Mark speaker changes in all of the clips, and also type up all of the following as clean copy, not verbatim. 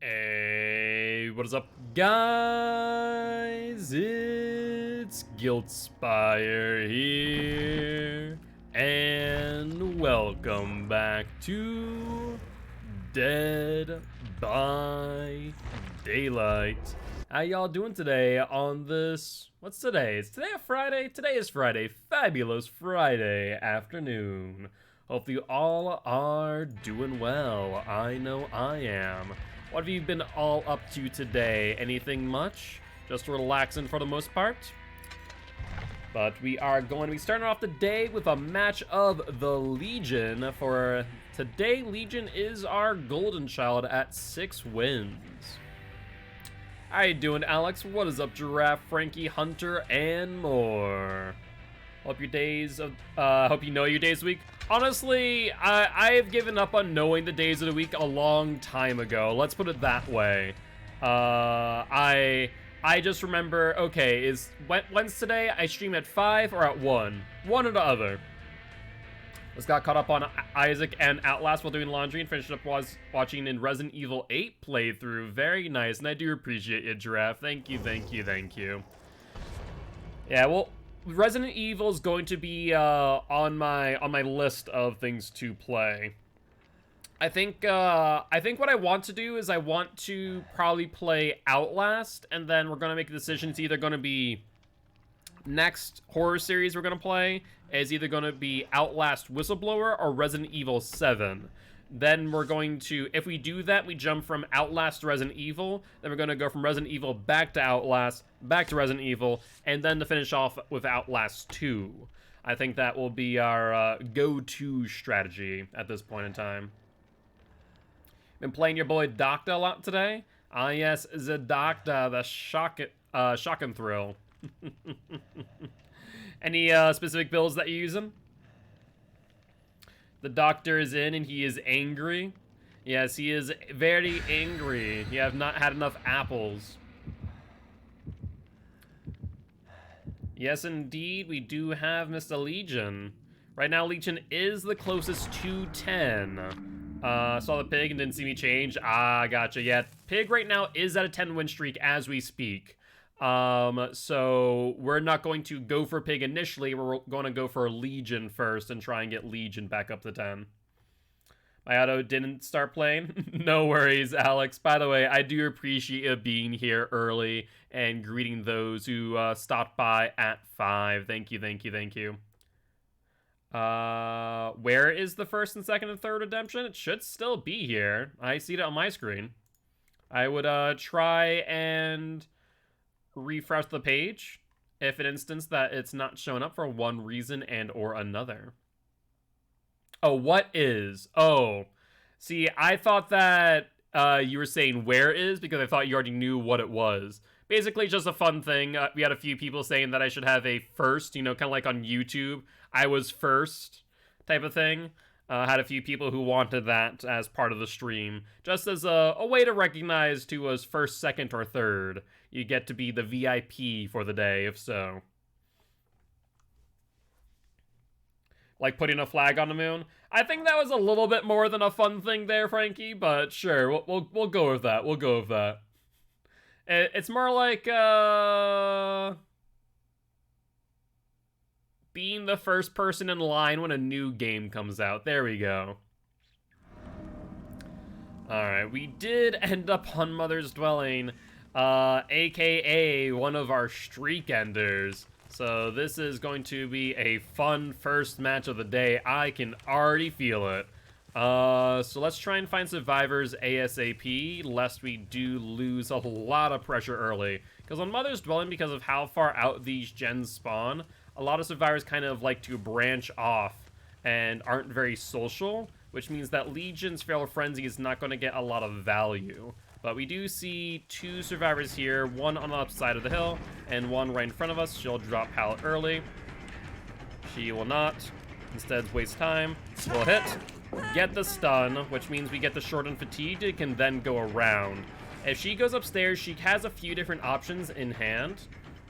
Speaker 1: Hey, what is up, guys? It's Guiltspire here, and welcome back to Dead by Daylight. How y'all doing today on this, what's today? Is today a Friday? Today is Friday, fabulous Friday afternoon. Hope you all are doing well. I know I am. What have you been all up to today? Anything much? Just relaxing for the most part? But we are going to be starting off the day with a match of the Legion. For today, Legion is our golden child at 6 wins. How you doing, Alex? What is up, Giraffe, Frankie, Hunter, and more? Hope your days of, hope you know your days of the week. Honestly, I've given up on knowing the days of the week a long time ago. Let's put it that way. I just remember, okay, when's today? I stream at 5 or at 1? One or the other. Just got caught up on Isaac and Outlast while doing laundry and finished up watching in Resident Evil 8 playthrough. Very nice, and I do appreciate you, Giraffe. Thank you, thank you, thank you. Yeah, well, Resident Evil is going to be on my list of things to play. I think what I want to do is I want to probably play Outlast, and then we're gonna make a decision. It's either gonna be next horror series we're gonna play is either gonna be Outlast Whistleblower or Resident Evil 7. Then we're going to, if we do that, we jump from Outlast to Resident Evil. Then we're going to go from Resident Evil back to Outlast, back to Resident Evil, and then to finish off with Outlast 2. I think that will be our go-to strategy at this point in time. Been playing your boy Doctor a lot today? Ah yes, the Doctor, the shock and thrill. Any specific builds that you're using? The Doctor is in and he is angry. Yes, he is very angry. You have not had enough apples. Yes, indeed, we do have Mr. Legion. Right now, Legion is the closest to 10. Saw the pig and didn't see me change. Ah, gotcha. Yeah, pig right now is at a 10-win streak as we speak. So we're not going to go for pig initially. We're going to go for Legion first and try and get Legion back up to 10. My auto didn't start playing. No worries, Alex. By the way, I do appreciate you being here early and greeting those who stopped by at 5. Thank you, thank you, thank you. Where is the first and second and third redemption? It should still be here. I see it on my screen. I would try and refresh the page if it instance that it's not showing up for one reason and or another. Oh, what is? Oh, see, I thought that you were saying where is because I thought you already knew what it was. Basically, just a fun thing. We had a few people saying that I should have a first, you know, kind of like on YouTube, I was first type of thing. Had a few people who wanted that as part of the stream, just as a way to recognize who was first, second, or third. You get to be the VIP for the day, if so. Like putting a flag on the moon. I think that was a little bit more than a fun thing there, Frankie, but sure, we'll go with that. We'll go with that. It's more like being the first person in line when a new game comes out. There we go. Alright, we did end up on Mother's Dwelling, aka one of our streak enders. So this is going to be a fun first match of the day. I can already feel it. So let's try and find survivors ASAP, lest we do lose a lot of pressure early. Because on Mother's Dwelling, because of how far out these gens spawn, a lot of survivors kind of like to branch off and aren't very social, which means that Legion's Feral Frenzy is not going to get a lot of value. But we do see 2 survivors here, one on the upside of the hill, and one right in front of us. She'll drop pallet early. She will not. Instead, waste time. We'll hit, get the stun, which means we get the short and fatigued. It can then go around. If she goes upstairs, she has a few different options in hand.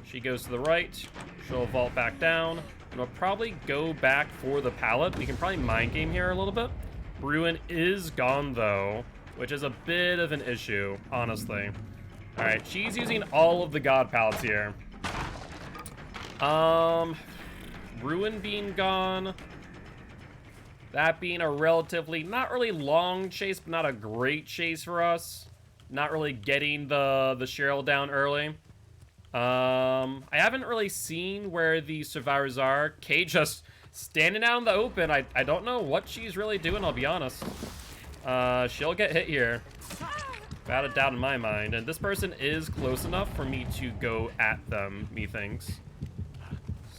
Speaker 1: She goes to the right, she'll vault back down, and we'll probably go back for the pallet. We can probably mind game here a little bit. Bruin is gone, though. which is a bit of an issue, honestly. All right, she's using all of the god palettes here. Ruin being gone. That being a relatively, not really long chase, but not a great chase for us. Not really getting the Cheryl down early. I haven't really seen where the survivors are. Kate just standing out in the open. I don't know what she's really doing, I'll be honest. She'll get hit here. Without a doubt in my mind. And this person is close enough for me to go at them, methinks.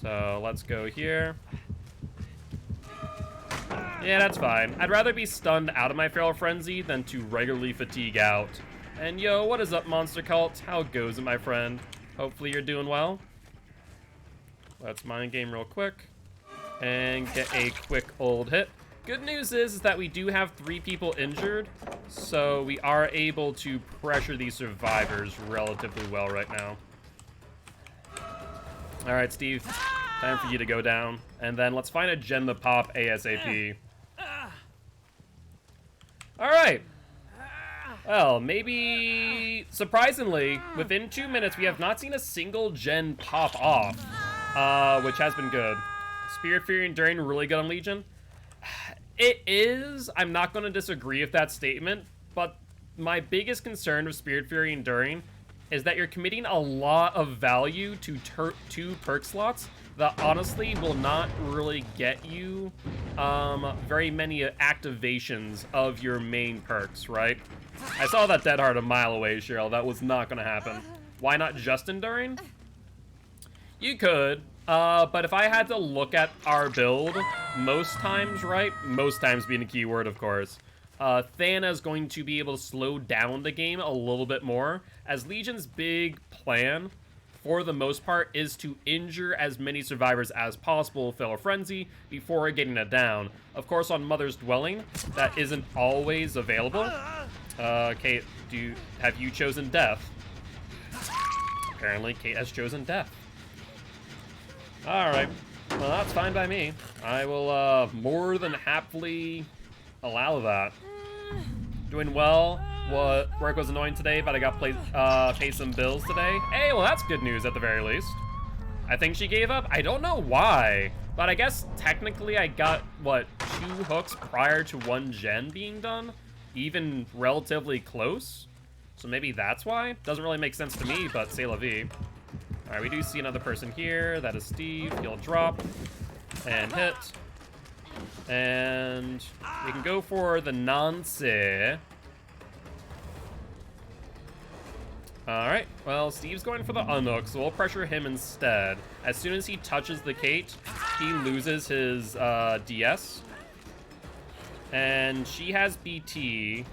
Speaker 1: So let's go here. Yeah, that's fine. I'd rather be stunned out of my Feral Frenzy than to regularly fatigue out. And yo, what is up, Monster Cult? How goes it, my friend? Hopefully you're doing well. Let's mind game real quick. And get a quick old hit. Good news is that we do have 3 people injured. So we are able to pressure these survivors relatively well right now. Alright, Steve. Time for you to go down. And then let's find a gem to pop ASAP. Alright. Well, maybe... Surprisingly, within 2 minutes, we have not seen a single gen pop off. Which has been good. Spirit Fury Enduring, really good on Legion. It is. I'm not going to disagree with that statement. But my biggest concern with Spirit Fury Enduring is that you're committing a lot of value to 2 perk slots that honestly will not really get you very many activations of your main perks, right? I saw that Dead Heart a mile away, Cheryl. That was not going to happen. Why not just Enduring? You could, but if I had to look at our build, most times, right? Most times being a keyword, of course. Thana is going to be able to slow down the game a little bit more, as Legion's big plan, for the most part, is to injure as many survivors as possible with Feral Frenzy before getting it down. Of course, on Mother's Dwelling, that isn't always available. Kate, have you chosen death? Apparently, Kate has chosen death. Alright, well, that's fine by me. I will more than happily allow that. Doing well. Work was annoying today, but I got pay some bills today. Hey, well, that's good news at the very least. I think she gave up. I don't know why, but I guess technically I got, what, 2 hooks prior to 1 gen being done? Even relatively close? So maybe that's why? Doesn't really make sense to me, but c'est la vie. Alright, we do see another person here. That is Steve. He'll drop and hit. And we can go for the Nancy. Alright, well, Steve's going for the unhook, so we'll pressure him instead. As soon as he touches the Kate, he loses his DS. And she has BT.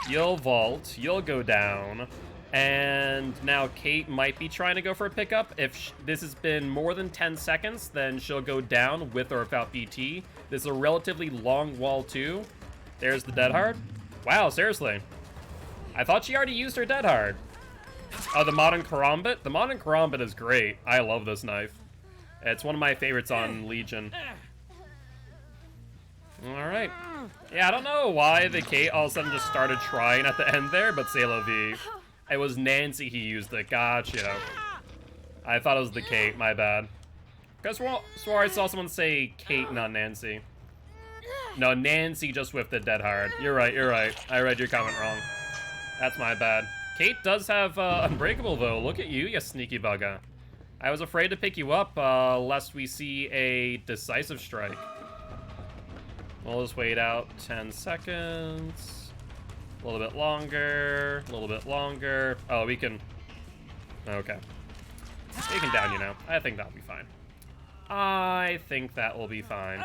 Speaker 1: You'll vault, you'll go down. And now Kate might be trying to go for a pickup. If this has been more than 10 seconds, then she'll go down with or without BT. This is a relatively long wall too. There's the Dead Hard. Wow, seriously. I thought she already used her Dead Hard. Oh, the Modern Karambit? The Modern Karambit is great. I love this knife. It's one of my favorites on Legion. Alright. Yeah, I don't know why the Kate all of a sudden just started trying at the end there, but c'est la vie. It was Nancy he used it. Gotcha. I thought it was the Kate. My bad. Because swore I saw someone say Kate, not Nancy. No, Nancy just whiffed the Dead Hard. You're right, you're right. I read your comment wrong. That's my bad. Kate does have Unbreakable, though. Look at you, you sneaky bugger. I was afraid to pick you up, lest we see a decisive strike. We'll just wait out 10 seconds. A little bit longer. A little bit longer. Oh, we can... Okay. We can down you now. I think that'll be fine. I think that will be fine.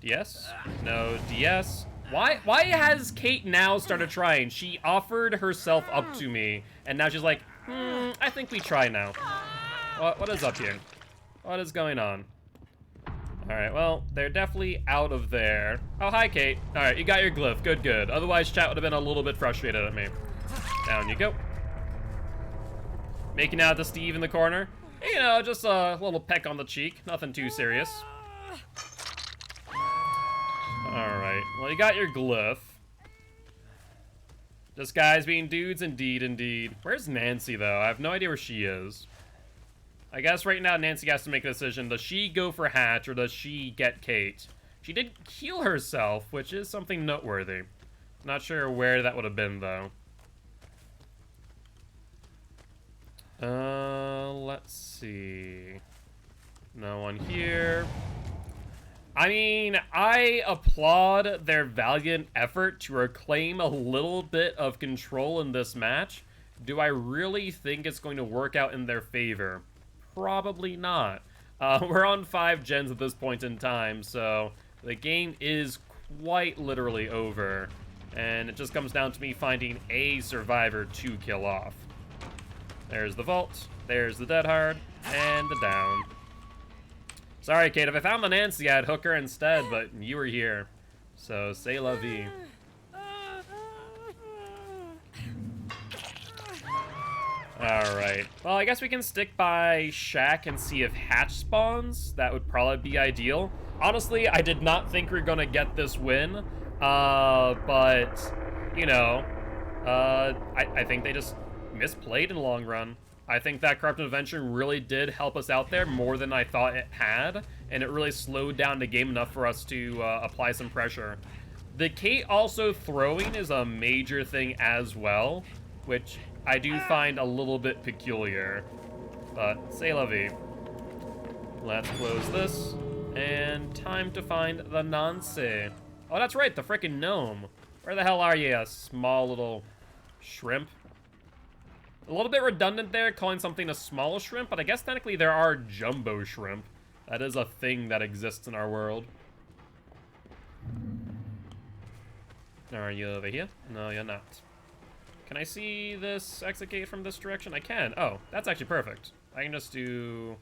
Speaker 1: DS? No, DS. Why has Kate now started trying? She offered herself up to me, and now she's like, I think we try now. What is up here? What is going on? Alright, well, they're definitely out of there. Oh, hi, Kate. Alright, you got your glyph. Good, good. Otherwise, chat would have been a little bit frustrated at me. Down you go. Making out to Steve in the corner. You know, just a little peck on the cheek. Nothing too serious. Alright, well, you got your glyph. Just guys being dudes, indeed, indeed. Where's Nancy, though? I have no idea where she is. I guess right now Nancy has to make a decision. Does she go for Hatch, or does she get Kate? She did heal herself, which is something noteworthy. Not sure where that would have been, though. Let's see. No one here. I mean, I applaud their valiant effort to reclaim a little bit of control in this match. Do I really think it's going to work out in their favor? Probably not. We're on 5 gens at this point in time, so the game is quite literally over. And it just comes down to me finding a survivor to kill off. There's the vault, there's the dead hard, and the down. Sorry, Kate, if I found the Nancy, I'd hook her instead, but you were here. So, c'est la vie. Alright. Well, I guess we can stick by Shack and see if Hatch spawns. That would probably be ideal. Honestly, I did not think we were gonna get this win. But, you know, I think they just misplayed in the long run. I think that Corrupt Invention really did help us out there more than I thought it had, and it really slowed down the game enough for us to apply some pressure. The Kate also throwing is a major thing as well, which I do find a little bit peculiar, but c'est la vie. Let's close this, and time to find the Nancy. Oh, that's right, the frickin' gnome. Where the hell are you, a small little shrimp? A little bit redundant there, calling something a small shrimp, but I guess technically there are jumbo shrimp. That is a thing that exists in our world. Are you over here? No, you're not. Can I see this exit gate from this direction? I can. Oh, that's actually perfect. I can just do...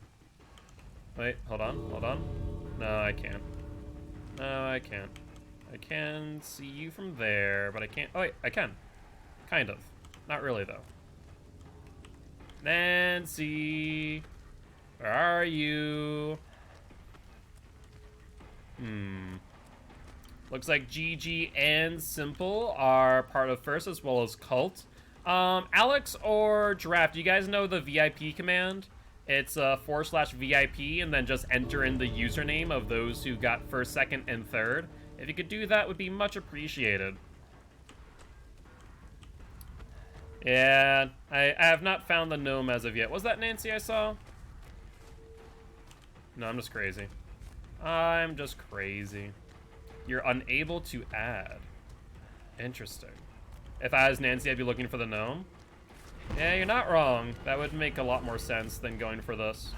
Speaker 1: Wait, hold on, hold on. No, I can't. No, I can't. I can see you from there, but I can't... Oh, wait, I can. Kind of. Not really, though. Nancy, where are you? Looks like GG and Simple are part of first, as well as Cult. Alex or Giraffe, do you guys know the VIP command? It's /VIP, and then just enter in the username of those who got first, second, and third. If you could do that, would be much appreciated. Yeah, I have not found the gnome as of yet. Was that Nancy I saw? No, I'm just crazy. I'm just crazy. You're unable to add. Interesting. If I was Nancy, I'd be looking for the gnome. Yeah, you're not wrong. That would make a lot more sense than going for this.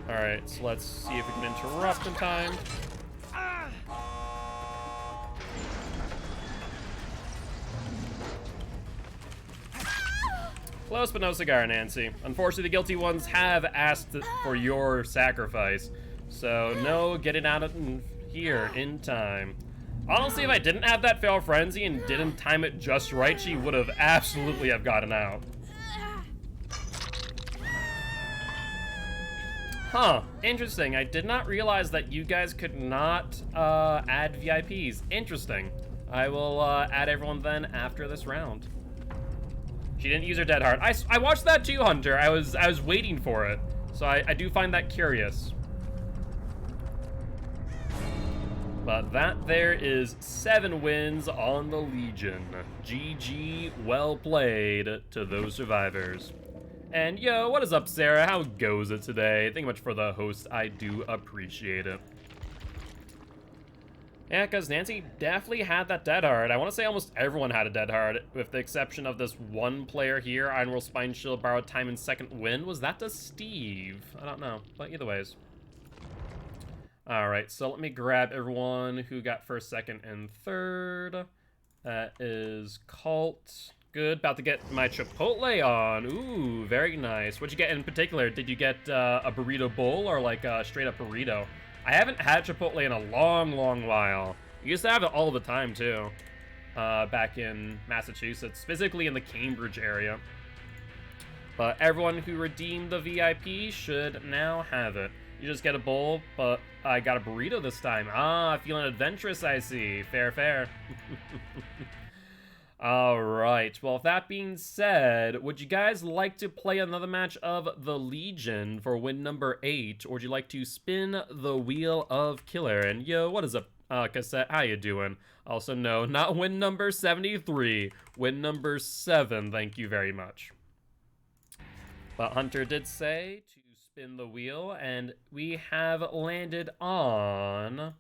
Speaker 1: Alright, so let's see if we can interrupt in time. Close but no cigar, Nancy. Unfortunately, the guilty ones have asked for your sacrifice. So, no getting out of here in time. Honestly, if I didn't have that fail frenzy and didn't time it just right, she would have absolutely have gotten out. Huh, interesting. I did not realize that you guys could not add VIPs. Interesting. I will add everyone then after this round. She didn't use her dead heart. I watched that too, Hunter. I was waiting for it. So I do find that curious. But that there is 7 wins on the Legion. GG, well played to those survivors. And yo, what is up, Sarah? How goes it today? Thank you much for the host. I do appreciate it. Yeah, because Nancy definitely had that dead hard. I want to say almost everyone had a dead hard, with the exception of this one player here. Iron Will Spine Shield, borrowed time in second win. Was that to Steve? I don't know, but either ways. Alright, so let me grab everyone who got first, second, and third. That is Cult. Good, about to get my Chipotle on. Ooh, very nice. What'd you get in particular? Did you get a burrito bowl or like a straight up burrito? I haven't had Chipotle in a long, long while. I used to have it all the time, too. Back in Massachusetts, specifically in the Cambridge area. But everyone who redeemed the VIP should now have it. You just get a bowl, but I got a burrito this time. Ah, feeling adventurous, I see. Fair, fair. Alright, well, with that being said, would you guys like to play another match of the Legion for win number 8? Or would you like to spin the Wheel of Killer? And yo, what is up, Cassette? How you doing? Also, no, not win number 73. Win number 7, thank you very much. But Hunter did say to spin the wheel, and we have landed on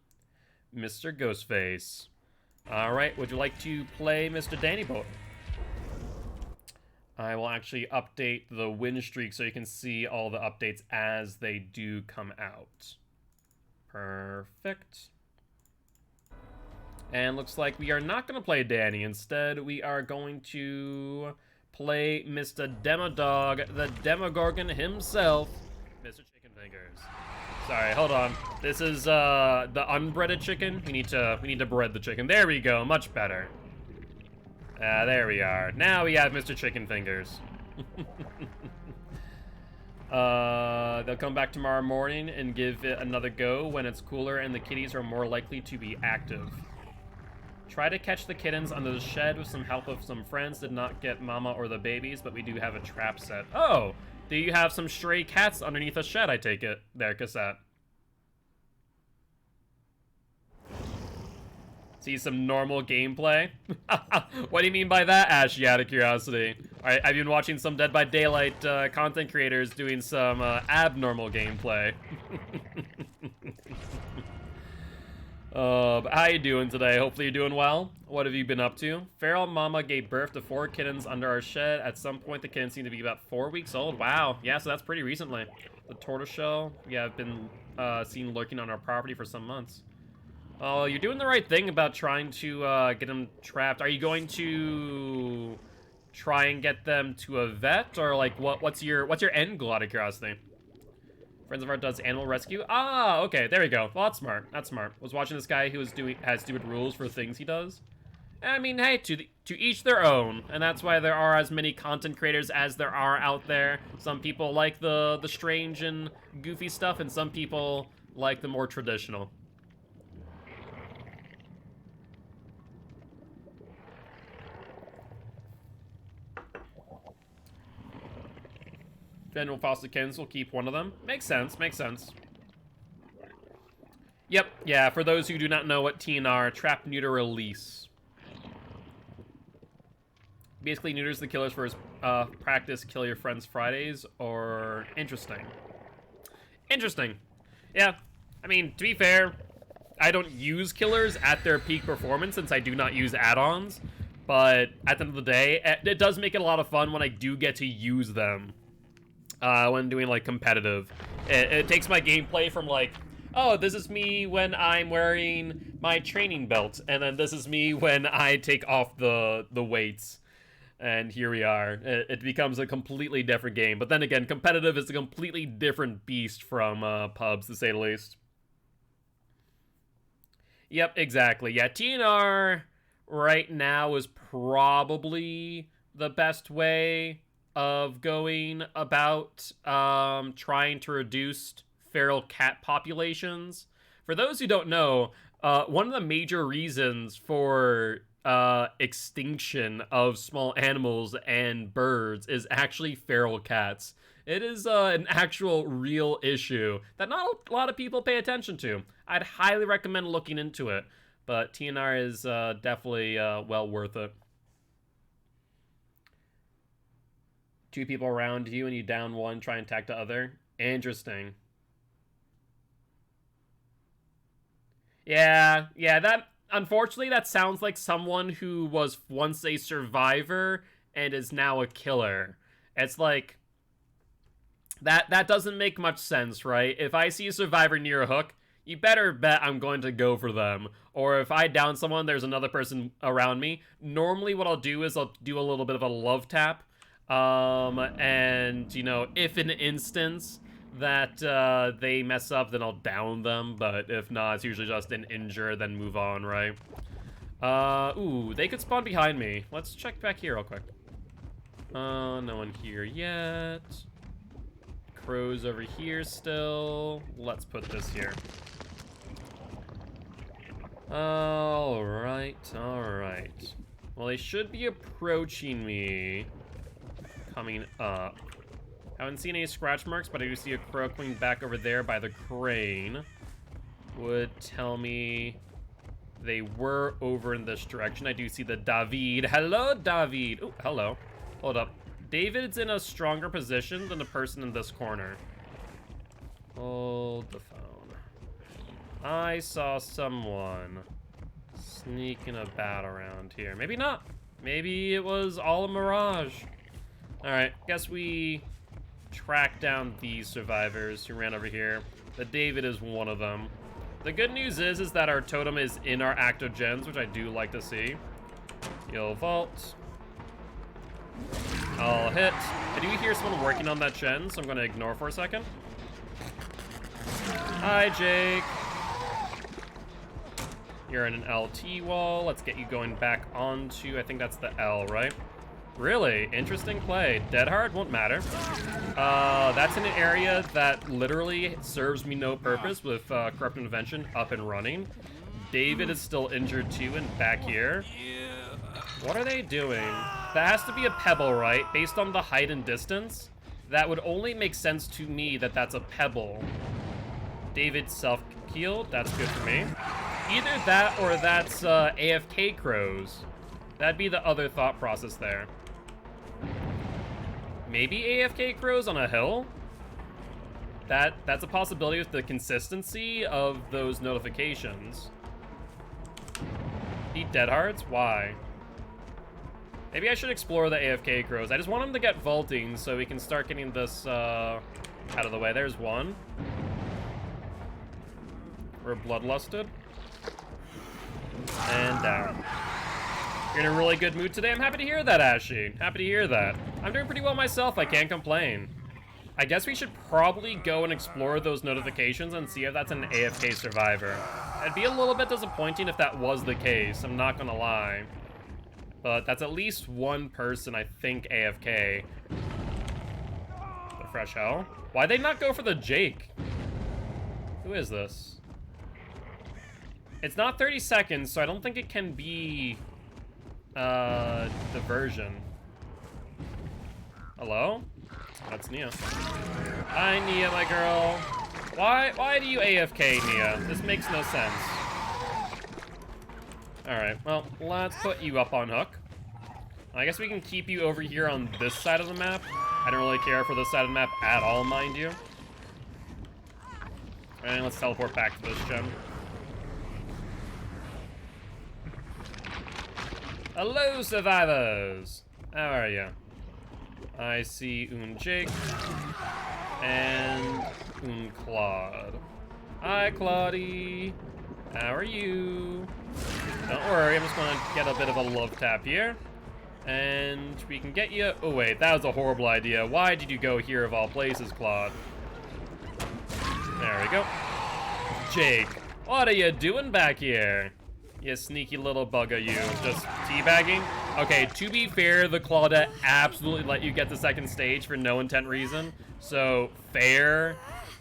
Speaker 1: Mr. Ghostface. Alright, would you like to play Mr. Danny Boy? I will actually update the win streak so you can see all the updates as they do come out. Perfect. And looks like we are not going to play Danny. Instead, we are going to play Mr. Demodog, the Demogorgon himself, Mr. Chicken Fingers. Sorry, hold on. This is the unbreaded chicken. We need to bread the chicken. There we go, much better. There we are. Now we have Mr. Chicken Fingers. They'll come back tomorrow morning and give it another go when it's cooler and the kitties are more likely to be active. Try to catch the kittens under the shed with some help of some friends. Did not get Mama or the babies, but we do have a trap set. Oh, do you have some stray cats underneath a shed, I take it? There, Cassette. See some normal gameplay? What do you mean by that, Ashy, out of curiosity? Alright, I've been watching some Dead by Daylight content creators doing some abnormal gameplay. How you doing today? Hopefully you're doing well. What have you been up to? Feral Mama gave birth to 4 kittens under our shed. At some point, the kittens seem to be about 4 weeks old. Wow. Yeah, so that's pretty recently. The tortoiseshell, yeah, I've been seen lurking on our property for some months. Oh, you're doing the right thing about trying to get them trapped. Are you going to try and get them to a vet, or like what's your end goal, out of curiosity? Friends of Art does animal rescue. Ah, okay, there we go. Well, that's smart. That's smart. Was watching this guy who has stupid rules for things he does. I mean, hey, to each their own, and that's why there are as many content creators as there are out there. Some people like the strange and goofy stuff, and some people like the more traditional. General foster kittens will keep one of them. Makes sense, makes sense. Yep, yeah, for those who do not know what TNR, Trap, Neuter, Release. Basically neuters the killers for his practice Kill Your Friends Fridays, or interesting. Interesting. Yeah, I mean, to be fair, I don't use killers at their peak performance since I do not use add-ons, but at the end of the day, it does make it a lot of fun when I do get to use them. When doing, like, competitive. It takes my gameplay from, like, oh, this is me when I'm wearing my training belt, and then this is me when I take off the weights. And here we are. It becomes a completely different game. But then again, competitive is a completely different beast from pubs, to say the least. Yep, exactly. Yeah, TNR right now is probably the best way of going about trying to reduce feral cat populations. For those who don't know, one of the major reasons for extinction of small animals and birds is actually feral cats. It is an actual real issue that not a lot of people pay attention to. I'd highly recommend looking into it, but TNR is definitely well worth it. 2 people around you and you down 1, try and attack the other. Interesting. Yeah, that, unfortunately, that sounds like someone who was once a survivor and is now a killer. It's like, that doesn't make much sense, right? If I see a survivor near a hook, you better bet I'm going to go for them. Or if I down someone, there's another person around me. Normally what I'll do is I'll do a little bit of a love tap. And, you know, if in instance that they mess up, then I'll down them. But if not, it's usually just an injure, then move on, right? Ooh, they could spawn behind me. Let's check back here real quick. No one here yet. crows over here still. Let's put this here. Alright, alright. Well, they should be approaching me. Coming up. Haven't seen any scratch marks, but I do see a crow coming back over there by the crane. Would tell me they were over in this direction. I do see the David. Hello, David. Oh, hello. Hold up. David's in a stronger position than the person in this corner. Hold the phone. I saw someone sneaking about around here. Maybe not. Maybe it was all a mirage. Alright, guess we track down these survivors who ran over here. The David is one of them. The good news is that our totem is in our active gens, which I do like to see. You'll vault. I'll hit. I do hear someone working on that gen, so I'm going to ignore for a second. Hi, Jake. You're in an LT wall. Let's get you going back onto, I think that's the L, right? Really? Interesting play. Dead hard won't matter. That's in an area that literally serves me no purpose with Corrupt Intervention up and running. David is still injured too and back here. What are they doing? That has to be a pebble, right? Based on the height and distance, that would only make sense to me that that's a pebble. David self-killed. That's good for me. Either that or that's AFK crows. That'd be the other thought process there. Maybe AFK crows on a hill? That's a possibility with the consistency of those notifications. Eat dead hearts? Why? Maybe I should explore the AFK crows. I just want them to get vaulting so we can start getting this out of the way. There's one. We're bloodlusted. And down. You're in a really good mood today. I'm happy to hear that, Ashy. Happy to hear that. I'm doing pretty well myself. I can't complain. I guess we should probably go and explore those notifications and see if that's an AFK survivor. It'd be a little bit disappointing if that was the case. I'm not gonna lie. But that's at least one person, I think, AFK. The fresh hell. Why'd they not go for the Jake? Who is this? It's not 30 seconds, so I don't think it can be diversion. Hello? That's Nia. Hi, Nia, my girl. Why do you AFK, Nia? This makes no sense. Alright, well, let's put you up on hook. I guess we can keep you over here on this side of the map. I don't really care for this side of the map at all, mind you. And let's teleport back to this gem. Hello, survivors! How are you? I see un Jake and un Claude. Hi, Claudie. How are you? Don't worry, I'm just gonna get a bit of a love tap here. And we can get you... Oh, wait, that was a horrible idea. Why did you go here of all places, Claude? There we go. Jake, what are you doing back here? You sneaky little bugger, you. Just teabagging? Okay, to be fair, the Claudette absolutely let you get the second stage for no intent reason. So, fair.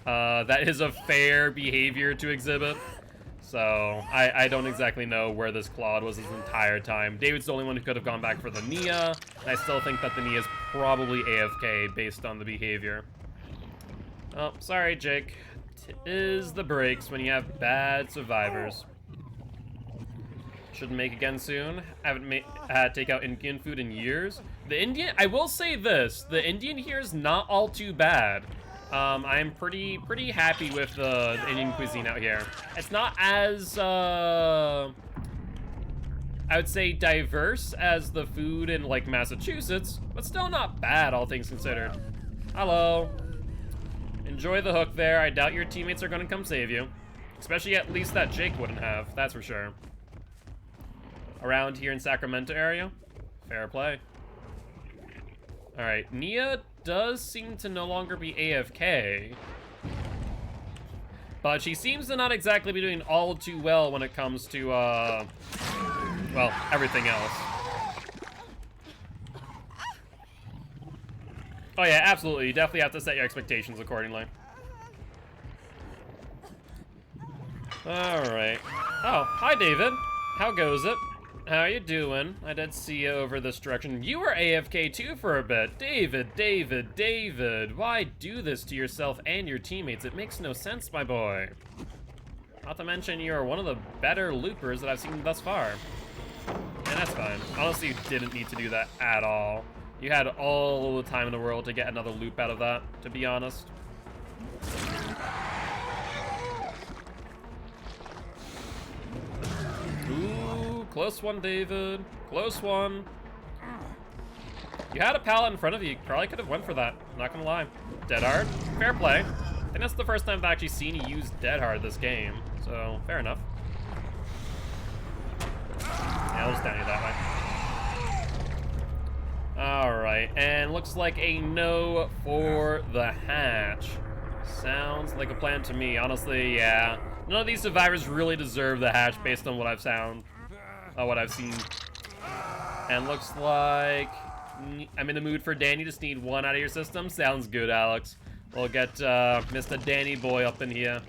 Speaker 1: That is a fair behavior to exhibit. So, I don't exactly know where this Claude was this entire time. David's the only one who could have gone back for the Nia, and I still think that the Nia is probably AFK based on the behavior. Oh, sorry, Jake. Is the breaks when you have bad survivors. Should make again soon. Haven't had takeout Indian food in years. The Indian, I will say this, the Indian here is not all too bad. I'm pretty happy with the Indian cuisine out here. It's not as, I would say diverse as the food in like Massachusetts, but still not bad, all things considered. Hello. Enjoy the hook there. I doubt your teammates are gonna come save you. Especially at least that Jake wouldn't have, that's for sure. Around here in Sacramento area, fair play. All right, Nia does seem to no longer be AFK, but she seems to not exactly be doing all too well when it comes to, well, everything else. Oh yeah, absolutely. You definitely have to set your expectations accordingly. Alright. Oh, hi David. How goes it? How you doing? I did see you over this direction. You were AFK too for a bit. David, why do this to yourself and your teammates? It makes no sense, my boy. Not to mention you are one of the better loopers that I've seen thus far. And that's fine. Honestly, you didn't need to do that at all. You had all the time in the world to get another loop out of that, to be honest. Ooh, close one, David. Close one. You had a pallet in front of you. Probably could have went for that. Not gonna lie. Dead hard. Fair play. I think that's the first time I've actually seen you use dead hard this game. So, fair enough. Yeah, I'll just down you that way. Alright, and looks like a no for the hatch. Sounds like a plan to me. Honestly, yeah. None of these survivors really deserve the hatch based on what I've seen. And looks like I'm in the mood for Danny. Just need one out of your system. Sounds good, Alex. We'll get Mr. Danny boy up in here.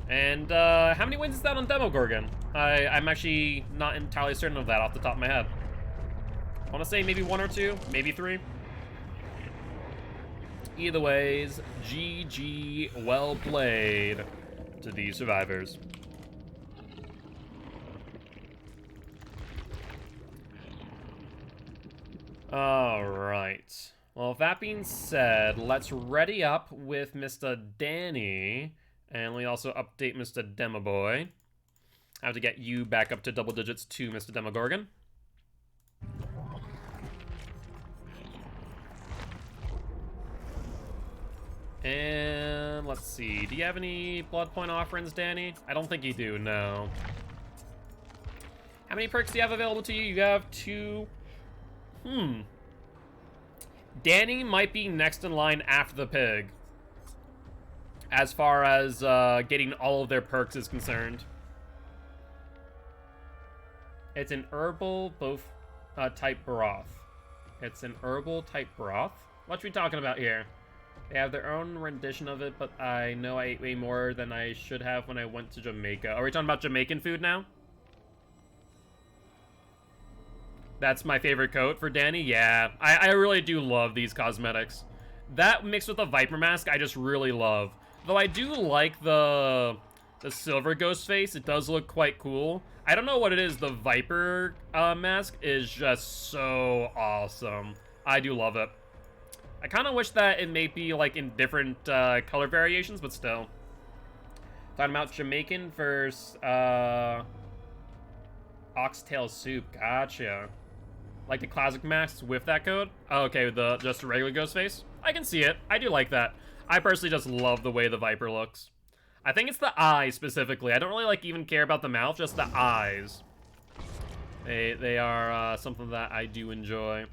Speaker 1: And how many wins is that on Demogorgon? I'm actually not entirely certain of that off the top of my head. I want to say maybe 1 or 2, maybe 3. Either ways, GG, well played to these survivors. Alright. Well, with that being said, let's ready up with Mr. Danny. And we also update Mr. Demoboy. I have to get you back up to double digits too, Mr. Demogorgon. And let's see, do you have any blood point offerings, Danny? I don't think you do, no. How many perks do you have available to you? You have 2. Danny might be next in line after the pig, as far as getting all of their perks is concerned. It's an herbal both type broth. It's an herbal type broth? What are we talking about here? They have their own rendition of it, but I know I ate way more than I should have when I went to Jamaica. Are we talking about Jamaican food now? That's my favorite coat for Danny? Yeah, I really do love these cosmetics. That mixed with the Viper mask, I just really love. Though I do like the silver ghost face. It does look quite cool. I don't know what it is. The Viper mask is just so awesome. I do love it. I kind of wish that it may be like in different color variations, but still. Talking about Jamaican versus oxtail soup. Gotcha. Like the classic masks with that code? Oh, okay, just a regular ghost face? I can see it. I do like that. I personally just love the way the Viper looks. I think it's the eyes specifically. I don't really even care about the mouth, just the eyes. They are something that I do enjoy.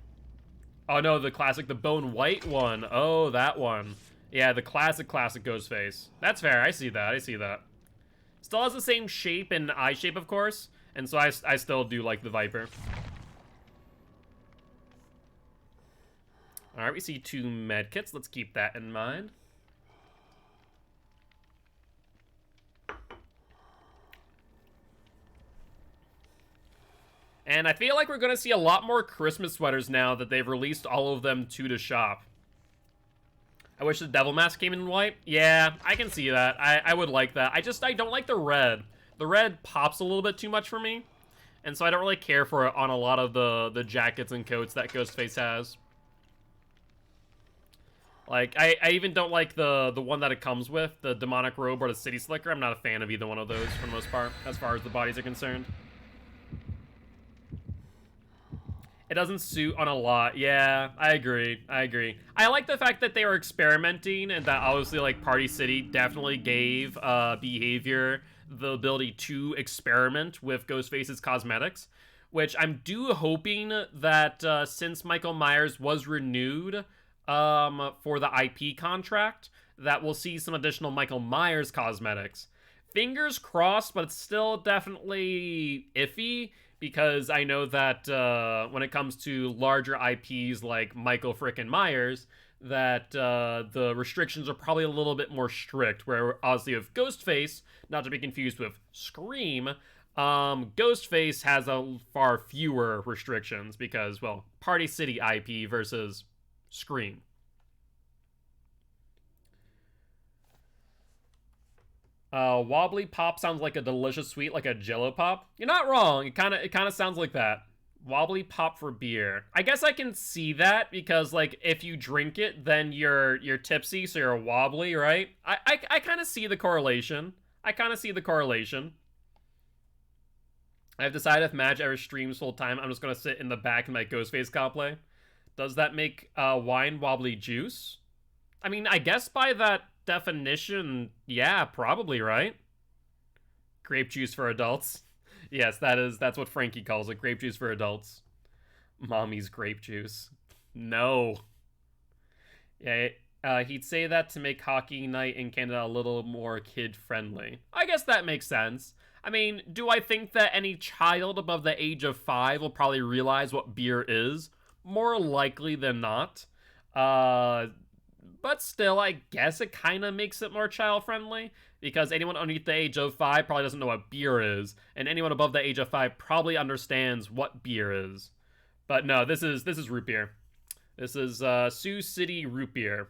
Speaker 1: Oh no, the classic, the bone white one. Oh, that one. Yeah, the classic ghost face. That's fair. I see that. Still has the same shape and eye shape, of course. And so I still do like the Viper. Alright, we see 2 medkits. Let's keep that in mind. And I feel like we're going to see a lot more Christmas sweaters now that they've released all of them to the shop. I wish the devil mask came in white. Yeah, I can see that. I would like that. I don't like the red. The red pops a little bit too much for me. And so I don't really care for it on a lot of the jackets and coats that Ghostface has. Like, I even don't like the one that it comes with, the demonic robe or the city slicker. I'm not a fan of either one of those for the most part, as far as the bodies are concerned. It doesn't suit on a lot. Yeah, I agree. I like the fact that they were experimenting and that obviously, like, Party City definitely gave Behavior the ability to experiment with Ghostface's cosmetics, which I'm hoping that since Michael Myers was renewed for the IP contract, that we'll see some additional Michael Myers cosmetics. Fingers crossed, but it's still definitely iffy, because I know that when it comes to larger IPs like Michael frickin' Myers, that the restrictions are probably a little bit more strict. Where obviously with Ghostface, not to be confused with Scream, Ghostface has a far fewer restrictions because, well, Party City IP versus Scream. Wobbly Pop sounds like a delicious sweet, like a Jello Pop. You're not wrong. It kind of sounds like that. Wobbly Pop for beer. I guess I can see that because, like, if you drink it, then you're tipsy, so you're wobbly, right? I kind of see the correlation. I kind of see the correlation. I've decided if Madge ever streams full time, I'm just gonna sit in the back in my Ghostface cosplay. Does that make wine wobbly juice? I mean, I guess by that definition, yeah, probably, right? Grape juice for adults. Yes, that's what Frankie calls it, grape juice for adults. Mommy's grape juice. No. Yeah, he'd say that to make hockey night in Canada a little more kid-friendly. I guess that makes sense. I mean, do I think that any child above the age of 5 will probably realize what beer is? More likely than not. But still, I guess it kind of makes it more child-friendly, because anyone underneath the age of 5 probably doesn't know what beer is, and anyone above the age of 5 probably understands what beer is. But no, this is root beer. This is Sioux City root beer,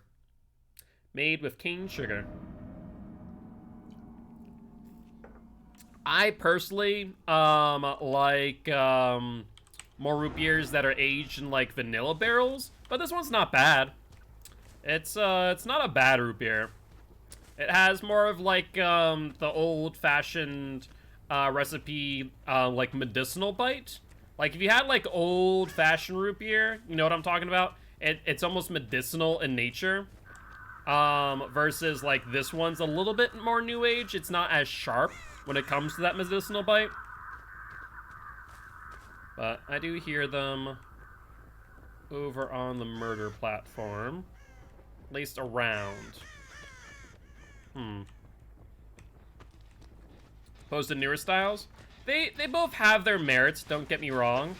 Speaker 1: made with cane sugar. I personally like more root beers that are aged in like vanilla barrels, but this one's not bad. It's not a bad root beer. It has more of like the old-fashioned recipe like medicinal bite. Like if you had like old-fashioned root beer, you know what I'm talking about? It's almost medicinal in nature. Versus like this one's a little bit more new age. It's not as sharp when it comes to that medicinal bite. But I do hear them over on the murder platform. At least around. Opposed to newer styles? They both have their merits, don't get me wrong.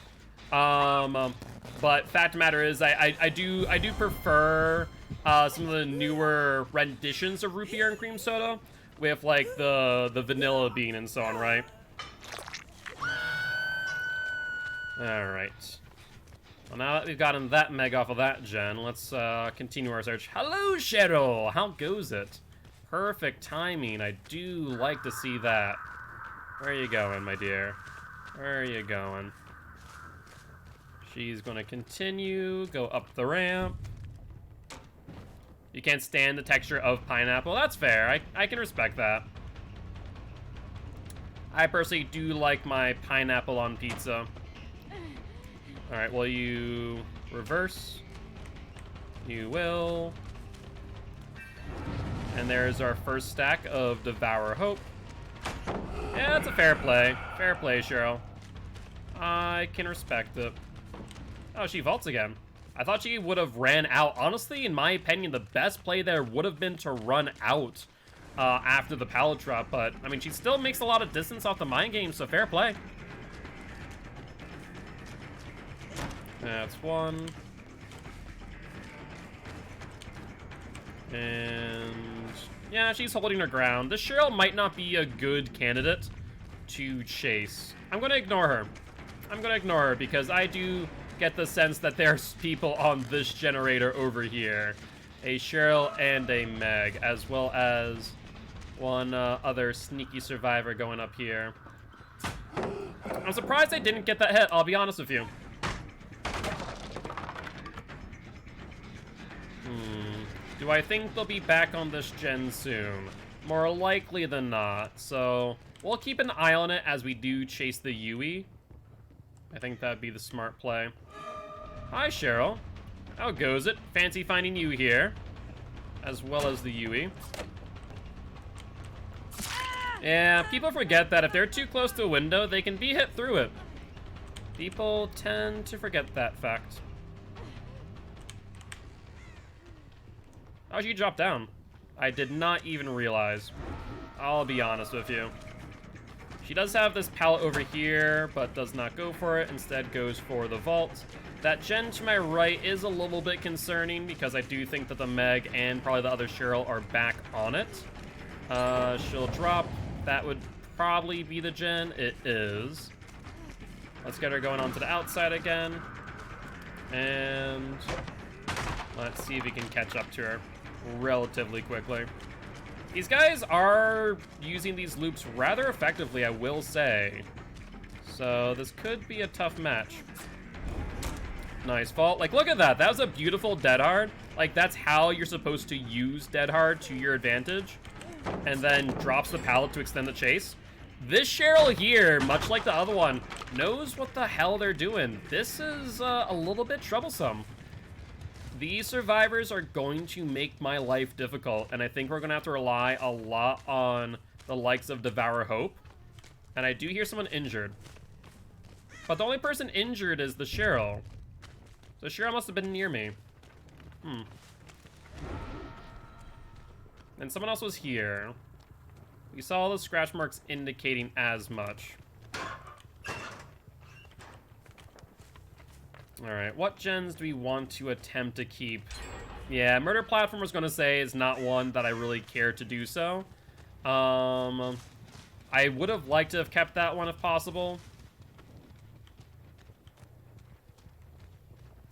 Speaker 1: But fact of the matter is, I do prefer some of the newer renditions of root beer and cream soda with like the vanilla bean and so on, right? Alright. Well, now that we've gotten that meg off of that gen, let's continue our search. Hello, Cheryl! How goes it? Perfect timing. I do like to see that. Where are you going, my dear? Where are you going? She's gonna continue, go up the ramp. You can't stand the texture of pineapple. That's fair. I can respect that. I personally do like my pineapple on pizza. Alright, well, you reverse. You will. And there's our first stack of Devour Hope. Yeah, that's a fair play. Fair play, Cheryl. I can respect it. Oh, she vaults again. I thought she would have ran out. Honestly, in my opinion, the best play there would have been to run out after the pallet drop. But, I mean, she still makes a lot of distance off the mind game, so fair play. That's one. And yeah, she's holding her ground. This Cheryl might not be a good candidate to chase. I'm going to ignore her. I'm going to ignore her because I do get the sense that there's people on this generator over here. A Cheryl and a Meg, as well as one other sneaky survivor going up here. I'm surprised I didn't get that hit, I'll be honest with you. Do I think they'll be back on this gen soon? More likely than not, so we'll keep an eye on it as we do chase the Yui. I think that'd be the smart play. Hi, Cheryl. How goes it? Fancy finding you here, as well as the Yui. Yeah, people forget that if they're too close to a window, they can be hit through it. People tend to forget that fact. Oh, she dropped down. I did not even realize. I'll be honest with you. She does have this pallet over here, but does not go for it. Instead goes for the vault. That gen to my right is a little bit concerning because I do think that the Meg and probably the other Cheryl are back on it. She'll drop. That would probably be the gen. It is. Let's get her going onto the outside again. And let's see if we can catch up to her relatively quickly. These guys are using these loops rather effectively, I will say. So this could be a tough match. Nice vault. Like, look at that. That was a beautiful dead hard. Like, that's how you're supposed to use dead hard to your advantage. And then drops the pallet to extend the chase. This Cheryl here, much like the other one, knows what the hell they're doing. This is a little bit troublesome. These survivors are going to make my life difficult, and I think we're going to have to rely a lot on the likes of Devour Hope. And I do hear someone injured. But the only person injured is the Cheryl. So Cheryl must have been near me. And someone else was here. We saw the scratch marks indicating as much. Alright, what gens do we want to attempt to keep? Yeah, Murder Platform was going to say is not one that I really care to do so. I would have liked to have kept that one if possible.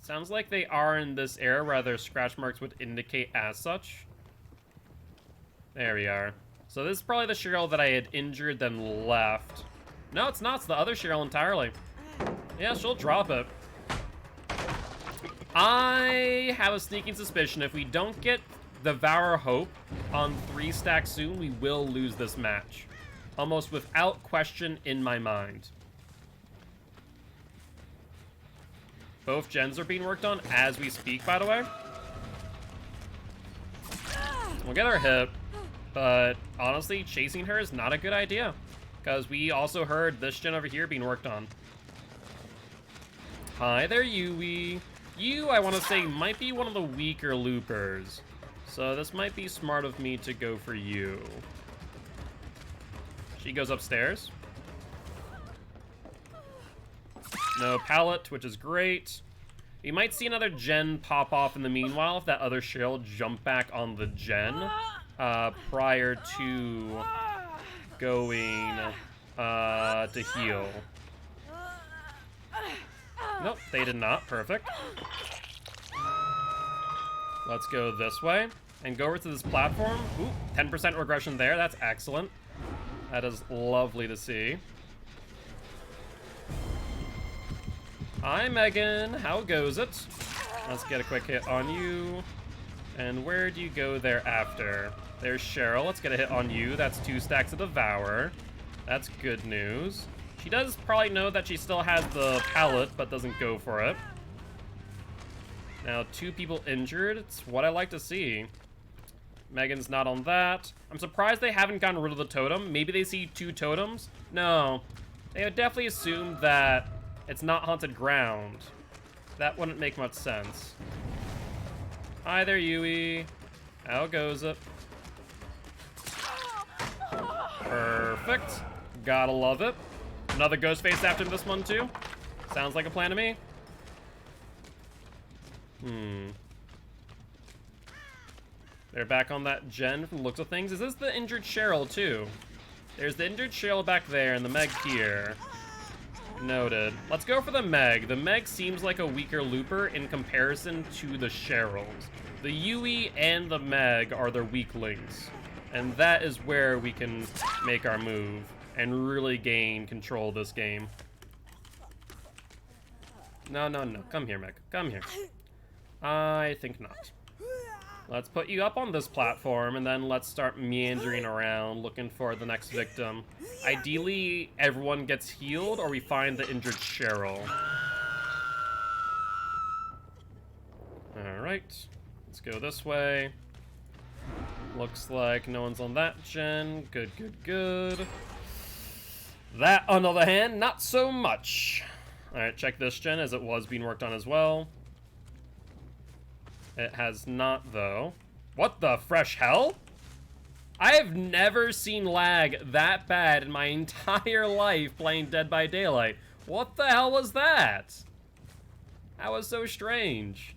Speaker 1: Sounds like they are in this area where their scratch marks would indicate as such. There we are. So this is probably the Cheryl that I had injured then left. No, it's not. It's the other Cheryl entirely. Yeah, she'll drop it. I have a sneaking suspicion if we don't get Devour Hope on 3 stacks soon, we will lose this match. Almost without question in my mind. Both gens are being worked on as we speak, by the way. We'll get her hit, but honestly, chasing her is not a good idea. Because we also heard this gen over here being worked on. Hi there, Yui. You, I want to say, might be one of the weaker loopers. So this might be smart of me to go for you. She goes upstairs. No pallet, which is great. We might see another gen pop off in the meanwhile if that other Cheryl jump back on the gen prior to going to heal. Nope, they did not. Perfect. Let's go this way and go over to this platform. Ooh, 10% regression there. That's excellent. That is lovely to see. Hi, Megan. How goes it? Let's get a quick hit on you. And where do you go thereafter? There's Cheryl. Let's get a hit on you. That's 2 stacks of Devour. That's good news. She does probably know that she still has the pallet, but doesn't go for it. Now, 2 people injured. It's what I like to see. Megan's not on that. I'm surprised they haven't gotten rid of the totem. Maybe they see 2 totems? No. They would definitely assume that it's not haunted ground. That wouldn't make much sense. Hi there, Yui. How goes it? Perfect. Gotta love it. Another ghost face after this one, too. Sounds like a plan to me. They're back on that gen from the looks of things. Is this the injured Cheryl, too? There's the injured Cheryl back there and the Meg here. Noted. Let's go for the Meg. The Meg seems like a weaker looper in comparison to the Cheryls. The Yui and the Meg are their weak links. And that is where we can make our move and really gain control of this game. No. Come here, Meg. Come here. I think not. Let's put you up on this platform, and then let's start meandering around looking for the next victim. Ideally, everyone gets healed, or we find the injured Cheryl. Alright. Let's go this way. Looks like no one's on that gen. Good. That, on the other hand, not so much. Alright, check this gen, as it was being worked on as well. It has not, though. What the fresh hell? I have never seen lag that bad in my entire life playing Dead by Daylight. What the hell was that? That was so strange.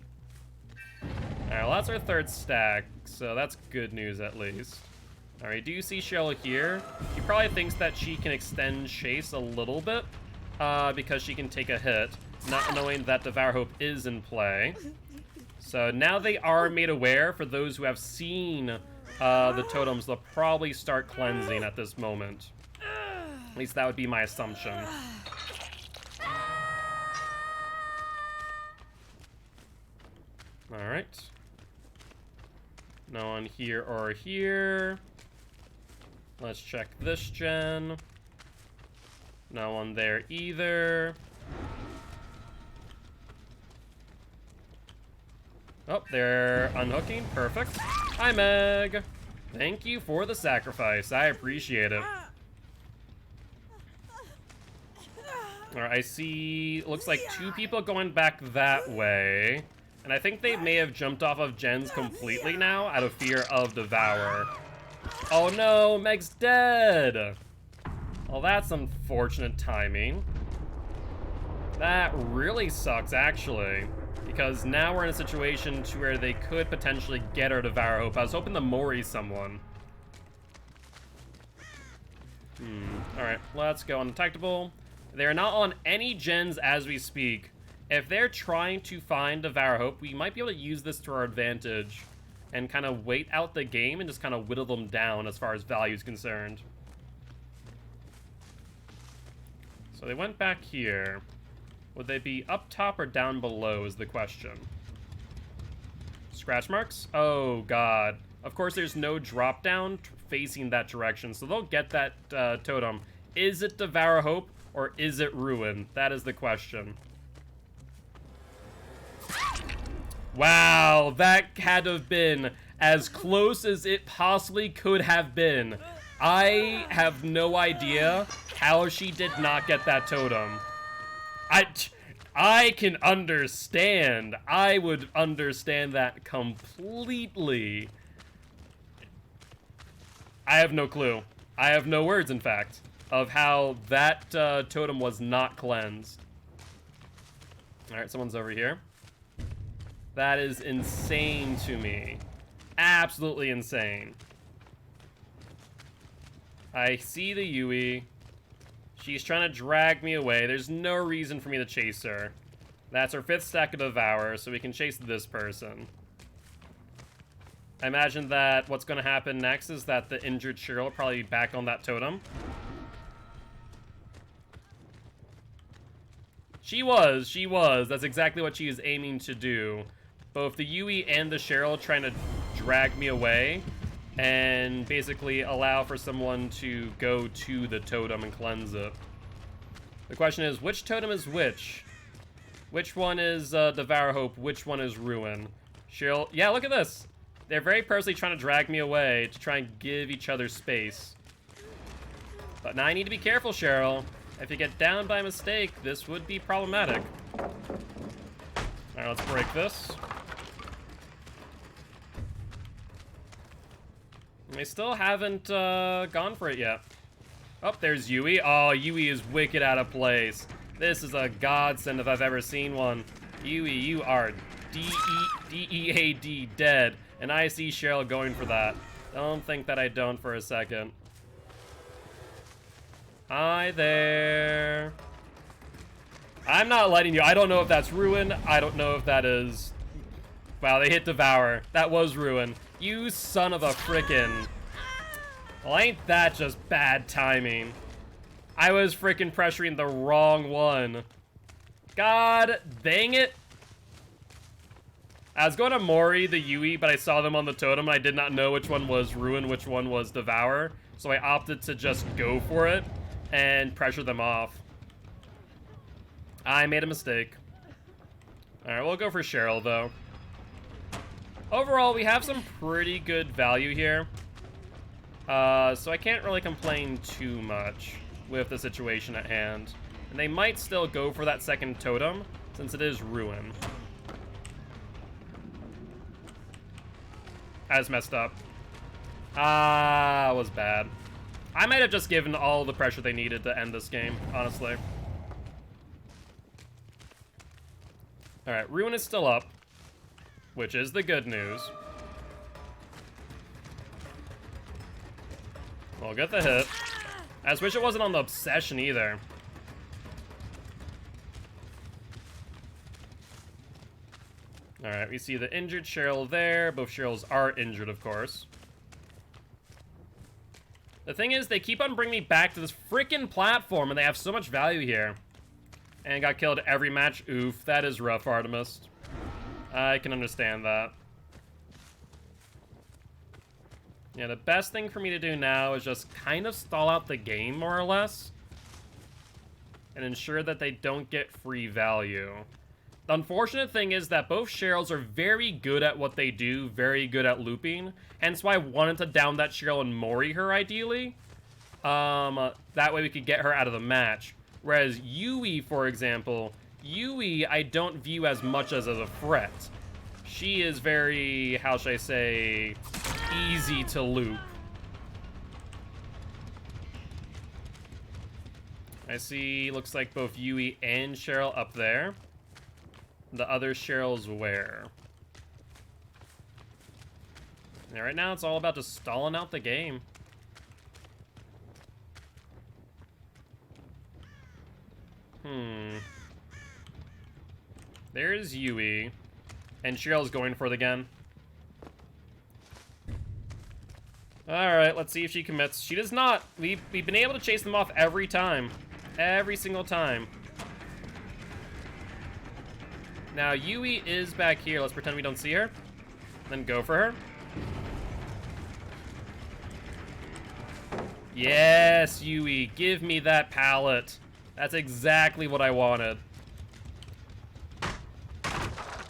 Speaker 1: Alright, well that's our third stack, so that's good news at least. Alright, do you see Cheryl here? She probably thinks that she can extend Chase a little bit, because she can take a hit, not knowing that Devour Hope is in play. So now they are made aware. For those who have seen the totems, they'll probably start cleansing at this moment. At least that would be my assumption. Alright. No one here or here. Let's check this gen. No one there either. Oh, they're unhooking. Perfect. Hi, Meg. Thank you for the sacrifice. I appreciate it. Alright, I see, looks like 2 people going back that way. And I think they may have jumped off of gens completely now out of fear of Devour. Oh no, Meg's dead. Well, that's unfortunate timing. That really sucks, actually. Because now we're in a situation to where they could potentially get our Devour Hope. I was hoping to Mori someone. Alright, let's go undetectable. They're not on any gens as we speak. If they're trying to find Devour Hope, we might be able to use this to our advantage and kind of wait out the game and just kind of whittle them down as far as value is concerned. So they went back here. Would they be up top or down below is the question. Scratch marks? Oh, God. Of course, there's no drop down facing that direction, so they'll get that totem. Is it Devour Hope or is it Ruin? That is the question. Wow, that had to have been as close as it possibly could have been. I have no idea how she did not get that totem. I can understand. I would understand that completely. I have no clue. I have no words, in fact, of how that totem was not cleansed. Alright, someone's over here. That is insane to me. Absolutely insane. I see the Yui. She's trying to drag me away. There's no reason for me to chase her. That's our 5th stack of Devour, so we can chase this person. I imagine that what's going to happen next is that the injured Cheryl will probably be back on that totem. She was. That's exactly what she is aiming to do. Both the Yui and the Cheryl trying to drag me away and basically allow for someone to go to the totem and cleanse it. The question is, which totem is which? Which one is Devour Hope? Which one is Ruin? Cheryl, yeah, look at this. They're very purposely trying to drag me away to try and give each other space. But now I need to be careful, Cheryl. If you get down by mistake, this would be problematic. Alright, let's break this. They still haven't gone for it yet. Oh, there's Yui. Oh, Yui is wicked out of place. This is a godsend if I've ever seen one. Yui, you are D-E-A-D, dead. And I see Cheryl going for that. Don't think that I don't for a second. Hi there. I'm not letting you. I don't know if that's Ruin. I don't know if that is... Wow, they hit Devour. That was Ruin. You son of a frickin'. Well, ain't that just bad timing? I was frickin' pressuring the wrong one. God dang it. I was going to Mori the Yui, but I saw them on the totem and I did not know which one was Ruin, which one was Devour. So I opted to just go for it and pressure them off. I made a mistake. Alright, we'll go for Cheryl, though. Overall, we have some pretty good value here. So I can't really complain too much with the situation at hand. And they might still go for that second totem, since it is Ruin. As messed up. Was bad. I might have just given all the pressure they needed to end this game, honestly. Alright, Ruin is still up, which is the good news. We'll get the hit. I just wish it wasn't on the Obsession either. Alright, we see the injured Cheryl there. Both Cheryls are injured, of course. The thing is, they keep on bringing me back to this freaking platform, and they have so much value here. And got killed every match. Oof, that is rough, Artemis. I can understand that. Yeah, the best thing for me to do now is just kind of stall out the game, more or less. And ensure that they don't get free value. The unfortunate thing is that both Cheryls are very good at what they do, very good at looping. Hence why I wanted to down that Cheryl and Mori her, ideally. That way we could get her out of the match. Whereas Yui, for example, Yui I don't view as much as a threat. She is very, how should I say, easy to loop. I see, looks like both Yui and Cheryl up there. The other Cheryl's where? Yeah, right now it's all about just stalling out the game. There's Yui. And Cheryl's going for it again. Alright, let's see if she commits. She does not. We've been able to chase them off every time. Every single time. Now, Yui is back here. Let's pretend we don't see her. Then go for her. Yes, Yui. Give me that pallet. That's exactly what I wanted.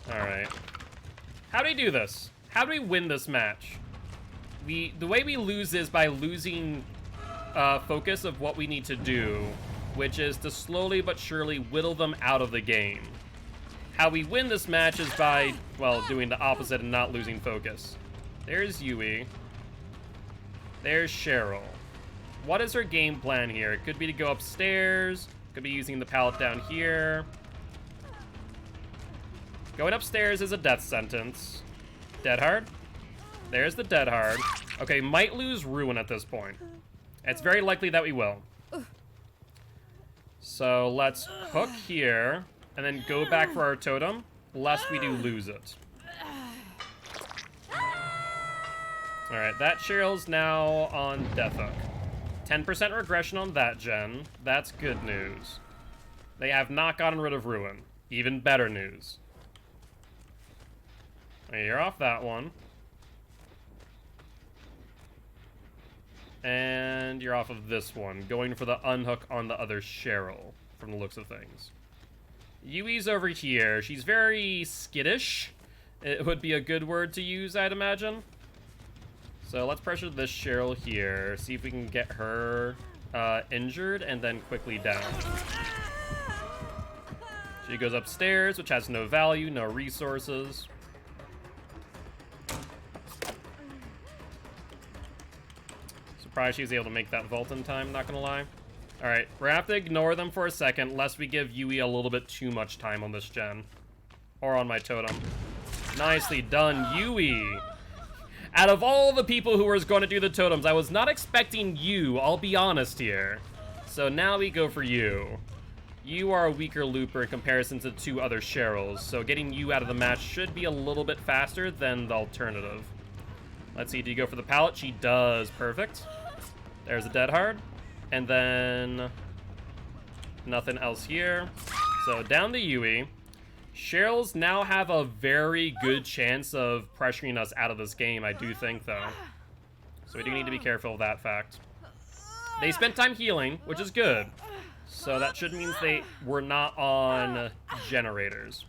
Speaker 1: Alright. How do we do this? How do we win this match? The way we lose is by losing focus of what we need to do, which is to slowly but surely whittle them out of the game. How we win this match is by, well, doing the opposite and not losing focus. There's Yui. There's Cheryl. What is her game plan here? It could be to go upstairs. Could be using the pallet down here. Going upstairs is a death sentence. Dead hard. There's the dead hard. Okay, might lose Ruin at this point. It's very likely that we will. So let's hook here. And then go back for our totem, lest we do lose it. Alright, that Cheryl's now on Death Hook. 10% regression on that gen. That's good news. They have not gotten rid of Ruin. Even better news. Right, you're off that one. And you're off of this one. Going for the unhook on the other Cheryl, from the looks of things. Yui's over here. She's very skittish. It would be a good word to use, I'd imagine. So let's pressure this Cheryl here. See if we can get her injured and then quickly down. She goes upstairs, which has no value, no resources. Surprised she was able to make that vault in time, not gonna lie. Alright, we're gonna have to ignore them for a second, lest we give Yui a little bit too much time on this gen. Or on my totem. Nicely done, Yui! Out of all the people who were going to do the totems, I was not expecting you, I'll be honest here. So now we go for you. You are a weaker looper in comparison to the two other Cheryls, so getting you out of the match should be a little bit faster than the alternative. Let's see, do you go for the pallet? She does, perfect. There's a dead hard. And then nothing else here. So down to Yui. Cheryl's now have a very good chance of pressuring us out of this game, I do think, though. So we do need to be careful of that fact. They spent time healing, which is good. So that should mean they were not on generators.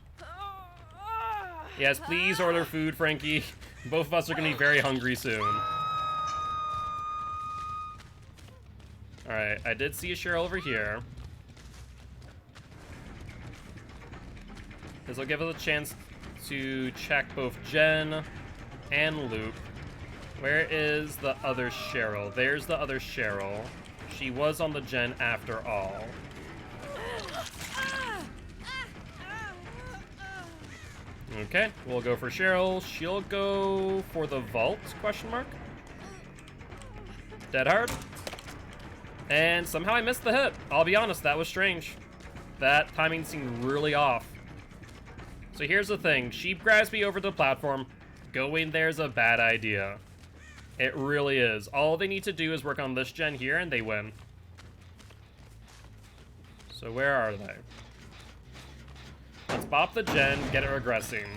Speaker 1: Yes, please order food, Frankie. Both of us are going to be very hungry soon. Alright, I did see a Cheryl over here. This will give us a chance to check both gen and loop. Where is the other Cheryl? There's the other Cheryl. She was on the gen after all. Okay, we'll go for Cheryl. She'll go for the vault, question mark. Dead hard. And somehow I missed the hit. I'll be honest, that was strange. That timing seemed really off. So here's the thing. She grabs me over the platform. Going there's a bad idea. It really is. All they need to do is work on this gen here and they win. So where are they? Let's bop the gen, get it regressing.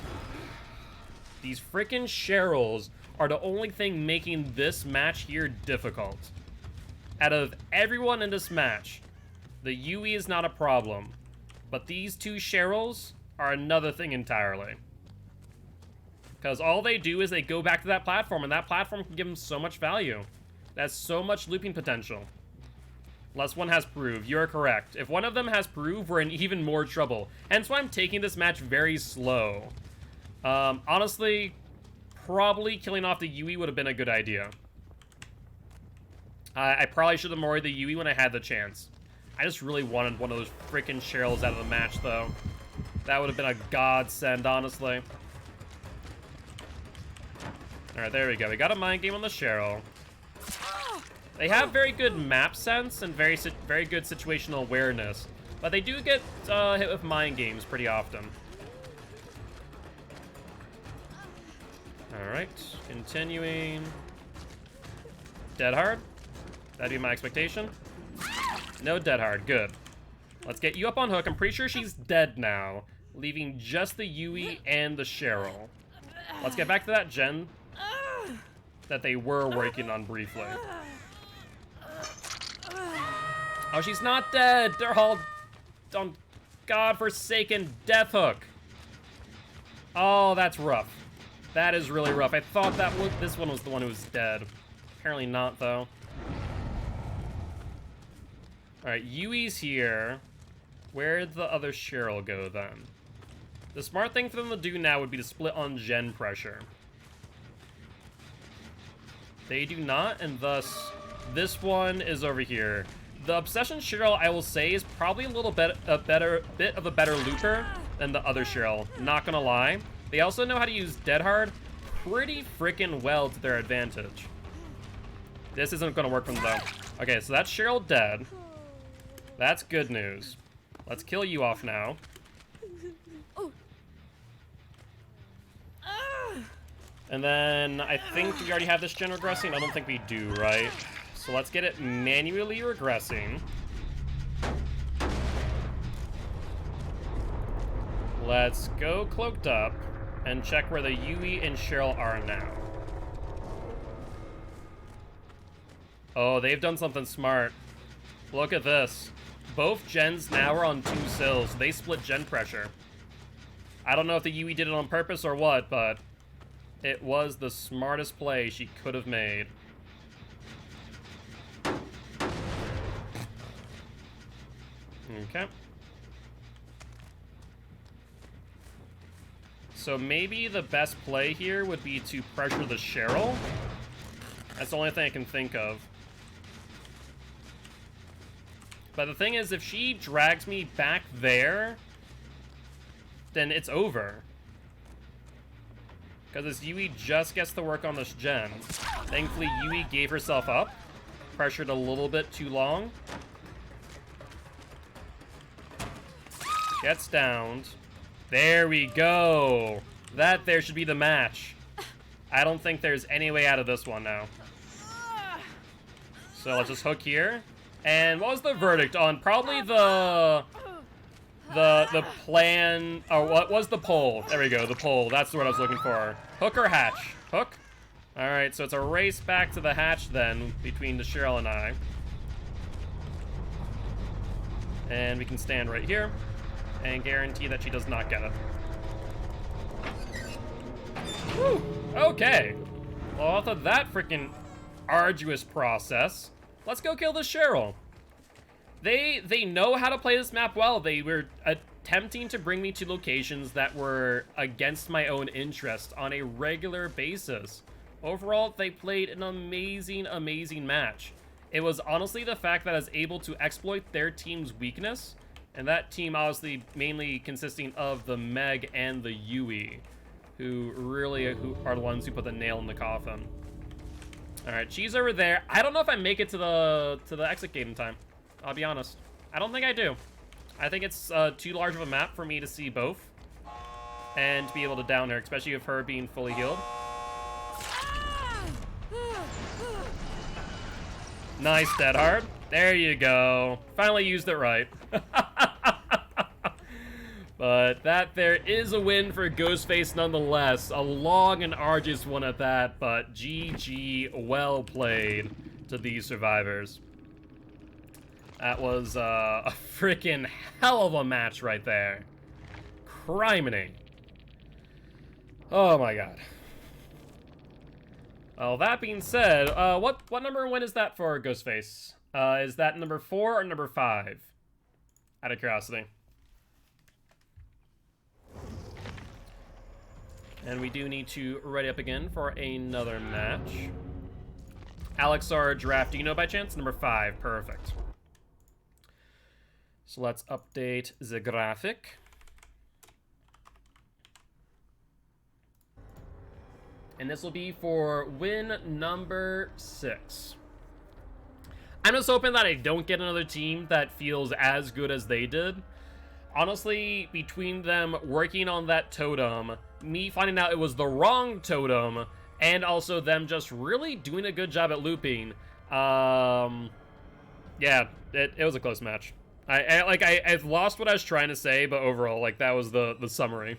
Speaker 1: These freaking Cheryls are the only thing making this match here difficult. Out of everyone in this match, the Yui is not a problem. But these two Cheryls are another thing entirely. Because all they do is they go back to that platform, and that platform can give them so much value. That's so much looping potential. Unless one has Prove. You're correct. If one of them has Prove, we're in even more trouble. Hence why I'm taking this match very slow. Honestly, probably killing off the Yui would have been a good idea. I probably should have moried the Yui when I had the chance. I just really wanted one of those freaking Cheryls out of the match, though. That would have been a godsend, honestly. Alright, there we go. We got a mind game on the Cheryl. They have very good map sense and very good situational awareness, but they do get hit with mind games pretty often. Alright, continuing. Dead hard? That'd be my expectation. No dead hard, good. Let's get you up on hook. I'm pretty sure she's dead now, leaving just the Yui and the Cheryl. Let's get back to that gen that they were working on briefly. Oh, she's not dead. They're all on godforsaken death hook. Oh, that's rough. That is really rough. I thought that this one was the one who was dead. Apparently not, though. Alright, Yui's here. Where'd the other Cheryl go, then? The smart thing for them to do now would be to split on gen pressure. They do not, and thus, this one is over here. The Obsession Cheryl, I will say, is probably a little bit of a better looper than the other Cheryl, not gonna lie. They also know how to use Dead Hard pretty freaking well to their advantage. This isn't gonna work for them, though. Okay, so that's Cheryl dead. That's good news. Let's kill you off now. And then I think we already have this gen regressing. I don't think we do, right? So let's get it manually regressing. Let's go cloaked up and check where the Yui and Cheryl are now. Oh, they've done something smart. Look at this. Both gens now are on 2 sills. They split gen pressure. I don't know if the Yui did it on purpose or what, but it was the smartest play she could have made. Okay. So maybe the best play here would be to pressure the Cheryl. That's the only thing I can think of. But the thing is, if she drags me back there, then it's over. Because this Yui just gets to work on this gen. Thankfully, Yui gave herself up. Pressured a little bit too long. Gets downed. There we go. That there should be the match. I don't think there's any way out of this one now. So let's just hook here. And what was the verdict on probably the plan, or what was the poll? There we go, the poll. That's the word I was looking for. Hook or hatch? Hook? Alright, so it's a race back to the hatch then, between the Cheryl and I. And we can stand right here and guarantee that she does not get it. Whew, okay. Well, after that freaking arduous process, let's go kill this Cheryl. They know how to play this map well. They were attempting to bring me to locations that were against my own interest on a regular basis. Overall, they played an amazing, amazing match. It was honestly the fact that I was able to exploit their team's weakness, and that team obviously mainly consisting of the Meg and the Yui, who are the ones who put the nail in the coffin. All right, she's over there. I don't know if I make it to the exit gate in time. I'll be honest. I don't think I do. I think it's too large of a map for me to see both and to be able to down her, especially with her being fully healed. Nice, Dead Hard. There you go. Finally used it right. But that there is a win for Ghostface nonetheless. A long and arduous one at that, but GG, well played to these survivors. That was a freaking hell of a match right there. Criminy. Oh my god. Well, that being said, what number win is that for Ghostface? Is that number 4 or number 5? Out of curiosity. And we do need to ready up again for another match. Alex, our draft, do you know by chance? Number 5, perfect. So let's update the graphic. And this will be for win number 6. I'm just hoping that I don't get another team that feels as good as they did. Honestly, between them working on that totem, me finding out it was the wrong totem, and also them just really doing a good job at looping, yeah, it was a close match. I've lost what I was trying to say, but overall, like, that was the summary.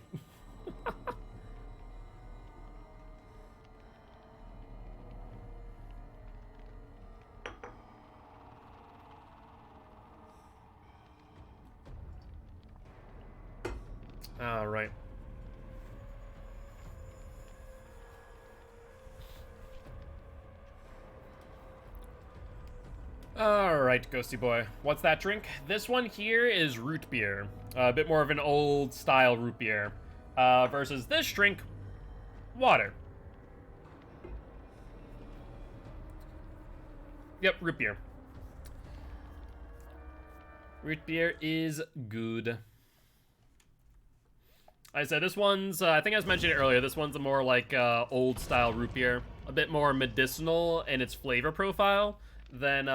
Speaker 1: All right. Alright, Ghosty Boy. What's that drink? This one here is root beer. A bit more of an old style root beer. Versus this drink, water. Yep, root beer. Root beer is good. I said this one's, I think I was mentioning it earlier, this one's a more like old style root beer. A bit more medicinal in its flavor profile than,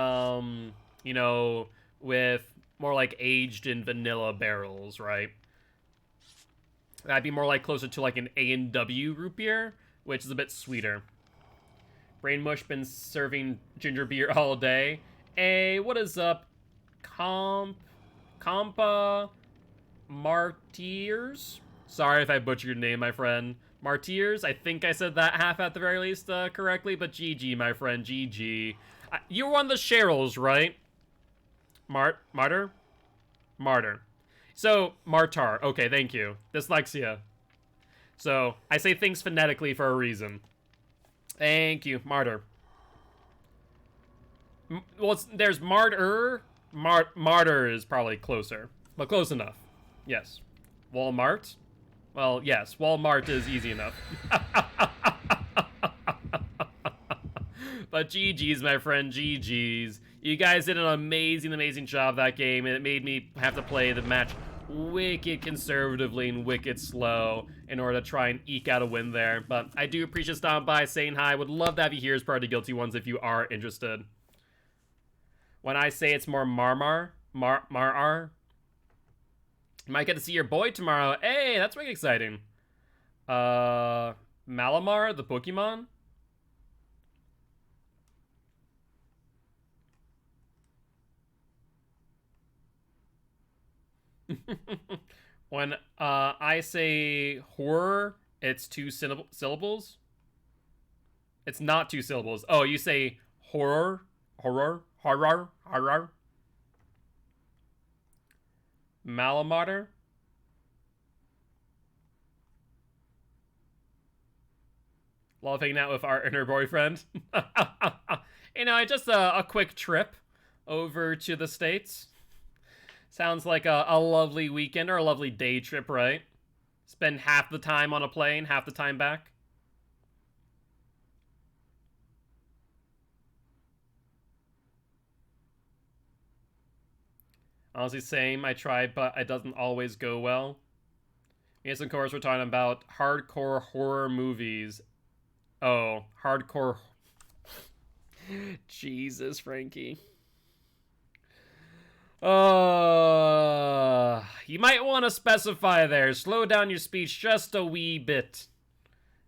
Speaker 1: you know, with more like aged in vanilla barrels, right? That'd be more like closer to like an A&W root beer, which is a bit sweeter. Brain Mush been serving ginger beer all day. Hey, what is up? Compa Martyrs? Sorry if I butchered your name, my friend. Martyrs? I think I said that half at the very least correctly, but GG, my friend, GG. You were on the Cheryls, right? Martyr? Martyr. So, Martar. Okay, thank you. Dyslexia. So, I say things phonetically for a reason. Thank you, Martyr. Well, there's Martyr. Martyr is probably closer, but close enough. Yes. Walmart? Well, yes, Walmart is easy enough. But GG's, my friend, GG's. You guys did an amazing, amazing job that game, and it made me have to play the match wicked conservatively and wicked slow in order to try and eke out a win there. But I do appreciate stopping by, saying hi. Would love to have you here as part of the Guilty Ones if you are interested. When I say it's more Mar, you might get to see your boy tomorrow. Hey, that's really exciting. Malamar, the Pokemon? When I say horror, it's 2 syllables. It's not 2 syllables. Oh, you say horror? Horror? Malamater? Love hanging out with our inner boyfriend. You know, just a quick trip over to the States. Sounds like a lovely weekend or a lovely day trip, right? Spend half the time on a plane, half the time back. Honestly, same. I tried, but it doesn't always go well. Yes, of course, we're talking about hardcore horror movies. Oh, hardcore. Jesus, Frankie. You might want to specify there. Slow down your speech just a wee bit.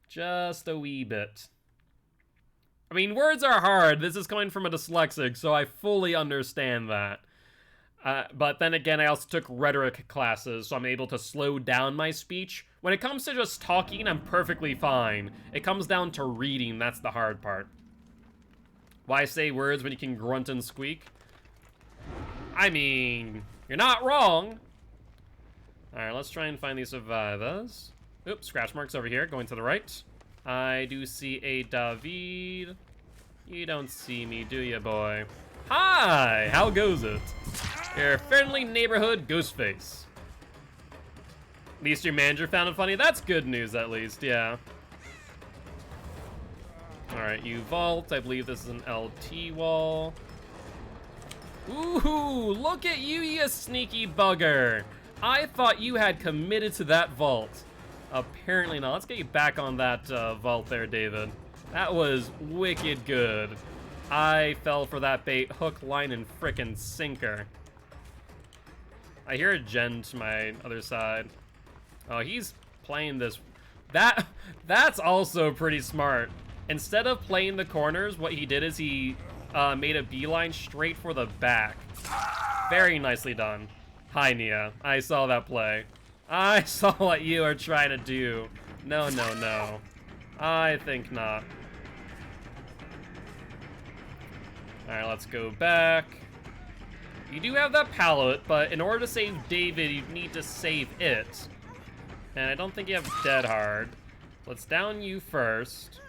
Speaker 1: Just a wee bit. I mean, words are hard. This is coming from a dyslexic, so I fully understand that. But then again, I also took rhetoric classes, so I'm able to slow down my speech. When it comes to just talking, I'm perfectly fine. It comes down to reading, that's the hard part. Why say words when you can grunt and squeak? I mean, you're not wrong. Alright, let's try and find these survivors. Oops, scratch marks over here, going to the right. I do see a David. You don't see me, do you, boy? Hi! How goes it? Your friendly neighborhood Ghostface. At least your manager found it funny. That's good news, at least, yeah. Alright, you vault. I believe this is an LT wall. Ooh, look at you, you sneaky bugger. I thought you had committed to that vault. Apparently not. Let's get you back on that vault there, David. That was wicked good. I fell for that bait, hook, line, and frickin' sinker. I hear a gen to my other side. Oh, he's playing this. That's also pretty smart. Instead of playing the corners, what he did is he made a beeline straight for the back. Very nicely done. Hi, Nia. I saw that play. I saw what you are trying to do. No, no, no. I think not. Alright, let's go back. You do have that pallet, but in order to save David, you need to save it. And I don't think you have Dead Hard. Let's down you first.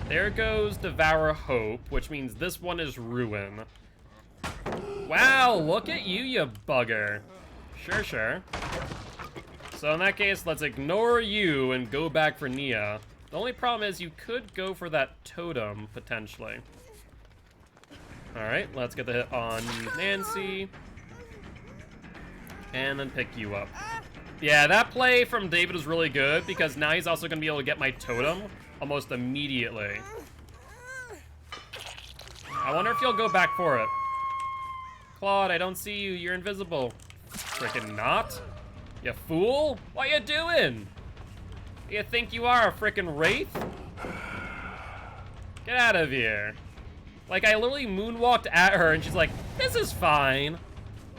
Speaker 1: There goes Devour Hope, which means this one is Ruin. Wow, look at you, you bugger. Sure, sure. So in that case, let's ignore you and go back for Nia. The only problem is you could go for that totem, potentially. Alright, let's get the hit on Nancy. And then pick you up. Yeah, that play from David was really good, because now he's also going to be able to get my totem almost immediately. I wonder if you'll go back for it. Claude, I don't see you. You're invisible. Frickin' not. You fool? What you doing? You think you are a frickin' wraith? Get out of here. Like, I literally moonwalked at her and she's like, this is fine.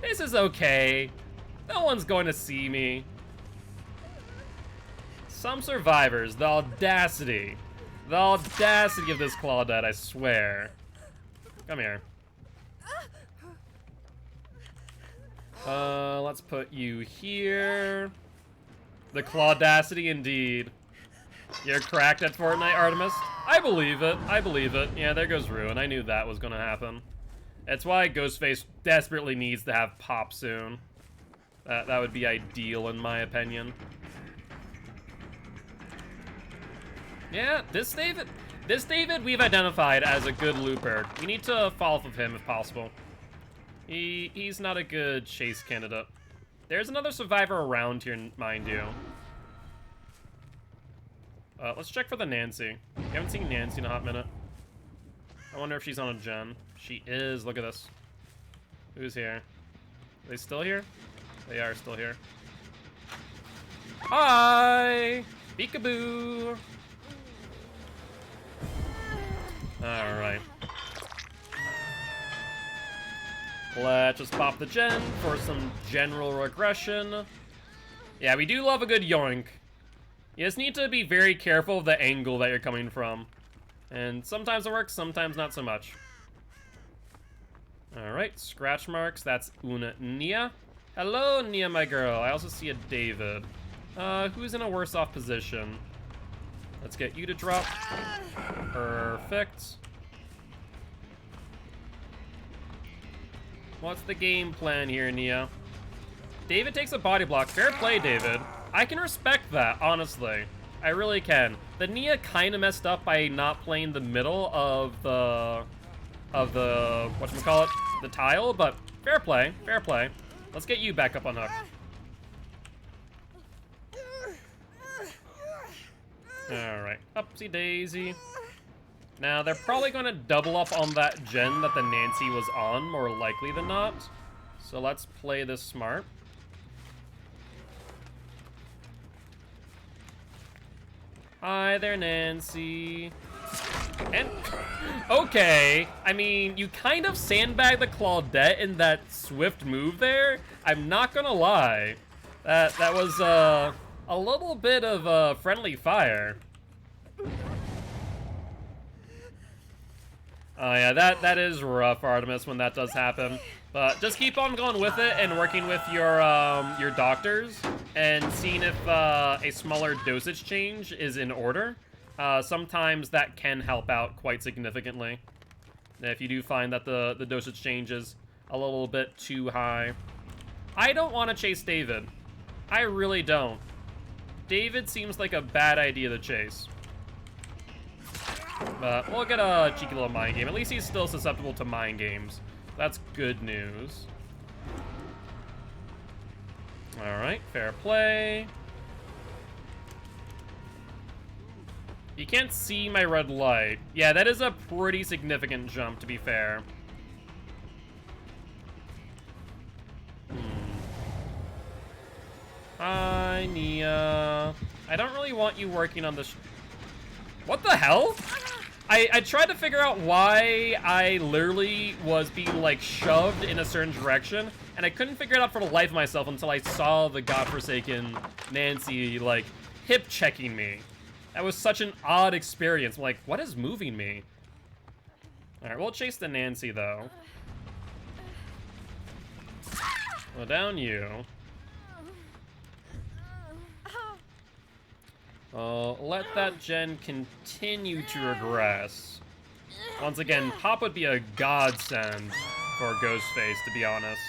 Speaker 1: This is okay. No one's going to see me. Some survivors, the audacity. The audacity of this Claudette, I swear. Come here. Let's put you here. The Claudacity indeed. You're cracked at Fortnite, Artemis? I believe it. I believe it. Yeah, there goes Ruin. I knew that was gonna happen. That's why Ghostface desperately needs to have Pop soon. That would be ideal in my opinion. Yeah, this David we've identified as a good looper. We need to fall off of him if possible. He's not a good chase candidate. There's another survivor around here, mind you. Let's check for the Nancy. We haven't seen Nancy in a hot minute. I wonder if she's on a gen. She is. Look at this. Who's here? Are they still here? They are still here. Hi! Peekaboo! Alright. Let's just pop the gen for some general regression. Yeah, we do love a good yoink. You just need to be very careful of the angle that you're coming from. And sometimes it works, sometimes not so much. Alright, scratch marks. That's Una Nia. Hello, Nia, my girl. I also see a David. Who's in a worse off position? Let's get you to drop. Perfect. What's the game plan here, Nia? David takes a body block. Fair play, David. I can respect that, honestly. I really can. The Nia kind of messed up by not playing the middle of the whatchamacallit, the tile, but fair play, fair play. Let's get you back up on hook. Alright, upsy daisy. Now, they're probably going to double up on that gen that the Nancy was on, more likely than not. So let's play this smart. Hi there, Nancy. And, okay, I mean, you kind of sandbagged the Claudette in that swift move there. I'm not gonna lie. That was, a little bit of, friendly fire. Oh yeah, that is rough, Artemis, when that does happen. But just keep on going with it and working with your doctors and seeing if a smaller dosage change is in order. Sometimes that can help out quite significantly. If you do find that the dosage change is a little bit too high. I don't want to chase David. I really don't. David seems like a bad idea to chase. But we'll get a cheeky little mind game. At least he's still susceptible to mind games. That's good news. Alright, fair play. You can't see my red light. Yeah, that is a pretty significant jump, to be fair. Hi, Nia. I don't really want you working on this. What the hell? I tried to figure out why I literally was being, like, shoved in a certain direction, and I couldn't figure it out for the life of myself until I saw the godforsaken Nancy, like, hip-checking me. That was such an odd experience. I'm like, what is moving me? Alright, we'll chase the Nancy, though. Well, down you. Let that gen continue to regress. Once again, Pop would be a godsend for Ghostface, to be honest.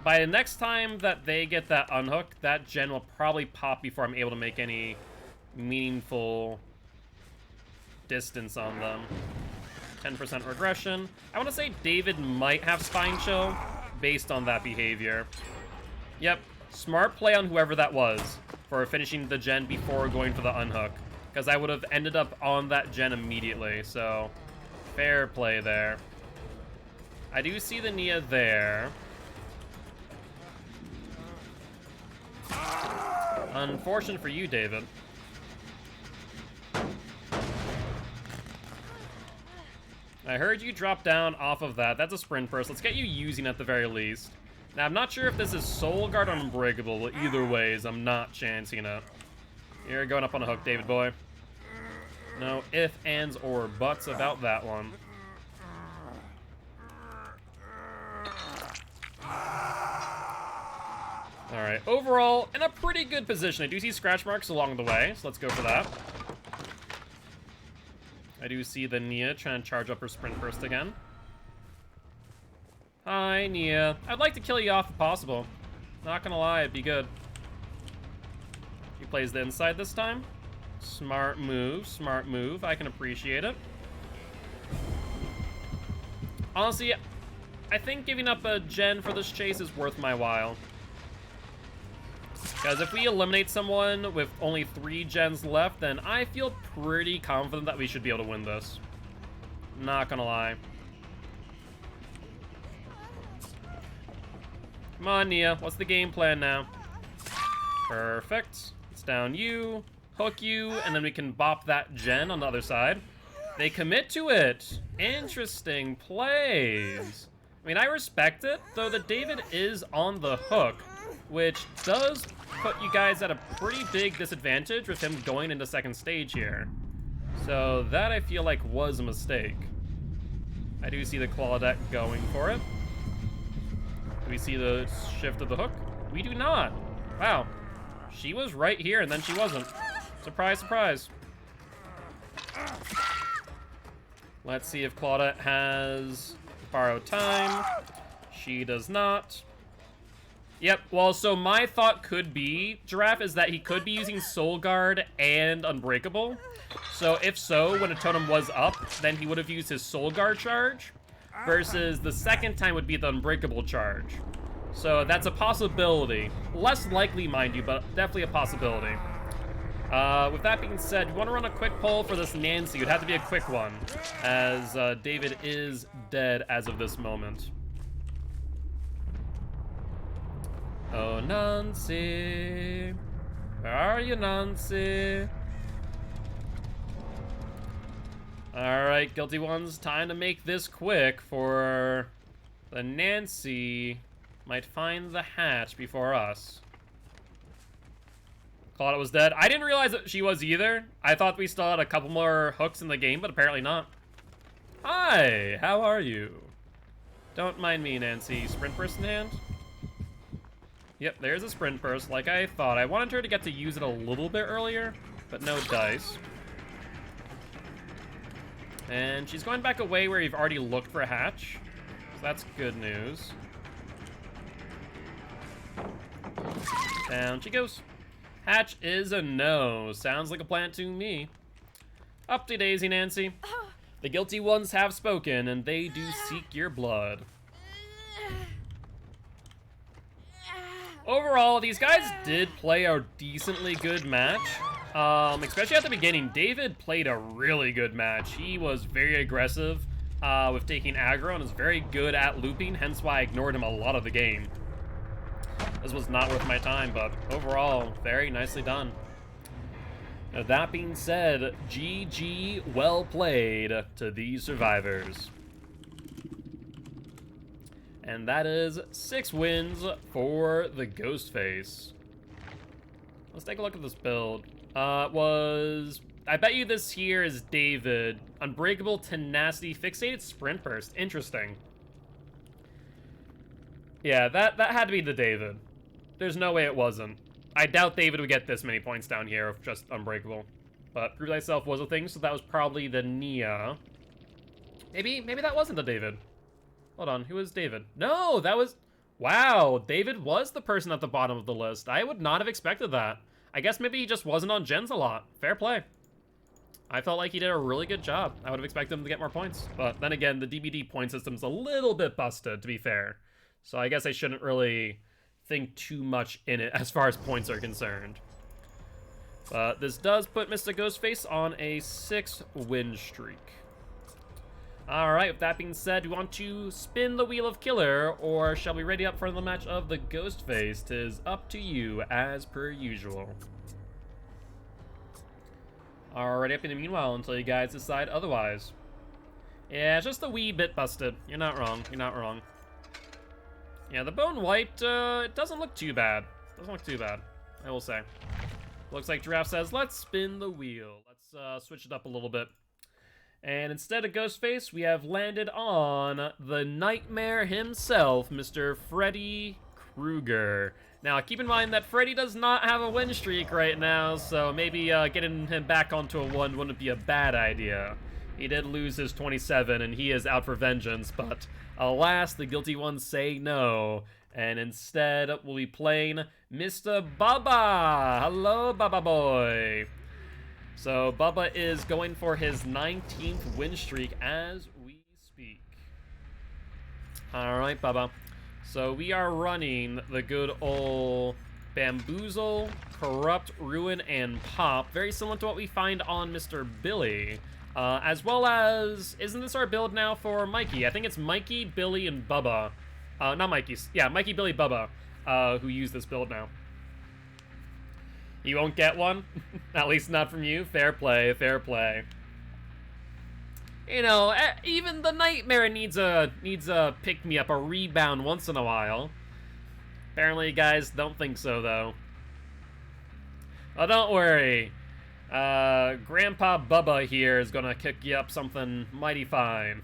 Speaker 1: By the next time that they get that unhook, that gen will probably pop before I'm able to make any meaningful distance on them. 10% regression. I want to say David might have Spine Chill based on that behavior. Yep. Smart play on whoever that was for finishing the gen before going for the unhook, because I would have ended up on that gen immediately, so fair play there. I do see the Nia there. Unfortunate for you, David. I heard you drop down off of that. That's a sprint burst. Let's get you using at the very least. Now, I'm not sure if this is Soul Guard or Unbreakable, but either ways, I'm not chancing it. You're going up on a hook, David boy. No ifs, ands, or buts about that one. Alright, overall, in a pretty good position. I do see scratch marks along the way, so let's go for that. I do see the Nia trying to charge up her sprint burst again. Hi, Nia. I'd like to kill you off if possible. Not gonna lie, it'd be good. She plays the inside this time. Smart move, smart move. I can appreciate it. Honestly, I think giving up a gen for this chase is worth my while. Because if we eliminate someone with only 3 gens left, then I feel pretty confident that we should be able to win this. Not gonna lie. Come on, Nia. What's the game plan now? Perfect. It's down you, hook you, and then we can bop that gen on the other side. They commit to it. Interesting plays. I mean, I respect it, though the David is on the hook, which does put you guys at a pretty big disadvantage with him going into second stage here. So that, I feel like, was a mistake. I do see the Claudette going for it. Do we see the shift of the hook? We do not. Wow. She was right here, and then she wasn't. Surprise, surprise. Let's see if Claudette has borrowed time. She does not. Yep, well, so my thought could be, Giraffe, is that he could be using Soul Guard and Unbreakable. So if so, when a totem was up, then he would have used his Soul Guard charge. versus the second time would be the unbreakable charge. So that's a possibility. Less likely, mind you, but definitely a possibility. With that being said, you want to run a quick poll for this Nancy. It'd have to be a quick one, as David is dead as of this moment. Oh, Nancy. Where are you, Nancy? Alright, guilty ones, time to make this quick for the Nancy might find the hatch before us. Claudia was dead. I didn't realize that she was either. I thought we still had a couple more hooks in the game, but apparently not. Hi, how are you? Don't mind me, Nancy. Sprint purse in hand? Yep, there's a sprint purse, like I thought. I wanted her to get to use it a little bit earlier, but no dice. And she's going back away where you've already looked for a hatch. So that's good news. Down she goes. Hatch is a no. Sounds like a plan to me. Up to daisy, Nancy. The guilty ones have spoken, and they do seek your blood. Overall, these guys did play a decently good match. Especially at the beginning, David played a really good match. He was very aggressive with taking aggro and is very good at looping, hence why I ignored him a lot of the game. This was not worth my time, but overall, very nicely done. Now, that being said, GG, well played to these survivors. And that is 6 wins for the Ghostface. Let's take a look at this build. I bet you this here is David. Unbreakable, tenacity, fixated, sprint burst. Interesting. Yeah, that had to be the David. There's no way it wasn't. I doubt David would get this many points down here of just unbreakable. But Prove Thyself was a thing, so that was probably the Nia. Maybe that wasn't the David. Hold on, who was David? No, that was... Wow, David was the person at the bottom of the list. I would not have expected that. I guess maybe he just wasn't on gens a lot. Fair play. I felt like he did a really good job. I would have expected him to get more points. But then again, the DBD point system's a little bit busted, to be fair. So I guess I shouldn't really think too much in it as far as points are concerned. But this does put Mr. Ghostface on a 6-win streak. Alright, with that being said, do you want to spin the Wheel of Killer, or shall we ready up for the match of the Ghostface? 'Tis up to you, as per usual. Alright, up in the meanwhile, until you guys decide otherwise. Yeah, it's just a wee bit busted. You're not wrong, you're not wrong. Yeah, the bone white, it doesn't look too bad. Doesn't look too bad, I will say. Looks like Giraffe says, let's spin the wheel. Let's switch it up a little bit. And instead of Ghostface, we have landed on the Nightmare himself, Mr. Freddy Krueger. Now, keep in mind that Freddy does not have a win streak right now, so maybe getting him back onto a 1 wouldn't be a bad idea. He did lose his 27, and he is out for vengeance, but alas, the guilty ones say no. And instead, we'll be playing Mr. Bubba. Hello, Bubba boy. So Bubba is going for his 19th win streak as we speak. Alright, Bubba. So we are running the good old Bamboozle, Corrupt, Ruin, and Pop. Very similar to what we find on Mr. Billy. As well as, isn't this our build now for Mikey? I think it's Mikey, Billy, and Bubba. Not Mikey's. Yeah, Mikey, Billy, Bubba, who use this build now. You won't get one? At least not from you? Fair play, fair play. You know, even the Nightmare needs a pick-me-up, a rebound once in a while. Apparently, you guys don't think so, though. Oh, don't worry. Grandpa Bubba here is gonna kick you up something mighty fine.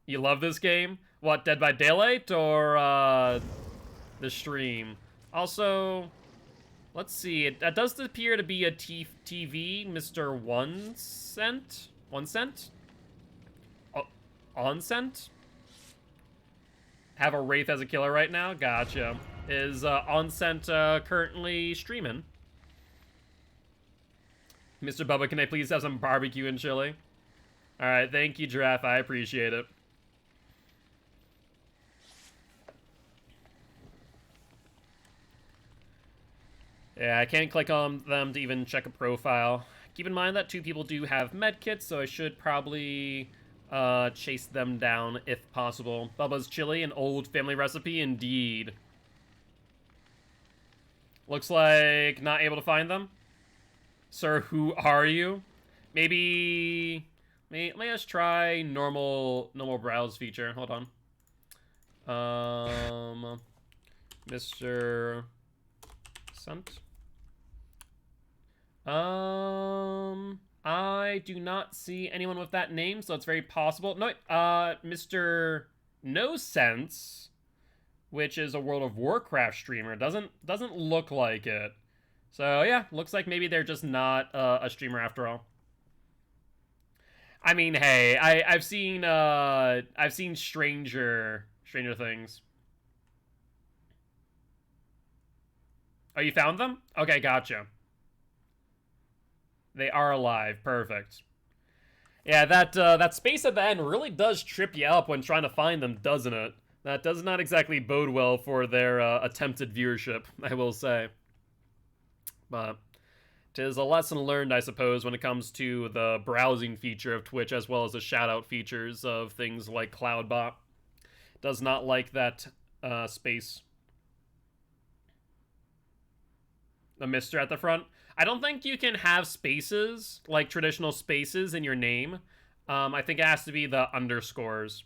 Speaker 1: You love this game? What, Dead by Daylight or the stream? Also, let's see. It does appear to be a TV, Mr. 1 cent? 1 cent? Oh, on cent? Have a Wraith as a killer right now? Gotcha. Is Oncent currently streaming? Mr. Bubba, can I please have some barbecue and chili? Alright, thank you, Giraffe. I appreciate it. Yeah, I can't click on them to even check a profile. Keep in mind that 2 people do have medkits, so I should probably chase them down if possible. Bubba's Chili, an old family recipe indeed. Looks like not able to find them. Sir, who are you? Maybe let us try normal browse feature. Hold on. Mr. Sant. I do not see anyone with that name, so it's very possible. No, Mr. No Sense, which is a World of Warcraft streamer, doesn't look like it. So yeah, looks like maybe they're just not a streamer after all. I mean, hey, I've seen Stranger Things. Oh, you found them? Okay, gotcha. They are alive. Perfect. Yeah, that space at the end really does trip you up when trying to find them, doesn't it? That does not exactly bode well for their attempted viewership, I will say. But 'tis a lesson learned, I suppose, when it comes to the browsing feature of Twitch, as well as the shoutout features of things like Cloudbot. Does not like that space. The Mister at the front. I don't think you can have spaces, like traditional spaces in your name. I think it has to be the underscores.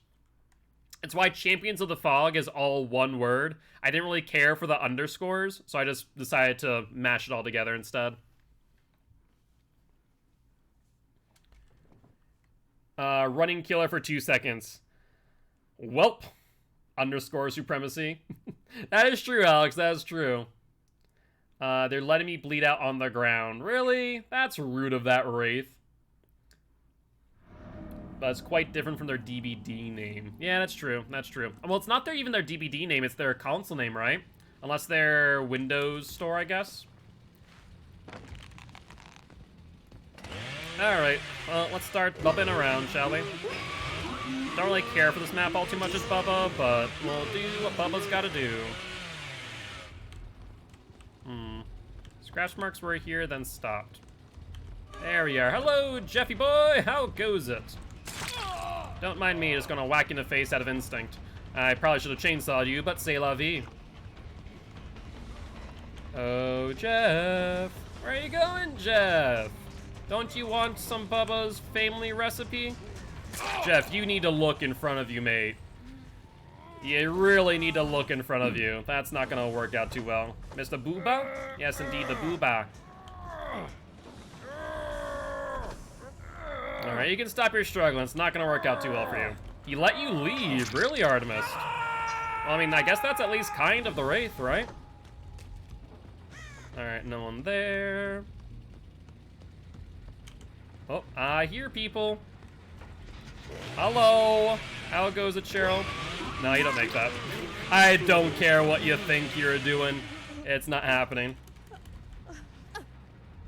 Speaker 1: It's why Champions of the Fog is all one word. I didn't really care for the underscores, so I just decided to mash it all together instead. Running killer for 2 seconds. Welp. Underscore supremacy. That is true, Alex. That is true. They're letting me bleed out on the ground. Really? That's rude of that Wraith. But it's quite different from their DBD name. Yeah, that's true. That's true. Well, it's not even their DBD name. It's their console name, right? Unless they're Windows Store, I guess. Alright. Well, let's start bubbing around, shall we? Don't really care for this map all too much as Bubba, but we'll do what Bubba's gotta do. Scratch marks were here, then stopped. There we are. Hello, Jeffy boy! How goes it? Don't mind me, just gonna whack you in the face out of instinct. I probably should have chainsawed you, but c'est la vie. Oh, Jeff. Where are you going, Jeff? Don't you want some Bubba's family recipe? Jeff, you need to look in front of you, mate. You really need to look in front of you. That's not gonna work out too well. Mr. Booba? Yes, indeed, the Booba. Alright, you can stop your struggling. It's not gonna work out too well for you. He let you leave. Really, Artemis? Well, I mean, I guess that's at least kind of the Wraith, right? Alright, no one there. Oh, I hear people. Hello. How goes it, Cheryl? No, you don't make that. I don't care what you think you're doing. It's not happening.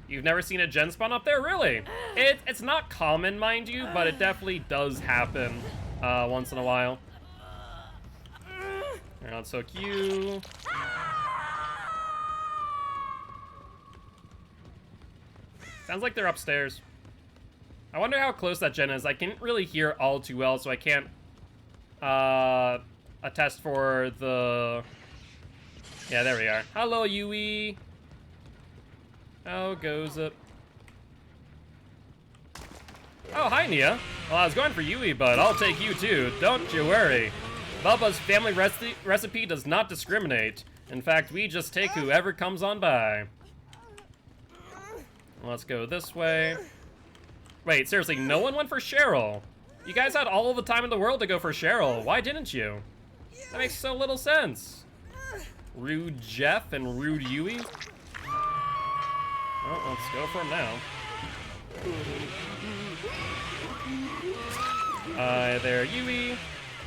Speaker 1: You've never seen a gen spawn up there? Really? It's not common, mind you, but it definitely does happen once in a while. Alright, let's hook you. Sounds like they're upstairs. I wonder how close that gen is. I can't really hear all too well, so I can't attest for the... Yeah, there we are. Hello, Yui. How goes it? Oh, hi, Nia. Well, I was going for Yui, but I'll take you too. Don't you worry. Bubba's family recipe does not discriminate. In fact, we just take whoever comes on by. Let's go this way. Wait, seriously, no one went for Cheryl? You guys had all the time in the world to go for Cheryl. Why didn't you? That makes so little sense. Rude Jeff and rude Yui. Well, let's go for him now. Hi there, Yui.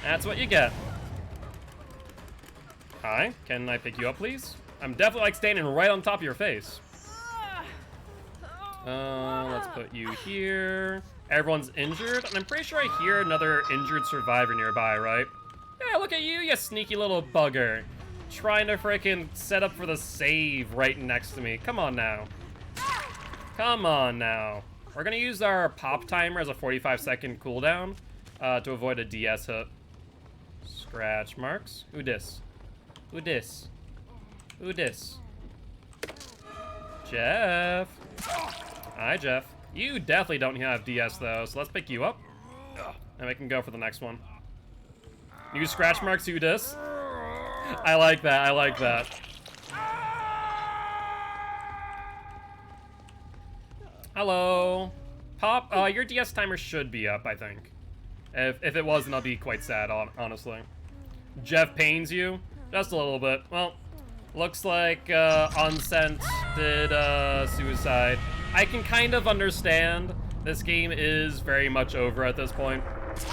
Speaker 1: That's what you get. Hi, can I pick you up, please? I'm definitely like standing right on top of your face. Let's put you here. Everyone's injured, and I'm pretty sure I hear another injured survivor nearby, right? Yeah, look at you, you sneaky little bugger. trying to freaking set up for the save right next to me. Come on now. Come on now. We're gonna use our pop timer as a 45-second cooldown to avoid a DS hit. Scratch marks. Who dis? Who dis? Who dis? Jeff. Hi, Jeff. You definitely don't have DS though, so let's pick you up. And we can go for the next one. Use scratch marks, who dis? I like that, I like that. Hello. Pop, your DS timer should be up, I think. If it wasn't, I'll be quite sad, honestly. Jeff pains you? Just a little bit. Well, looks like Unsent did suicide. I can kind of understand. This game is very much over at this point.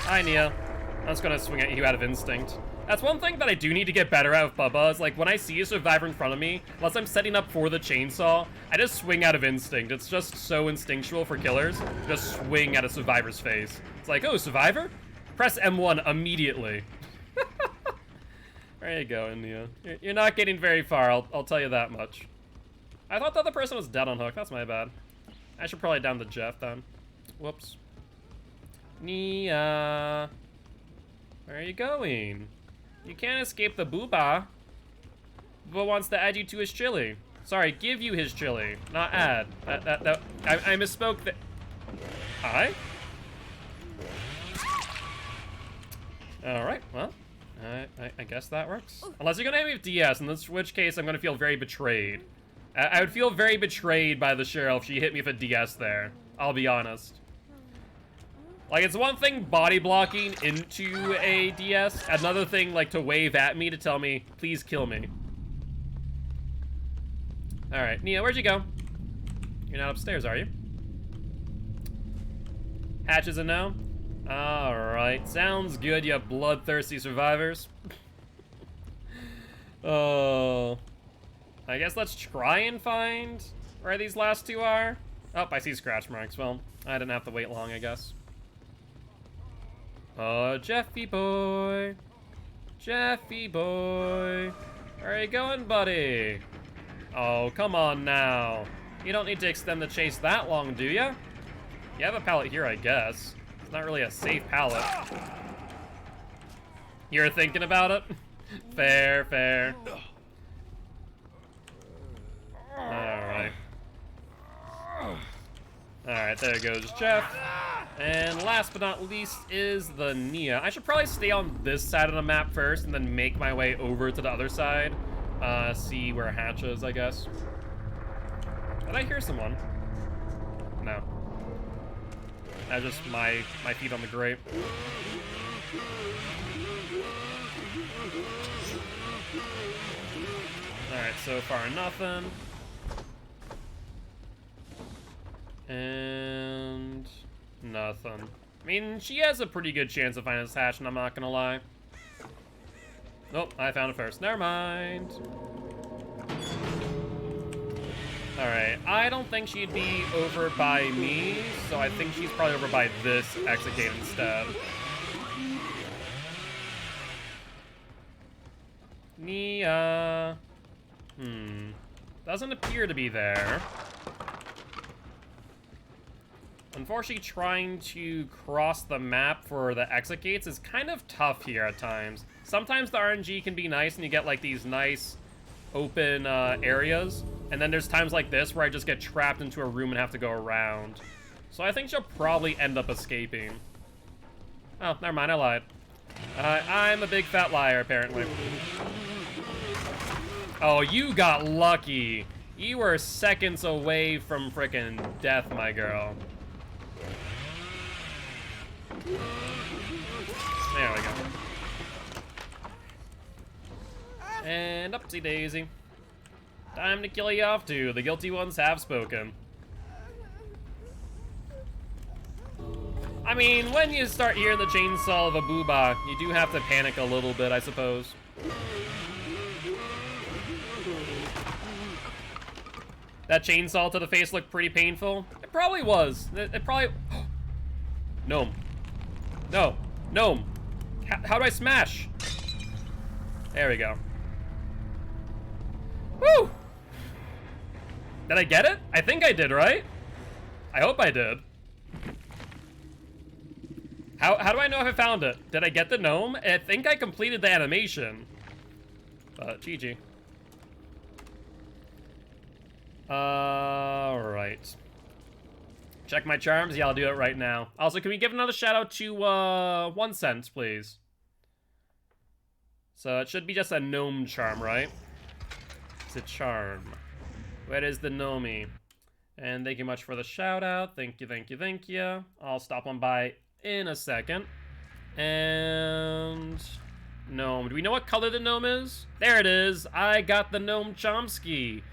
Speaker 1: Hi, Nia. I'm just gonna swing at you out of instinct. That's one thing that I do need to get better at with Bubba, is like when I see a survivor in front of me, unless I'm setting up for the chainsaw, I just swing out of instinct. It's just so instinctual for killers. Just swing at a survivor's face. It's like, oh, survivor? Press M1 immediately. There you go, Nia. You're not getting very far, I'll tell you that much. I thought the other person was dead on hook. That's my bad. I should probably down the Jeff then. Whoops. Nia. Where are you going? You can't escape the booba. Booba wants to add you to his chili. Sorry, give you his chili, not add. I misspoke. Hi? All right, well, I guess that works. Unless you're gonna hit me with DS, in which case I'm gonna feel very betrayed. I would feel very betrayed by the Cheryl if she hit me with a DS there. I'll be honest. Like, it's one thing body blocking into a DS, another thing, like, to wave at me to tell me, please kill me. Alright, Nia, where'd you go? You're not upstairs, are you? Hatch is a no? Alright, sounds good, you bloodthirsty survivors. Oh. I guess let's try and find where these last two are. Oh, I see scratch marks. Well, I didn't have to wait long, I guess. Oh, Jeffy boy. Jeffy boy. Where are you going, buddy? Oh, come on now. You don't need to extend the chase that long, do ya? You have a pallet here, I guess. It's not really a safe pallet. You're thinking about it? Fair, fair. Alright. Alright, there goes Jeff. And last but not least is the Nia. I should probably stay on this side of the map first and then make my way over to the other side. See where Hatch is, I guess. Did I hear someone? No. That's just my feet on the grate. Alright, so far nothing. And nothing. I mean, she has a pretty good chance of finding this hatch, and I'm not gonna lie. Nope, I found it first. Never mind. Alright, I don't think she'd be over by me, so I think she's probably over by this exit gate instead. Nia. Doesn't appear to be there. Unfortunately, trying to cross the map for the exit gates is kind of tough here at times. Sometimes the RNG can be nice and you get like these nice open areas. And then there's times like this where I just get trapped into a room and have to go around. So I think she'll probably end up escaping. Oh, never mind, I lied. I'm a big fat liar, apparently. Oh, you got lucky. You were seconds away from frickin' death, my girl. There we go. And upsy daisy. Time to kill you off too. The guilty ones have spoken. I mean, when you start hearing the chainsaw of a booba, you do have to panic a little bit, I suppose. That chainsaw to the face looked pretty painful. It probably was. It probably... Gnome. No. Gnome. How do I smash? There we go. Woo! Did I get it? I think I did, right? I hope I did. How do I know if I found it? Did I get the gnome? I think I completed the animation. GG. Alright. Check my charms? Yeah, I'll do it right now. Also, can we give another shout out to, 1 cent, please? So, it should be just a gnome charm, right? It's a charm. Where is the gnomey? And thank you much for the shout out. Thank you, thank you, thank you. I'll stop on by in a second. And... gnome. Do we know what color the gnome is? There it is. I got the gnome Chomsky.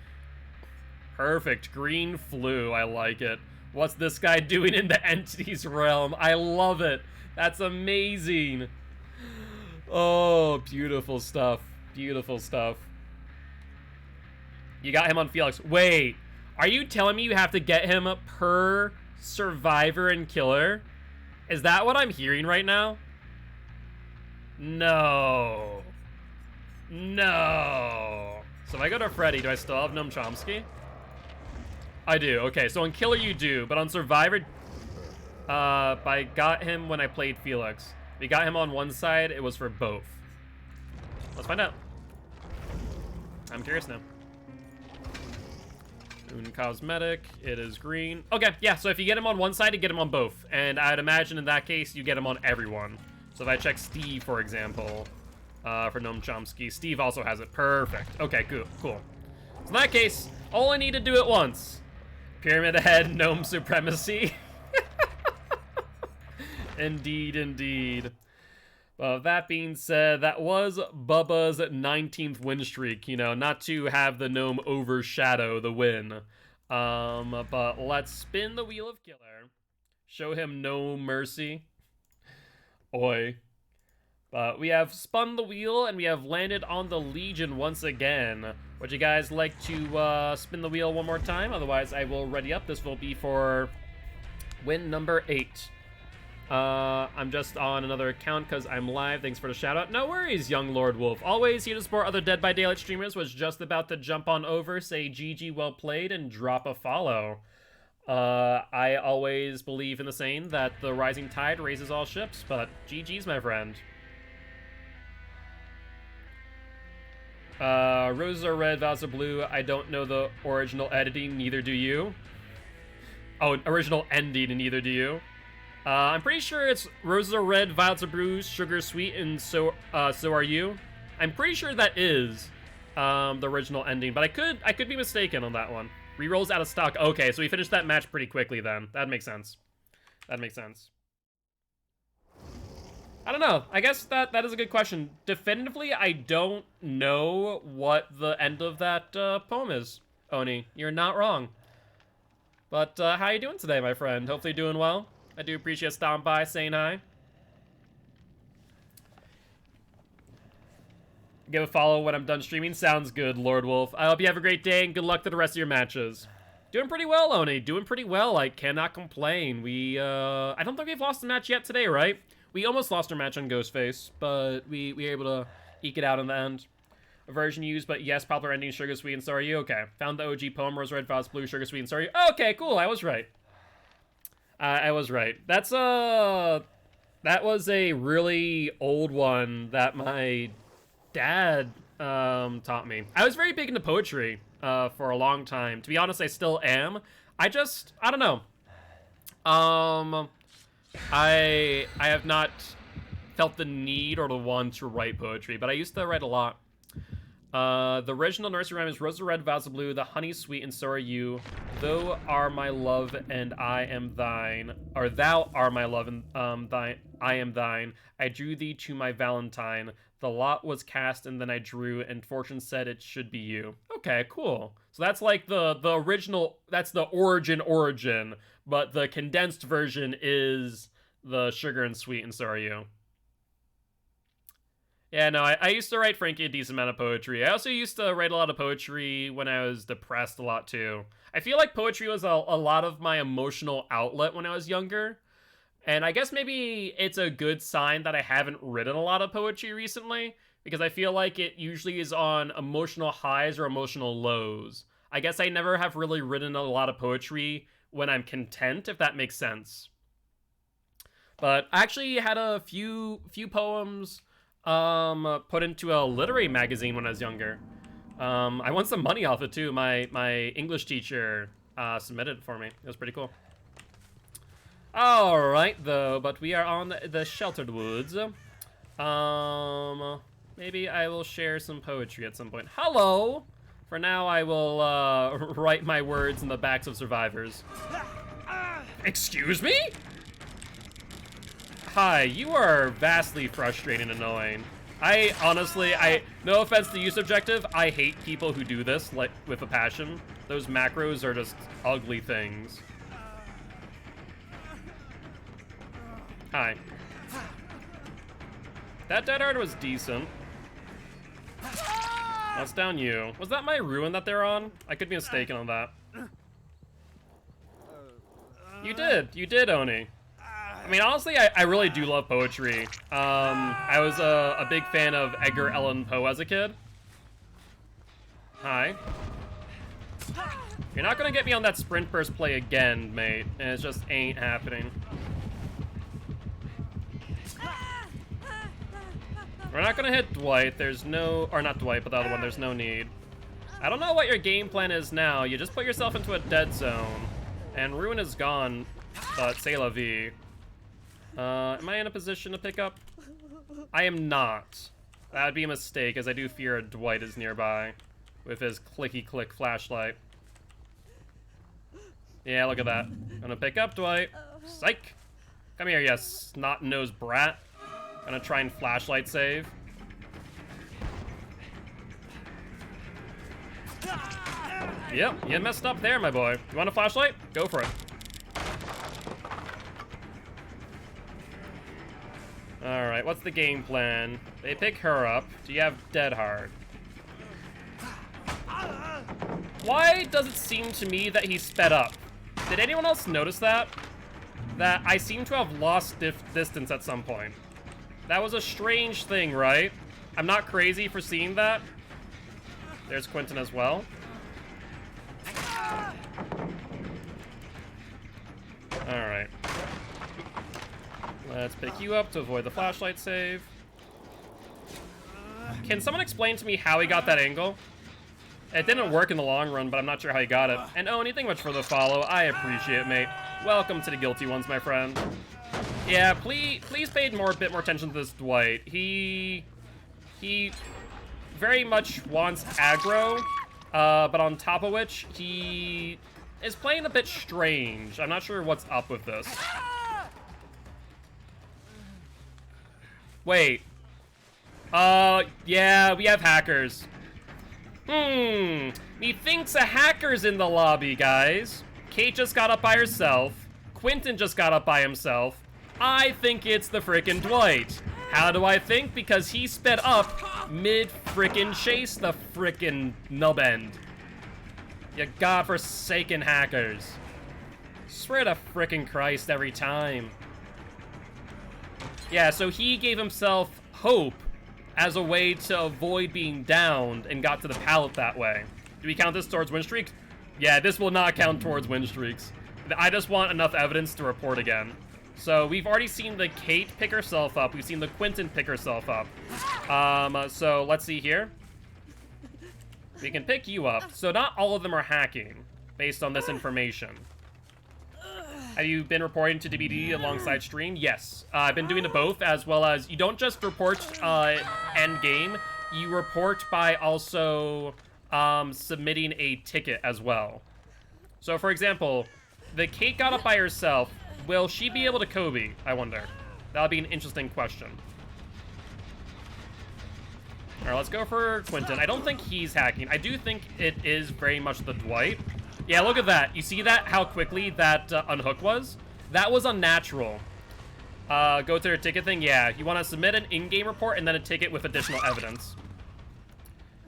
Speaker 1: Perfect. Green flu. I like it. What's this guy doing in the entities realm? I love it. That's amazing. Oh, beautiful stuff. Beautiful stuff. You got him on Felix. Wait. Are you telling me you have to get him per survivor and killer? Is that what I'm hearing right now? No. No. So if I go to Freddy, do I still have Noam Chomsky? I do. Okay, so on killer you do, but on survivor, I got him when I played Felix. We got him on one side, it was for both. Let's find out. I'm curious now. Moon Cosmetic, it is green. Okay, yeah, so if you get him on one side, you get him on both. And I'd imagine in that case, you get him on everyone. So if I check Steve, for example, for Noam Chomsky, Steve also has it. Perfect. Okay, cool. So in that case, all I need to do it once. Pyramid Head, Gnome Supremacy. Indeed, indeed. That being said, that was Bubba's 19th win streak, you know, not to have the gnome overshadow the win. But let's spin the wheel of killer. Show him no mercy. Oi. But we have spun the wheel and we have landed on the Legion once again. Would you guys like to spin the wheel one more time? Otherwise, I will ready up. This will be for win number 8. I'm just on another account because I'm live. Thanks for the shout out. No worries, young Lord Wolf. Always here to support other Dead by Daylight streamers. Was just about to jump on over, say GG well played, and drop a follow. I always believe in the saying that the rising tide raises all ships, but GG's, my friend. Roses are red, vows are blue. I don't know the original editing, neither do you. Oh, original ending, and neither do you. I'm pretty sure it's roses are red, violets are blue, sugar is sweet, and so are you. I'm pretty sure that is the original ending, but I could be mistaken on that one. Rerolls out of stock. Okay, so we finished that match pretty quickly then. That makes sense. That makes sense. I don't know. I guess that is a good question. Definitively, I don't know what the end of that poem is, Oni. You're not wrong. But how you doing today, my friend? Hopefully doing well. I do appreciate stopping by, saying hi. Give a follow when I'm done streaming. Sounds good, Lord Wolf. I hope you have a great day and good luck to the rest of your matches. Doing pretty well, Oni. Doing pretty well. I cannot complain. We, I don't think we've lost a match yet today, right? We almost lost our match on Ghostface, but we were able to eke it out in the end. A version used, but yes, popular ending, sugar sweet, and so are you. Okay. Found the OG poem, rose red, violet blue, sugar sweet, and so are you. Okay, cool. I was right. I was right. That was a really old one that my dad taught me. I was very big into poetry for a long time. To be honest, I still am. I don't know. I have not felt the need or the want to write poetry, but I used to write a lot. The original nursery rhyme is rose are red, vows are blue, the honey sweet, and so are you. Thou are my love, and I am thine. Or thou are my love, and I am thine. I drew thee to my Valentine. The lot was cast, and then I drew, and fortune said it should be you. Okay, cool. So that's like the original, that's the origin, but the condensed version is the sugar and sweet, and so are you. Yeah, no, I used to write Frankie a decent amount of poetry. I also used to write a lot of poetry when I was depressed a lot, too. I feel like poetry was a lot of my emotional outlet when I was younger. And I guess maybe it's a good sign that I haven't written a lot of poetry recently, because I feel like it usually is on emotional highs or emotional lows. I guess I never have really written a lot of poetry when I'm content, if that makes sense. But I actually had a few poems put into a literary magazine when I was younger. I won some money off it too. My English teacher submitted it for me. It was pretty cool. All right, though, but we are on the sheltered woods. Maybe I will share some poetry at some point. Hello! For now, I will write my words in the backs of survivors. Excuse me? Hi, you are vastly frustrating and annoying. I honestly, no offense to you, Subjective, I hate people who do this, like, with a passion. Those macros are just ugly things. Hi. That dead art was decent. That's down you. Was that my ruin that they're on? I could be mistaken on that. You did, Oni. I mean, honestly, I really do love poetry. I was a big fan of Edgar Allan Poe as a kid. Hi. You're not gonna get me on that sprint burst play again, mate. And it just ain't happening. We're not gonna hit Dwight. There's no, or not Dwight, but the other one. There's no need. I don't know what your game plan is now. You just put yourself into a dead zone, and Ruin is gone. But c'est la vie. Am I in a position to pick up? I am not. That would be a mistake, as I do fear Dwight is nearby with his clicky-click flashlight. Yeah, look at that. Gonna pick up Dwight. Psych! Come here, you snot-nosed brat. Gonna try and flashlight save. Yep, you messed up there, my boy. You want a flashlight? Go for it. Alright, what's the game plan? They pick her up. Do you have Dead Hard? Why does it seem to me that he sped up? Did anyone else notice that? That I seem to have lost distance at some point. That was a strange thing, right? I'm not crazy for seeing that. There's Quentin as well. Alright. Let's pick you up to avoid the flashlight save. Can someone explain to me how he got that angle? It didn't work in the long run, but I'm not sure how he got it. And oh, anything much for the follow. I appreciate it, mate. Welcome to the Guilty Ones, my friend. Yeah, please pay a bit more attention to this Dwight. He very much wants aggro, but on top of which, he is playing a bit strange. I'm not sure what's up with this. Wait. Yeah, we have hackers. Methinks a hacker's in the lobby, guys. Kate just got up by herself. Quentin just got up by himself. I think it's the frickin' Dwight. How do I think? Because he sped up mid-frickin' chase the frickin' nub end. You godforsaken hackers. Swear to frickin' Christ every time. Yeah, so he gave himself hope as a way to avoid being downed and got to the pallet that way. Do we count this towards win streaks? Yeah, this will not count towards win streaks. I just want enough evidence to report again. So we've already seen the Kate pick herself up. We've seen the Quentin pick herself up. So let's see here. We can pick you up. So not all of them are hacking based on this information. Have you been reporting to DBD alongside stream? Yes. I've been doing the both, as well as you don't just report end game. You report by also submitting a ticket as well. So for example, the Kate got up by herself. Will she be able to Kobe, I wonder? That'll be an interesting question. Alright, let's go for Quentin. I don't think he's hacking. I do think it is very much the Dwight. Yeah, look at that. You see that? How quickly that unhook was? That was unnatural. Go to their ticket thing? Yeah, you want to submit an in-game report and then a ticket with additional evidence.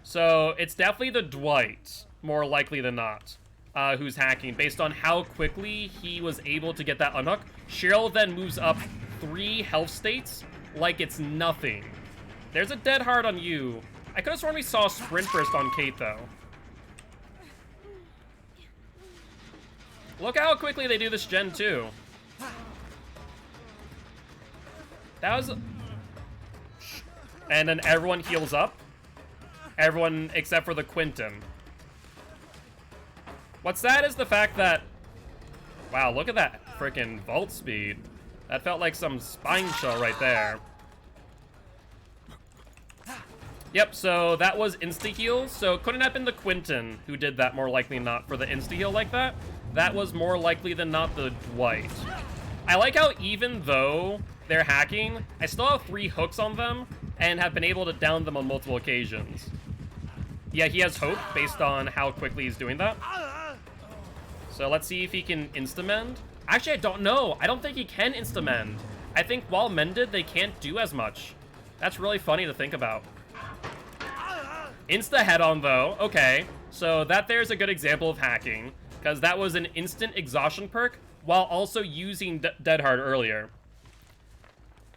Speaker 1: So, it's definitely the Dwight, more likely than not. Who's hacking, based on how quickly he was able to get that unhook. Cheryl then moves up 3 health states like it's nothing. There's a dead hard on you. I could have sworn we saw a sprint burst on Kate, though. Look how quickly they do this gen, too. That was... And then everyone heals up. Everyone except for the Quinton. What's sad is the fact that... Wow, look at that freaking vault speed. That felt like some spine shell right there. Yep, so that was insta-heal. So it couldn't have been the Quinton who did that, more likely not, for the insta-heal like that. That was more likely than not the Dwight. I like how even though they're hacking, I still have 3 hooks on them and have been able to down them on multiple occasions. Yeah, he has hope based on how quickly he's doing that. So let's see if he can insta-mend. Actually, I don't know. I don't think he can insta-mend. I think while mended, they can't do as much. That's really funny to think about. Insta head-on, though. Okay, so that there's a good example of hacking, because that was an instant exhaustion perk while also using Dead Hard earlier.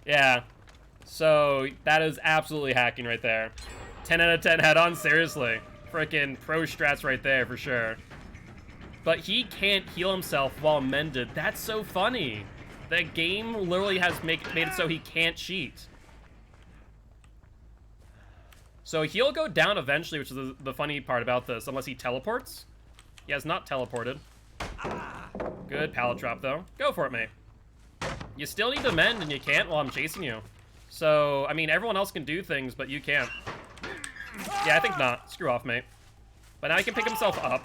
Speaker 1: Yeah, so that is absolutely hacking right there. 10 out of 10 head-on, seriously. Freaking pro strats right there, for sure. But he can't heal himself while mended. That's so funny. The game literally has made it so he can't cheat. So he'll go down eventually, which is the funny part about this, unless he teleports. He has not teleported. Good pallet drop, though. Go for it, mate. You still need to mend, and you can't while I'm chasing you. So, I mean, everyone else can do things, but you can't. Yeah, I think not. Screw off, mate. But now he can pick himself up,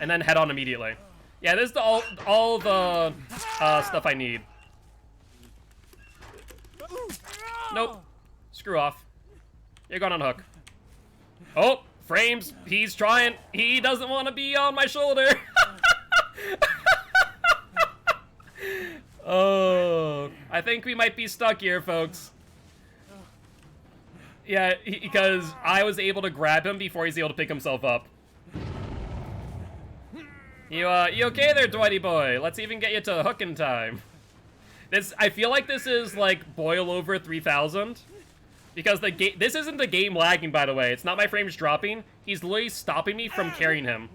Speaker 1: and then head on immediately. Yeah, this is all the stuff I need. Nope. Screw off. You're going on hook. Oh, frames. He's trying. He doesn't want to be on my shoulder. Oh, I think we might be stuck here, folks. Yeah, because I was able to grab him before he's able to pick himself up. You okay there, Dwighty boy? Let's even get you to hook in time. I feel like this is like boil over 3000. Because this isn't the game lagging, by the way. It's not my frames dropping. He's literally stopping me from carrying him.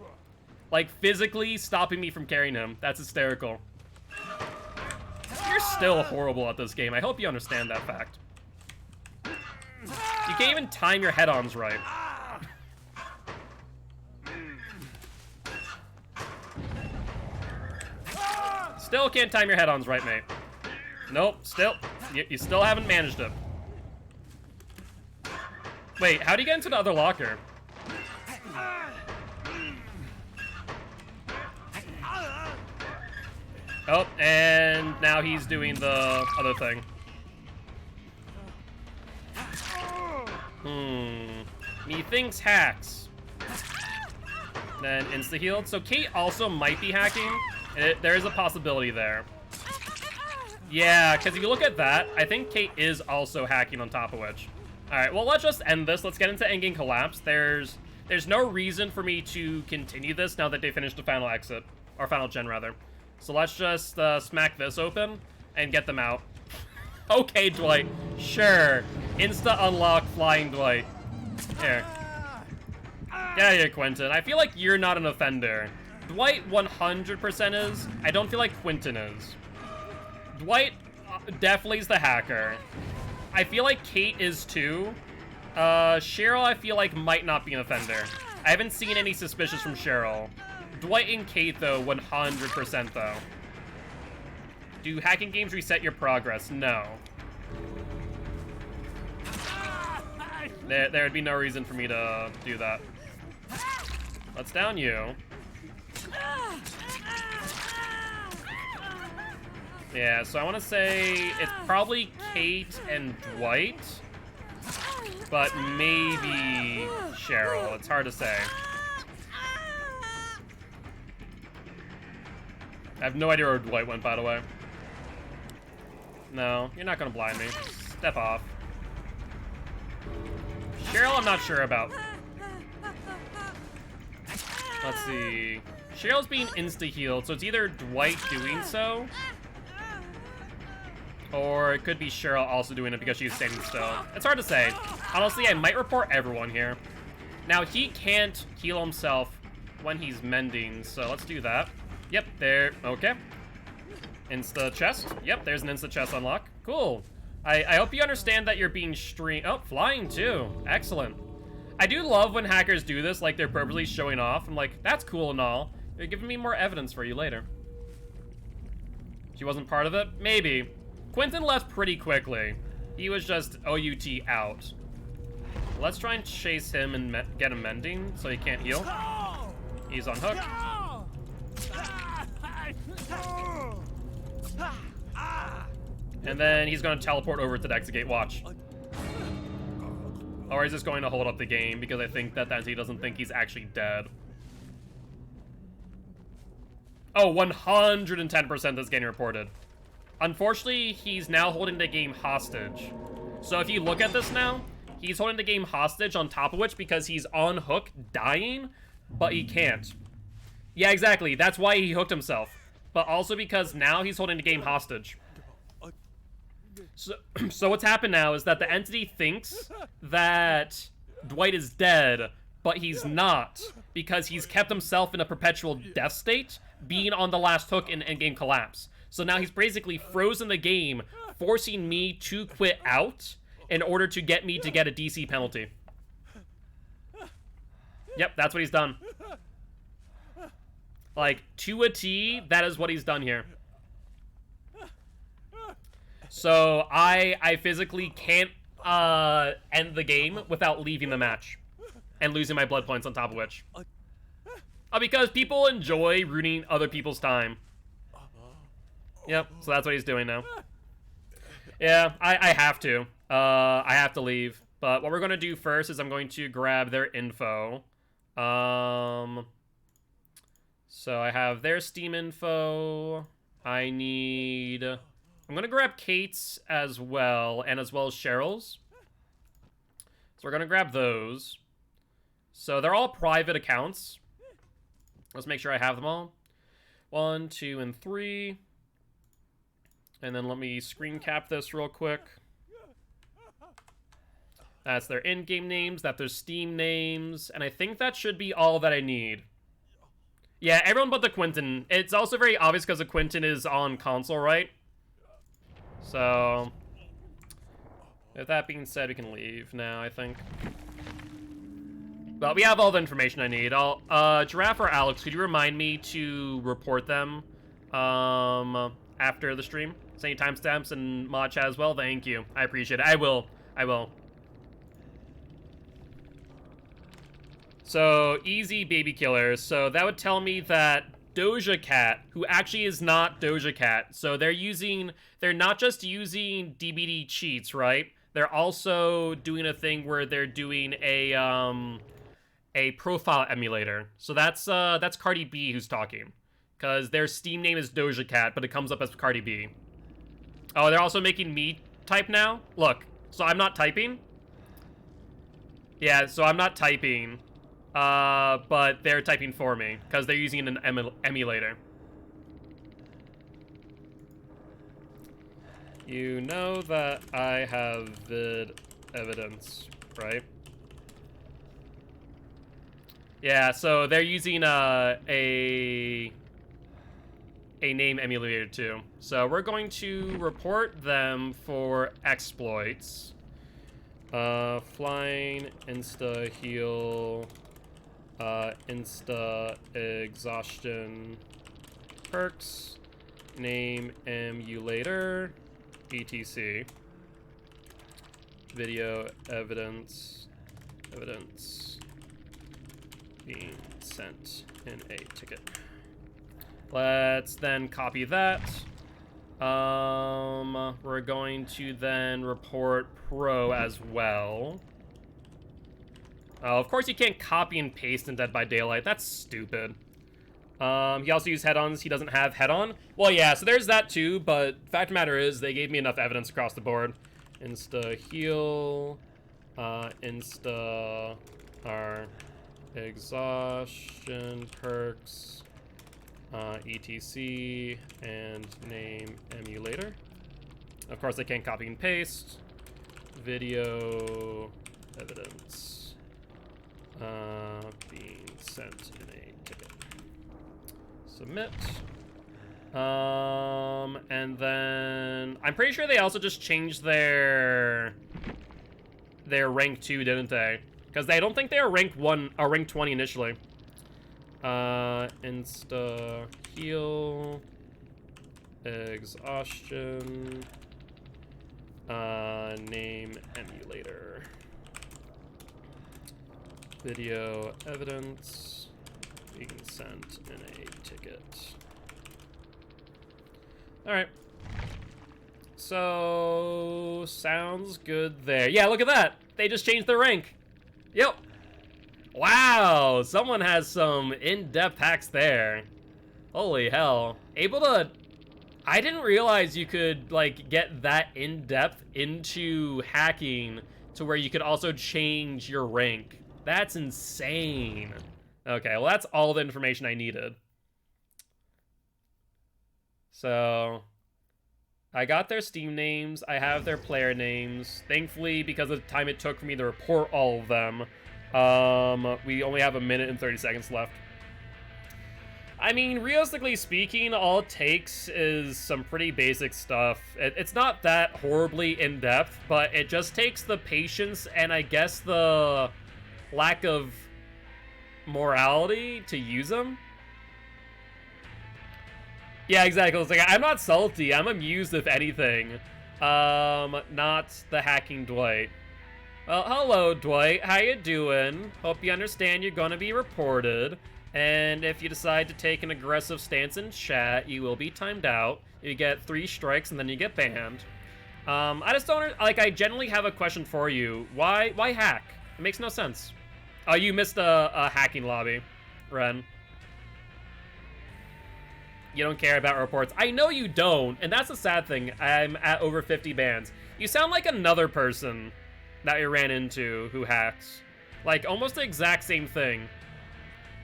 Speaker 1: Like, physically stopping me from carrying him. That's hysterical. You're still horrible at this game. I hope you understand that fact. You can't even time your head-ons right. Still can't time your head-ons right, mate. Nope, still. You still haven't managed it. Wait, how do you get into the other locker? Oh, and now he's doing the other thing. Methinks hacks. Then insta-healed. So Kate also might be hacking. There is a possibility there. Yeah, because if you look at that, I think Kate is also hacking on top of which. Alright, well, let's just end this. Let's get into endgame collapse. There's no reason for me to continue this now that they finished the final exit. Or final gen, rather. So let's just smack this open and get them out. Okay, Dwight. Sure. Insta-unlock Flying Dwight. Here. Get out of here, Quentin. I feel like you're not an offender. Dwight 100% is. I don't feel like Quentin is. Dwight definitely is the hacker. I feel like Kate is too. Cheryl, I feel like, might not be an offender. I haven't seen any suspicious from Cheryl. Dwight and Kate, though, 100% though. Do hacking games reset your progress? No. There'd be no reason for me to do that. Let's down you. Yeah, so I want to say it's probably Kate and Dwight, but maybe Cheryl. It's hard to say. I have no idea where Dwight went, by the way. No, you're not going to blind me. Step off. Cheryl, I'm not sure about. Let's see. Cheryl's being insta-healed, so it's either Dwight doing so, Or it could be Cheryl also doing it because she's standing still. It's hard to say. Honestly, I might report everyone here. Now, he can't heal himself when he's mending, so let's do that. Yep, there. Okay. Insta chest. Yep, there's an insta chest unlock. Cool. I hope you understand that you're being streamed. Oh, flying too. Excellent. I do love when hackers do this, like they're purposely showing off. I'm like, that's cool and all. They're giving me more evidence for you later. She wasn't part of it? Maybe. Quentin left pretty quickly. He was just OUT out. Let's try and chase him and get him mending so he can't heal. He's on hook. And then he's going to teleport over to the exit gate. Watch. Or he's just going to hold up the game because I think that he doesn't think he's actually dead. Oh, 110% that's getting reported. Unfortunately, he's now holding the game hostage. So if you look at this now, he's holding the game hostage on top of which because he's on hook, dying, but he can't. Yeah, exactly. That's why he hooked himself. But also because now he's holding the game hostage. So what's happened now is that the entity thinks that Dwight is dead, but he's not, because he's kept himself in a perpetual death state, being on the last hook in endgame collapse. So now he's basically frozen the game, forcing me to quit out in order to get me to get a DC penalty. Yep, that's what he's done. Like, to a T, that is what he's done here. So I physically can't end the game without leaving the match and losing my blood points on top of which. Because people enjoy ruining other people's time. Yep, so that's what he's doing now. Yeah, I have to. I have to leave. But what we're going to do first is I'm going to grab their info. So I have their Steam info. I'm going to grab Kate's as well, and as well as Cheryl's. So we're going to grab those. So they're all private accounts. Let's make sure I have them all. 1, 2, and 3. And then let me screen cap this real quick. That's their in-game names, that's their Steam names, and I think that should be all that I need. Yeah, everyone but the Quentin. It's also very obvious because the Quentin is on console, right? So, with that being said, we can leave now, I think. But we have all the information I need. Giraffe or Alex, could you remind me to report them after the stream? Send you timestamps and mod chat as well. Thank you. I appreciate it. I will. So, easy baby killers. So that would tell me that Doja Cat, who actually is not Doja Cat. So they're not just using DBD cheats, right? They're also doing a thing where they're doing a profile emulator. So that's Cardi B who's talking. Because their Steam name is Doja Cat, but it comes up as Cardi B. Oh, they're also making me type now? Look, so I'm not typing. Yeah, so I'm not typing. But they're typing for me, because they're using an emulator. You know that I have vid evidence, right? Yeah, so they're using a name emulator too. So we're going to report them for exploits. Flying, insta heal, insta exhaustion, perks, name emulator, etc. Video evidence being sent in a ticket. Let's then copy that. We're going to then report Pro as well. Of course you can't copy and paste in Dead by Daylight. That's stupid. He also used head-ons. He doesn't have head-on. Well, yeah, so there's that too, but fact of the matter is they gave me enough evidence across the board. Insta heal, insta exhaustion perks, etc, and name emulator. Of course, I can't copy and paste. Video evidence being sent in a ticket. Submit. And then I'm pretty sure they also just changed their rank 2, didn't they? Because I don't think they were rank 1 or rank 20 initially. Insta heal, exhaustion, name emulator, video evidence being sent in a ticket. All right. So sounds good there. Yeah, look at that. They just changed their rank. Yep. Wow, someone has some in-depth hacks there. Holy hell. Able to... I didn't realize you could, like, get that in-depth into hacking to where you could also change your rank. That's insane. Okay, well, that's all the information I needed. So... I got their Steam names, I have their player names. Thankfully, because of the time it took for me to report all of them, we only have 1 minute and 30 seconds left. I mean, realistically speaking, all it takes is some pretty basic stuff. It's not that horribly in-depth, but it just takes the patience and I guess the lack of morality to use them. Yeah, exactly. It's like, I'm not salty. I'm amused, if anything. Not the hacking Dwight. Well, hello, Dwight. How you doing? Hope you understand you're gonna be reported. And if you decide to take an aggressive stance in chat, you will be timed out. You get 3 strikes, and then you get banned. I just don't... Like, I generally have a question for you. Why hack? It makes no sense. Oh, you missed a hacking lobby, Ren. You don't care about reports. I know you don't, and that's the sad thing. I'm at over 50 bans. You sound like another person that you ran into who hacks. Like, almost the exact same thing.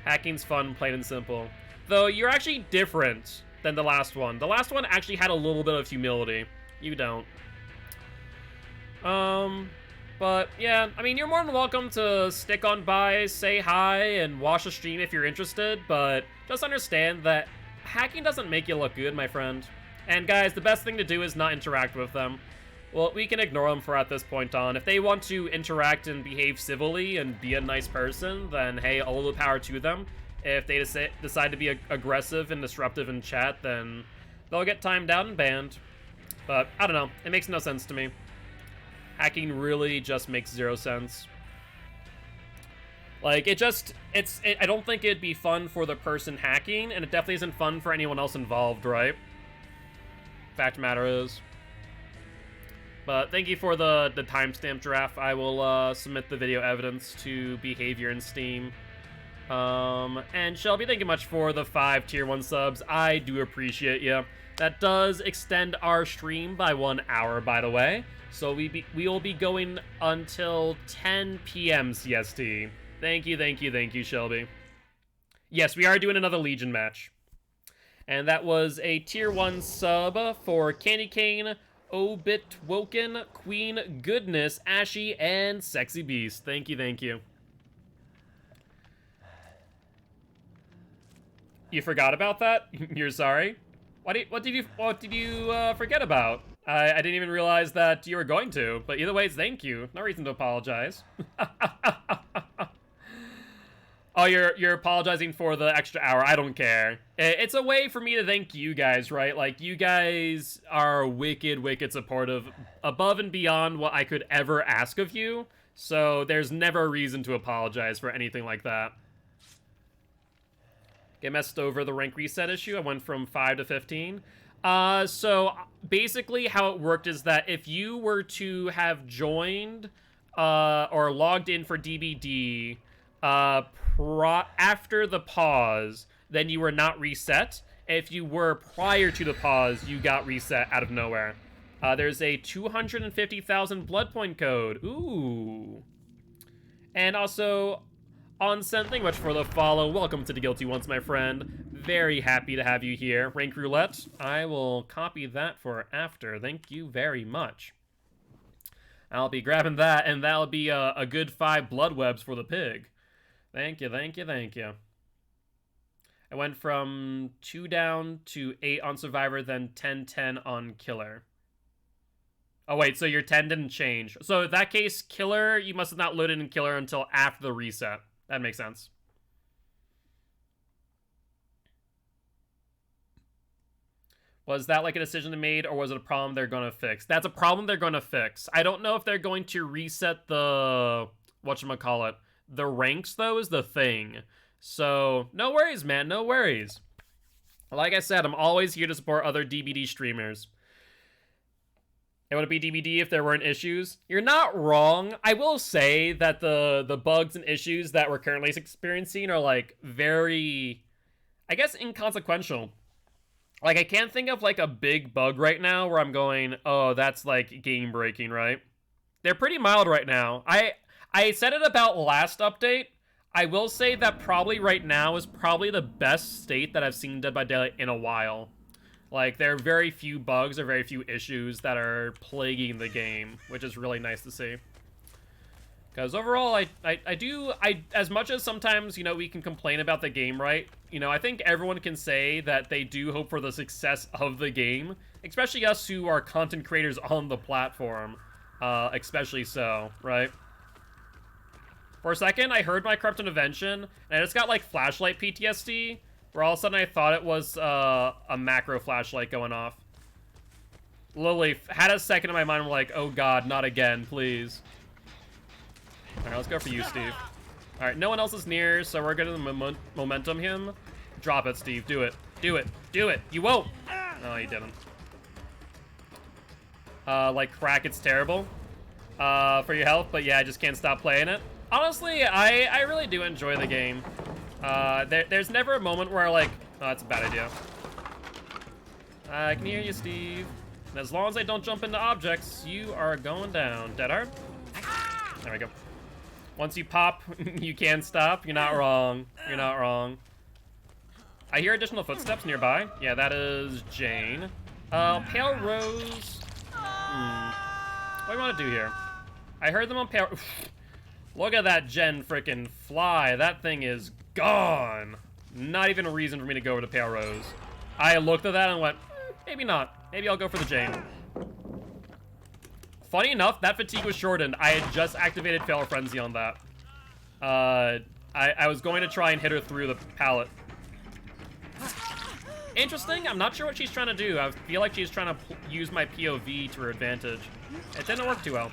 Speaker 1: Hacking's fun, plain and simple. Though, you're actually different than the last one. The last one actually had a little bit of humility. You don't. But, yeah, I mean, you're more than welcome to stick on by, say hi, and watch the stream if you're interested, but just understand that hacking doesn't make you look good, my friend. And guys, the best thing to do is not interact with them. Well, we can ignore them for at this point on. If they want to interact and behave civilly and be a nice person, then hey, all the power to them. If they decide to be aggressive and disruptive in chat, then they'll get timed out and banned. But, I don't know. It makes no sense to me. Hacking really just makes 0 sense. Like, I don't think it'd be fun for the person hacking, and it definitely isn't fun for anyone else involved, right? Fact of the matter is. But thank you for the timestamp giraffe. I will submit the video evidence to behavior in Steam. And Shelby, thank you much for the 5 tier 1 subs. I do appreciate you. That does extend our stream by 1 hour, by the way. So we will be going until 10 p.m. CST. Thank you, Shelby. Yes, we are doing another Legion match. And that was a tier 1 sub for Candy Cane, Obit Woken, Queen Goodness, Ashy, and Sexy Beast. Thank you. You forgot about that? You're sorry? What did you forget about? I didn't even realize that you were going to, but either way, thank you. No reason to apologize. Oh, you're apologizing for the extra hour. I don't care. It's a way for me to thank you guys, right? Like, you guys are wicked supportive, above and beyond what I could ever ask of you. So there's never a reason to apologize for anything like that. Get messed over the rank reset issue. I went from 5 to 15. So basically how it worked is that if you were to have joined or logged in for DBD after the pause, then you were not reset. If you were prior to the pause, you got reset out of nowhere. There's a 250,000 blood point code. Ooh. And also, Onsen, thank you much for the follow. Welcome to the Guilty Ones, my friend. Very happy to have you here. Rank roulette. I will copy that for after. Thank you very much. I'll be grabbing that, and that'll be a good 5 blood webs for the pig. Thank you, thank you, thank you. I went from 2 down to 8 on Survivor, then 10-10 on Killer. Oh wait, so your 10 didn't change. So in that case, Killer, you must have not loaded in Killer until after the reset. That makes sense. Was that like a decision they made, or was it a problem they're going to fix? That's a problem they're going to fix. I don't know if they're going to reset the... whatchamacallit. The ranks, though, is the thing. So, no worries, man. No worries. Like I said, I'm always here to support other DBD streamers. It would be DBD if there weren't issues. You're not wrong. I will say that the bugs and issues that we're currently experiencing are, like, very, I guess, inconsequential. Like, I can't think of, like, a big bug right now where I'm going, oh, that's, like, game-breaking, right? They're pretty mild right now. I said it about last update. I will say that probably right now is probably the best state that I've seen Dead by Daylight in a while. Like, there are very few bugs or very few issues that are plaguing the game, which is really nice to see. Because overall, I as much as sometimes, you know, we can complain about the game, right? You know, I think everyone can say that they do hope for the success of the game, especially us who are content creators on the platform, especially so, right? For a second, I heard my corrupt intervention, and I just got, like, flashlight PTSD, where all of a sudden I thought it was a macro flashlight going off. Literally, had a second in my mind, I'm like, oh god, not again, please. Alright, let's go for you, Steve. Alright, no one else is near, so we're gonna momentum him. Drop it, Steve. Do it. Do it. Do it. You won't! No, you didn't. Like, crack, it's terrible. For your health, but yeah, I just can't stop playing it. Honestly, I really do enjoy the game. There's never a moment where like, oh, that's a bad idea. I can hear you, Steve. And as long as I don't jump into objects, you are going down. Dead hard? There we go. Once you pop, you can't stop. You're not wrong. You're not wrong. I hear additional footsteps nearby. Yeah, that is Jane. Pale Rose. What do you want to do here? I heard them on Pale... Look at that Jen frickin' fly. That thing is gone. Not even a reason for me to go over to Pale Rose. I looked at that and went, maybe not. Maybe I'll go for the Jane. Funny enough, that fatigue was shortened. I had just activated Fail Frenzy on that. I was going to try and hit her through the pallet. Interesting. I'm not sure what she's trying to do. I feel like she's trying to use my POV to her advantage. It didn't work too well.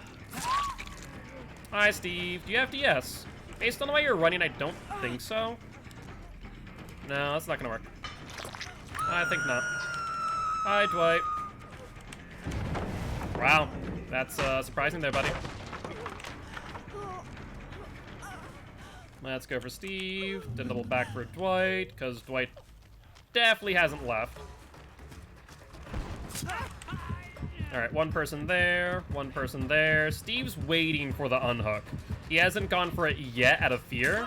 Speaker 1: Hi, Steve. Do you have DS? Based on the way you're running, I don't think so. No, that's not gonna work. I think not. Hi, Dwight. Wow. That's surprising there, buddy. Let's go for Steve. Then double back for Dwight, because Dwight definitely hasn't left. Alright, one person there, one person there. Steve's waiting for the unhook. He hasn't gone for it yet out of fear.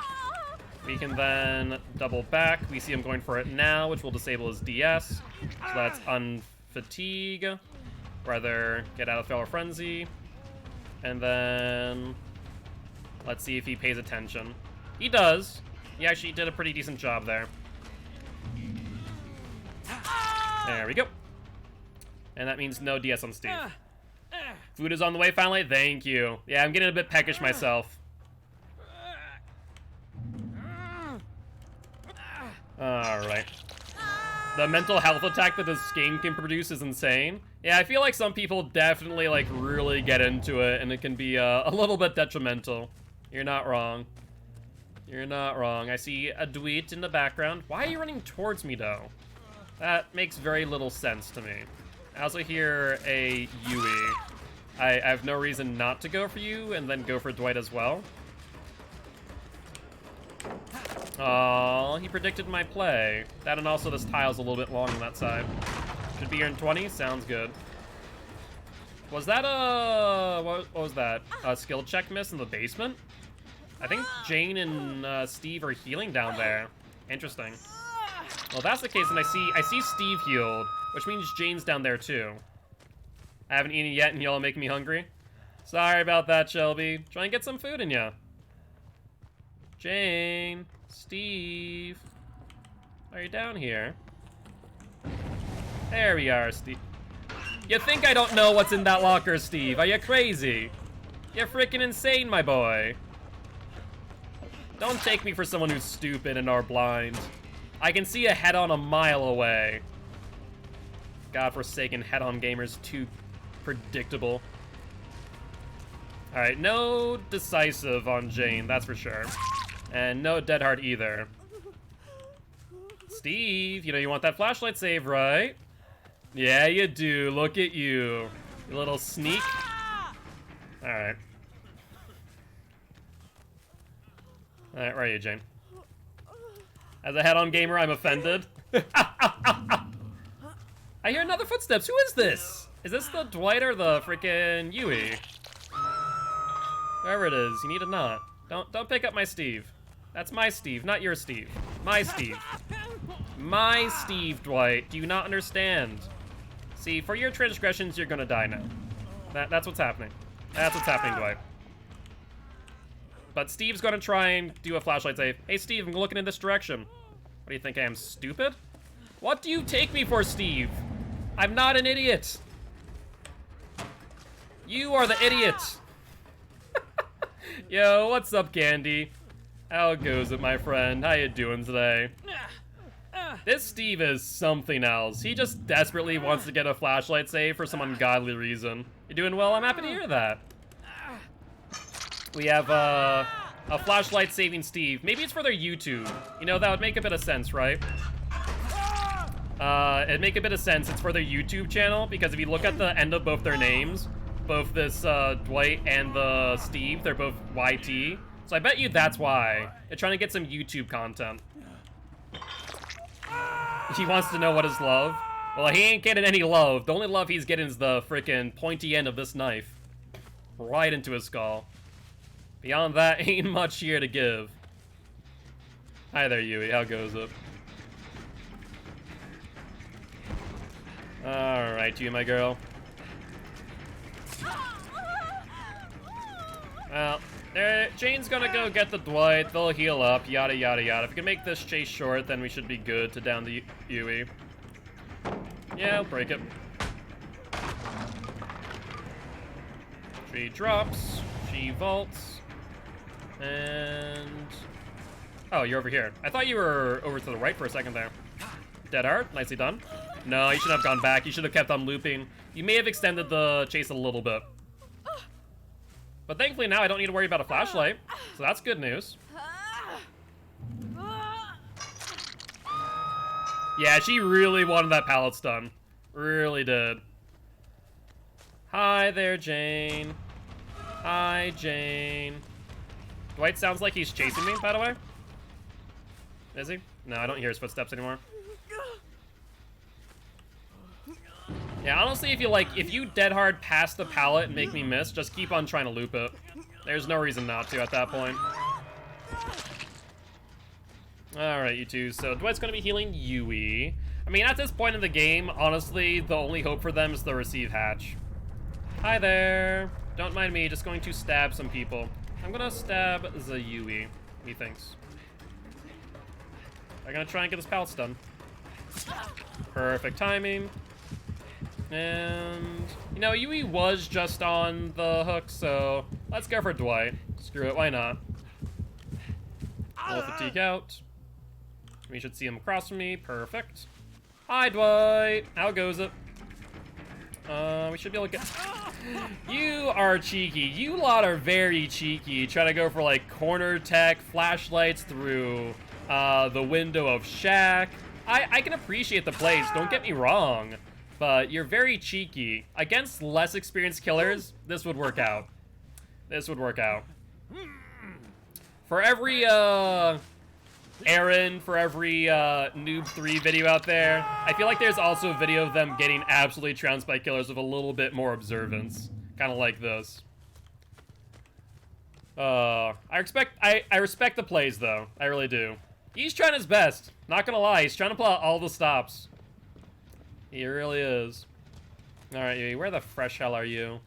Speaker 1: We can then double back. We see him going for it now, which will disable his DS. So that's unfatigue. Rather, get out of Feral Frenzy. And then... let's see if he pays attention. He does. He actually did a pretty decent job there. There we go. And that means no DS on Steve. Food is on the way finally. Thank you. Yeah, I'm getting a bit peckish myself. Alright. The mental health attack that this game can produce is insane. Yeah, I feel like some people definitely, like, really get into it, and it can be a little bit detrimental. You're not wrong. You're not wrong. I see a Dweet in the background. Why are you running towards me, though? That makes very little sense to me. I also hear a Yui. I have no reason not to go for you and then go for Dwight as well. Oh, he predicted my play. That and also this tile's a little bit long on that side. Should be here in 20. Sounds good. Was that a... what was that? A skill check miss in the basement? I think Jane and Steve are healing down there. Interesting. Well, if that's the case, then I see Steve healed, which means Jane's down there too. I haven't eaten yet, and y'all make me hungry. Sorry about that, Shelby. Try and get some food in ya. Jane, Steve, are you down here? There we are, Steve. You think I don't know what's in that locker, Steve? Are you crazy? You're freaking insane, my boy. Don't take me for someone who's stupid and are blind. I can see a head-on a mile away. Godforsaken head-on gamers, too predictable. Alright, no decisive on Jane, that's for sure. And no dead hard either. Steve, you know you want that flashlight save, right? Yeah, you do. Look at you. You little sneak. Alright. Alright, where are you, Jane? As a head-on gamer, I'm offended. I hear another footsteps. Who is this? Is this the Dwight or the freaking Yui? Whoever it is, you need to not. Don't pick up my Steve. That's my Steve, not your Steve. My Steve. My Steve, Dwight. Do you not understand? See, for your transgressions, you're gonna die now. That's what's happening. That's what's happening, Dwight. But Steve's gonna try and do a flashlight save. Hey, Steve, I'm looking in this direction. What do you think, I am stupid? What do you take me for, Steve? I'm not an idiot. You are the idiot. Yo, what's up, Candy? How goes it, my friend? How you doing today? This Steve is something else. He just desperately wants to get a flashlight save for some ungodly reason. You doing well? I'm happy to hear that. We have a flashlight saving Steve. Maybe it's for their YouTube. You know, that would make a bit of sense, right? It'd make a bit of sense. It's for their YouTube channel, because if you look at the end of both their names, both this Dwight and the Steve, they're both YT. So I bet you that's why. They're trying to get some YouTube content. He wants to know what is love. Well, he ain't getting any love. The only love he's getting is the frickin' pointy end of this knife. Right into his skull. Beyond that, ain't much here to give. Hi there, Yui. How goes it? Alright, you, my girl. Well, Jane's gonna go get the Dwight. They'll heal up, yada yada yada. If we can make this chase short, then we should be good to down the Yui. Yeah, I'll break it. She drops. She vaults. And... oh, you're over here. I thought you were over to the right for a second there. Dead hard. Nicely done. No, you should have gone back. You should have kept on looping. You may have extended the chase a little bit. But thankfully now I don't need to worry about a flashlight. So that's good news. Yeah, she really wanted that pallet stun. Really did. Hi there, Jane. Hi, Jane. Dwight sounds like he's chasing me, by the way. Is he? No, I don't hear his footsteps anymore. Yeah, honestly, if you dead hard pass the pallet and make me miss, just keep on trying to loop it. There's no reason not to at that point. Alright, you two. So Dwight's gonna be healing Yui. I mean, at this point in the game, honestly, the only hope for them is the receive hatch. Hi there. Don't mind me, just going to stab some people. I'm gonna stab the Yui, methinks. I'm gonna try and get this pallet stun. Perfect timing. And, you know, Yui was just on the hook, so let's go for Dwight. Screw it, why not? Roll fatigue out. We should see him across from me. Perfect. Hi, Dwight. How goes it? We should be able to get... You are cheeky. You lot are very cheeky. Try to go for, like, corner tech, flashlights through the window of Shack. I can appreciate the plays, don't get me wrong. But you're very cheeky. Against less experienced killers, this would work out. This would work out. For every, Aaron, for every, Noob 3 video out there, I feel like there's also a video of them getting absolutely trounced by killers with a little bit more observance. Kind of like this. I respect the plays, though. I really do. He's trying his best. Not gonna lie, he's trying to pull out all the stops. He really is. Alright, Yui, where the fresh hell are you?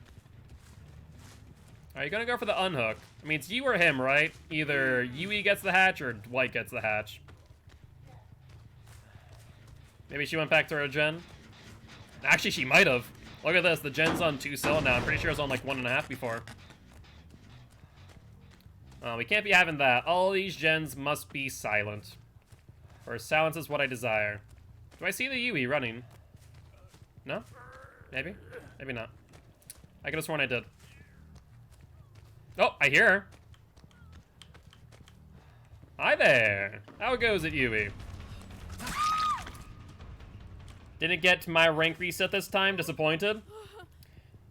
Speaker 1: Are you gonna go for the unhook? I mean, it's you or him, right? Either Yui gets the hatch or Dwight gets the hatch. Maybe she went back to her gen? Actually, she might have. Look at this, the gen's on 2 sil now. I'm pretty sure it was on like 1.5 before. We can't be having that. All these gens must be silent. Or silence is what I desire. Do I see the Yui running? No? Maybe? Maybe not. I could have sworn I did. Oh, I hear her. Hi there. How goes it, Yui? Didn't get to my rank reset this time. Disappointed.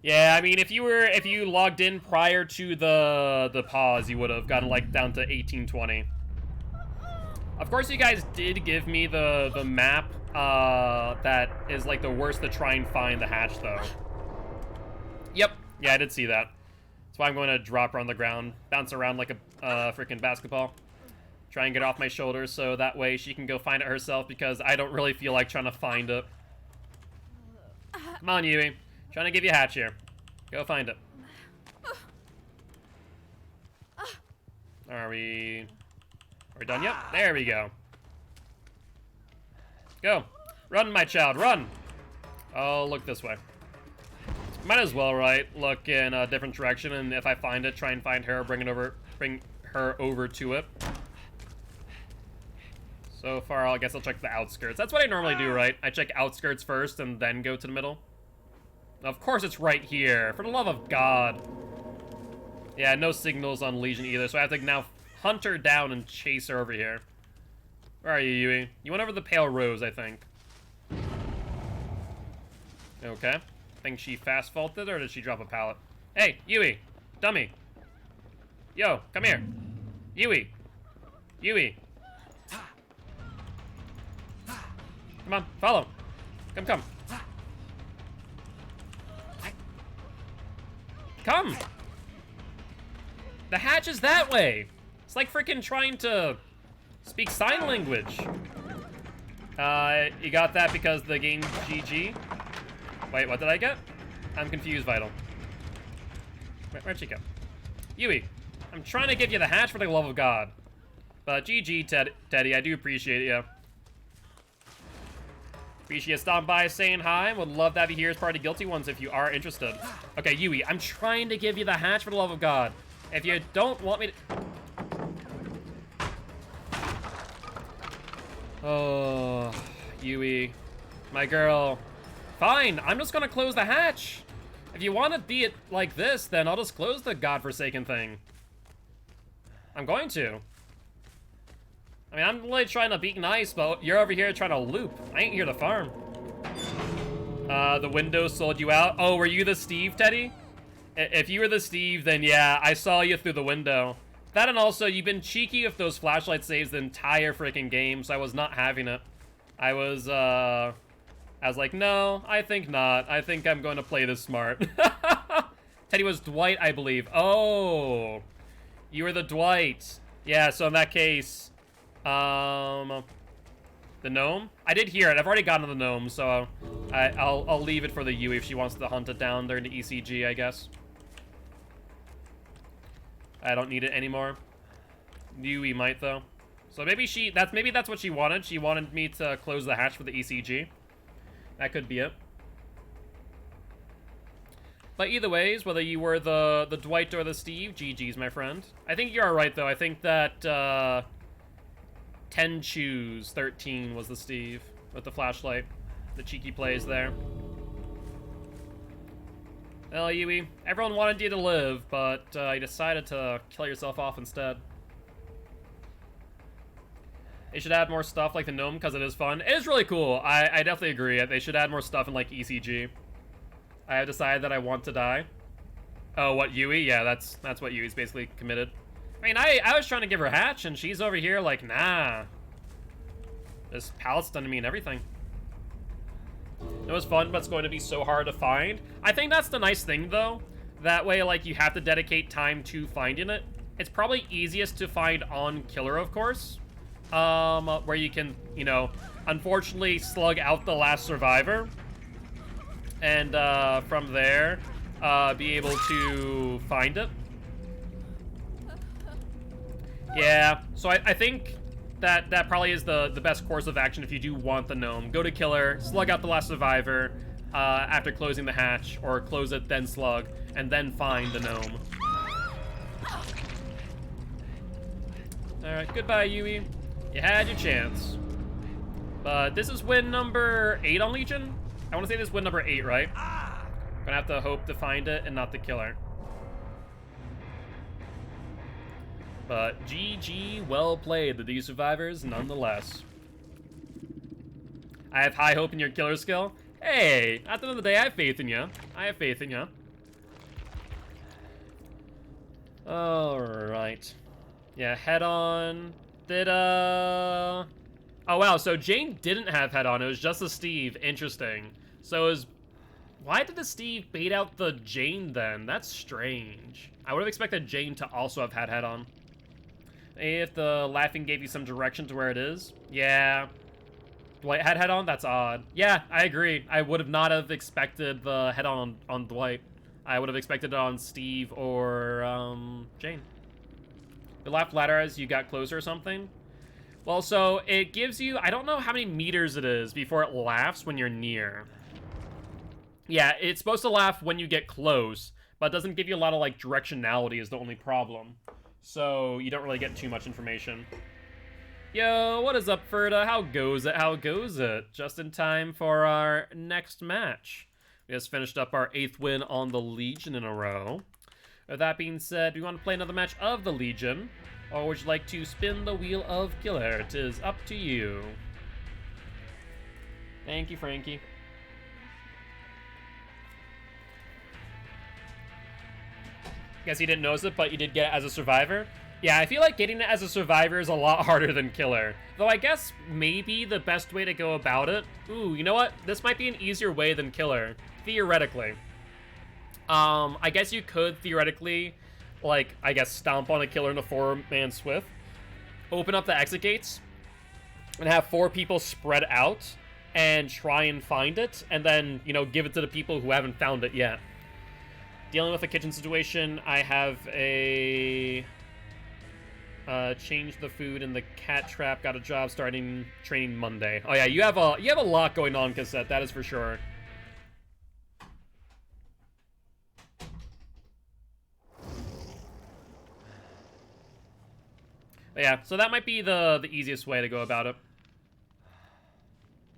Speaker 1: Yeah, I mean, if you logged in prior to the pause, you would have gotten like down to 1820. Of course, you guys did give me the map that is like the worst to try and find the hatch, though. Yep. Yeah, I did see that. That's why I'm going to drop her on the ground, bounce around like a freaking basketball. Try and get off my shoulders so that way she can go find it herself, because I don't really feel like trying to find it. Come on, Yui. Trying to give you a hatch here. Go find it. Are we done yet? There we go. Go. Run, my child, run. Oh, look this way. Might as well, right? Look in a different direction, and if I find it, try and find her, bring her over to it. So far, I guess I'll check the outskirts. That's what I normally do, right? I check outskirts first and then go to the middle. Of course it's right here. For the love of God. Yeah, no signals on Legion either, so I have to now hunt her down and chase her over here. Where are you, Yui? You went over the Pale Rose, I think. Okay. Think she fast faulted, or did she drop a pallet? Hey, Yui! Dummy! Yo, come here! Yui! Yui! Come on, follow! Come! Come! The hatch is that way! It's like freaking trying to speak sign language. You got that because the game GG? Wait, what did I get? I'm confused, Vital. Where'd she go? Yui, I'm trying to give you the hatch for the love of God. But GG, Teddy, I do appreciate it, yeah. Appreciate stopping by, saying hi. Would love to have you here as part of Guilty Ones if you are interested. Okay, Yui, I'm trying to give you the hatch for the love of God. If you don't want me to... Oh, Yui, my girl. Fine, I'm just gonna close the hatch. If you want to be it like this, then I'll just close the godforsaken thing. I'm going to. I mean, I'm really trying to be nice, but you're over here trying to loop. I ain't here to farm. The window sold you out. Oh, were you the Steve, Teddy? If you were the Steve, then yeah, I saw you through the window. That, and also, you've been cheeky with those flashlight saves the entire freaking game, so I was not having it. I was like, no, I think not. I think I'm going to play this smart. Teddy was Dwight, I believe. Oh, you were the Dwight. Yeah, so in that case... the gnome? I did hear it. I've already gotten to the gnome, so I'll leave it for the Yui if she wants to hunt it down during the ECG, I guess. I don't need it anymore. Yui might, though. So maybe that's what she wanted. She wanted me to close the hatch for the ECG. That could be it. But either ways, whether you were the Dwight or the Steve, GG's, my friend. I think you're alright, though. I think that, 10 choose 13 was the Steve with the flashlight. The cheeky plays there. Well, Yui, everyone wanted you to live, but you decided to kill yourself off instead. They should add more stuff like the gnome because it is fun. It is really cool. I definitely agree. They should add more stuff in like ECG. I have decided that I want to die. Oh, what, Yui? Yeah, that's what Yui's basically committed. I mean, I was trying to give her hatch, and she's over here like, nah. This pallet's done to me and everything. It was fun, but it's going to be so hard to find. I think that's the nice thing, though. That way, like, you have to dedicate time to finding it. It's probably easiest to find on Killer, of course. where you can, you know, unfortunately slug out the last survivor, and from there, be able to find it. Yeah, so I think that probably is the best course of action if you do want the gnome. Go to killer, slug out the last survivor after closing the hatch, or close it, then slug, and then find the gnome. Alright, goodbye, Yui. You had your chance. But this is win number 8 on Legion? I want to say this is win number 8, right? Gonna have to hope to find it and not the killer. But GG, well played, the D survivors, nonetheless. I have high hope in your killer skill. Hey, at the end of the day, I have faith in you. I have faith in you. Alright. Yeah, head on. Oh wow, so Jane didn't have head on, it was just a Steve. Interesting. So why did the Steve bait out the Jane then? That's strange. I would have expected Jane to also have had head on. If the laughing gave you some direction to where it is. Yeah. Dwight had head on? That's odd. Yeah, I agree. I would have not have expected the head on Dwight. I would have expected it on Steve or Jane. It laughed louder as you got closer or something. Well, so it gives you, I don't know how many meters it is before it laughs when you're near. Yeah, it's supposed to laugh when you get close, but it doesn't give you a lot of like directionality is the only problem. So you don't really get too much information. Yo, what is up, Ferda? How goes it? How goes it? Just in time for our next match. We just finished up our 8th win on the Legion in a row. With that being said, do you want to play another match of the Legion? Or would you like to spin the wheel of killer? It is up to you. Thank you, Frankie. Guess you didn't notice it, but you did get it as a survivor. Yeah, I feel like getting it as a survivor is a lot harder than killer. Though I guess maybe the best way to go about it... Ooh, you know what? This might be an easier way than killer. Theoretically. I guess you could theoretically, like, I guess stomp on a killer in a 4-man swift. Open up the exit gates. And have 4 people spread out. And try and find it. And then, you know, give it to the people who haven't found it yet. Dealing with a kitchen situation, I have a... change the food in the cat trap. Got a job starting training Monday. Oh yeah, you have a lot going on, Cassette. That is for sure. But yeah, so that might be the easiest way to go about it.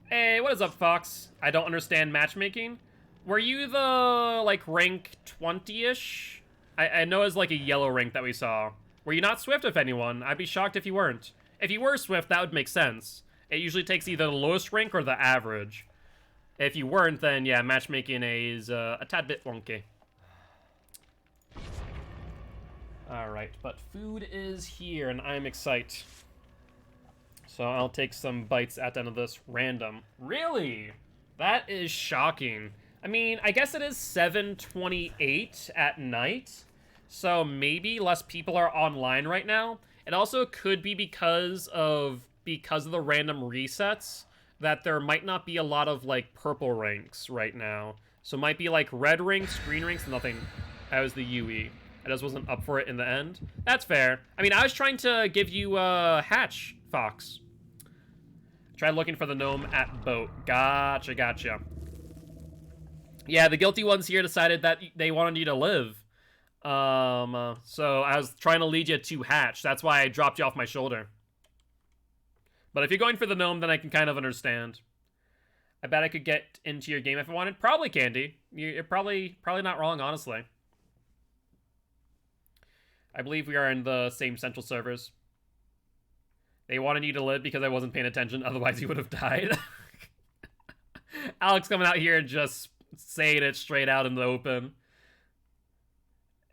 Speaker 1: Hey, what is up, Fox? I don't understand matchmaking. Were you the, like, rank 20-ish? I know it's like a yellow rank that we saw. Were you not Swift, if anyone? I'd be shocked if you weren't. If you were Swift, that would make sense. It usually takes either the lowest rank or the average. If you weren't, then yeah, matchmaking is a tad bit wonky. Alright, but food is here, and I'm excited. So I'll take some bites at the end of this. Random. Really? That is shocking. I mean, I guess it is 7:28 at night, so maybe less people are online right now. It also could be because of the random resets that there might not be a lot of, like, purple ranks right now. So it might be, like, red ranks, green ranks, nothing. That was the UE. I just wasn't up for it in the end. That's fair. I mean, I was trying to give you a hatch, Fox. Tried looking for the gnome at boat. Gotcha, gotcha. Yeah, the guilty ones here decided that they wanted you to live. So I was trying to lead you to hatch. That's why I dropped you off my shoulder. But if you're going for the gnome, then I can kind of understand. I bet I could get into your game if I wanted. Probably, Candy. You're probably not wrong, honestly. I believe we are in the same central servers. They wanted you to live because I wasn't paying attention. Otherwise, you would have died. Alex coming out here and just saying it straight out in the open.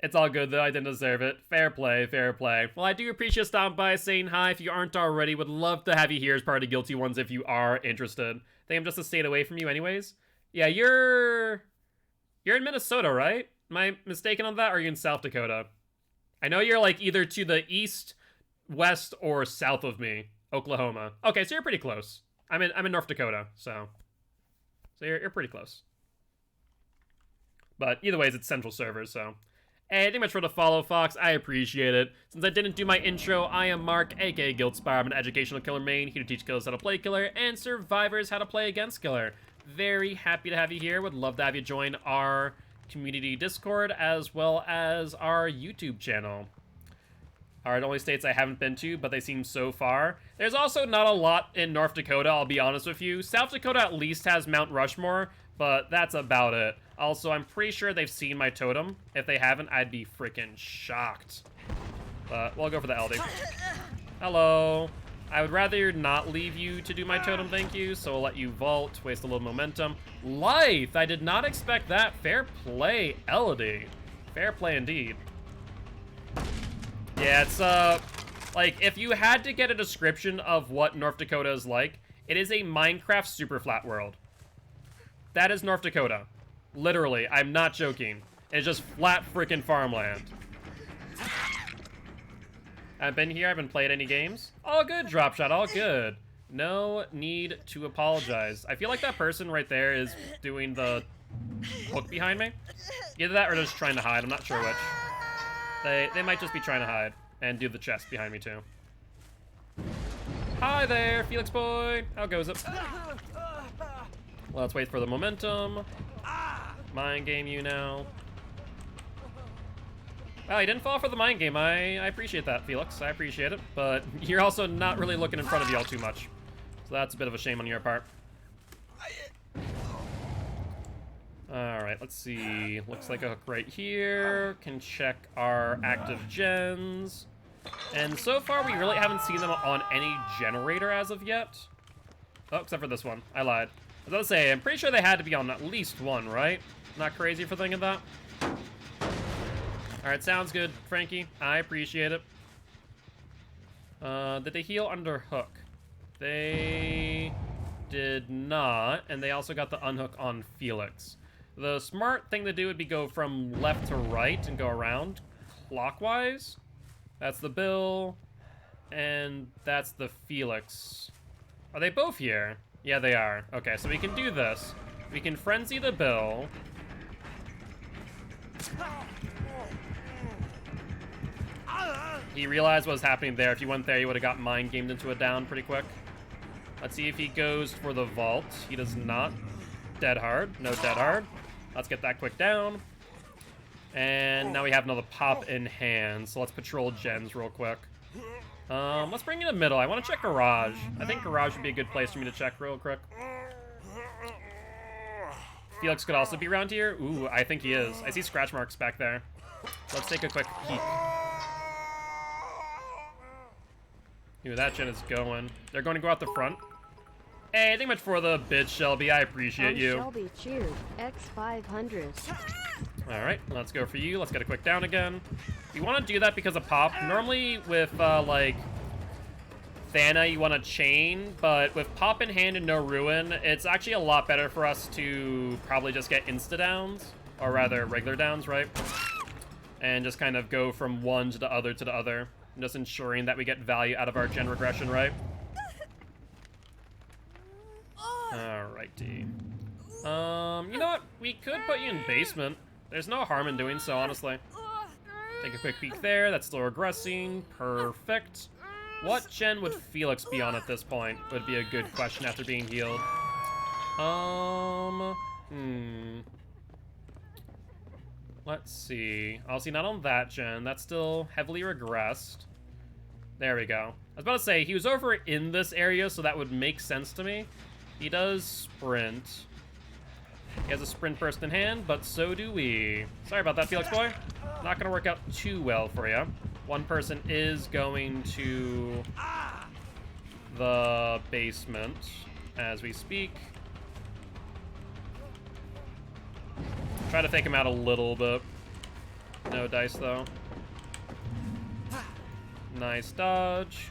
Speaker 1: It's all good, though. I didn't deserve it. Fair play, fair play. Well, I do appreciate stopping by, saying hi. If you aren't already, would love to have you here as part of the Guilty Ones if you are interested. I think I'm just a state away from you anyways. Yeah, you're in Minnesota, right? Am I mistaken on that, or are you in South Dakota? I know you're, like, either to the east, west, or south of me. Oklahoma. Okay, so you're pretty close. I'm in North Dakota, so you're pretty close. But either ways, it's central servers, so. Hey, thank you much for the follow, Fox. I appreciate it. Since I didn't do my intro, I am Mark, aka Gilty. I'm an educational killer main, here to teach killers how to play killer, and survivors how to play against killer. Very happy to have you here. Would love to have you join our community Discord, as well as our YouTube channel. Are the only states I haven't been to, but they seem so far. There's also not a lot in North Dakota, I'll be honest with you. South Dakota at least has Mount Rushmore, but that's about it. Also, I'm pretty sure they've seen my totem. If they haven't, I'd be freaking shocked. But we'll go for the LD. Hello. I would rather not leave you to do my totem, thank you. So I'll let you vault, waste a little momentum. Life! I did not expect that. Fair play, LD. Fair play indeed. Yeah, it's, like, if you had to get a description of what North Dakota is like, it is a Minecraft super flat world. That is North Dakota. Literally, I'm not joking. It's just flat freaking farmland. I've been here, I haven't played any games. All good, drop shot, all good. No need to apologize. I feel like that person right there is doing the hook behind me. Either that or just trying to hide, I'm not sure which. They might just be trying to hide and do the chest behind me too. Hi there, Felix boy. How goes it? Let's wait for the momentum. Mind game you now. Wow, you didn't fall for the mind game. I appreciate that, Felix. I appreciate it. But you're also not really looking in front of you all too much. So that's a bit of a shame on your part. Alright, let's see. Looks like a hook right here. Can check our active gens. And so far, we really haven't seen them on any generator as of yet. Oh, except for this one. I lied. I was about to say, I'm pretty sure they had to be on at least one, right? Not crazy for thinking that. Alright, sounds good, Frankie. I appreciate it. Did they heal under hook? They did not, and they also got the unhook on Felix. The smart thing to do would be go from left to right and go around clockwise. That's the Bill, and that's the Felix. Are they both here? Yeah, they are. Okay, so we can do this. We can frenzy the Bill. He realized what was happening there. If he went there, he would have got mind gamed into a down pretty quick. Let's see if he goes for the vault. He does not. Dead hard. No dead hard. Let's get that quick down. And now we have another pop in hand. So let's patrol gens real quick. Let's bring in the middle. I want to check garage. I think garage would be a good place for me to check real quick. Felix could also be around here. Ooh, I think he is. I see scratch marks back there. Let's take a quick peek. Ooh, that gen is going. They're going to go out the front. Hey, thank you much for the bid, Shelby. I appreciate you.
Speaker 2: Shelby, cheers. X500.
Speaker 1: Alright, let's go for you. Let's get a quick down again. You want to do that because of pop. Normally with, like, Thana, you want to chain, but with pop in hand and no ruin, it's actually a lot better for us to probably just get insta-downs, or rather, regular downs, right? And just kind of go from one to the other, just ensuring that we get value out of our gen regression, right? Alrighty. You know what? We could put you in basement. There's no harm in doing so, honestly. Take a quick peek there. That's still regressing. Perfect. What gen would Felix be on at this point? Would be a good question after being healed. Let's see. Obviously not on that gen. That's still heavily regressed. There we go. I was about to say, he was over in this area, so that would make sense to me. He does sprint. He has a sprint burst in hand, but so do we. Sorry about that, Felix boy. Not gonna work out too well for you. One person is going to the basement as we speak. Try to fake him out a little bit. No dice, though. Nice dodge.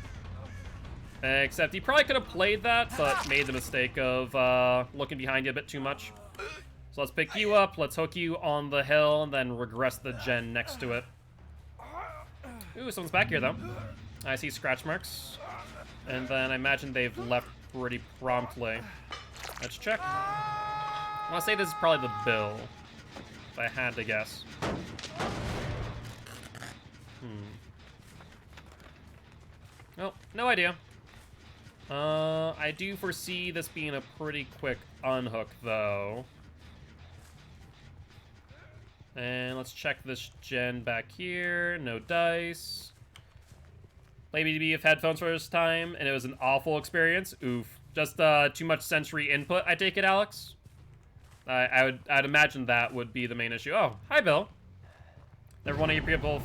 Speaker 1: Except he probably could have played that, but made the mistake of looking behind you a bit too much. So let's pick you up, let's hook you on the hill, and then regress the gen next to it. Ooh, someone's back here, though. I see scratch marks. And then I imagine they've left pretty promptly. Let's check. I want to say this is probably the bill, if I had to guess. Oh, no idea. I do foresee this being a pretty quick unhook, though. And let's check this gen back here. No dice. Maybe to have headphones for this time, and it was an awful experience. Oof. Just too much sensory input, I take it, Alex? I'd imagine that would be the main issue. Oh, hi, Bill. Never one of your people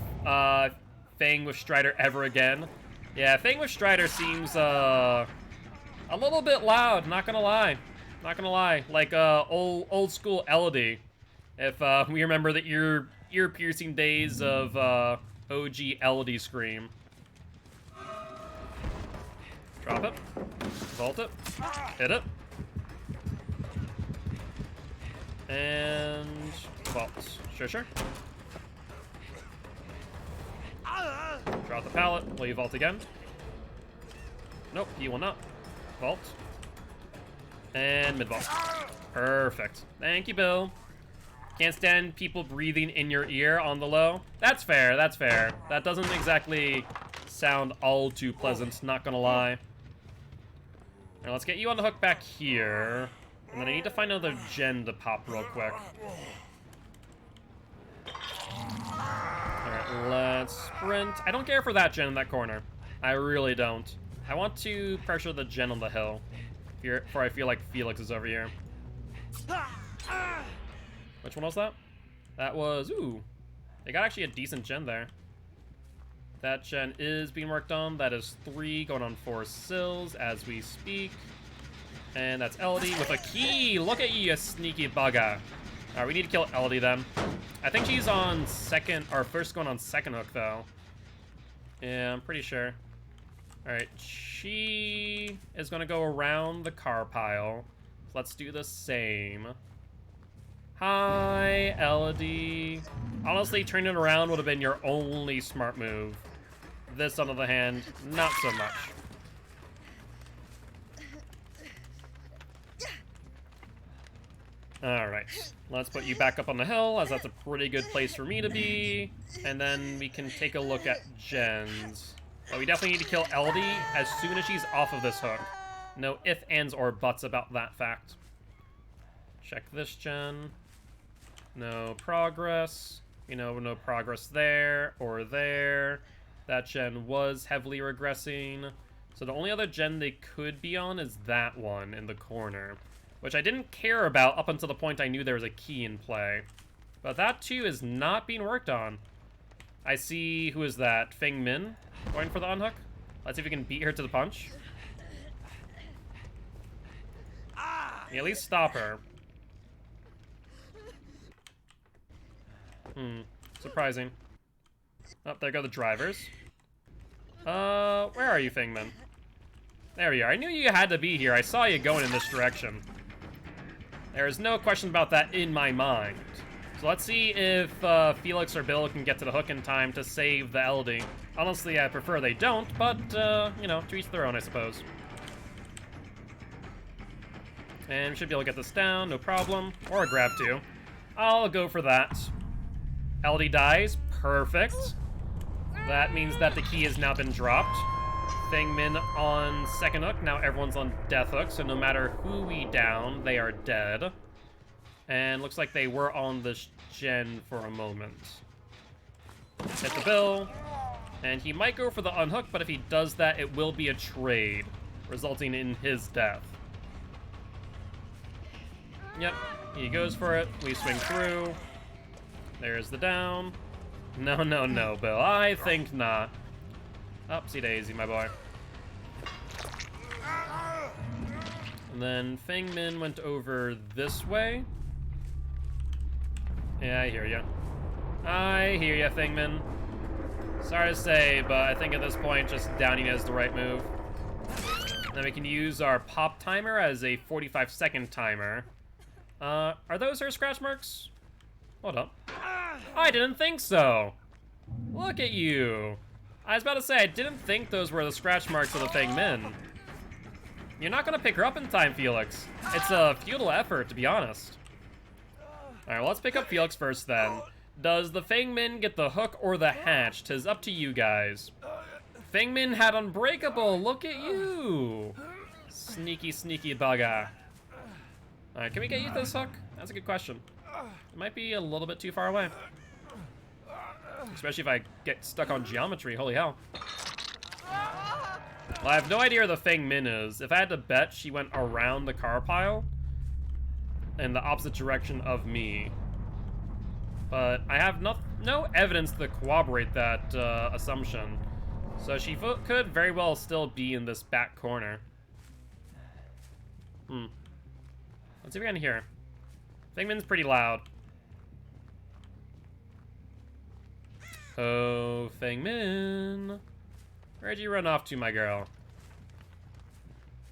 Speaker 1: Fang with Strider ever again. Yeah, Fang with Strider seems a little bit loud, not gonna lie. Not gonna lie. Like old school Elodie. If we remember the ear-piercing days of OG Elodie Scream. Drop it. Vault it. Hit it. And vault. Sure. Drop the pallet. Will you vault again? Nope, you will not. Vault. And mid-vault. Perfect. Thank you, Bill. Can't stand people breathing in your ear on the low. That's fair, that's fair. That doesn't exactly sound all too pleasant, not gonna lie. Alright, let's get you on the hook back here. And then I need to find another gen to pop real quick. Alright, let's sprint. I don't care for that gen in that corner. I really don't. I want to pressure the gen on the hill. For I feel like Felix is over here. Which one was that? That was, ooh. They got actually a decent gen there. That gen is being worked on. That is 3 going on 4 sills as we speak. And that's Elodie with a key. Look at you sneaky bugger. Alright, we need to kill Elodie then. I think she's on second, or first going on second hook though. Yeah, I'm pretty sure. Alright, she is gonna go around the car pile. So let's do the same. Hi, Elodie. Honestly, turning it around would have been your only smart move. This, on the other hand, not so much. Alright, let's put you back up on the hill, as that's a pretty good place for me to be. And then we can take a look at gens. But we definitely need to kill Elodie as soon as she's off of this hook. No ifs, ands, or buts about that fact. Check this gen. No progress. You know, no progress there or there. That gen was heavily regressing. So the only other gen they could be on is that one in the corner, which I didn't care about up until the point I knew there was a key in play. But that too is not being worked on. I see, who is that? Feng Min going for the unhook? Let's see if we can beat her to the punch. At least stop her. Surprising. Oh, there go the drivers. Where are you, Feng Min? There you are. I knew you had to be here. I saw you going in this direction. There is no question about that in my mind. So let's see if Felix or Bill can get to the hook in time to save the Elodie. Honestly, I prefer they don't, but, you know, to each their own, I suppose. And we should be able to get this down, no problem. Or a grab, too. I'll go for that. Elodie dies. Perfect. That means that the key has now been dropped. Feng Min on second hook. Now everyone's on death hook, so no matter who we down, they are dead. And looks like they were on this gen for a moment. Hit the Bill. And he might go for the unhook, but if he does that, it will be a trade, resulting in his death. Yep, he goes for it. We swing through. There's the down. No, no, no, Bill. I think not. Upsy daisy, my boy. And then Feng Min went over this way. Yeah, I hear ya. I hear ya, Feng Min. Sorry to say, but I think at this point, just downing is the right move. And then we can use our pop timer as a 45-second timer. Are those her scratch marks? Hold up. I didn't think so. Look at you. I was about to say, I didn't think those were the scratch marks of the Feng Min. You're not gonna pick her up in time, Felix. It's a futile effort, to be honest. Alright, well, let's pick up Felix first, then. Does the Feng Min get the hook or the hatch? 'Tis up to you guys. Feng Min had Unbreakable, look at you! Sneaky, sneaky bugger. Alright, can we get you this hook? That's a good question. It might be a little bit too far away. Especially if I get stuck on geometry, holy hell. Well, I have no idea where the Feng Min is. If I had to bet, she went around the car pile in the opposite direction of me. But I have no evidence to corroborate that assumption. So she could very well still be in this back corner. Let's see if we can hear. Feng Min's pretty loud. Oh, Feng Min. Where'd you run off to, my girl?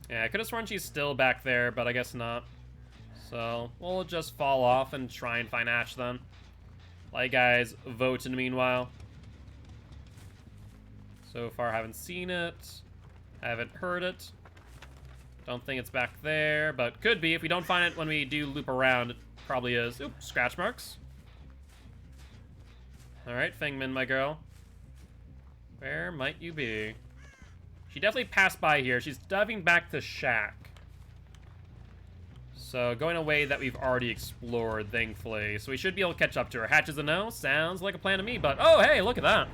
Speaker 1: Yeah, I could have sworn she's still back there, but I guess not. So, we'll just fall off and try and find Ash then. Let you guys vote in the meanwhile. So far, haven't seen it. Haven't heard it. Don't think it's back there, but could be. If we don't find it when we do loop around, it probably is. Oop, scratch marks. Alright, Feng Min, my girl. Where might you be? She definitely passed by here. She's diving back to Shack. So, going a way that we've already explored, thankfully. So we should be able to catch up to her. Hatch is a no? Sounds like a plan to me, but... Oh, hey, look at that.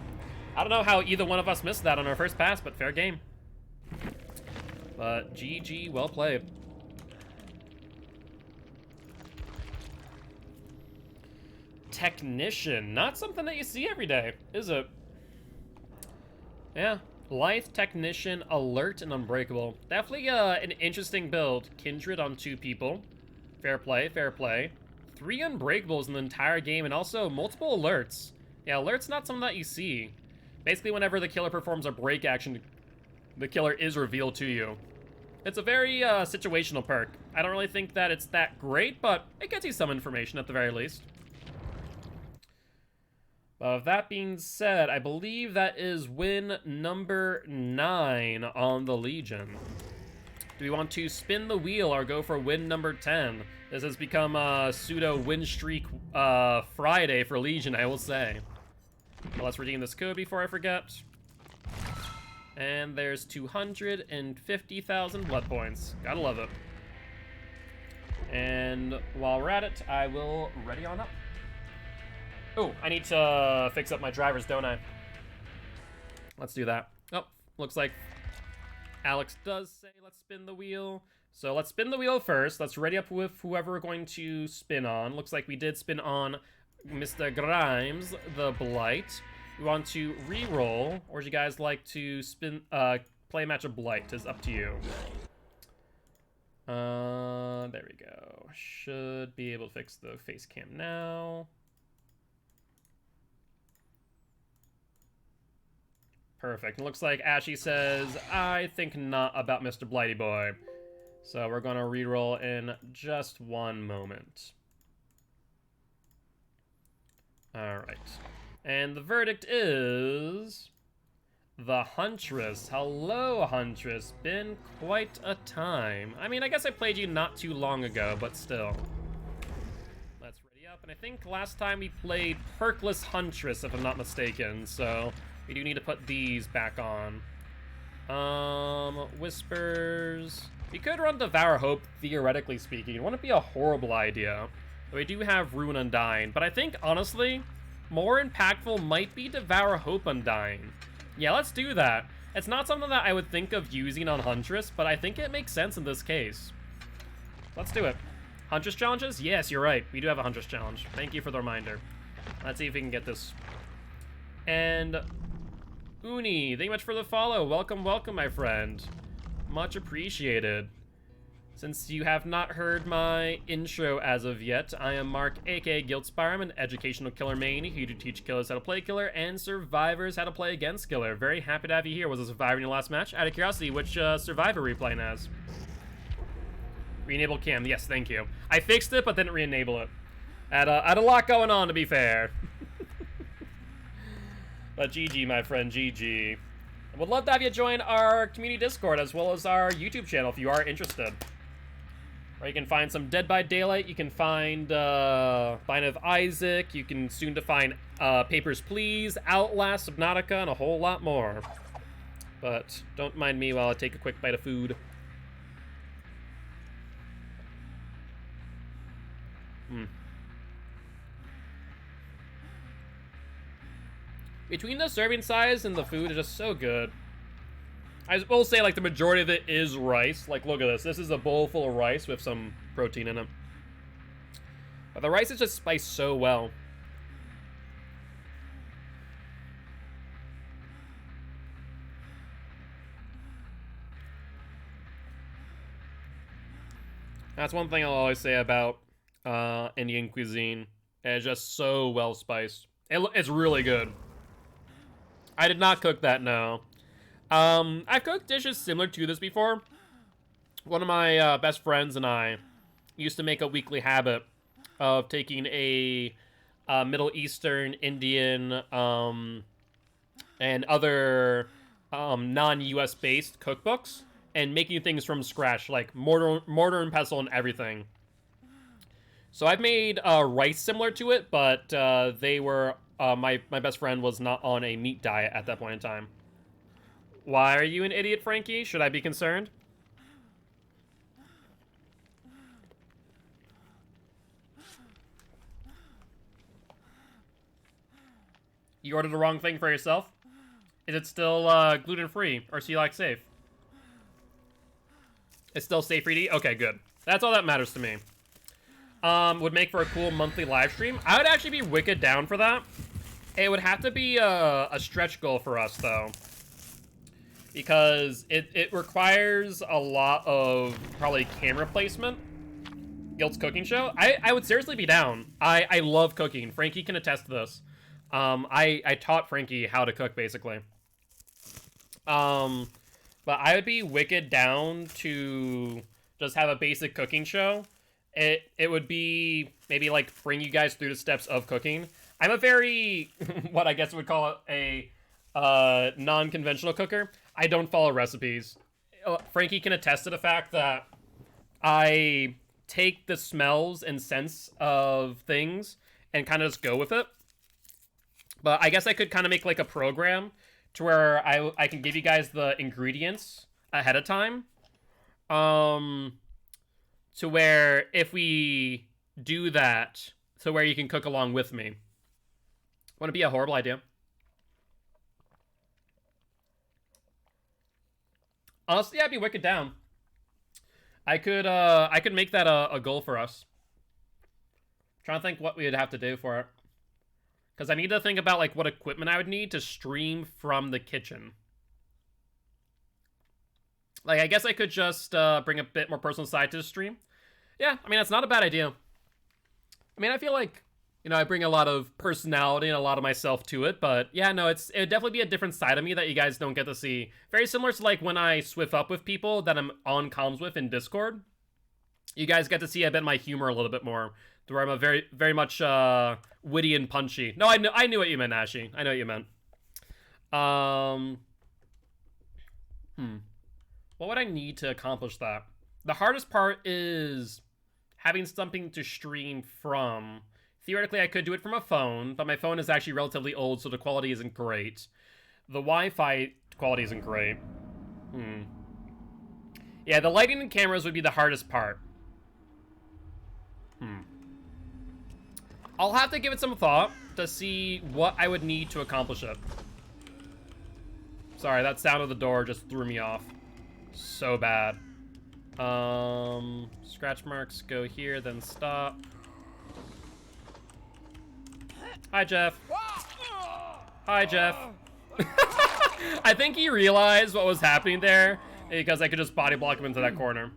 Speaker 1: I don't know how either one of us missed that on our first pass, but fair game. But GG, well played. Technician. Not something that you see every day, is it? Yeah. Lithe, Technician, Alert, and Unbreakable. Definitely an interesting build. Kindred on 2 people. Fair play, fair play. 3 Unbreakables in the entire game, and also multiple alerts. Yeah, alert's not something that you see. Basically, whenever the killer performs a break action, the killer is revealed to you. It's a very situational perk. I don't really think that it's that great, but it gets you some information at the very least. With that being said, I believe that is win number 9 on the Legion. Do we want to spin the wheel or go for win number 10? This has become a pseudo win streak Friday for Legion, I will say. Well, let's redeem this code before I forget. And there's 250,000 blood points. Gotta love it. And while we're at it, I will ready on up. Oh, I need to fix up my drivers, don't I? Let's do that. Oh, looks like Alex does say let's spin the wheel. So let's spin the wheel first. Let's ready up with whoever we're going to spin on. Looks like we did spin on Mr. Grimes, the Blight. We want to re-roll, or would you guys like to spin, play a match of Blight? It's up to you. There we go. Should be able to fix the face cam now. Perfect. It looks like Ashy says, I think not about Mr. Blighty Boy. So we're going to re-roll in just one moment. Alright. And the verdict is... the Huntress. Hello, Huntress. Been quite a time. I mean, I guess I played you not too long ago, but still. Let's ready up. And I think last time we played Perkless Huntress, if I'm not mistaken. So we do need to put these back on. Whispers. We could run Devour Hope, theoretically speaking. It wouldn't be a horrible idea. We do have Ruin Undying, but I think, honestly, more impactful might be Devour Hope Undying. Yeah, let's do that. It's not something that I would think of using on Huntress, but I think it makes sense in this case. Let's do it. Huntress challenges? Yes, you're right. We do have a Huntress challenge. Thank you for the reminder. Let's see if we can get this. And Uni, thank you much for the follow. Welcome, welcome, my friend. Much appreciated. Since you have not heard my intro as of yet, I am Mark, aka Giltspire. I'm an educational killer main who do teach killers how to play killer and survivors how to play against killer. Very happy to have you here. Was a survivor in your last match? Out of curiosity, which survivor were you playing as? Re-enable cam. Yes, thank you. I fixed it, but didn't re-enable it. Had a lot going on, to be fair. But GG, my friend, GG. I would love to have you join our community Discord as well as our YouTube channel if you are interested. Where you can find some Dead by Daylight, you can find Bind of Isaac, you can soon to find Papers, Please, Outlast, Subnautica, and a whole lot more. But don't mind me while I take a quick bite of food. Between the serving size and the food is just so good. I will say, like, the majority of it is rice. Like, look at this. This is a bowl full of rice with some protein in it. But the rice is just spiced so well. That's one thing I'll always say about Indian cuisine. It's just so well spiced. It's really good. I did not cook that, no. I've cooked dishes similar to this before. One of my best friends and I used to make a weekly habit of taking a Middle Eastern, Indian, and other non-US based cookbooks and making things from scratch, like mortar and pestle and everything. So I've made rice similar to it, but they were my best friend was not on a meat diet at that point in time. Why are you an idiot, Frankie? Should I be concerned? You ordered the wrong thing for yourself? Is it still gluten-free or celiac safe? It's still safe for you to eat? Okay, good. That's all that matters to me. Would make for a cool monthly live stream. I would actually be wicked down for that. It would have to be a stretch goal for us, though. Because it requires a lot of, probably, camera placement. Guilt's cooking show. I would seriously be down. I love cooking. Frankie can attest to this. I taught Frankie how to cook, basically. But I would be wicked down to just have a basic cooking show. It would be maybe like bring you guys through the steps of cooking. I'm a very, what I guess we would call it, a non-conventional cooker. I don't follow recipes. Frankie can attest to the fact that I take the smells and scents of things and kind of just go with it. But I guess I could kind of make like a program to where I can give you guys the ingredients ahead of time. To where if we do that, to where you can cook along with me. Wouldn't it be a horrible idea? Honestly, I'd be wicked down. I could make that a goal for us. Trying to think what we would have to do for it. Because I need to think about like what equipment I would need to stream from the kitchen. Like, I guess I could just bring a bit more personal side to the stream. Yeah, I mean, that's not a bad idea. I mean, I feel like, you know, I bring a lot of personality and a lot of myself to it, but yeah, no, it would definitely be a different side of me that you guys don't get to see. Very similar to like when I swift up with people that I'm on comms with in Discord. You guys get to see a bit of my humor a little bit more, to where I'm a very much witty and punchy. No, I knew what you meant, Ashy. I know what you meant. What would I need to accomplish that? The hardest part is having something to stream from. Theoretically, I could do it from a phone, but my phone is actually relatively old, so the quality isn't great. The Wi-Fi quality isn't great. Yeah, the lighting and cameras would be the hardest part. I'll have to give it some thought to see what I would need to accomplish it. Sorry, that sound of the door just threw me off. So bad. Scratch marks go here, then stop. Hi, Jeff. Hi, Jeff. I think he realized what was happening there because I could just body block him into that corner.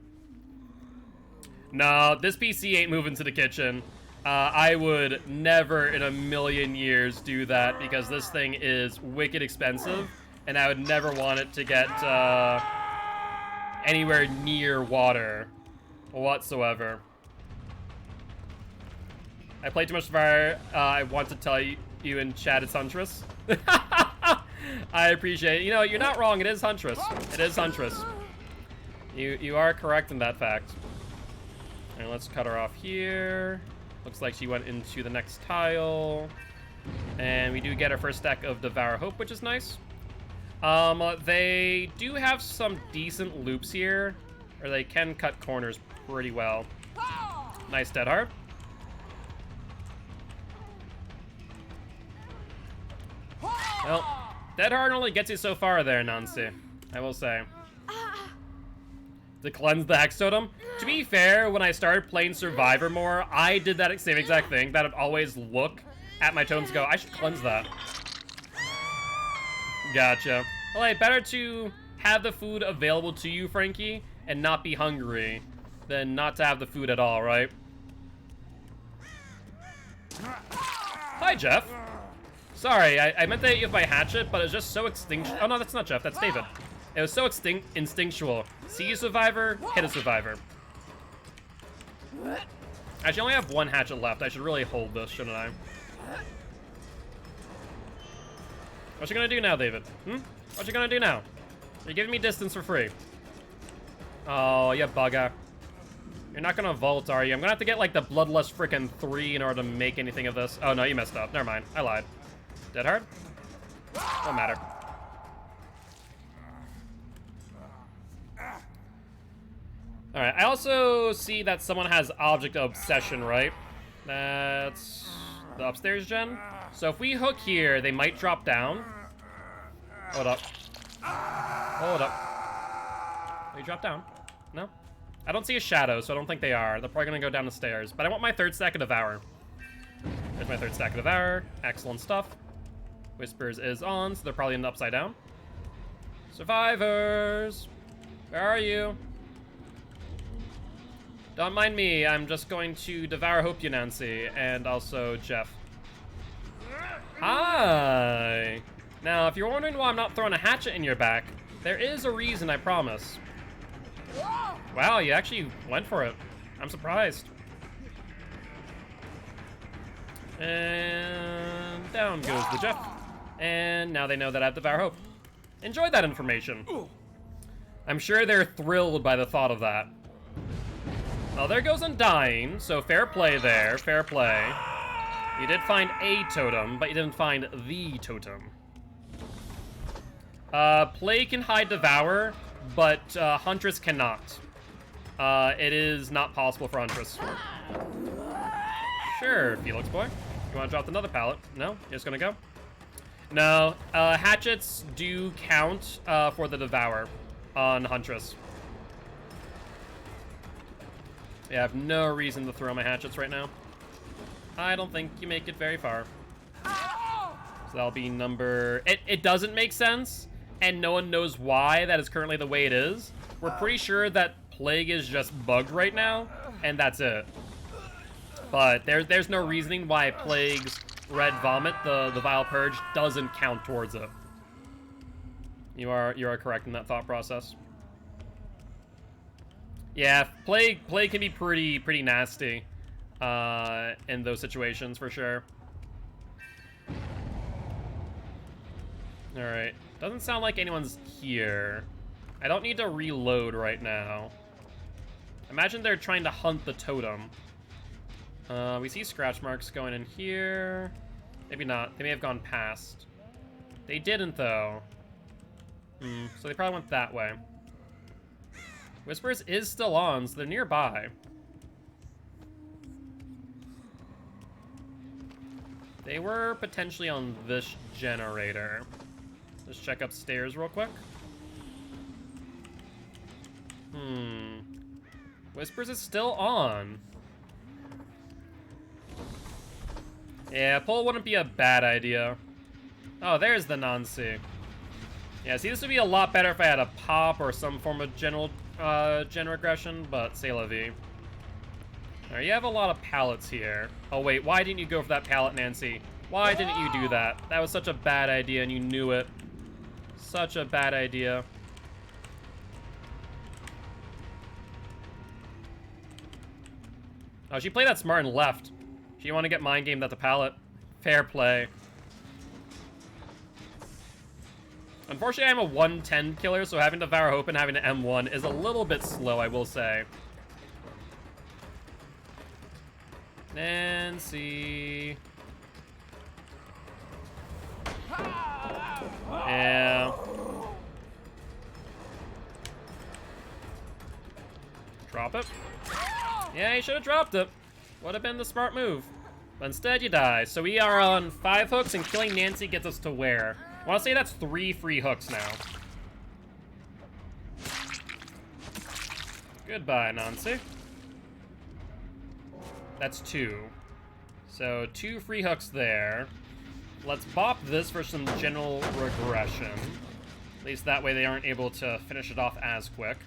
Speaker 1: No, this PC ain't moving to the kitchen. I would never in a million years do that because this thing is wicked expensive and I would never want it to get anywhere near water whatsoever. I played too much Fire. I want to tell you in chat it's Huntress. I appreciate it. You know, you're not wrong. It is Huntress. It is Huntress. You are correct in that fact. And let's cut her off here. Looks like she went into the next tile. And we do get our first stack of Devour Hope, which is nice. They do have some decent loops here, or they can cut corners pretty well. Nice Dead Heart. Well, Dead Heart only gets you so far there, Nancy. I will say. To cleanse the Hex Totem. To be fair, when I started playing Survivor more, I did that same exact thing. That I'd always look at my totems and go, I should cleanse that. Gotcha. Well, hey, better to have the food available to you, Frankie, and not be hungry than not to have the food at all, right? Hi, Jeff. Sorry, I meant to hit you with my hatchet, but it was just so extinct. Oh, no, that's not Jeff. That's David. It was so instinctual. See a survivor, hit a survivor. Actually, I only have one hatchet left. I should really hold this, shouldn't I? What you gonna do now, David? What you gonna do now? You're giving me distance for free. Oh, you bugger. You're not gonna vault, are you? I'm gonna have to get, like, the Bloodlust frickin' 3 in order to make anything of this. Oh, no, you messed up. Never mind. I lied. Dead Hard? Don't matter. Alright, I also see that someone has Object of Obsession, right? That's the upstairs gen. So if we hook here, they might drop down. Hold up. Hold up. They drop down? No? I don't see a shadow, so I don't think they are. They're probably gonna go down the stairs. But I want my third stack of Devour. There's my third stack of Devour. Excellent stuff. Whispers is on, so they're probably in the upside down. Survivors! Where are you? Don't mind me, I'm just going to Devour Hope you, Nancy, and also Jeff. Hi! Now, if you're wondering why I'm not throwing a hatchet in your back, there is a reason, I promise. Wow, you actually went for it. I'm surprised. And down goes the Jeff. And now they know that I have Devour Hope. Enjoy that information. I'm sure they're thrilled by the thought of that. Well, there goes Undying, so fair play there, fair play. You did find a totem, but you didn't find the totem. Plague can hide Devour, but Huntress cannot. It is not possible for Huntress. Sure, Felix boy. You want to drop another pallet? No? You're just gonna go? No, hatchets do count for the Devour on Huntress. Yeah, I have no reason to throw my hatchets right now. I don't think you make it very far. So that'll be number... It doesn't make sense, and no one knows why that is currently the way it is. We're pretty sure that Plague is just bugged right now, and that's it. But there's no reasoning why Plague's Red Vomit, the Vile Purge, doesn't count towards it. You are correct in that thought process. Yeah, Plague can be pretty nasty in those situations for sure. All right, doesn't sound like anyone's here. I don't need to reload right now. Imagine they're trying to hunt the totem. We see scratch marks going in here. Maybe not. They may have gone past. They didn't though. So they probably went that way. Whispers is still on, so they're nearby. They were potentially on this generator. Let's check upstairs real quick. Whispers is still on. Yeah, pull wouldn't be a bad idea. Oh, there's the Nancy. Yeah, see, this would be a lot better if I had a pop or some form of general gen regression, but c'est la vie. Alright, you have a lot of pallets here. Oh wait, why didn't you go for that pallet, Nancy? Why didn't you do that? That was such a bad idea and you knew it. Such a bad idea. Oh, she played that smart and left. She didn't want to get mind gamed at the pallet. Fair play. Unfortunately, I'm a 110 killer, so having to Devour Hope and having to M1 is a little bit slow, I will say. Nancy. Yeah. Drop it. Yeah, you should have dropped it. Would have been the smart move. But instead, you die. So we are on 5 hooks, and killing Nancy gets us to where? I want to say that's 3 free hooks now. Goodbye, Nancy. That's 2. So 2 free hooks there. Let's bop this for some general regression. At least that way they aren't able to finish it off as quick.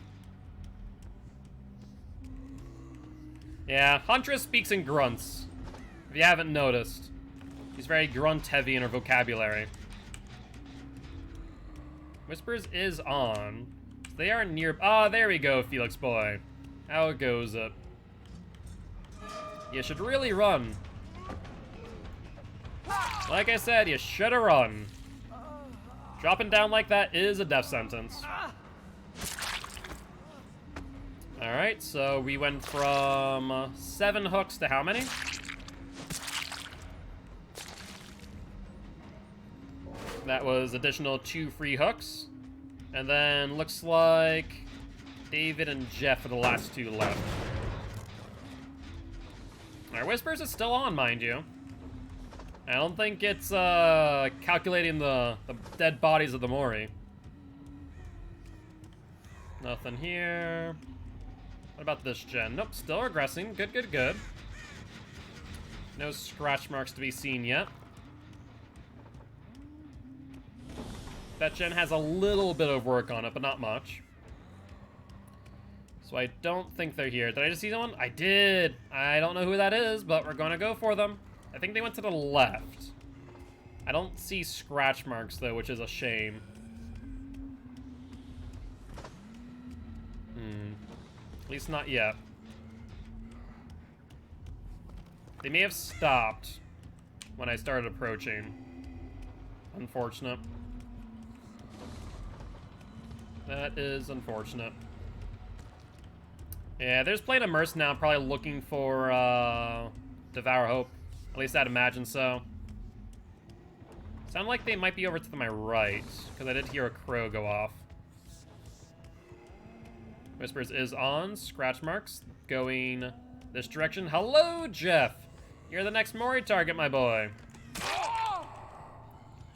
Speaker 1: Yeah, Huntress speaks in grunts. If you haven't noticed. She's very grunt-heavy in her vocabulary. Whispers is on. They are near... Ah, there we go, Felix boy. How goes it? You should really run. Like I said, you should have run. Dropping down like that is a death sentence. Alright, so we went from 7 hooks to how many? That was additional 2 free hooks. And then looks like David and Jeff are the last 2 left. Our Whispers is still on, mind you. I don't think it's calculating the dead bodies of the Mori. Nothing here. What about this gen? Nope, still regressing. Good, good, good. No scratch marks to be seen yet. That gen has a little bit of work on it, but not much. So I don't think they're here. Did I just see someone? I did. I don't know who that is, but we're gonna go for them. I think they went to the left. I don't see scratch marks, though, which is a shame. At least not yet. They may have stopped when I started approaching. Unfortunate. That is unfortunate. Yeah, there's playing Immerse now, probably looking for Devour Hope. At least I'd imagine so. Sound like they might be over to my right, because I did hear a crow go off. Whispers is on. Scratch marks going this direction. Hello, Jeff. You're the next Mori target, my boy.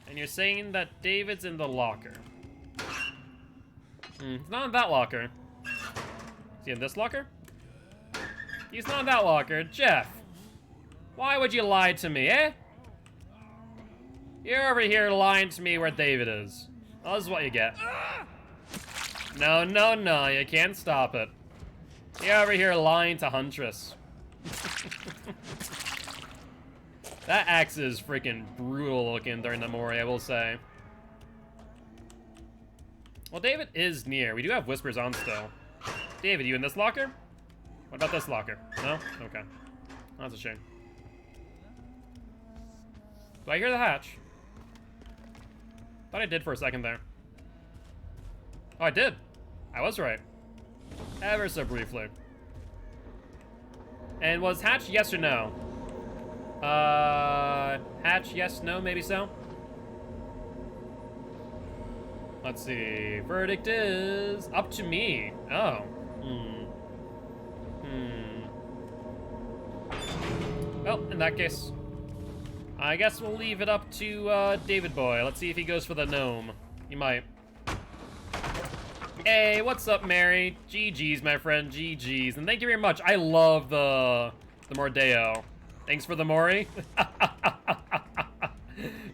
Speaker 1: And you're saying that David's in the locker. He's not in that locker. Is he in this locker? He's not in that locker. Jeff, why would you lie to me, eh? You're over here lying to me where David is. Well, this is what you get. No, no, no, you can't stop it. You're over here lying to Huntress. That axe is freaking brutal looking during the Mori, I will say. Well, David is near. We do have Whispers on still. David, you in this locker? What about this locker? No? Okay. That's a shame. Do I hear the hatch? Thought I did for a second there. Oh, I did. I was right. Ever so briefly. And was hatch yes or no? Hatch yes, no, maybe so? Let's see. Verdict is up to me. Oh. Well, in that case, I guess we'll leave it up to David Boy. Let's see if he goes for the gnome. He might. Hey, what's up, Mary? GG's, my friend. GG's. And thank you very much. I love the Mordeo. Thanks for the Mori.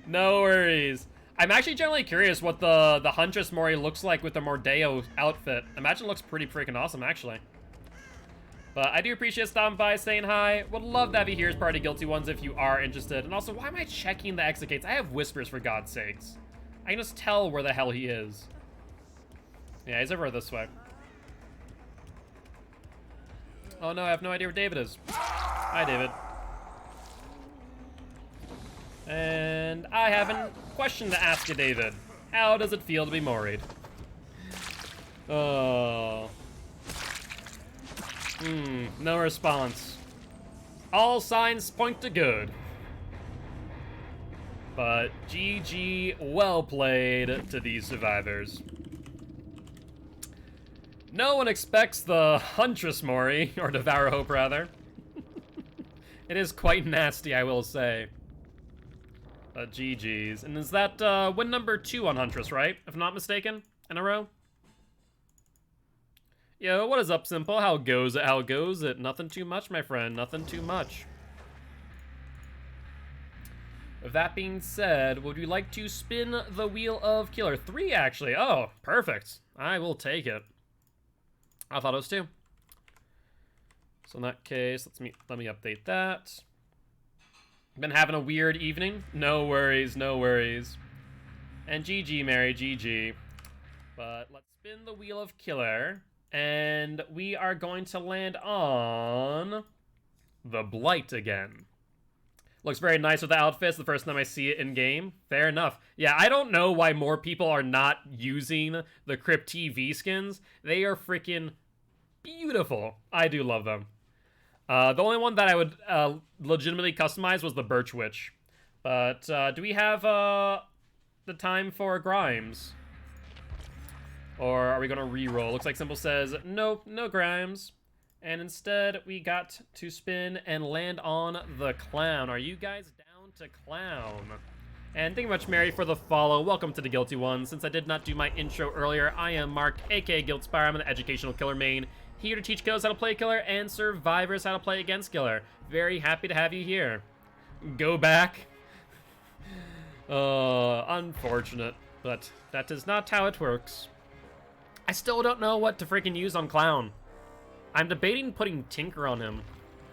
Speaker 1: No worries. I'm actually generally curious what the Huntress Mori looks like with the Mordeo outfit. I imagine it looks pretty freaking awesome, actually. But I do appreciate stopping by, saying hi. Would love to have you here as part of Guilty Ones if you are interested. And also, why am I checking the exit I have Whispers, for God's sakes. I can just tell where the hell he is. Yeah, he's over this way. Oh no, I have no idea where David is. Hi, David. And I have a question to ask you, David. How does it feel to be Mori'd? Oh. No response. All signs point to good. But GG, well played to these survivors. No one expects the Huntress Mori, or Devour Hope rather. It is quite nasty, I will say. But GG's. And is that win number 2 on Huntress, right? If I'm not mistaken, in a row? Yo, what is up, Simple? How goes it? How goes it? Nothing too much, my friend. Nothing too much. With that being said, would you like to spin the Wheel of Killer? 3, actually. Oh, perfect. I will take it. I thought it was 2. So in that case, let me update that. Been having a weird evening? No worries, no worries. And GG, Mary, GG. But let's spin the Wheel of Killer. And we are going to land on the Blight again. Looks very nice with the outfits the first time I see it in game. Fair enough. Yeah, I don't know why more people are not using the Crypt TV skins. They are freaking beautiful. I do love them. The only one that I would legitimately customize was the Birch Witch. But do we have the time for Grimes? Or are we going to re-roll? Looks like Simple says, nope, no Grimes. And instead, we got to spin and land on the Clown. Are you guys down to Clown? And thank you much, Mary, for the follow. Welcome to the Guilty One. Since I did not do my intro earlier, I am Mark, aka Guiltspire. I'm an educational killer main, here to teach killers how to play killer and survivors how to play against killer. Very happy to have you here. Go back. Unfortunate, but that is not how it works. I still don't know what to freaking use on Clown. I'm debating putting Tinker on him,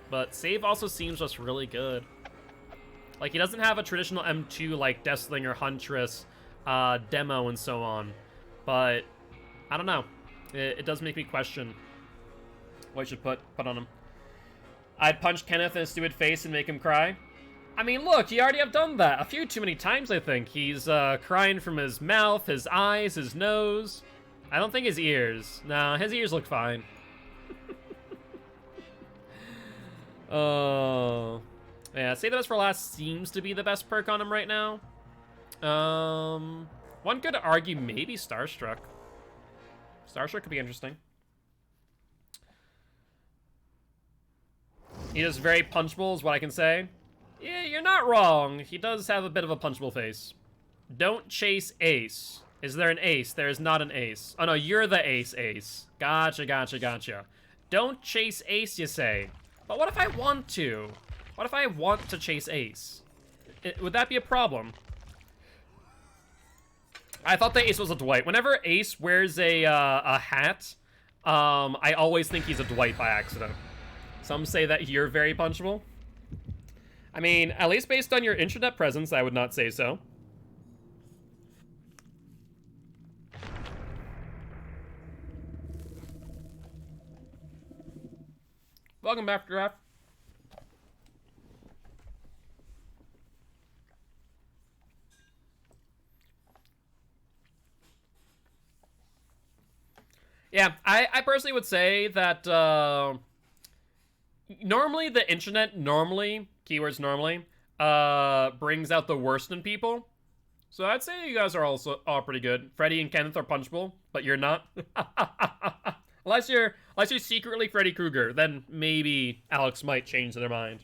Speaker 1: but Save also seems just really good. Like, he doesn't have a traditional M2 like Deathslinger, Huntress, demo, and so on. But, I don't know. It does make me question what I should put on him. I'd punch Kenneth in his stupid face and make him cry. I mean, look, you already have done that a few too many times, I think. He's crying from his mouth, his eyes, his nose. I don't think his ears. No, his ears look fine. Oh. Yeah, Save the Best for Last seems to be the best perk on him right now. One could argue maybe Starstruck. Starstruck could be interesting. He is very punchable is what I can say. Yeah, you're not wrong. He does have a bit of a punchable face. Don't chase Ace. Is there an ace? There is not an ace. Oh no, you're the ace. Gotcha, gotcha, gotcha. Don't chase Ace, you say. But what if I want to? What if I want to chase Ace? Would that be a problem? I thought the Ace was a Dwight. Whenever Ace wears a hat, I always think he's a Dwight by accident. Some say that you're very punchable. I mean, at least based on your internet presence, I would not say so. Welcome back, Draft. Yeah, I personally would say that normally the internet keywords normally brings out the worst in people. So I'd say you guys are also all pretty good. Freddy and Kenneth are punchable, but you're not. Unless you're secretly Freddy Krueger, then maybe Alex might change their mind.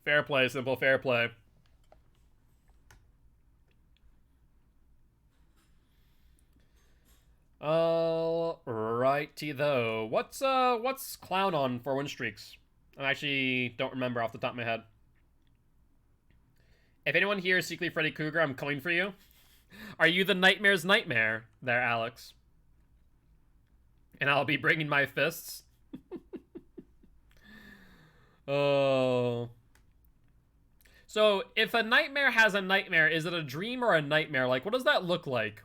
Speaker 1: Fair play, Simple, fair play. Alrighty though. What's Clown on for win streaks? I actually don't remember off the top of my head. If anyone here is secretly Freddy Krueger, I'm coming for you. Are you the Nightmare's nightmare there, Alex? And I'll be bringing my fists. Oh. So, if a nightmare has a nightmare, is it a dream or a nightmare? Like, what does that look like?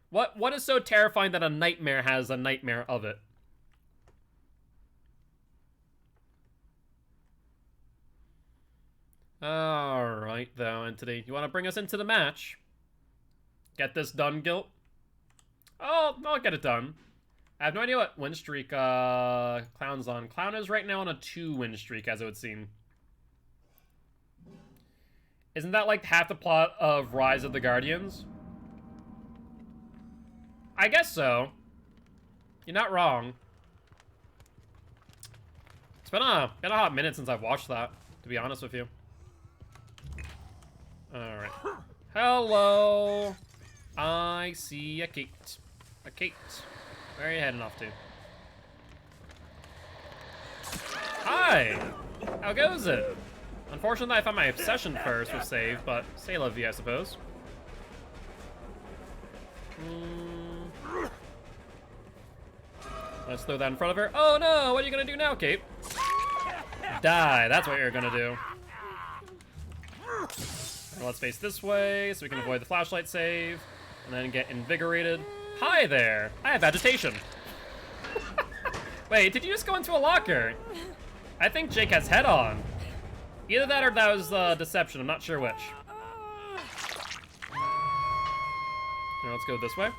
Speaker 1: What is so terrifying that a nightmare has a nightmare of it? Alright, though, Entity. You want to bring us into the match? Get this done, Gilt? Oh, I'll get it done. I have no idea what win streak Clown's on. Clown is right now on a 2-win streak, as it would seem. Isn't that like half the plot of Rise of the Guardians? I guess so. You're not wrong. It's been a hot minute since I've watched that, to be honest with you. Alright. Hello. I see a Kate. A Kate. Where are you heading off to? Hi! How goes it? Unfortunately, I found my obsession first with save, but say la vie, I suppose. Let's throw that in front of her. Oh no! What are you gonna do now, Kate? Die. That's what you're gonna do. And let's face this way so we can avoid the flashlight save, and then get invigorated. Hi there! I have agitation. Wait, did you just go into a locker? I think Jake has head on. Either that or that was deception. I'm not sure which. Now let's go this way.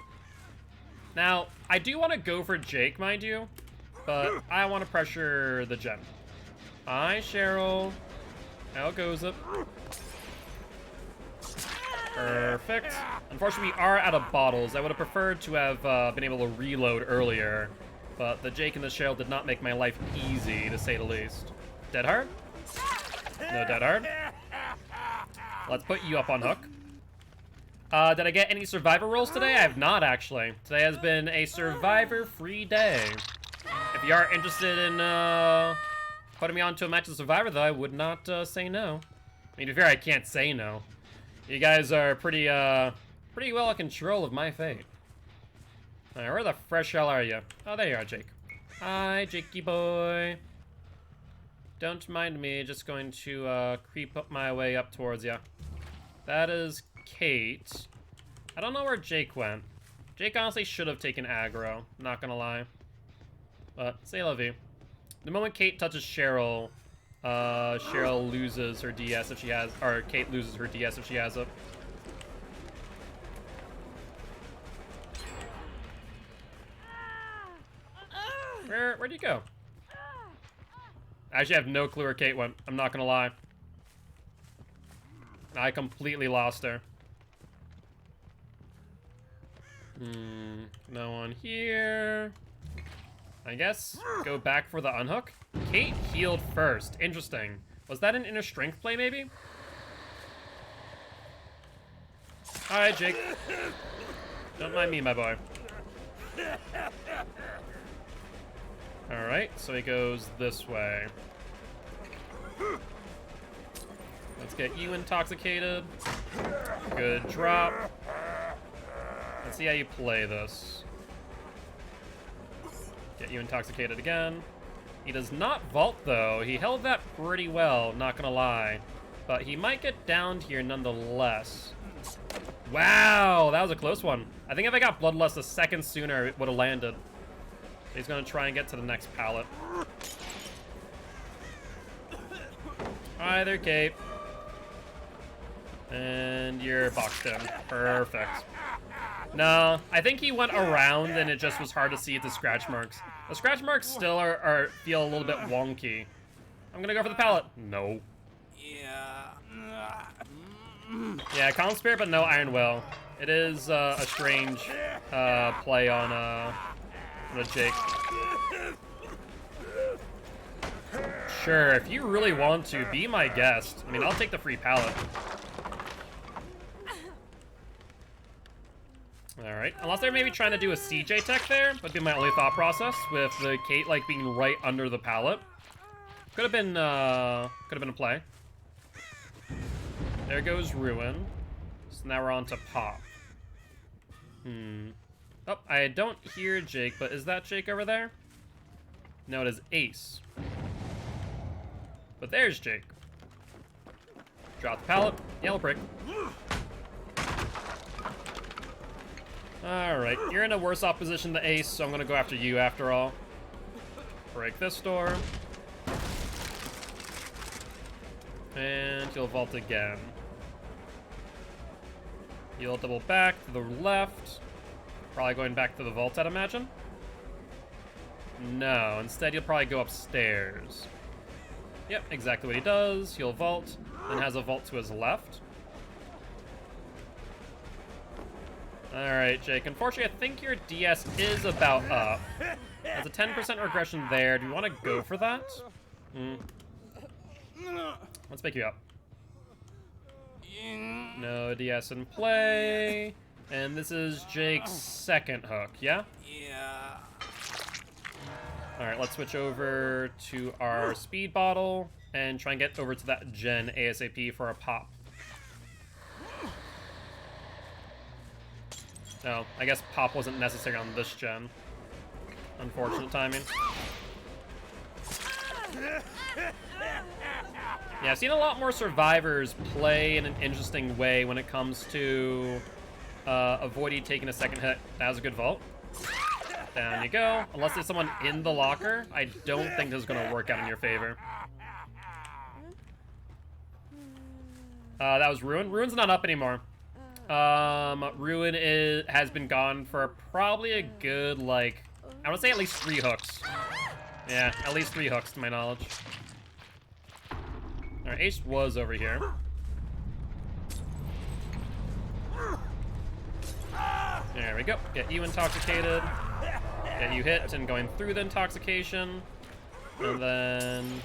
Speaker 1: Now, I do want to go for Jake, mind you, but I want to pressure the gem. Hi, Cheryl. How goes it? Perfect. Unfortunately, we are out of bottles. I would have preferred to have been able to reload earlier, but the Jake and the Cheryl did not make my life easy, to say the least. Dead hard? No dead hard. Let's put you up on hook. Did I get any survivor rolls today? I have not, actually. Today has been a survivor-free day. If you are interested in putting me onto a match of survivor, though, I would not say no. I mean, to be fair, I can't say no. You guys are pretty well in control of my fate. Alright, where the fresh hell are you? Oh, there you are, Jake. Hi, Jakey boy. Don't mind me, just going to creep up my way up towards you. That is Kate. I don't know where Jake went. Jake honestly should have taken aggro, not gonna lie. But, say la vie. The moment Kate touches Cheryl, Cheryl loses her DS if she has, or Kate loses her DS if she has it. Where'd you go? I actually have no clue where Kate went. I'm not gonna lie. I completely lost her. No one here. I guess go back for the unhook. Kate healed first. Interesting. Was that an inner strength play, maybe? Alright, Jake. Don't mind me, my boy. Alright, so he goes this way. Let's get you intoxicated. Good drop. Let's see how you play this. Get you intoxicated again. He does not vault, though. He held that pretty well, not gonna lie. But he might get downed here nonetheless. Wow, that was a close one. I think if I got Bloodlust a second sooner, it would have landed. He's gonna try and get to the next pallet. Hi there, Kate. And you're boxed in. Perfect. No, I think he went around and it just was hard to see the scratch marks. The scratch marks still feel a little bit wonky. I'm gonna go for the pallet. No. Yeah, Calm Spirit, but no Iron Will. It is a strange play on a Jake. Sure, if you really want to, be my guest. I mean, I'll take the free pallet. Alright, unless they're maybe trying to do a CJ tech there, would be my only thought process, with the Kate, like, being right under the pallet. Could have been a play. There goes Ruin. So now we're on to Pop. Oh, I don't hear Jake, but is that Jake over there? No, it is Ace. But there's Jake. Drop the pallet. Yellow brick. Alright, you're in a worse opposition to Ace, so I'm gonna go after you after all. Break this door. And he'll vault again. He'll double back to the left. Probably going back to the vault, I'd imagine. No, instead he'll probably go upstairs. Yep, exactly what he does. He'll vault, then has a vault to his left. Alright, Jake. Unfortunately, I think your DS is about up. There's a 10% regression there. Do you want to go for that? Let's pick you up. No DS in play. And this is Jake's second hook, yeah?
Speaker 3: Yeah.
Speaker 1: Alright, let's switch over to our speed bottle and try and get over to that gen ASAP for a pop. Oh, I guess pop wasn't necessary on this gen. Unfortunate timing. Yeah, I've seen a lot more survivors play in an interesting way when it comes to avoiding taking a second hit. That was a good vault. Down you go. Unless there's someone in the locker, I don't think this is going to work out in your favor. That was Ruin. Ruin's not up anymore. Ruin has been gone for probably a good, like, I would say at least 3 hooks. Yeah, at least 3 hooks to my knowledge. Alright, Ace was over here. There we go. Get you intoxicated. Get you hit and going through the intoxication. And then...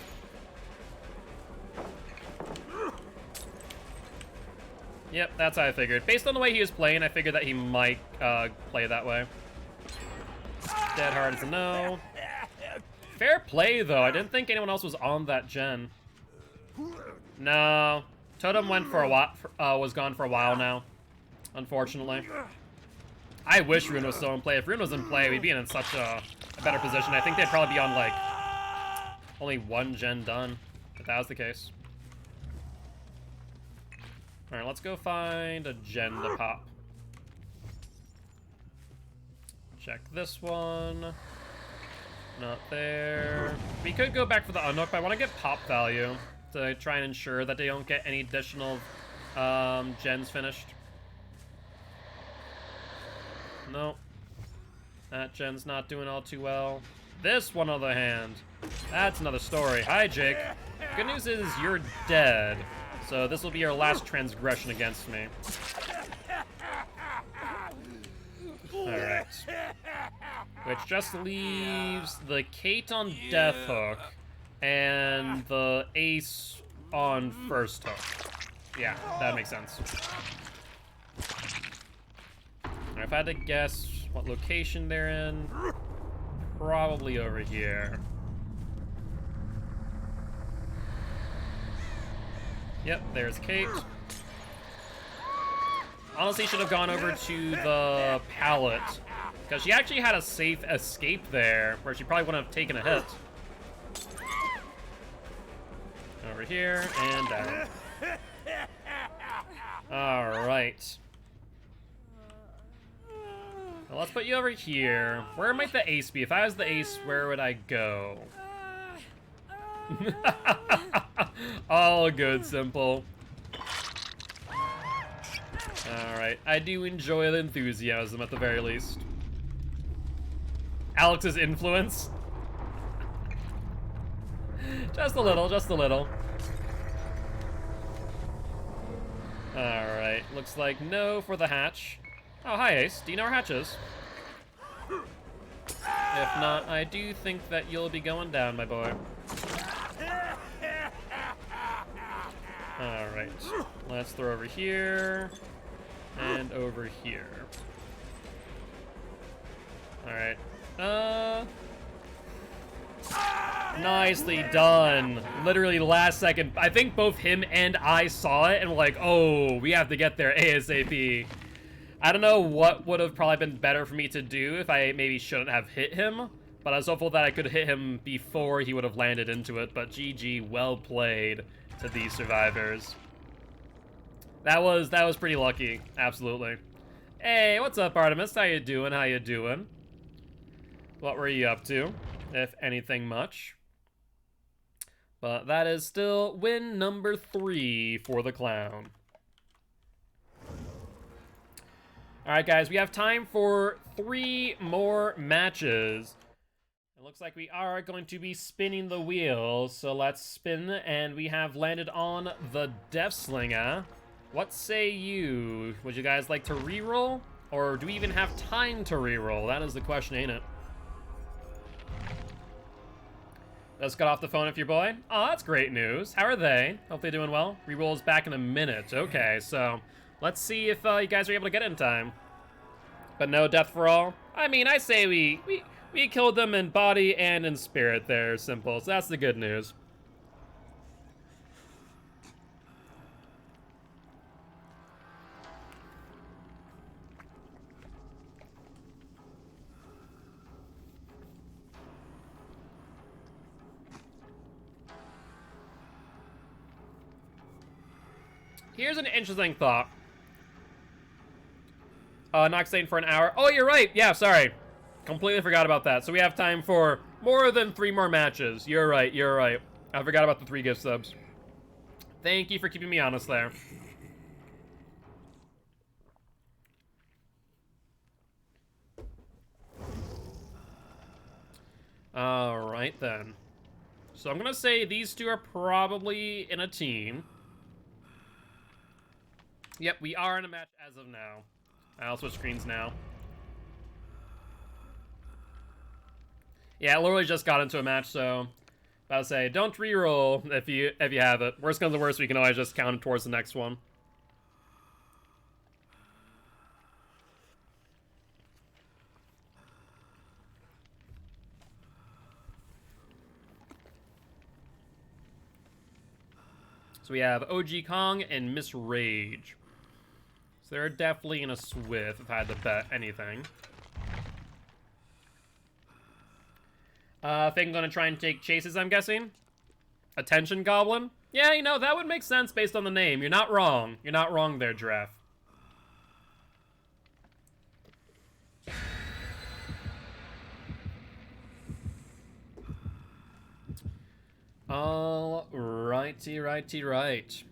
Speaker 1: Yep, that's how I figured. Based on the way he was playing, I figured that he might play that way. Dead hard is a no. Fair play, though. I didn't think anyone else was on that gen. No. Totem went for a while, was gone for a while now. Unfortunately. I wish Rune was still in play. If Rune was in play, we'd be in such a better position. I think they'd probably be on, like, only 1 gen done, if that was the case. Alright, let's go find a gen to pop. Check this one. Not there. We could go back for the unhook, but I want to get pop value to try and ensure that they don't get any additional gens finished. No. That gen's not doing all too well. This one, on the other hand, that's another story. Hi, Jake. Good news is you're dead. So this will be your last transgression against me. Alright. Which just leaves the Kate on Death Hook and the Ace on First Hook. Yeah, that makes sense. Alright, if I had to guess what location they're in, probably over here. Yep, there's Kate. Honestly, should have gone over to the pallet, because she actually had a safe escape there, where she probably wouldn't have taken a hit. Over here, and down. Alright. Well, let's put you over here. Where might the Ace be? If I was the Ace, where would I go? All good, Simple. Alright, I do enjoy the enthusiasm at the very least. Alex's influence? Just a little, just a little. Alright, looks like no for the hatch. Oh, hi Ace, do you know where hatch is? If not, I do think that you'll be going down, my boy. Alright, let's throw over here, and over here. Alright, nicely done. Literally last second. I think both him and I saw it and were like, oh, we have to get there ASAP. I don't know what would have probably been better for me to do if I maybe shouldn't have hit him, but I was hopeful that I could hit him before he would have landed into it, but GG, well played to these survivors. That was pretty lucky, absolutely. Hey, what's up, Artemis? How you doing? How you doing? What were you up to, if anything much? But that is still win number 3 for the clown. Alright guys, we have time for 3 more matches. It looks like we are going to be spinning the wheel, so let's spin, and we have landed on the Death Slinger. What say you? Would you guys like to reroll? Or do we even have time to reroll? That is the question, ain't it? Just got off the phone with your boy. Oh, that's great news. How are they? Hope they're doing well. Reroll is back in a minute. Okay, so let's see if you guys are able to get it in time. But no death for all? I mean, I say we killed them in body and in spirit there, simple. So that's the good news. Here's an interesting thought. Not staying for an hour. Oh, you're right. Yeah, sorry. Completely forgot about that. So we have time for more than 3 more matches. You're right, you're right. I forgot about the 3 gift subs. Thank you for keeping me honest there. Alright then. So I'm gonna say these 2 are probably in a team. Yep, we are in a match as of now. I'll switch screens now. Yeah, I literally just got into a match, so I'll say don't reroll if you have it. Worst comes to worst, we can always just count it towards the next one. So we have OG Kong and Miss Rage. So they're definitely in a swift if I had to bet anything. I think I'm gonna try and take chases, I'm guessing. Attention Goblin? Yeah, you know, that would make sense based on the name. You're not wrong. You're not wrong there, Giraffe. All righty, right.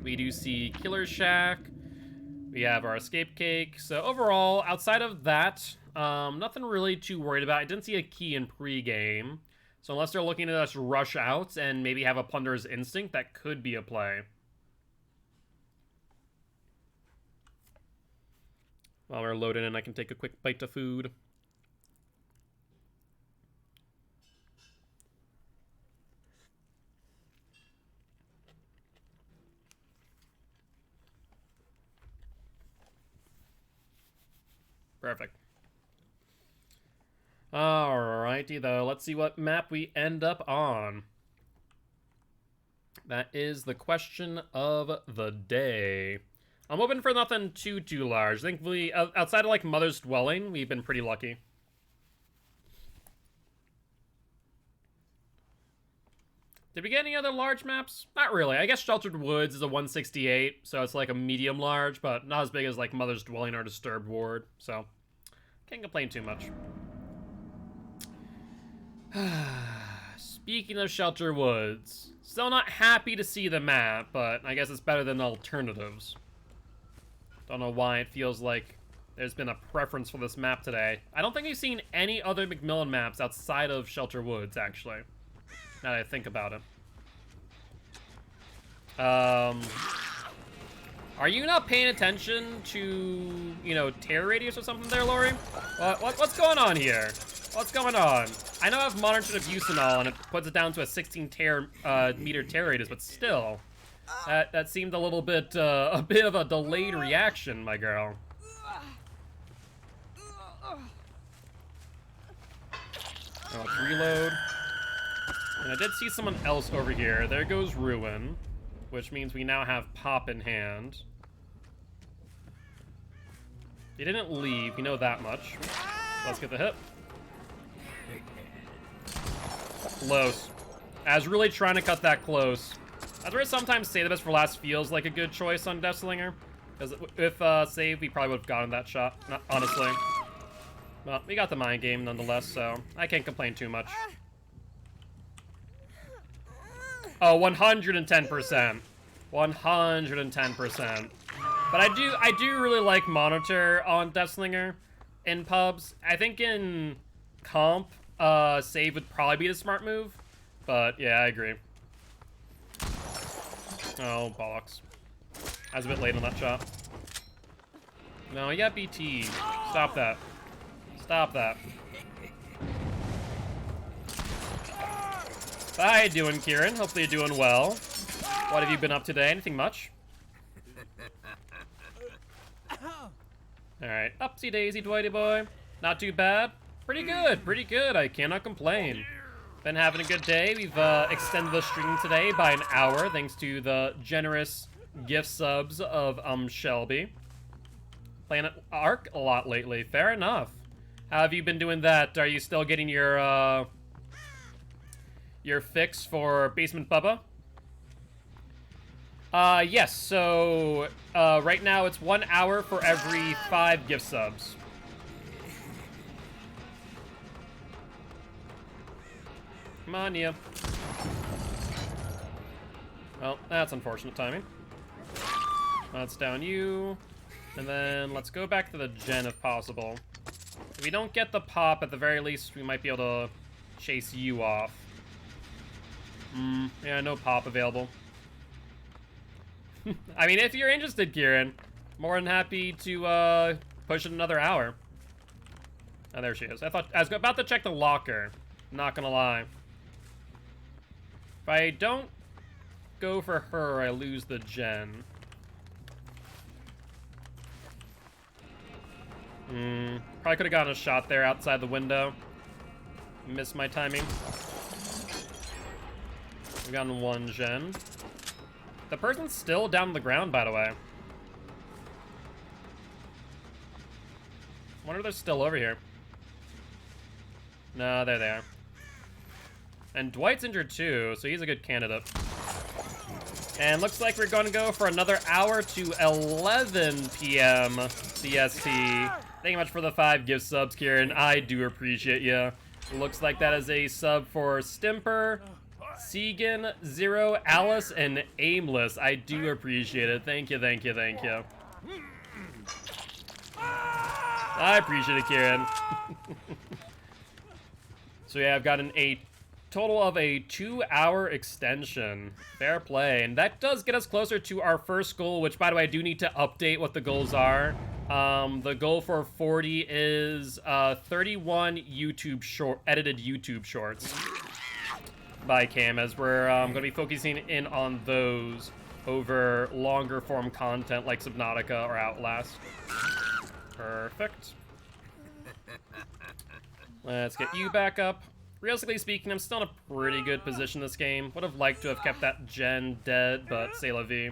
Speaker 1: We do see Killer Shack. We have our escape cake. So overall, outside of that, nothing really too worried about. I didn't see a key in pre-game. So unless they're looking to us rush out and maybe have a Plunderer's Instinct, that could be a play. While we're loading in, I can take a quick bite of food. Perfect. Alrighty though, let's see what map we end up on. That is the question of the day. I'm hoping for nothing too large. Thankfully, outside of like Mother's Dwelling, we've been pretty lucky. Did we get any other large maps? Not really. I guess Sheltered Woods is a 168, so it's like a medium large, but not as big as like Mother's Dwelling or Disturbed Ward, so can't complain too much. Speaking of Shelter Woods, still not happy to see the map, but I guess it's better than alternatives. Don't know why it feels like there's been a preference for this map today. I don't think we've seen any other McMillan maps outside of Shelter Woods, actually. Now that I think about it. Are you not paying attention to, you know, tear radius or something there, Lori? What's going on here? What's going on? I know I have monitored abuse and all, and it puts it down to a 16 meter tear radius, but still, that seemed a little bit, a bit of a delayed reaction, my girl. Oh, let's reload. And I did see someone else over here. There goes Ruin, which means we now have Pop in hand. He didn't leave, we know that much. Let's get the hit. Close. I was really trying to cut that close. That's where I sometimes say the best for last feels like a good choice on Deathslinger. Because if save, we probably would have gotten that shot, honestly. Well, we got the mind game nonetheless, so I can't complain too much. Oh, 110%. 110%. But I do really like monitor on Deathslinger in pubs. I think in comp, save would probably be the smart move. But yeah, I agree. Oh, bollocks. I was a bit late on that shot. No, you got BT. Stop that. Stop that. How you doing, Kieran? Hopefully you're doing well. What have you been up to today? Anything much? Alright, upsy daisy, Dwighty boy. Not too bad. Pretty good, pretty good. I cannot complain. Been having a good day. We've extended the stream today by an hour thanks to the generous gift subs of Shelby. Playing Ark a lot lately. Fair enough. How have you been doing that? Are you still getting your fix for Basement Bubba? Yes, so, right now it's 1 hour for every 5 gift subs. Come on, you. Well, that's unfortunate timing. Let's down you. And then let's go back to the gen if possible. If we don't get the pop, at the very least, we might be able to chase you off. Yeah, no pop available. I mean, if you're interested, Kieran, more than happy to push it another hour. Oh, there she is. I was about to check the locker. Not gonna lie. If I don't go for her, I lose the gen. Probably could have gotten a shot there outside the window. Missed my timing. We've gotten 1 gen. The person's still down on the ground, by the way. Wonder if they're still over here. No, there they are. And Dwight's injured too, so he's a good candidate. And looks like we're going to go for another hour to 11 p.m. CST. Thank you much for the 5 gift subs, Kieran. I do appreciate you. Looks like that is a sub for Stimper, Segan, Zero, Alice, and Aimless. I do appreciate it. Thank you, thank you, thank you. I appreciate it, Kieran. So yeah, I've gotten a total of a 2-hour extension. Fair play. And that does get us closer to our first goal, which, by the way, I do need to update what the goals are. The goal for 40 is 31 edited YouTube shorts by Cam, as we're going to be focusing in on those over longer form content like Subnautica or Outlast. Perfect. Let's get you back up. Realistically speaking, I'm still in a pretty good position this game. Would have liked to have kept that gen dead, but c'est la vie.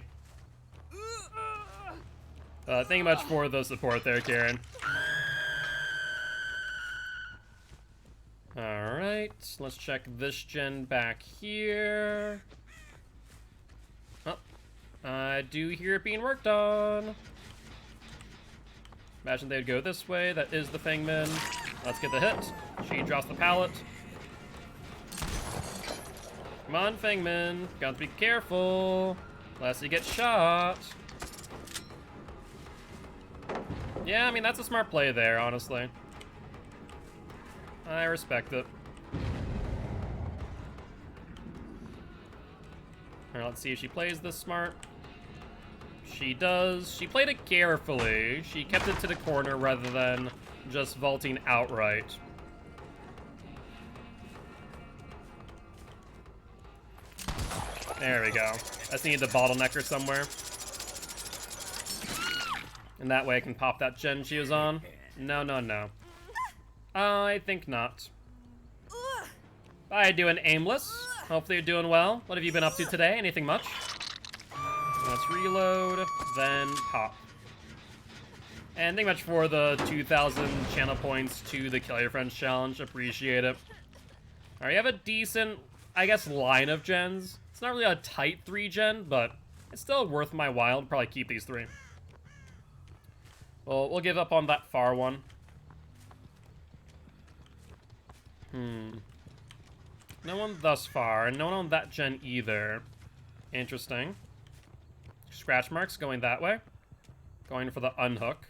Speaker 1: Thank you much for the support there, Karen. Alright, let's check this gen back here. Oh, I do hear it being worked on. Imagine they'd go this way. That is the Fangman. Let's get the hit. She drops the pallet. Come on, Fangman. Got to be careful, lest you get shot. Yeah, I mean, that's a smart play there, honestly. I respect it. Alright, let's see if she plays this smart. She does. She played it carefully. She kept it to the corner rather than just vaulting outright. There we go. I just need the bottleneck her somewhere. And that way I can pop that gen she was on. No, no, no. I think not. Hi, doing Aimless. Hopefully you're doing well. What have you been up to today? Anything much? Let's reload, then pop. And thank you much for the 2,000 channel points to the Kill Your Friends challenge. Appreciate it. Alright, you have a decent, I guess, line of gens. It's not really a tight 3-gen, but it's still worth my while to probably keep these 3. Well, we'll give up on that far one. No one thus far, and no one on that gen either. Interesting. Scratch marks going that way. Going for the unhook.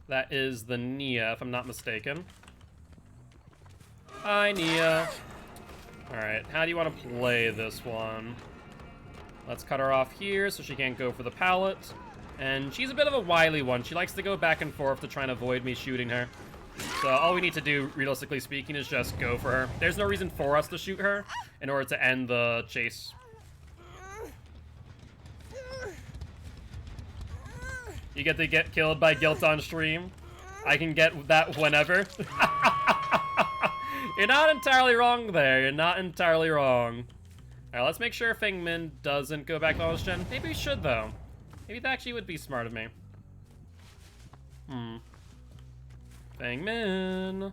Speaker 1: That is the Nia, if I'm not mistaken. Hi, Nia. Alright, how do you want to play this one? Let's cut her off here so she can't go for the pallet. And she's a bit of a wily one. She likes to go back and forth to try and avoid me shooting her. So all we need to do, realistically speaking, is just go for her. There's no reason for us to shoot her in order to end the chase. You get to get killed by Guilt on stream. I can get that whenever. You're not entirely wrong there. You're not entirely wrong. Alright, let's make sure Feng Min doesn't go back to Lawless Gen. Maybe we should, though. Maybe that actually would be smart of me. Feng Min.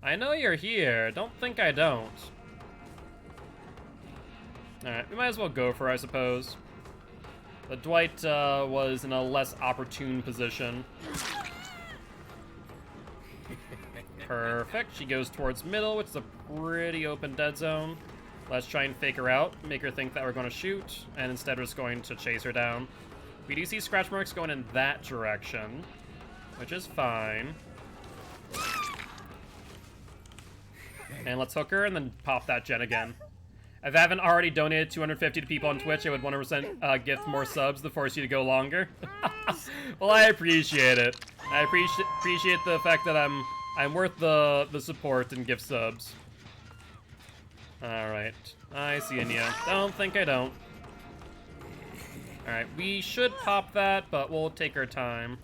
Speaker 1: I know you're here. Don't think I don't. Alright, we might as well go for her, I suppose. But Dwight was in a less opportune position. Perfect. She goes towards middle, which is a pretty open dead zone. Let's try and fake her out, make her think that we're going to shoot, and instead we're just going to chase her down. We do see scratch marks going in that direction, which is fine. And let's hook her and then pop that gen again. If I haven't already donated 250 to people on Twitch, I would 100% gift more subs to force you to go longer. Well, I appreciate it. I appreciate the fact that I'm worth the support and gift subs. Alright. I see Ania. Don't think I don't. Alright, we should pop that, but we'll take our time.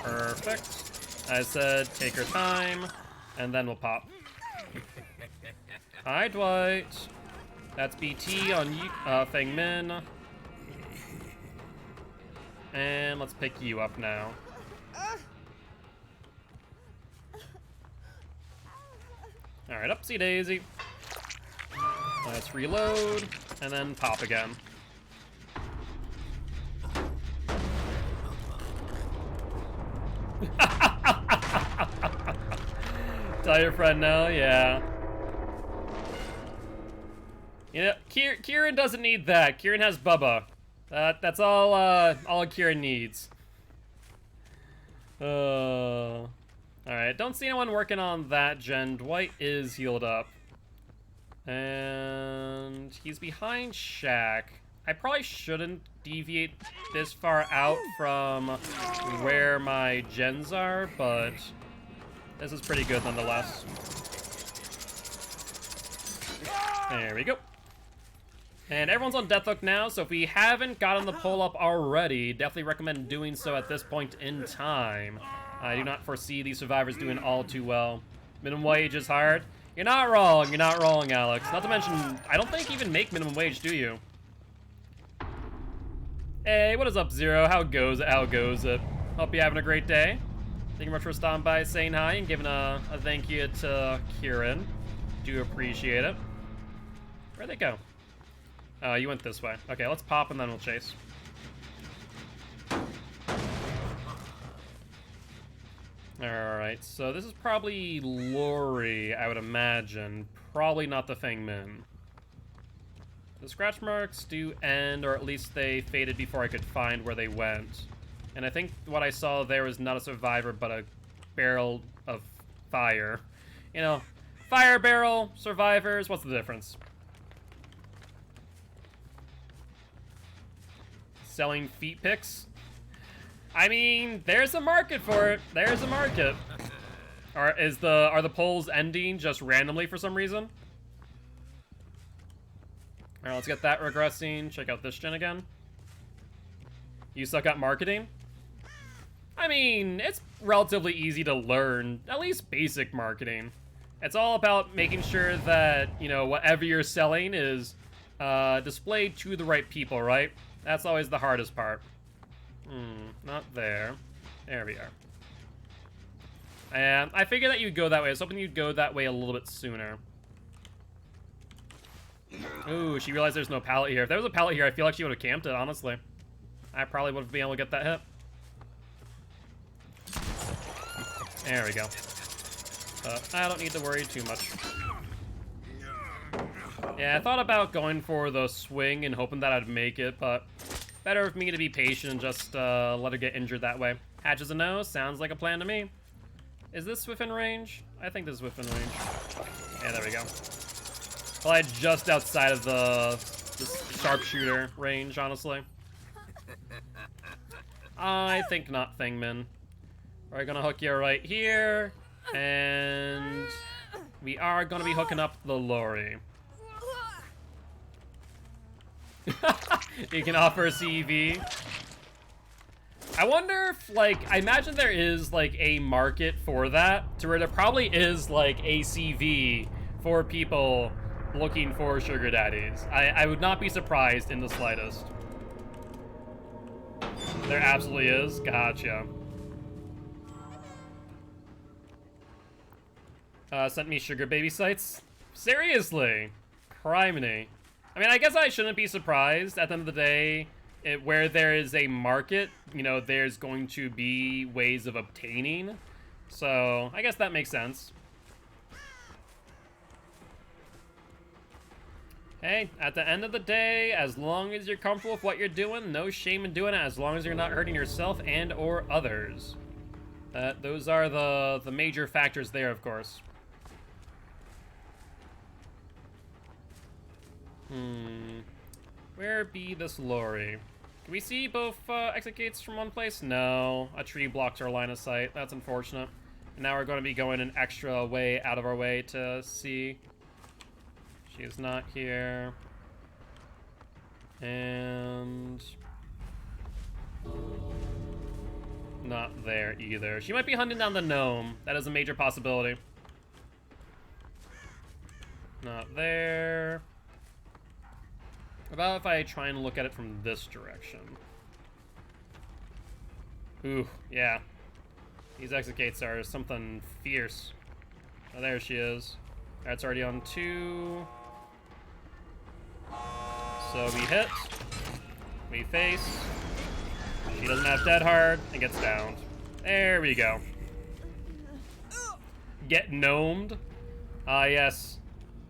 Speaker 1: Perfect. I said take our time, and then we'll pop. Hi, Dwight. That's BT on you, Feng Min. And let's pick you up now. Alright, upsie daisy. Let's reload, and then pop again. Tell your friend no, yeah. You know, Kieran doesn't need that. Kieran has Bubba. That's all Kieran needs. Alright, don't see anyone working on that gen. Dwight is healed up. And he's behind Shack. I probably shouldn't deviate this far out from where my gens are, but this is pretty good nonetheless. There we go. And everyone's on death hook now, so if we haven't gotten the pull up already, definitely recommend doing so at this point in time. I do not foresee these survivors doing all too well. Minimum wage is hard. You're not wrong. You're not wrong, Alex. Not to mention, I don't think you even make minimum wage, do you? Hey, what is up, Zero? How goes it? How goes it? Hope you're having a great day. Thank you much for stopping by, saying hi, and giving a thank you to Kieran. Do appreciate it. Where'd they go? Oh, you went this way. Okay, let's pop and then we'll chase. Alright, so this is probably Lori, I would imagine. Probably not the Feng Min. The scratch marks do end, or at least they faded before I could find where they went. And I think what I saw there was not a survivor, but a barrel of fire. You know, fire barrel, survivors, what's the difference? Selling feet pics? I mean, there's a market for it. There's a market. Are the polls ending just randomly for some reason? Alright, let's get that regressing. Check out this gen again. You suck at marketing? I mean, it's relatively easy to learn, at least basic marketing. It's all about making sure that, you know, whatever you're selling is displayed to the right people, right? That's always the hardest part. Not there. There we are. And I figured that you'd go that way. I was hoping you'd go that way a little bit sooner. Ooh, she realized there's no pallet here. If there was a pallet here, I feel like she would have camped it, honestly. I probably would have been able to get that hit. There we go. I don't need to worry too much. Yeah, I thought about going for the swing and hoping that I'd make it, but better of me to be patient and just let her get injured that way. Hatches a no, sounds like a plan to me. Is this within range? I think this is within range. Yeah, there we go. Probably just outside of the sharpshooter range, honestly. I think not, Thingman. We're gonna hook you right here, and we are gonna be hooking up the lorry. You can offer a CEV. I wonder if, like, I imagine there is, like, a market for that, to where there probably is, like, a CV for people looking for sugar daddies. I would not be surprised in the slightest. There absolutely is. Gotcha. Sent me sugar baby sites? Seriously? Criminy. I mean, I guess I shouldn't be surprised. At the end of the day, where there is a market, you know, there's going to be ways of obtaining. So, I guess that makes sense. Hey, at the end of the day, as long as you're comfortable with what you're doing, no shame in doing it, as long as you're not hurting yourself and or others. Those are the major factors there, of course. Where be this lorry? Can we see both exit gates from one place? No, a tree blocks our line of sight. That's unfortunate. And now we're going to be going an extra way out of our way to see. She is not here. And not there either. She might be hunting down the gnome. That is a major possibility. Not there. What about if I try and look at it from this direction? Ooh, yeah. These exit gates are something fierce. Oh, there she is. That's already on 2. So we hit. We face. She doesn't have dead hard and gets downed. There we go. Get gnomed. Ah, yes.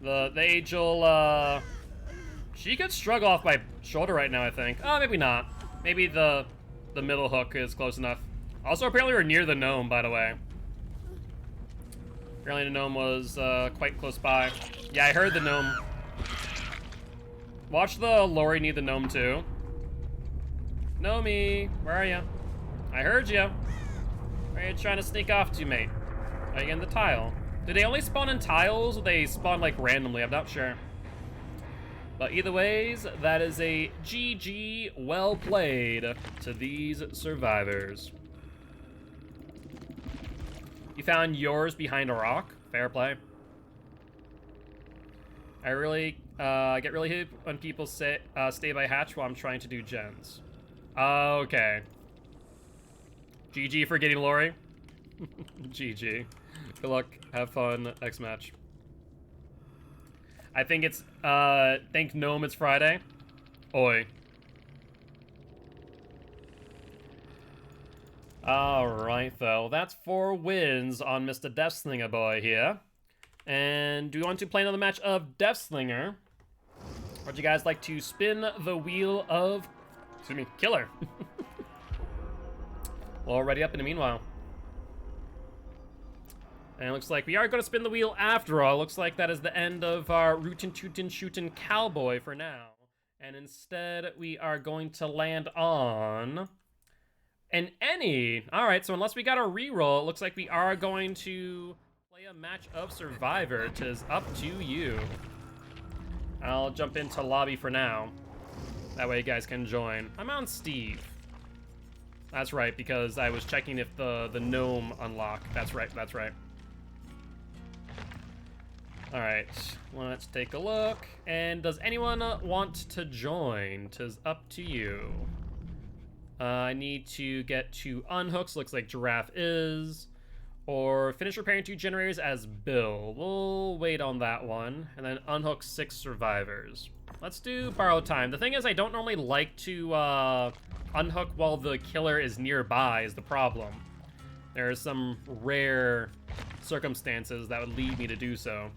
Speaker 1: The angel, she could shrug off my shoulder right now, I think. Oh, maybe not. Maybe the middle hook is close enough. Also, apparently we're near the gnome, by the way. Apparently the gnome was quite close by. Yeah, I heard the gnome. Watch the lorry need the gnome, too. Gnomey, where are you? I heard you. Where are you trying to sneak off to, mate? Are you in the tile? Do they only spawn in tiles, or they spawn, like, randomly? I'm not sure. But either ways, that is a GG well played to these survivors. You found yours behind a rock? Fair play. I really get really hip when people say stay by hatch while I'm trying to do gens. Okay. GG for getting Lori. GG. Good luck. Have fun. Next match. I think it's, thank Gnome it's Friday. Oi. Alright, though. That's 4 wins on Mr. Deathslinger boy here. And do we want to play another match of Deathslinger? Or would you guys like to spin the wheel of, excuse me, Killer? Well, already up in the meanwhile. And it looks like we are going to spin the wheel after all. Looks like that is the end of our Rootin' Tootin' Shootin' Cowboy for now. And instead, we are going to land on an any. All right, so unless we got a reroll, it looks like we are going to play a match of Survivor. It is up to you. I'll jump into lobby for now. That way you guys can join. I'm on Steve. That's right, because I was checking if the gnome unlocked. That's right, that's right. Alright, let's take a look. And does anyone want to join? 'Tis up to you. I need to get 2 unhooks, looks like Giraffe is. Or finish repairing 2 generators as Bill. We'll wait on that one. And then unhook 6 survivors. Let's do borrowed time. The thing is, I don't normally like to unhook while the killer is nearby is the problem. There are some rare circumstances that would lead me to do so.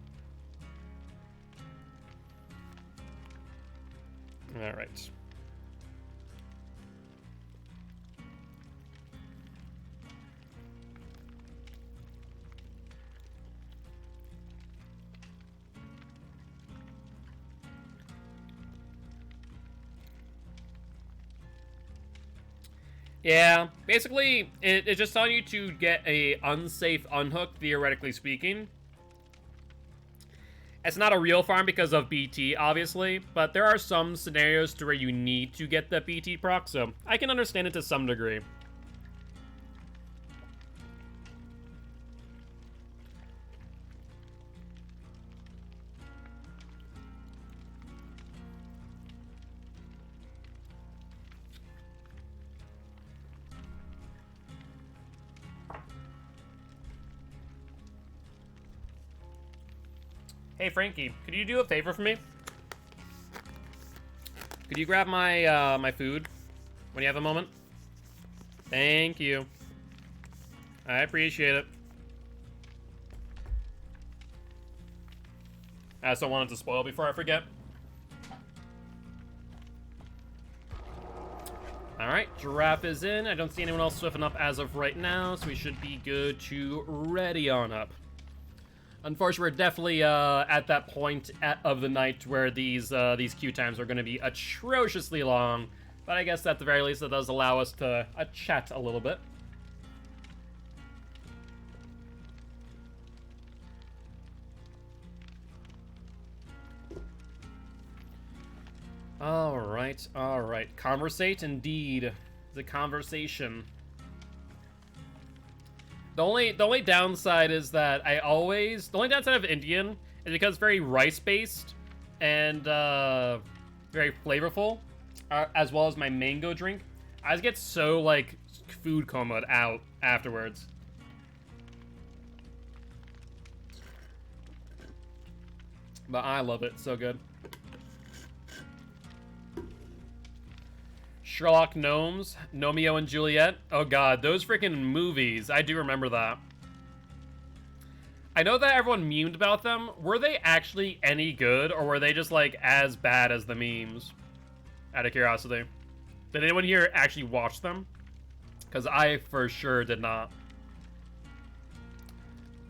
Speaker 1: All right. Yeah, basically, it's just telling you to get a unsafe unhook, theoretically speaking. It's not a real farm because of BT, obviously, but there are some scenarios to where you need to get the BT proc, so I can understand it to some degree. Hey, Frankie, could you do a favor for me? Could you grab my my food when you have a moment? Thank you. I appreciate it. I just don't want it to spoil before I forget. Alright, giraffe is in. I don't see anyone else swift enough as of right now, so we should be good to ready on up. Unfortunately, we're definitely at that point of the night where these queue times are going to be atrociously long, but I guess at the very least it does allow us to chat a little bit. Alright, alright. Conversate indeed. The conversation. The only downside is that the only downside of Indian is because it's very rice-based and very flavorful, as well as my mango drink. I just get so, like, food coma out afterwards. But I love it. So good. Sherlock Gnomes, Romeo and Juliet. Oh god, those freaking movies. I do remember that. I know that everyone memed about them. Were they actually any good, or were they just, like, as bad as the memes? Out of curiosity. Did anyone here actually watch them? Because I for sure did not.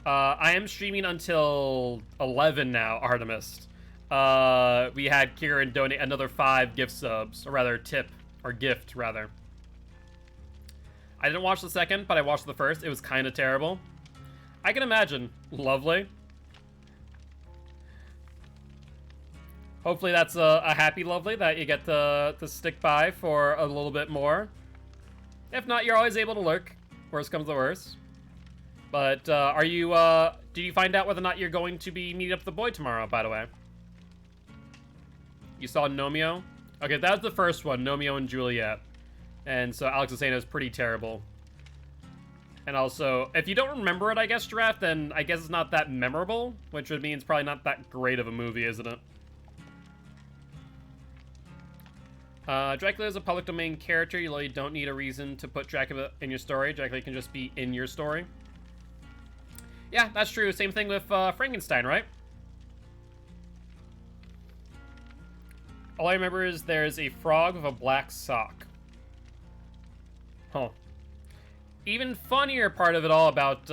Speaker 1: I am streaming until 11 now, Artemis. We had Kieran donate another 5 gift subs, or rather tip. Or gift, rather. I didn't watch the second, but I watched the first. It was kind of terrible. I can imagine. Lovely. Hopefully that's a happy lovely that you get to stick by for a little bit more. If not, you're always able to lurk. Worst comes to worst. But are you, did you find out whether or not you're going to be meeting up with the boy tomorrow, by the way? You saw Nomeo? Okay, that's the first one, Romeo and Juliet. And so Alex is saying it was pretty terrible. And also, if you don't remember it, I guess, Giraffe, then I guess it's not that memorable, which would mean it's probably not that great of a movie, isn't it? Dracula is a public domain character. You really don't need a reason to put Dracula in your story. Dracula can just be in your story. Yeah, that's true. Same thing with Frankenstein, right? All I remember is there's a frog with a black sock. Huh. Even funnier part of it all about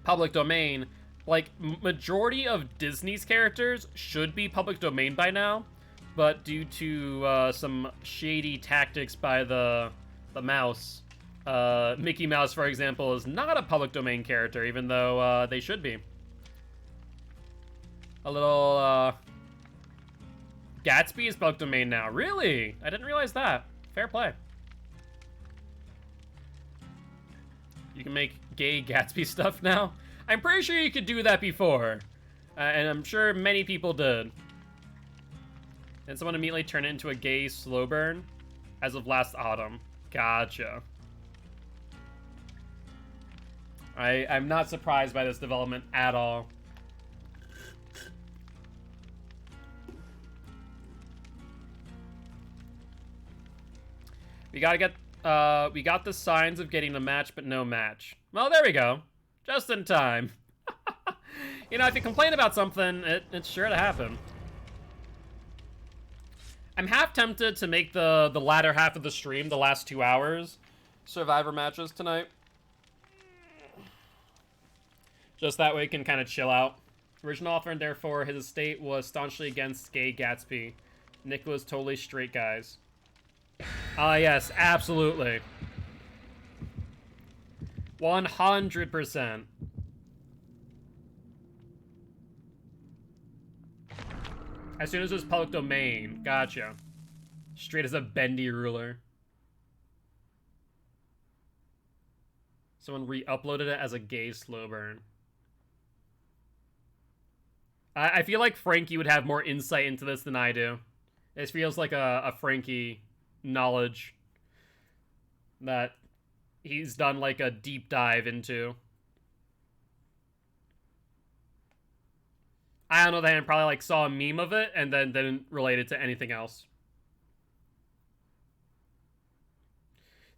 Speaker 1: public domain, like, majority of Disney's characters should be public domain by now, but due to some shady tactics by the mouse, Mickey Mouse, for example, is not a public domain character, even though they should be. A little Gatsby is public domain now. Really? I didn't realize that. Fair play. You can make gay Gatsby stuff now. I'm pretty sure you could do that before. And I'm sure many people did. And someone immediately turned it into a gay slow burn as of last autumn. Gotcha. I'm not surprised by this development at all. We gotta get We got the signs of getting a match, but no match. Well, there we go. Just in time. You know, if you complain about something, it's sure to happen. I'm half tempted to make the latter half of the stream, the last 2 hours, Survivor matches tonight. Just that way we can kind of chill out. Original author, and therefore his estate was staunchly against gay Gatsby. Nick was totally straight guys. Yes, absolutely. 100%. As soon as it was public domain. Gotcha. Straight as a bendy ruler. Someone re-uploaded it as a gay slow burn. I feel like Frankie would have more insight into this than I do. This feels like a Frankie knowledge that he's done like a deep dive into. I don't know, they probably like saw a meme of it and then didn't relate it to anything else.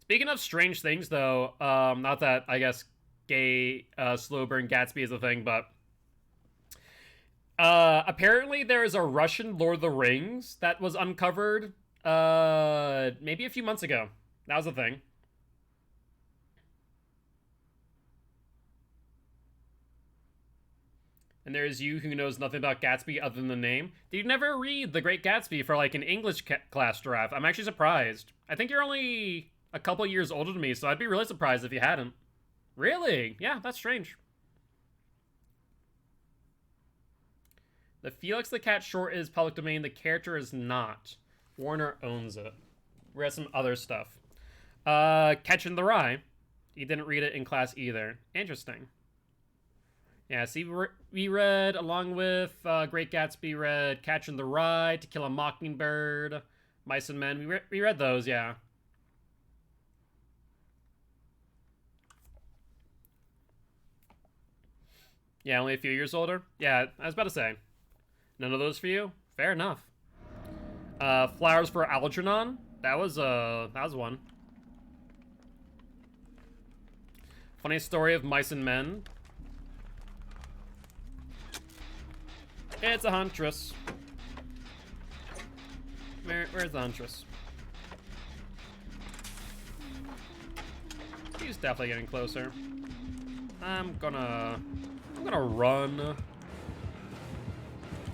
Speaker 1: Speaking of strange things though, not that I guess gay slow burn Gatsby is a thing, but apparently there is a Russian Lord of the Rings that was uncovered maybe a few months ago. That was a thing. And there's you who knows nothing about Gatsby other than the name. Did you never read The Great Gatsby for like an English class draft? I'm actually surprised. I think you're only a couple years older than me, so I'd be really surprised if you hadn't. Really? Yeah, that's strange. The Felix the Cat short is public domain. The character is not. Warner owns it. We have some other stuff. Catching the Rye. You didn't read it in class either. Interesting. Yeah, see, we read, along with Great Gatsby, read Catching the Rye, To Kill a Mockingbird, Mice and Men. We read those, yeah. Yeah, only a few years older? Yeah, I was about to say. None of those for you? Fair enough. Flowers for Algernon? That was one. Funny story of Mice and Men. It's a huntress. Where's the huntress? She's definitely getting closer. I'm gonna run.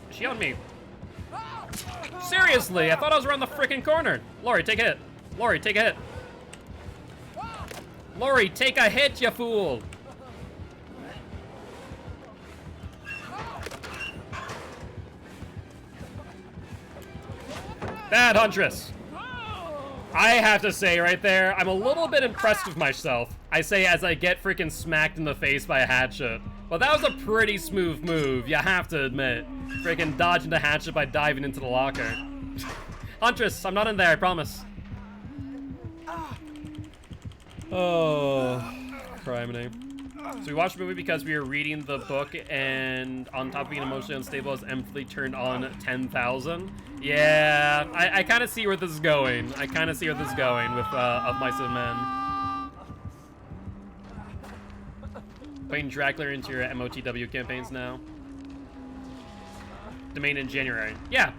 Speaker 1: Is she on me? Seriously, I thought I was around the freaking corner. Lori, take a hit. Lori, take a hit. Lori, take a hit, you fool. Bad huntress. I have to say right there, I'm a little bit impressed with myself. I say as I get freaking smacked in the face by a hatchet. Well, that was a pretty smooth move, you have to admit. Freaking dodging the hatchet by diving into the locker. Huntress, I'm not in there, I promise. Oh, criminy. So we watched the movie because we were reading the book, and on top of being emotionally unstable, as empathy turned on 10,000. Yeah, I kind of see where this is going. I kind of see where this is going with Of Mice and Men. Putting Dracula into your MOTW campaigns now. Domain in January. Yeah.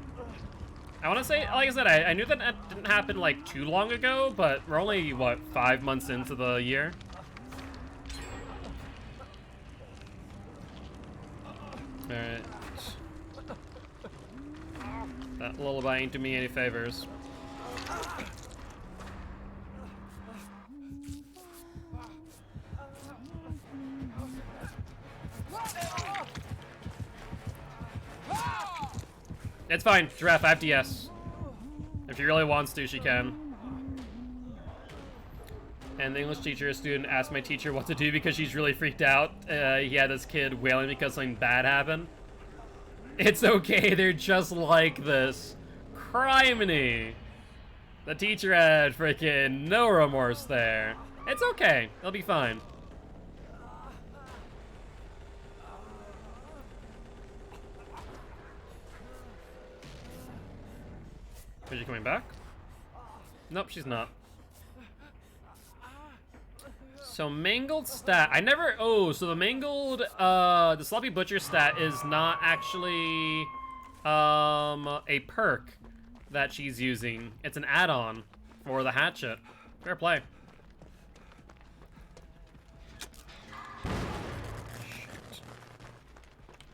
Speaker 1: I want to say, like I said, I knew that didn't happen like too long ago, but we're only, what, 5 months into the year? Alright. That lullaby ain't do me any favors. It's fine, Giraffe, I have DS. If she really wants to, she can. And the English teacher, a student, asked my teacher what to do because she's really freaked out. He had this kid wailing because something bad happened. It's okay, they're just like this. Criminy. The teacher had freaking no remorse there. It's okay, they'll be fine. Is she coming back? Nope, she's not. So mangled stat, I never, so the mangled, the sloppy butcher stat is not actually, a perk that she's using. It's an add-on for the hatchet. Fair play. Shit.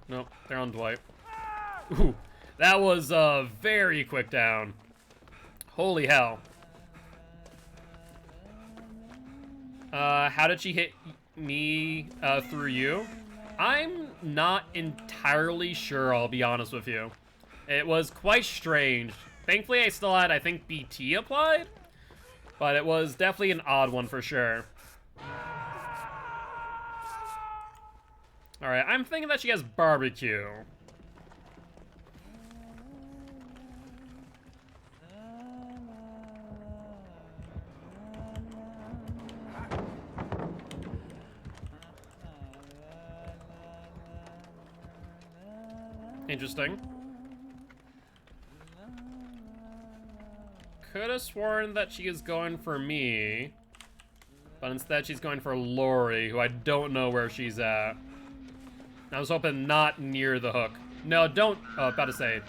Speaker 1: Nope, they're on Dwight. Ooh, that was a very quick down. Holy hell. How did she hit me through you? I'm not entirely sure, I'll be honest with you. It was quite strange. Thankfully, I still had, I think, BT applied, but it was definitely an odd one for sure. Alright, I'm thinking that she has barbecue. Interesting. Could have sworn that she is going for me, but instead she's going for Lori, who I don't know where she's at. I was hoping not near the hook. No, don't, about to say,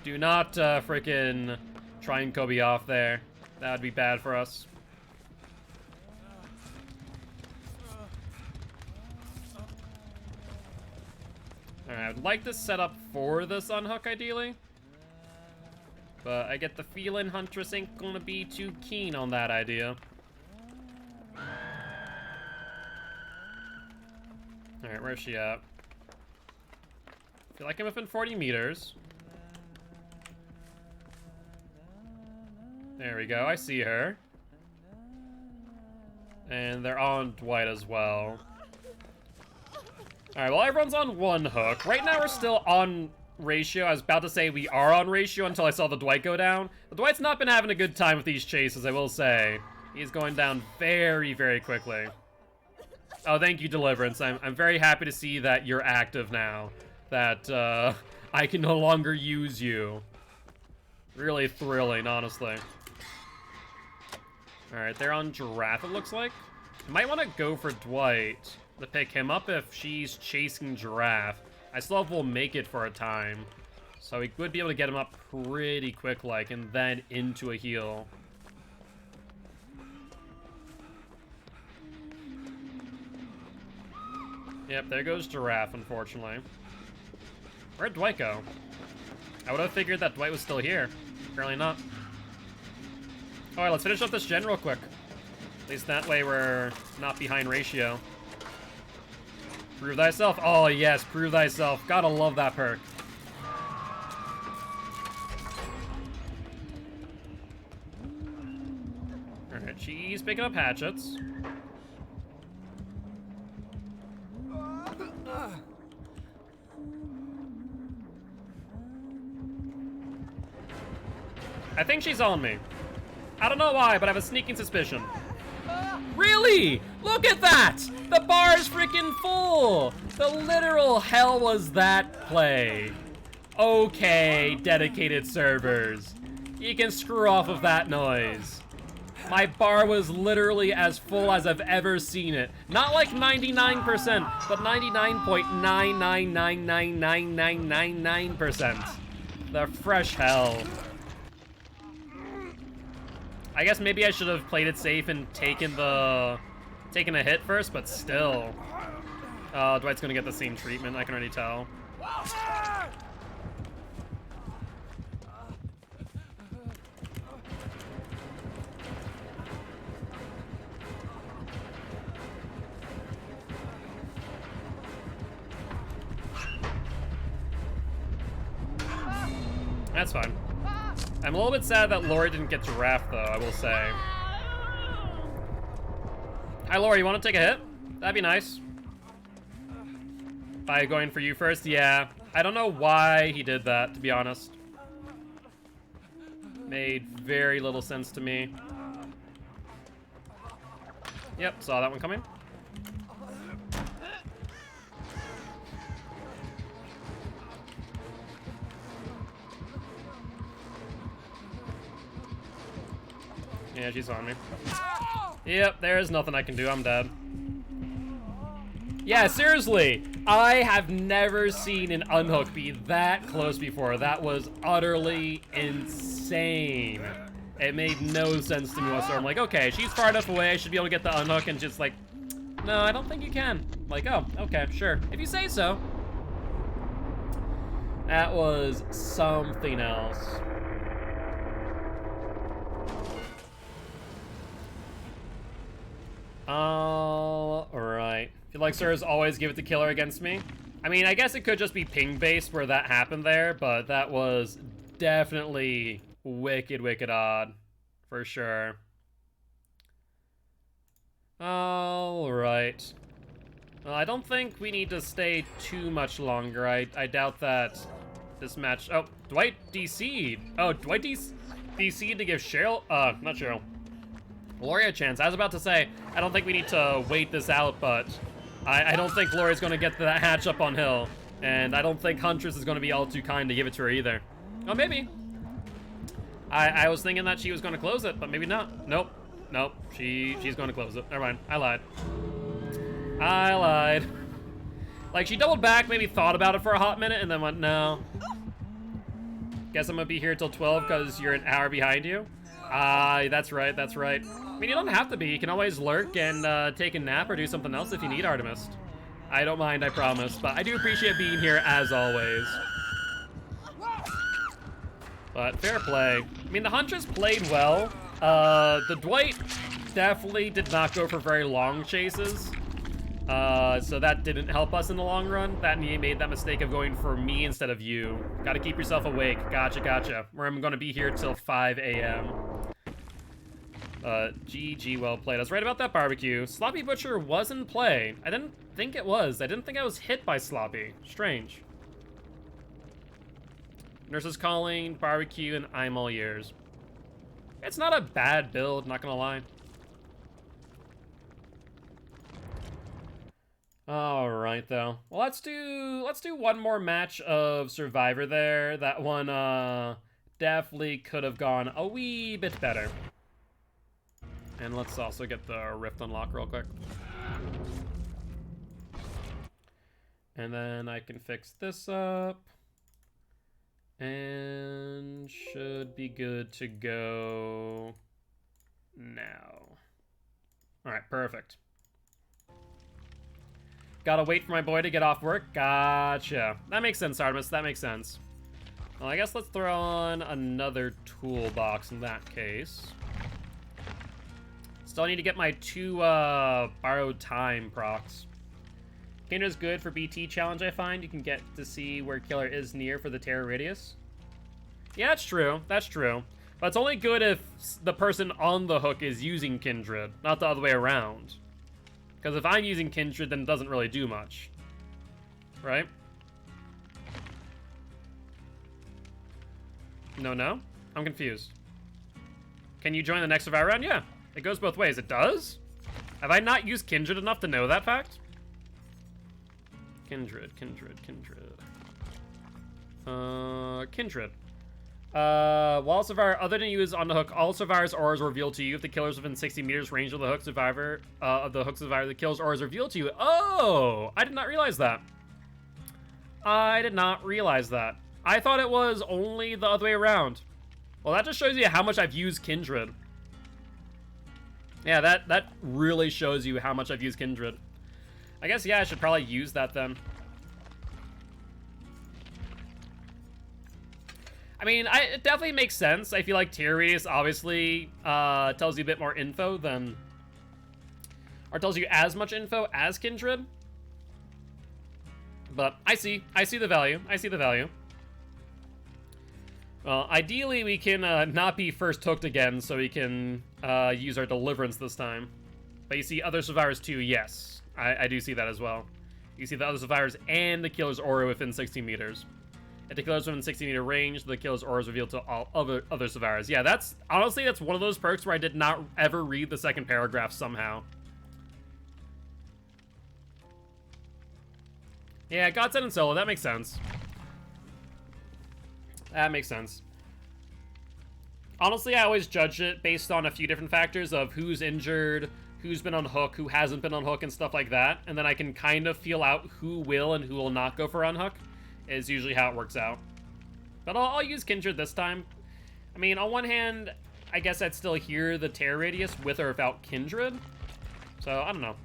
Speaker 1: do not freaking try and Kobe off there. That would be bad for us. Alright, I would like to set up for this unhook, ideally. But I get the feeling Huntress ain't gonna be too keen on that idea. Alright, where's she at? I feel like I'm within 40 meters. There we go, I see her. And they're on Dwight as well. Alright, well, everyone's on one hook. Right now, we're still on ratio. I was about to say we are on ratio until I saw the Dwight go down. The Dwight's not been having a good time with these chases, I will say. He's going down very, very quickly. Oh, thank you, Deliverance. I'm very happy to see that you're active now. That, I can no longer use you. Really thrilling, honestly. Alright, they're on Giraffe, it looks like. Might want to go for Dwight to pick him up if she's chasing Giraffe. I still will make it for a time. So we would be able to get him up pretty quick, like, and then into a heal. Yep, there goes Giraffe, unfortunately. Where'd Dwight go? I would have figured that Dwight was still here. Apparently not. Alright, let's finish up this gen real quick. At least that way we're not behind ratio. Prove thyself. Oh, yes, prove thyself. Gotta love that perk. Alright, she's picking up hatchets. I think she's on me. I don't know why, but I have a sneaking suspicion. Really? Look at that! The bar is freaking full! The literal hell was that play? Okay, dedicated servers. You can screw off of that noise. My bar was literally as full as I've ever seen it. Not like 99%, but 99.9999999%. The fresh hell. I guess maybe I should have played it safe and taken a hit first, but still. Dwight's gonna get the same treatment, I can already tell. That's fine. I'm a little bit sad that Lori didn't get Giraffe, though, I will say. Hi, Lori, you want to take a hit? That'd be nice. By going for you first? Yeah. I don't know why he did that, to be honest. Made very little sense to me. Yep, saw that one coming. Yeah, she's on me. Yep, there's nothing I can do. I'm dead. Yeah, seriously. I have never seen an unhook be that close before. That was utterly insane. It made no sense to me whatsoever. I'm like, okay, she's far enough away. I should be able to get the unhook, and just like, no, I don't think you can. Like, oh, okay, sure. If you say so. That was something else. All right. Feel like Sirs always give it to killer against me. I mean, I guess it could just be ping-based where that happened there, but that was definitely wicked odd. For sure. All right. Well, I don't think we need to stay too much longer. I doubt that this match... Oh, Dwight DC'd. Oh, Dwight DC'd to give Cheryl... not Cheryl. Gloria a chance. I was about to say, I don't think we need to wait this out, but I don't think Gloria's going to get that hatch up on hill. And I don't think Huntress is going to be all too kind to give it to her either. Oh, maybe. I was thinking that she was going to close it, but maybe not. Nope. Nope. She's going to close it. Never mind. I lied. I lied. Like, she doubled back, maybe thought about it for a hot minute, and then went, no. Guess I'm going to be here till 12 because you're an hour behind you. That's right, that's right. I mean, you don't have to be. You can always lurk and take a nap or do something else if you need, Artemis. I don't mind, I promise. But I do appreciate being here, as always. But fair play. I mean, the Huntress played well. The Dwight definitely did not go for very long chases. So that didn't help us in the long run. That made that mistake of going for me instead of you. Gotta keep yourself awake. Gotcha, gotcha. Where I'm gonna be here till 5 a.m. GG, well played. I was right about that barbecue. Sloppy Butcher was in play. I didn't think it was. I didn't think I was hit by Sloppy. Strange. Nurse is calling, barbecue, and I'm all ears. It's not a bad build, not gonna lie. All right, though. Well, let's do one more match of Survivor there. That one definitely could have gone a wee bit better. And let's also get the Rift unlock real quick. And then I can fix this up. And should be good to go now. All right, perfect. Gotta wait for my boy to get off work. Gotcha. That makes sense, Artemis. That makes sense. Well, I guess let's throw on another toolbox in that case. Still need to get my 2 borrowed time procs. Kinder's good for BT challenge, I find. You can get to see where killer is near for the terror radius. Yeah, that's true. That's true. But it's only good if the person on the hook is using Kindred, not the other way around. Because if I'm using Kindred, then it doesn't really do much. Right? No? I'm confused. Can you join the next Survivor round? Yeah. It goes both ways. It does? Have I not used Kindred enough to know that fact? Kindred. While Survivor, other than you is on the hook, all Survivor's auras are revealed to you. If the killer's within 60 meters range of the hook Survivor, the killer's aura is revealed to you. Oh! I did not realize that. I thought it was only the other way around. Well, that just shows you how much I've used Kindred. Yeah, that really shows you how much I've used Kindred. I guess, yeah, I should probably use that then. I mean, it definitely makes sense. I feel like tier radius obviously tells you a bit more info than... Or tells you as much info as Kindred. But I see the value. Well, ideally we can not be first hooked again, so we can use our deliverance this time. But you see other survivors too, yes. I do see that as well. You see the other survivors and the killer's aura within 60 meters. If the killer's within 60 meter range, the killer's aura is revealed to all other survivors. Yeah, that's honestly one of those perks where I did not ever read the second paragraph somehow. Yeah, Godsend and Solo, that makes sense. That makes sense. Honestly, I always judge it based on a few different factors of who's injured, who's been on hook, who hasn't been on hook, and stuff like that. And then I can kind of feel out who will and who will not go for unhook, is usually how it works out. But I'll use Kindred this time. I mean, on one hand, I guess I'd still hear the Terror Radius with or without Kindred. So, I don't know.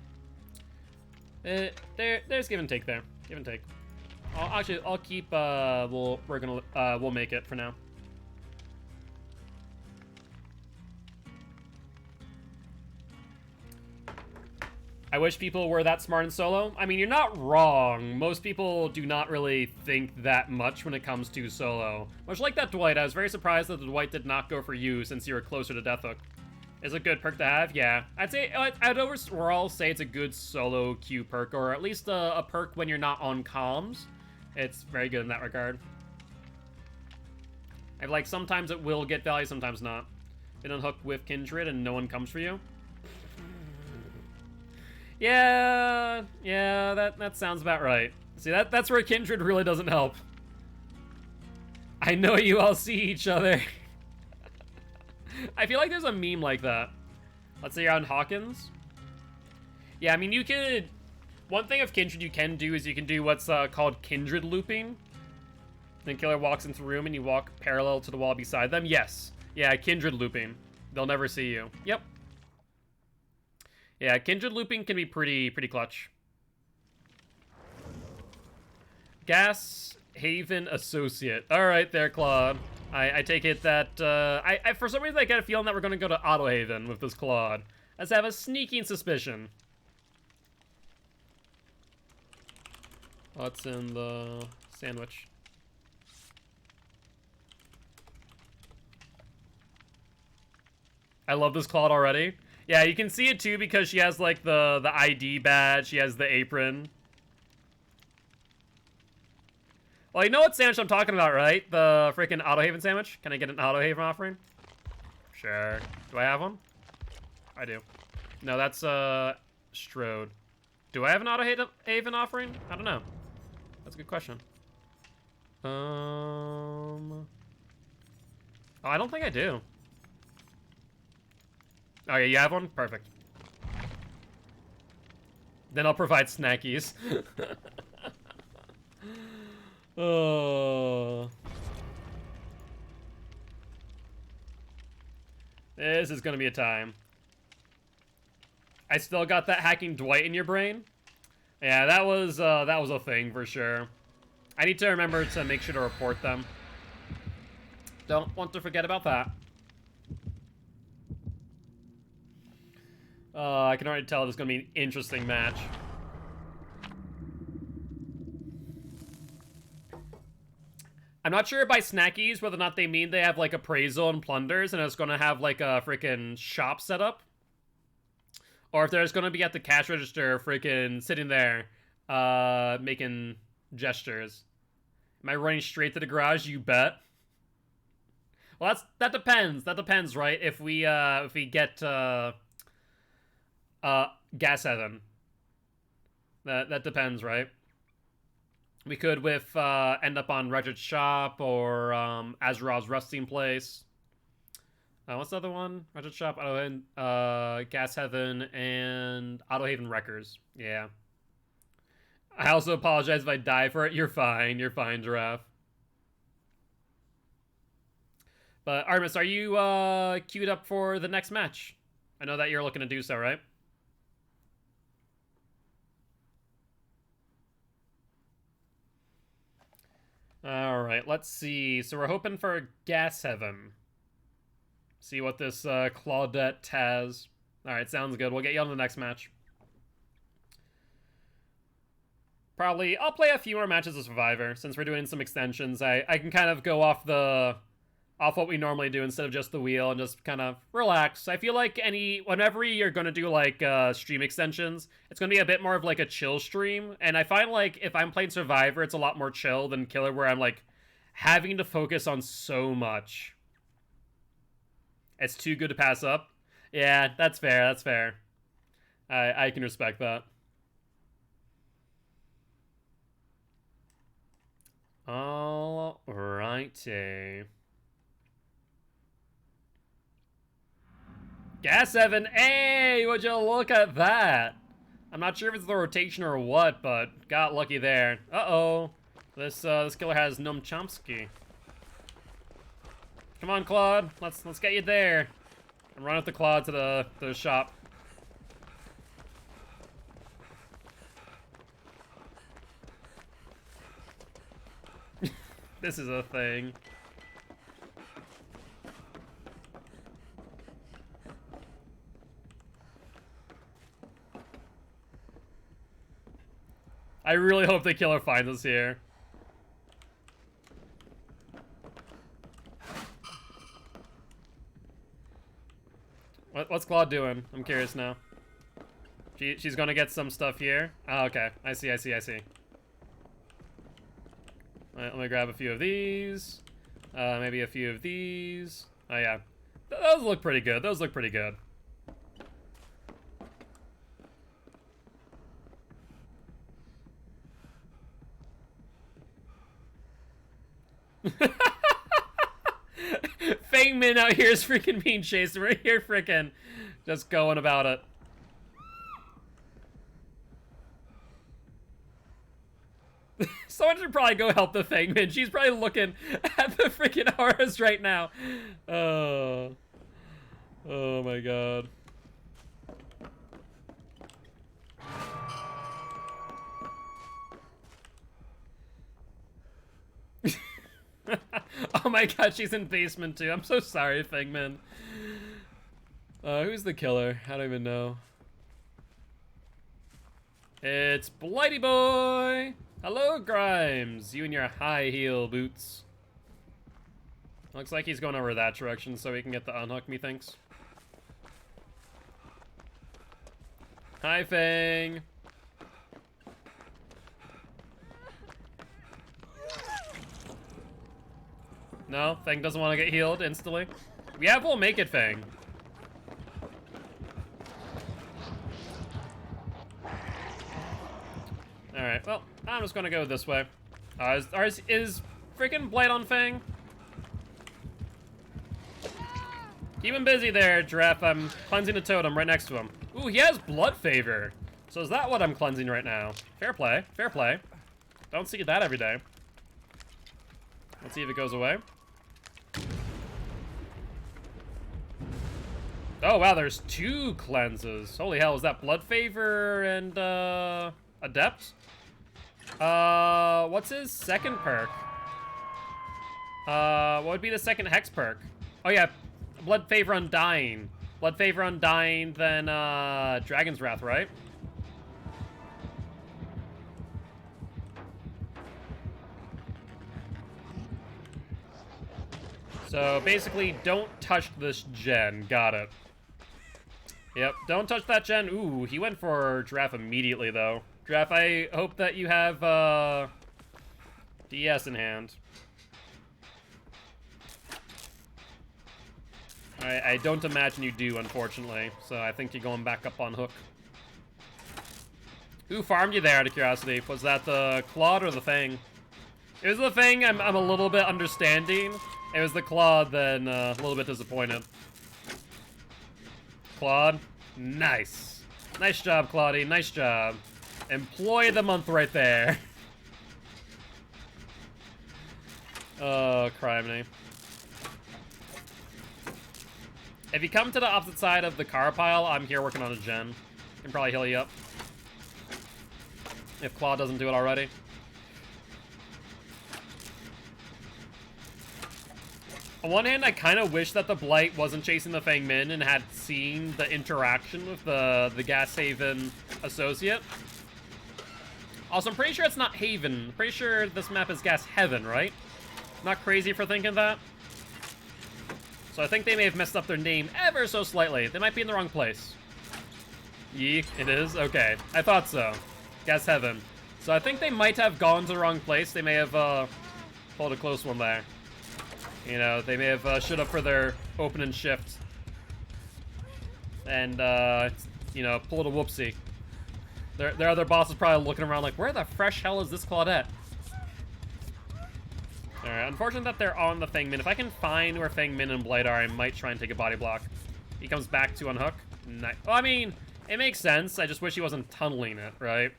Speaker 1: There's give and take there. Give and take. I'll keep, we'll make it for now. I wish people were that smart in solo. I mean, you're not wrong. Most people do not really think that much when it comes to solo. Much like that Dwight, I was very surprised that the Dwight did not go for you since you were closer to Death Hook. Is it a good perk to have? Yeah. I'd overall say it's a good solo Q perk, or at least a perk when you're not on comms. It's very good in that regard. I've like, sometimes it will get value, sometimes not. Been on hook with Kindred and no one comes for you. Yeah, that sounds about right. See, that's where Kindred really doesn't help. I know you all see each other. I feel like there's a meme like that. Let's say you're on Hawkins. Yeah, I mean, you could... One thing of Kindred you can do is you can do what's called Kindred looping. Then killer walks into the room and you walk parallel to the wall beside them. Yes. Yeah, Kindred looping. They'll never see you. Yep. Yeah, Kindred looping can be pretty clutch. Gas Haven Associate. Alright there, Claude. I take it that, I for some reason I get a feeling that we're gonna go to Auto Haven with this Claude. I just have a sneaking suspicion. What's in the sandwich? I love this Claude already. Yeah, you can see it too because she has like the ID badge, she has the apron. Well, you know what sandwich I'm talking about, right? The freaking Auto Haven sandwich? Can I get an Auto Haven offering? Sure. Do I have one? I do. No, that's Strode. Do I have an Auto Haven offering? I don't know. That's a good question. Oh, I don't think I do. Oh, yeah, you have one? Perfect. Then I'll provide snackies. Oh. This is gonna be a time. I still got that hacking Dwight in your brain? Yeah, that was a thing for sure. I need to remember to make sure to report them. Don't want to forget about that. I can already tell this is going to be an interesting match. I'm not sure by snackies whether or not they mean they have like appraisal and plunders and it's going to have like a freaking shop set up. Or if there's going to be at the cash register freaking sitting there making gestures. Am I running straight to the garage? You bet. Well, that depends. That depends, right? If we get Gas Heaven. That depends, right? We could end up on Wretched Shop or Azerov's Resting Place. What's the other one? Wretched Shop, Auto Haven, Gas Heaven, and Auto Haven Wreckers. Yeah. I also apologize if I die for it. You're fine. You're fine, Giraffe. But Artemis, are you queued up for the next match? I know that you're looking to do so, right? Alright, let's see. So we're hoping for Gas Heaven. See what this Claudette has. Alright, sounds good. We'll get you on the next match. Probably, I'll play a few more matches of Survivor. Since we're doing some extensions, I can kind of go off what we normally do instead of just the wheel and just kind of relax. I feel like whenever you're going to do like stream extensions, it's going to be a bit more of like a chill stream. And I find like if I'm playing Survivor, it's a lot more chill than Killer where I'm like having to focus on so much. It's too good to pass up. Yeah, that's fair. That's fair. I can respect that. Alrighty. Gas Evan, hey, would you look at that? I'm not sure if it's the rotation or what, but got lucky there. Uh-oh. This killer has Num Chomsky. Come on, Claude. Let's get you there. And run with the Claude to the shop. This is a thing. I really hope the killer finds us here. What's Claude doing? I'm curious now. She's gonna get some stuff here. Oh, okay. I see. Alright, let me grab a few of these. Maybe a few of these. Oh, yeah. Those look pretty good. Fang Min out here is freaking being chased. We're here freaking just going about it. Someone should probably go help the Fang Min. She's probably looking at the freaking auras right now. Oh my god. Oh my god, she's in basement too. I'm so sorry, Fang Min. Who's the killer? I don't even know. It's Blighty Boy! Hello, Grimes! You and your high heel boots. Looks like he's going over that direction so he can get the unhook, methinks. Hi, Fang! No, Fang doesn't want to get healed instantly. Yeah, we'll make it, Fang. Alright, well, I'm just gonna go this way. Is freaking Blight on Fang? Keep him busy there, Giraffe. I'm cleansing a totem right next to him. Ooh, he has Blood Favor. So is that what I'm cleansing right now? Fair play, fair play. Don't see that every day. Let's see if it goes away. Oh, wow, there's 2 cleanses. Holy hell, is that Blood Favor and, Adept? What's his second perk? What would be the second Hex perk? Oh, yeah, Blood Favor Undying. Blood Favor Undying, then, Dragon's Wrath, right? So, basically, don't touch this gen. Got it. Yep, don't touch that gen. Ooh, he went for Giraffe immediately, though. Giraffe, I hope that you have, DS in hand. I don't imagine you do, unfortunately. So I think you're going back up on hook. Who farmed you there, out of curiosity? Was that the Claude or the Fang? It was the Fang, I'm a little bit understanding. It was the Claude, then a little bit disappointed. Claude, nice. Nice job, Claudie, nice job. Employee of the month right there. Oh, criminy. If you come to the opposite side of the car pile, I'm here working on a gen. Can probably heal you up. If Claude doesn't do it already. On one hand, I kind of wish that the Blight wasn't chasing the Fang Min and had seen the interaction with the Gas Haven associate. Also, I'm pretty sure it's not Haven. I'm pretty sure this map is Gas Heaven, right? Not crazy for thinking that. So I think they may have messed up their name ever so slightly. They might be in the wrong place. Yee, it is? Okay, I thought so. Gas Heaven. So I think they might have gone to the wrong place. They may have pulled a close one there. You know, they may have stood up for their open and shift. And, you know, pulled a whoopsie. Their other boss is probably looking around like, where the fresh hell is this Claudette? Alright, unfortunate that they're on the Fang Min. If I can find where Fang Min and Blight are, I might try and take a body block. He comes back to unhook. Well, I mean, it makes sense. I just wish he wasn't tunneling it, right?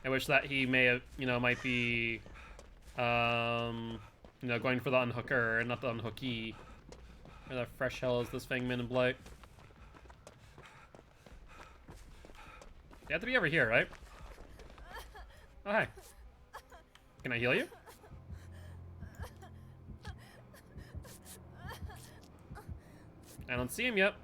Speaker 1: I wish that he may have, you know, might be, you know, going for the unhooker, not the unhookee. Where the fresh hell is this Fangman and Blight? You have to be over here, right? Oh, hi. Can I heal you? I don't see him yet.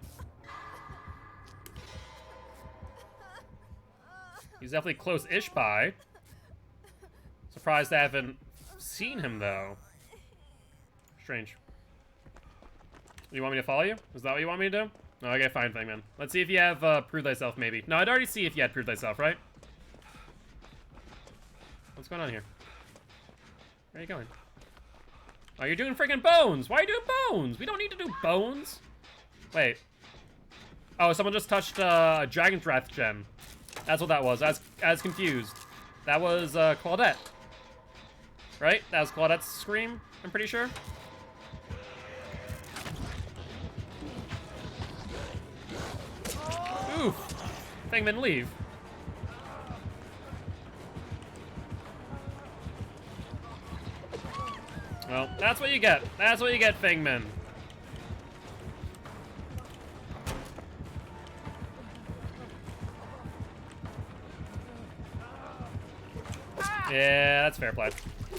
Speaker 1: He's definitely close-ish by. Surprised I haven't seen him, though. Strange. You want me to follow you? Is that what you want me to do? Oh, okay, fine, Fangman. Let's see if you have Prove Thyself, maybe. No, I'd already see if you had Prove Thyself, right? What's going on here? Where are you going? Oh, you're doing freaking bones! Why are you doing bones? We don't need to do bones! Wait. Oh, someone just touched Dragon's Wrath gem. That's what that was. I was confused. That was Claudette. Right? That was Claudette's scream, I'm pretty sure. Oof. Fangman, leave. Well, that's what you get. That's what you get, Fangman. Yeah, that's fair play.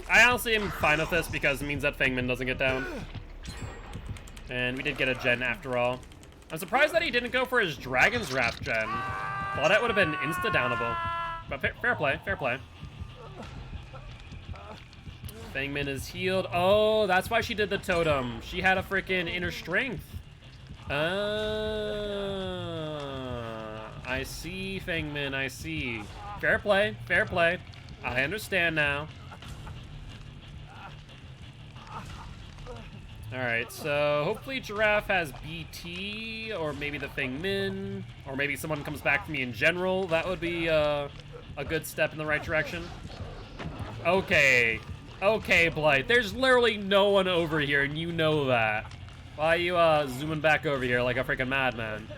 Speaker 1: I honestly am fine with this because it means that Fangman doesn't get down. And we did get a gen after all. I'm surprised that he didn't go for his Dragon's Wrath gen. Well, that would have been insta-downable. But fair play, fair play. Fangman is healed. Oh, that's why she did the totem. She had a freaking inner strength. I see, Fangman, I see. Fair play, fair play. I understand now. Alright, so hopefully Giraffe has BT, or maybe the Fangmin, or maybe someone comes back to me in general. That would be a good step in the right direction. Okay. Okay, Blight. There's literally no one over here, and you know that. Why are you zooming back over here like a freaking madman?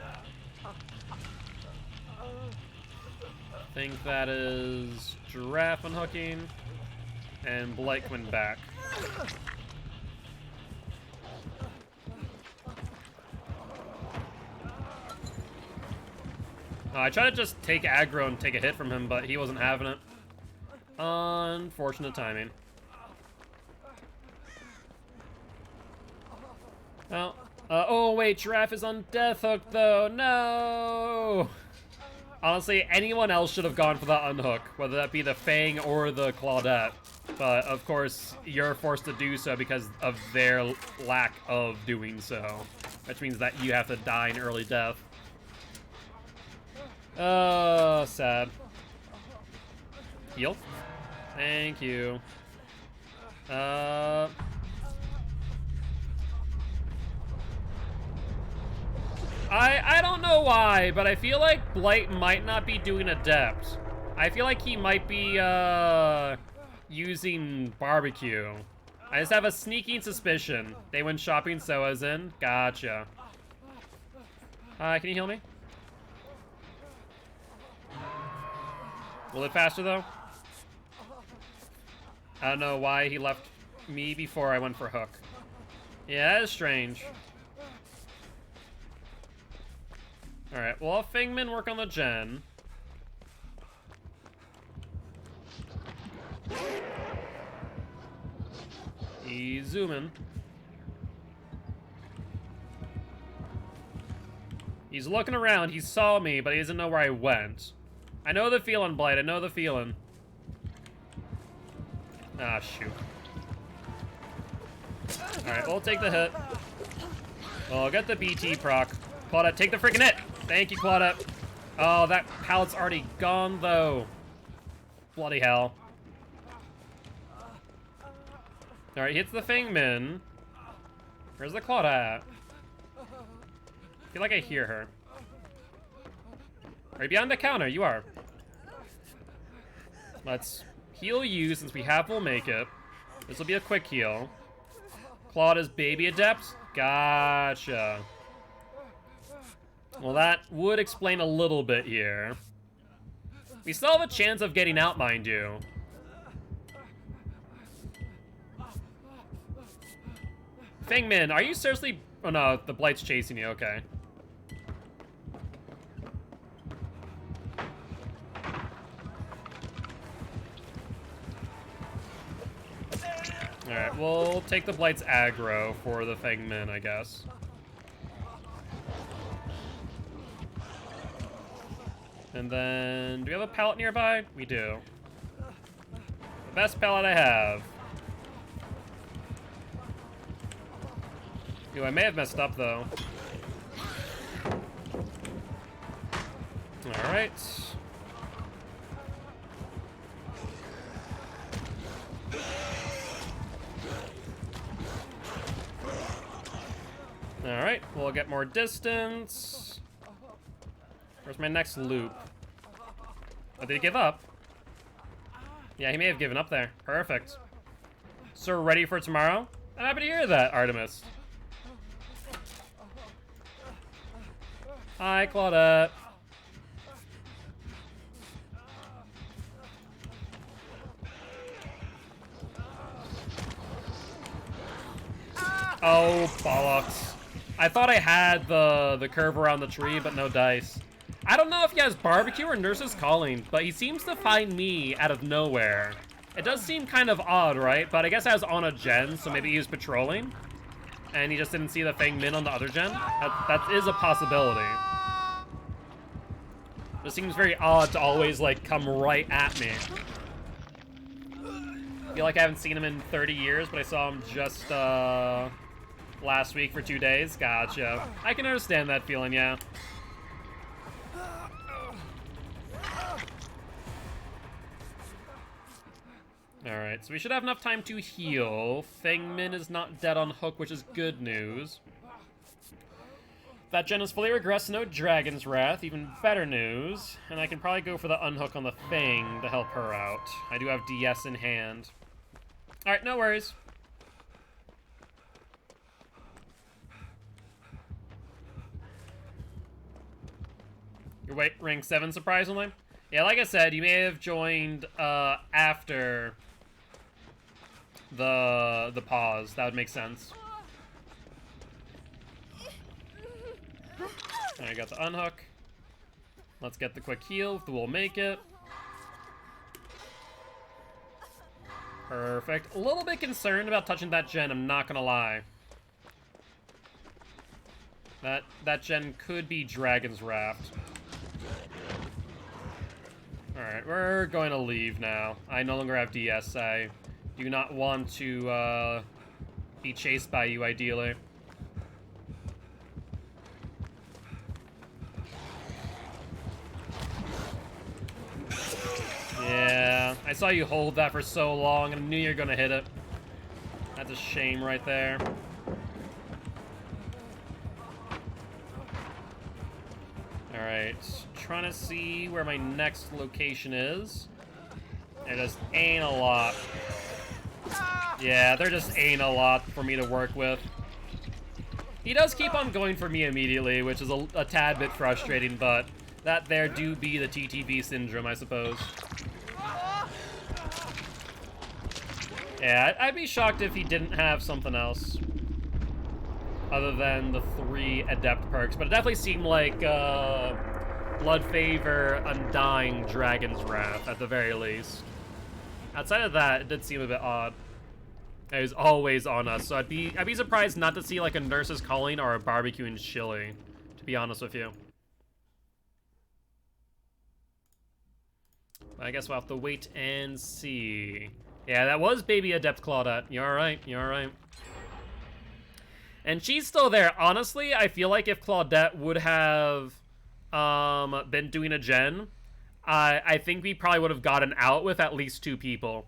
Speaker 1: I think that is Giraffe unhooking, and Blight coming back. I tried to just take aggro and take a hit from him, but he wasn't having it. Unfortunate timing. Well, oh wait, Giraffe is on Death Hook though, no! Honestly, anyone else should have gone for the unhook, whether that be the Fang or the Claudette. But of course, you're forced to do so because of their lack of doing so. Which means that you have to die an early death. Oh, sad. Heal. Thank you. I don't know why, but I feel like Blight might not be doing Adept. I feel like he might be, using Barbecue. I just have a sneaking suspicion. They went shopping, so as in. Gotcha. Can you heal me? A little bit faster, though. I don't know why he left me before I went for Hook. Yeah, that is strange. Alright, well, I'll Fangman work on the gen. He's zooming. He's looking around. He saw me, but he doesn't know where I went. I know the feeling, Blight. I know the feeling. Ah, shoot. Alright, we'll take the hit. We'll get the BT proc. Claudette, take the freaking hit! Thank you, Claudette. Oh, that pallet's already gone, though. Bloody hell. Alright, hits the Fangman. Where's the Claudette? I feel like I hear her. Right behind the counter, you are. Let's heal you since we have We'll Make It. This will be a quick heal. Claude is Baby Adept? Gotcha. Well, that would explain a little bit here. We still have a chance of getting out, mind you. Fengmin, are you seriously... Oh no, the Blight's chasing you, okay. Alright, we'll take the Blight's aggro for the Fengmin, I guess. And then, do we have a pallet nearby? We do. The best pallet I have. Ooh, I may have messed up, though. Alright. Alright, we'll get more distance. Where's my next loop? Oh, did he give up? Yeah, he may have given up there. Perfect. So we're ready for tomorrow? I'm happy to hear that, Artemis. Hi, Claudette. Oh, bollocks. I thought I had the curve around the tree, but no dice. I don't know if he has barbecue or Nurse's Calling, but he seems to find me out of nowhere. It does seem kind of odd, right? But I guess I was on a gen, so maybe he was patrolling. And he just didn't see the Fengmin on the other gen. That is a possibility. It seems very odd to always, like, come right at me. I feel like I haven't seen him in 30 years, but I saw him just, last week for 2 days. Gotcha. I can understand that feeling, yeah. Alright, so we should have enough time to heal. Fengmin is not dead on hook, which is good news. That gen is fully regressed, no Dragon's Wrath, even better news. And I can probably go for the unhook on the Fang to help her out. I do have DS in hand. Alright, no worries. You're rank 7, surprisingly? Yeah, like I said, you may have joined after the pause. That would make sense. Alright, got the unhook. Let's get the quick heal. We'll make it. Perfect. A little bit concerned about touching that gen, I'm not gonna lie. That gen could be Dragon's Wrath. Alright, we're going to leave now. I no longer have DS. I do not want to be chased by you, ideally. Yeah, I saw you hold that for so long and I knew you were going to hit it. That's a shame right there. Alright, trying to see where my next location is. There just ain't a lot. Yeah, there just ain't a lot for me to work with. He does keep on going for me immediately, which is a tad bit frustrating, but that there do be the TTV syndrome, I suppose. Yeah, I'd be shocked if he didn't have something else other than the 3 adept perks, but it definitely seemed like Blood Favor, Undying, Dragon's Wrath at the very least. Outside of that, it did seem a bit odd. It was always on us, so I'd be surprised not to see like a Nurse's Calling or a Barbecuing Chili, to be honest with you. I guess we'll have to wait and see. Yeah, that was Baby Adept Claudette. You're alright, you're alright. And she's still there. Honestly, I feel like if Claudette would have been doing a gen, I think we probably would have gotten out with at least 2 people.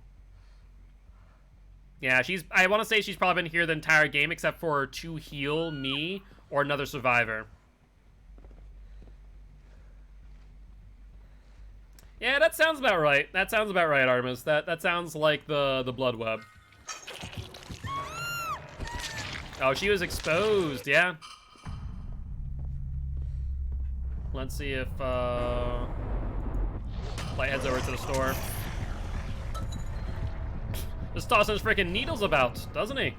Speaker 1: Yeah, I want to say she's probably been here the entire game except for to heal me or another survivor. Yeah, that sounds about right. That sounds about right, Artemis. That sounds like the blood web. Oh, she was exposed, yeah. Let's see if Light heads over to the store. Just tossing his freaking needles about, doesn't he?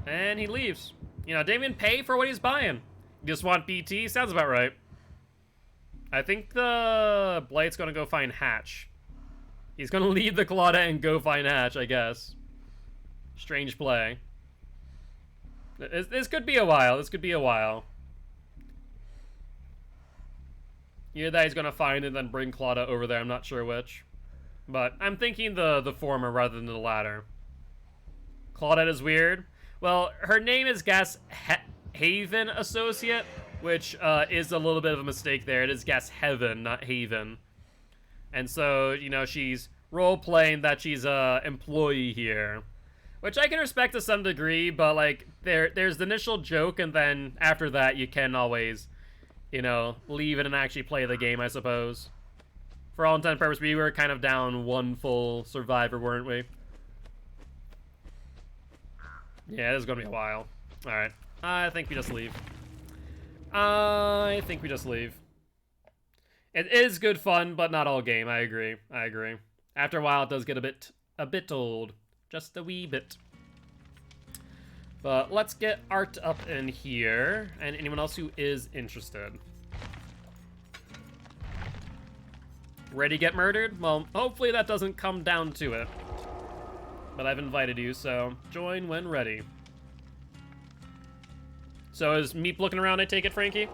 Speaker 1: And he leaves. You know, didn't even pay for what he's buying. Just want BT? Sounds about right. I think the Blight's gonna go find Hatch. He's gonna leave the Claudette and go find Hatch, I guess. Strange play. This could be a while. This could be a while. Either that he's gonna find it and then bring Claudette over there. I'm not sure which. But I'm thinking the former rather than the latter. Claudette is weird. Well, her name is Gas Haven Associate, which is a little bit of a mistake there. It is Gas Heaven, not Haven. And so, you know, she's role-playing that she's a employee here. Which I can respect to some degree, but, like, there's the initial joke, and then after that, you can always, you know, leave it and actually play the game, I suppose. For all intent and purpose, we were kind of down one full survivor, weren't we? Yeah, this is gonna be a while. Alright. I think we just leave. I think we just leave. It is good fun, but not all game. I agree. I agree. After a while, it does get a bit old. Just a wee bit. But let's get Art up in here, and anyone else who is interested. Ready to get murdered? Well, hopefully that doesn't come down to it. But I've invited you, so join when ready. So is Meep looking around, I take it, Frankie?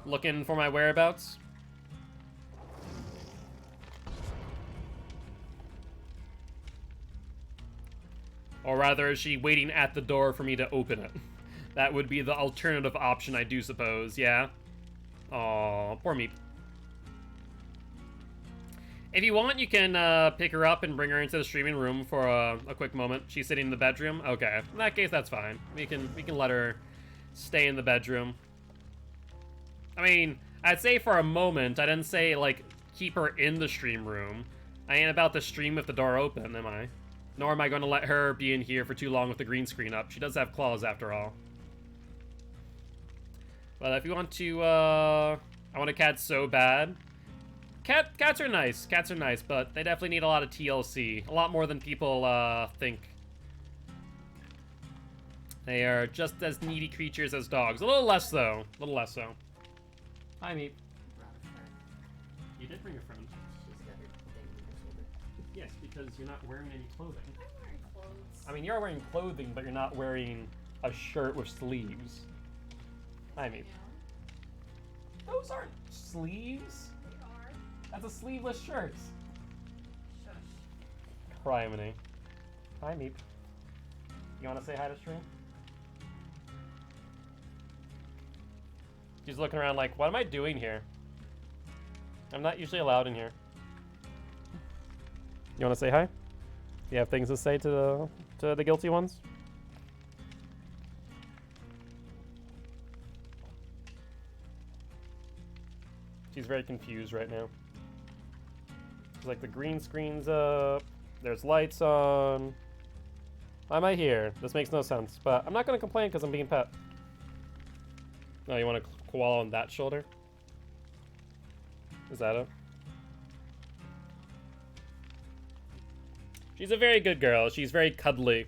Speaker 1: Looking for my whereabouts? Or rather, is she waiting at the door for me to open it? That would be the alternative option, I do suppose, yeah? Aw, poor Meep. If you want, you can pick her up and bring her into the streaming room for a quick moment. She's sitting in the bedroom? Okay, in that case, that's fine. We can let her stay in the bedroom. I mean, I'd say for a moment. I didn't say, like, keep her in the stream room. I ain't about to stream with the door open, am I? Nor am I going to let her be in here for too long with the green screen up. She does have claws, after all. But if you want to, I want a cat so bad. Cats are nice. Cats are nice, but they definitely need a lot of TLC. A lot more than people, think. They are just as needy creatures as dogs. A little less, though. A little less so. Hi, Meep. You did bring a friend.
Speaker 3: She's got her thing on her shoulder.
Speaker 1: Yes, because you're not wearing any clothing.
Speaker 3: I'm wearing clothes.
Speaker 1: I mean, you're wearing clothing, but you're not wearing a shirt with sleeves. I mean, those aren't sleeves.
Speaker 3: They are.
Speaker 1: That's a sleeveless shirt.
Speaker 3: Shush.
Speaker 1: Criminy. Hi, Meep. You want to say hi to stream? She's looking around like, what am I doing here? I'm not usually allowed in here. You want to say hi? You have things to say to the guilty ones? She's very confused right now. It's like the green screen's up. There's lights on. Why am I here? This makes no sense. But I'm not going to complain because I'm being pet. Oh, you want to koala on that shoulder? Is that it? She's a very good girl. She's very cuddly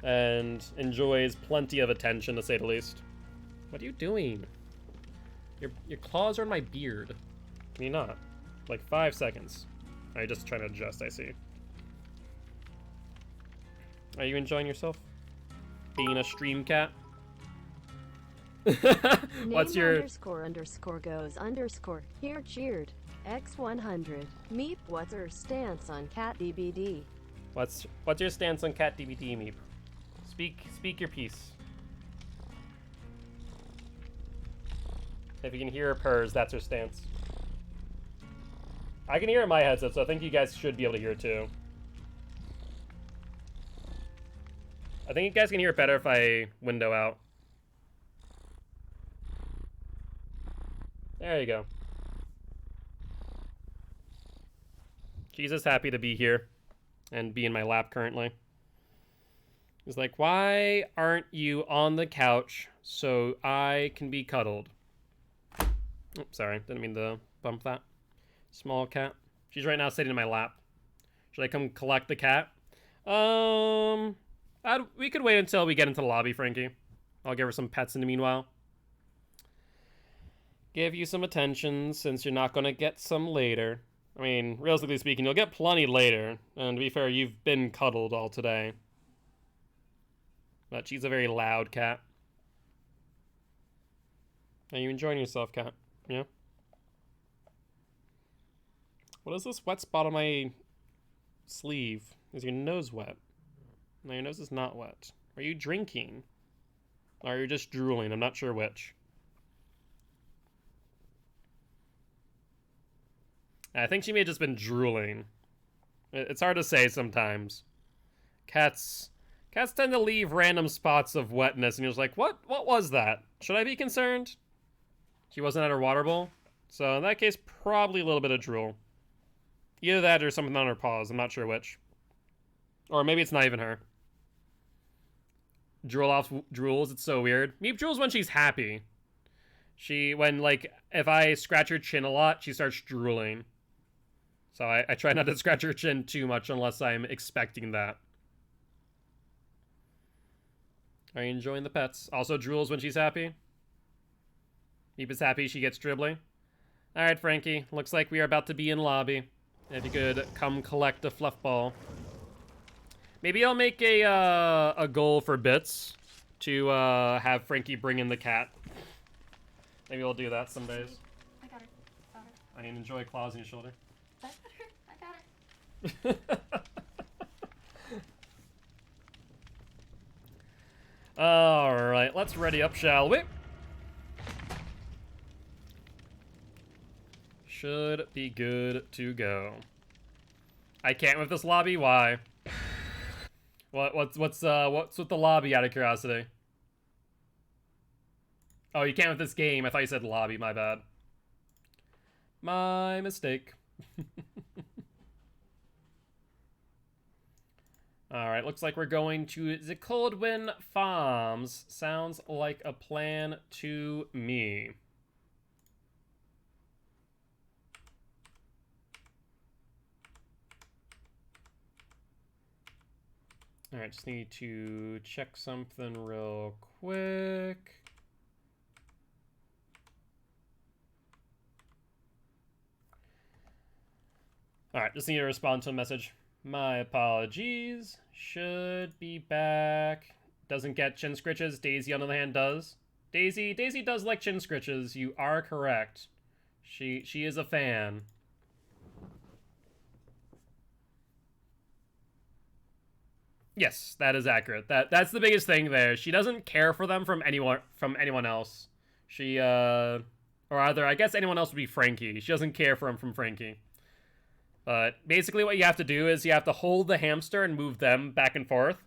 Speaker 1: and enjoys plenty of attention, to say the least. What are you doing? Your claws are in my beard. Can you not? Like 5 seconds. Are you just trying to adjust? I see. Are you enjoying yourself? Being a stream cat? What's
Speaker 2: Name
Speaker 1: your...
Speaker 2: __ goes _ here cheered X100 Meep. What's her stance on cat DBD?
Speaker 1: What's your stance on cat DBD, Meep? Speak your piece. If you can hear her purrs, that's her stance. I can hear it in my headset, so I think you guys should be able to hear it too. I think you guys can hear it better if I window out. There you go. She's just happy to be here and be in my lap currently. He's like, why aren't you on the couch so I can be cuddled? Oh, sorry, didn't mean to bump that. Small cat. She's right now sitting in my lap. Should I come collect the cat? We could wait until we get into the lobby, Frankie. I'll give her some pets in the meanwhile. Give you some attention since you're not gonna get some later. I mean, realistically speaking, you'll get plenty later. And to be fair, you've been cuddled all today. But she's a very loud cat. Are you enjoying yourself, cat? Yeah? What is this wet spot on my sleeve? Is your nose wet? No, your nose is not wet. Are you drinking? Or are you just drooling? I'm not sure which. I think she may have just been drooling. It's hard to say sometimes. Cats tend to leave random spots of wetness, and you're just like, what was that? Should I be concerned? She wasn't at her water bowl? So in that case, probably a little bit of drool. Either that or something on her paws. I'm not sure which. Or maybe it's not even her. Drool off drools. It's so weird. Meep drools when she's happy. If I scratch her chin a lot, she starts drooling. So I try not to scratch her chin too much unless I'm expecting that. Are you enjoying the pets? Also drools when she's happy. Meep is happy she gets dribbly. Alright, Frankie. Looks like we are about to be in lobby. If you could come collect a fluff ball. Maybe I'll make a goal for bits to have Frankie bring in the cat. Maybe we'll do that some days.
Speaker 3: I got her. Got her.
Speaker 1: I need to enjoy claws on your shoulder.
Speaker 3: I got her. I got her.
Speaker 1: Alright, let's ready up, shall we? Should be good to go. I can't with this lobby? Why? What's with the lobby, out of curiosity? Oh, you can't with this game. I thought you said lobby, my bad. My mistake. Alright, looks like we're going to the Coldwind Farms. Sounds like a plan to me. Alright, just need to check something real quick. Alright, just need to respond to a message. My apologies. Should be back. Doesn't get chin scritches. Daisy, on the other hand, does. Daisy does like chin scritches. You are correct. She is a fan. Yes, that is accurate. That's the biggest thing there. She doesn't care for them from anyone else. She or either I guess anyone else would be Frankie. She doesn't care for them from Frankie. But basically what you have to do is you have to hold the hamster and move them back and forth.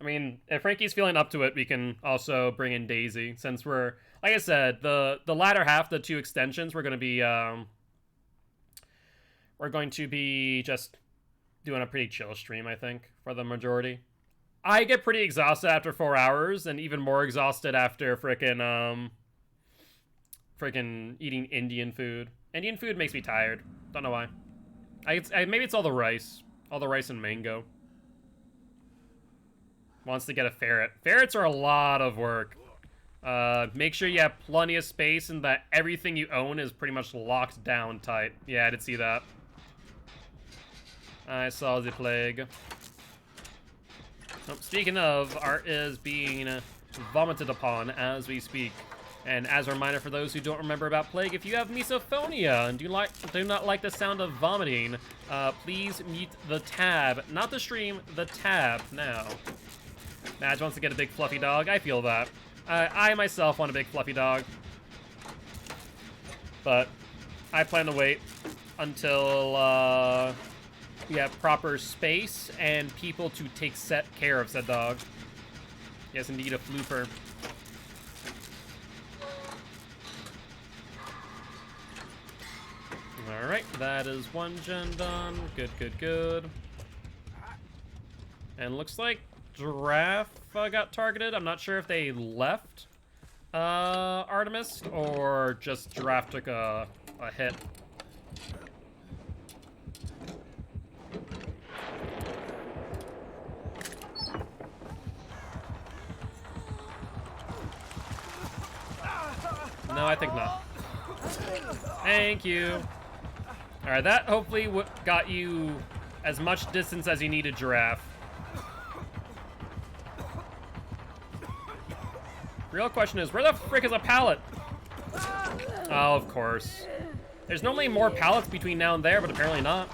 Speaker 1: I mean, if Frankie's feeling up to it, we can also bring in Daisy, since we're, like I said, the latter half, the two extensions, we're going to be just doing a pretty chill stream, I think, for the majority. I get pretty exhausted after 4 hours, and even more exhausted after frickin' eating Indian food. Indian food makes me tired. Don't know why. Maybe it's all the rice. All the rice and mango. Wants to get a ferret. Ferrets are a lot of work. Make sure you have plenty of space and that everything you own is pretty much locked down tight. Yeah, I did see that. I saw the plague. Oh, speaking of, art is being vomited upon as we speak. And as a reminder for those who don't remember about plague, if you have misophonia and do not like the sound of vomiting, please mute the tab. Not the stream, the tab now. Madge wants to get a big fluffy dog. I feel that. I myself want a big fluffy dog. But I plan to wait until we have proper space and people to take care of said dog. Yes, indeed, a flooper. Alright, that is one gen done. Good, good, good. And looks like Giraffe got targeted. I'm not sure if they left Artemis or just Giraffe took a hit. No, I think not. Thank you. Alright, that hopefully got you as much distance as you needed, Giraffe. Real question is, where the frick is a pallet? Oh, of course. There's normally more pallets between now and there, but apparently not.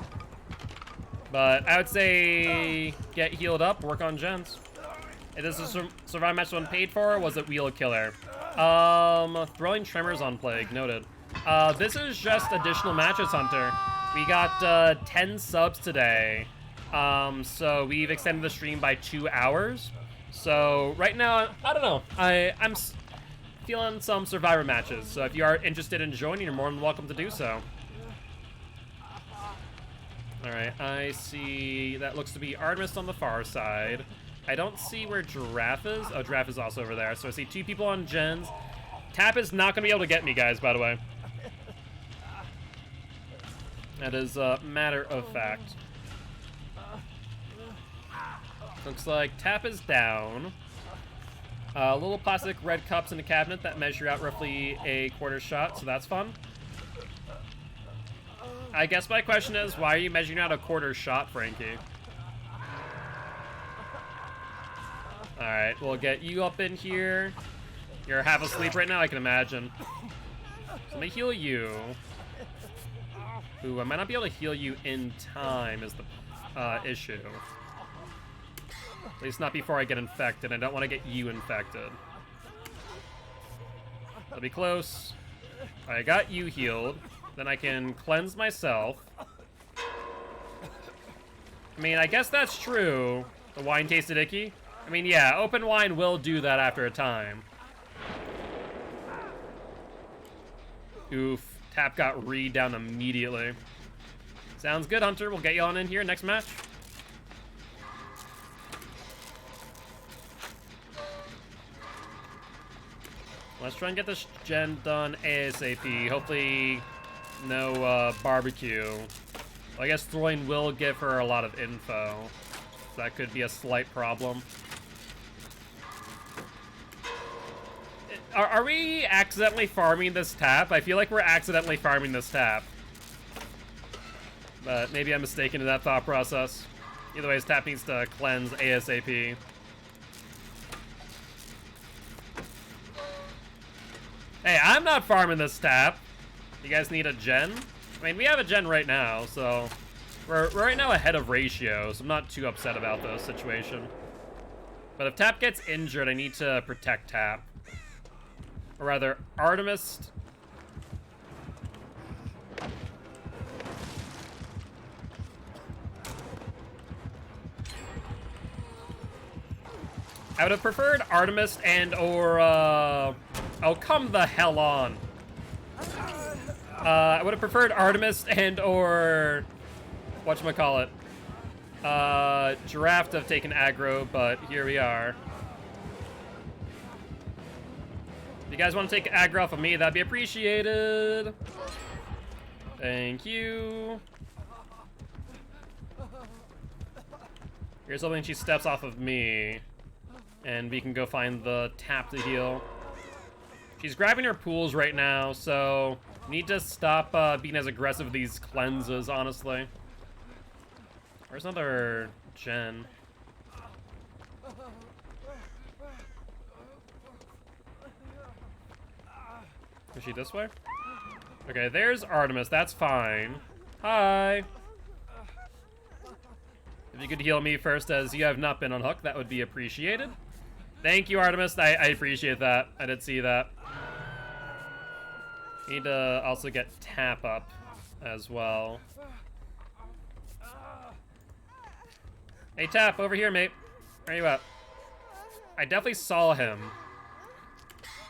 Speaker 1: But I would say get healed up, work on gens. If this is a survival match one paid for, or was it Wheel of Killer? Throwing Tremors on Plague, noted. This is just additional matches, Hunter. We got 10 subs today. So we've extended the stream by 2 hours. So right now, I don't know. I'm feeling some Survivor matches. So if you are interested in joining, you're more than welcome to do so. All right, I see that looks to be Artemis on the far side. I don't see where Giraffe is. Oh, Giraffe is also over there. So I see 2 people on gens. Tap is not going to be able to get me, guys, by the way. That is a matter of fact. Looks like Tap is down. Little plastic red cups in the cabinet that measure out roughly a quarter shot, so that's fun. I guess my question is, why are you measuring out a quarter shot, Frankie? Alright, we'll get you up in here. You're half asleep right now, I can imagine. So let me heal you. Ooh, I might not be able to heal you in time is the issue. At least not before I get infected. I don't want to get you infected. That'll be close. I got you healed. Then I can cleanse myself. I mean, I guess that's true. The wine tasted icky. I mean, yeah, open wine will do that after a time. Oof. Tap got down immediately. Sounds good, Hunter. We'll get you on in here next match. Let's try and get this gen done ASAP. Hopefully, no barbecue. Well, I guess throwing will give her a lot of info. So that could be a slight problem. Are we accidentally farming this tap? I feel like we're accidentally farming this tap. But maybe I'm mistaken in that thought process. Either way, his tap needs to cleanse ASAP. Hey, I'm not farming this tap. You guys need a gen? I mean, we have a gen right now, so... We're right now ahead of ratio, so I'm not too upset about the situation. But if Tap gets injured, I need to protect Tap. Or rather, Artemis... I would have preferred Artemis and or, oh, come the hell on. I would have preferred Artemis and or, whatchamacallit, Giraffe to have taken aggro, but here we are. If you guys want to take aggro off of me, that'd be appreciated. Thank you. Here's hoping she steps off of me. And we can go find the tap to heal. She's grabbing her pools right now, so need to stop being as aggressive with these cleanses, honestly. Where's another gen? Is she this way? Okay, there's Artemis. That's fine. Hi. If you could heal me first, as you have not been unhooked, that would be appreciated. Thank you, Artemis. I appreciate that. I did see that. Need to also get Tap up as well. Hey, Tap, over here, mate. Where are you at? I definitely saw him.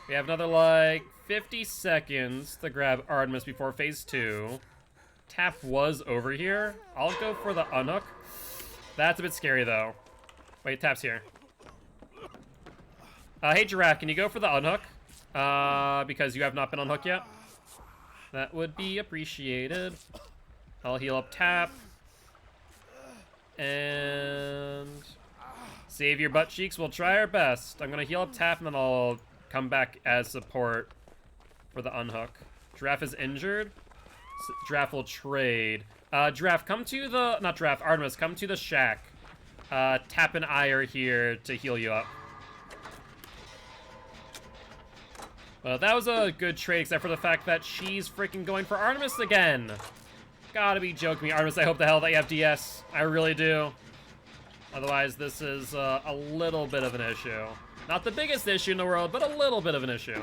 Speaker 1: We have another, like, 50 seconds to grab Artemis before phase 2. Tap was over here. I'll go for the unhook. That's a bit scary, though. Wait, Tap's here. Hey, Giraffe, can you go for the unhook? Because you have not been unhooked yet. That would be appreciated. I'll heal up Tap. And... save your butt cheeks. We'll try our best. I'm gonna heal up Tap, and then I'll come back as support for the unhook. Giraffe is injured. Giraffe will trade. Giraffe, come to the... not Giraffe, Artemis, come to the shack. Tap and I are here to heal you up. Well, that was a good trade, except for the fact that she's freaking going for Artemis again. Gotta be joking me, Artemis. I hope the hell that you have DS. I really do. Otherwise, this is a little bit of an issue. Not the biggest issue in the world, but a little bit of an issue.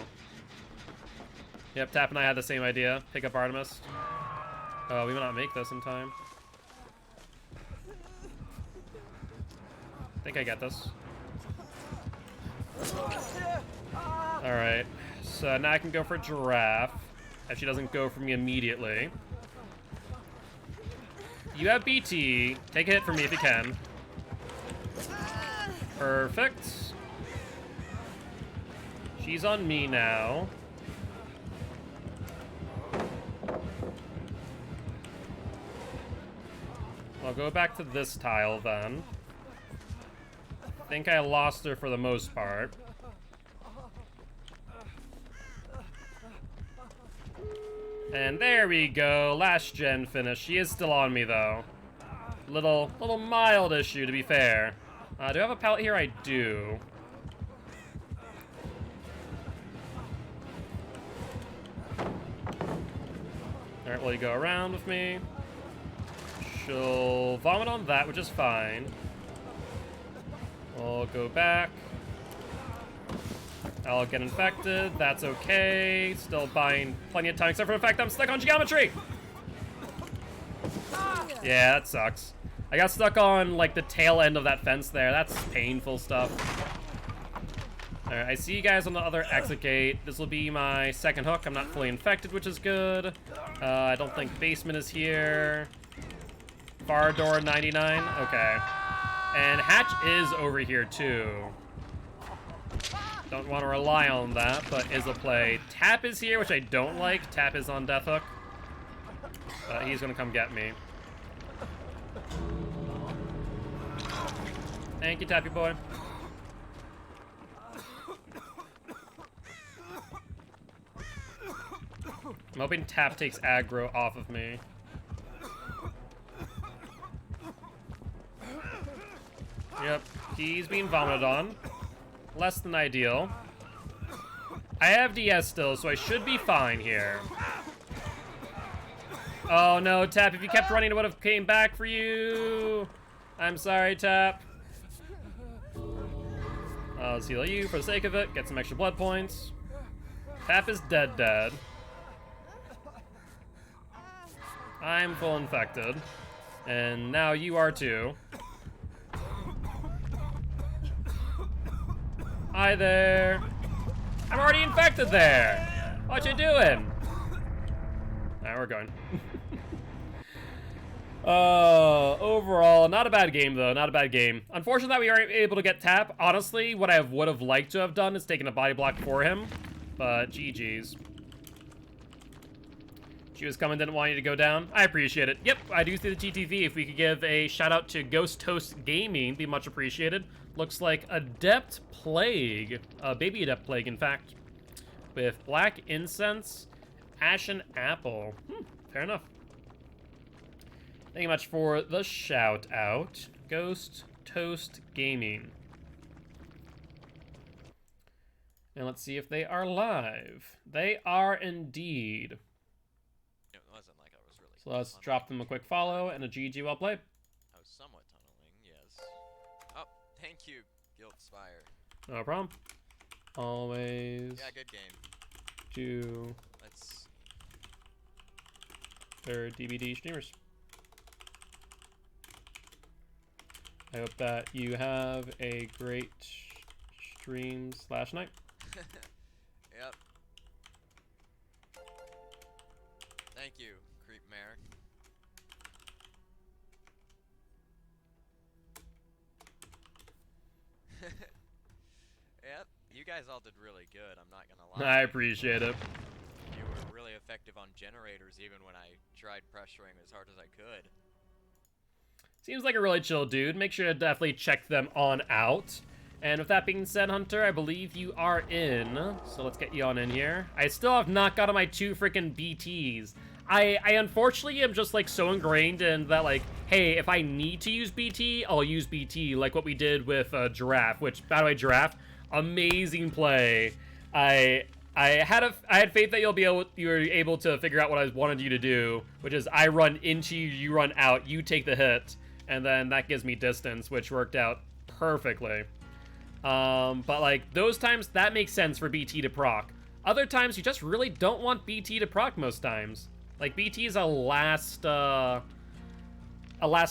Speaker 1: Yep, Tap and I had the same idea. Pick up Artemis. Oh, we might not make this in time. I think I get this. Alright. So now I can go for Giraffe. If she doesn't go for me immediately. You have BT. Take a hit for me if you can. Perfect. She's on me now. I'll go back to this tile then. I think I lost her for the most part. And there we go, last gen finish. She is still on me though. Little mild issue to be fair. Do I have a pallet here? I do. Alright, will you go around with me? She'll vomit on that, which is fine. We'll go back. I'll get infected. That's okay. Still buying plenty of time, except for the fact I'm stuck on geometry. Yeah, that sucks. I got stuck on, like, the tail end of that fence there. That's painful stuff. Alright, I see you guys on the other exit gate. This will be my second hook. I'm not fully infected, which is good. I don't think basement is here. Far door 99. Okay. And Hatch is over here, too. Don't want to rely on that, but is a play. Tap is here, which I don't like. Tap is on Death Hook. He's going to come get me. Thank you, Tappy boy. I'm hoping Tap takes aggro off of me. Yep, he's being vomited on. Less than ideal. I have DS still, so I should be fine here. Oh no, Tap, if you kept running, it would have came back for you. I'm sorry, Tap. I'll heal you for the sake of it. Get some extra blood points. Tap is dead. I'm full infected. And now you are too. Hi there. I'm already infected there. What you doing? Alright, we're going. Overall, not a bad game though, not a bad game. Unfortunate that we aren't able to get Tap. Honestly, what I would have liked to have done is taken a body block for him, but GG's. She was coming, didn't want you to go down. I appreciate it. Yep, I do see the GTV. If we could give a shout out to Ghost Toast Gaming, be much appreciated. Looks like Adept Plague, Baby Adept Plague, in fact, with Black Incense, Ashen Apple. Fair enough. Thank you much for the shout out, Ghost Toast Gaming. And let's see if they are live. They are indeed.
Speaker 4: It wasn't like I was really.
Speaker 1: So let's drop them a quick follow and a GG well played.
Speaker 4: I was somewhat tunneling, yes. Oh, thank you, Guilt Spire.
Speaker 1: No problem. Always
Speaker 4: Yeah, good game.
Speaker 1: do
Speaker 4: Let's.
Speaker 1: their DVD streamers. I hope that you have a great stream/night.
Speaker 4: Yep. Thank you, Creep Mare. guys all did really good, I'm not gonna lie.
Speaker 1: I appreciate it.
Speaker 4: You were really effective on generators even when I tried pressuring as hard as I could.
Speaker 1: Seems like a really chill dude. Make sure to definitely check them on out. And with that being said, Hunter, I believe you are in. So let's get you on in here. I still have not gotten my 2 freaking BTs. I unfortunately am just like so ingrained in that, like, hey, if I need to use BT, I'll use BT, like what we did with Giraffe, which, by the way, Giraffe, amazing play. I had faith that you were able to figure out what I wanted you to do, which is I run into you, you run out, you take the hit, and then that gives me distance, which worked out perfectly. But like those times that makes sense for BT to proc. Other times you just really don't want BT to proc most times. Like BT is a last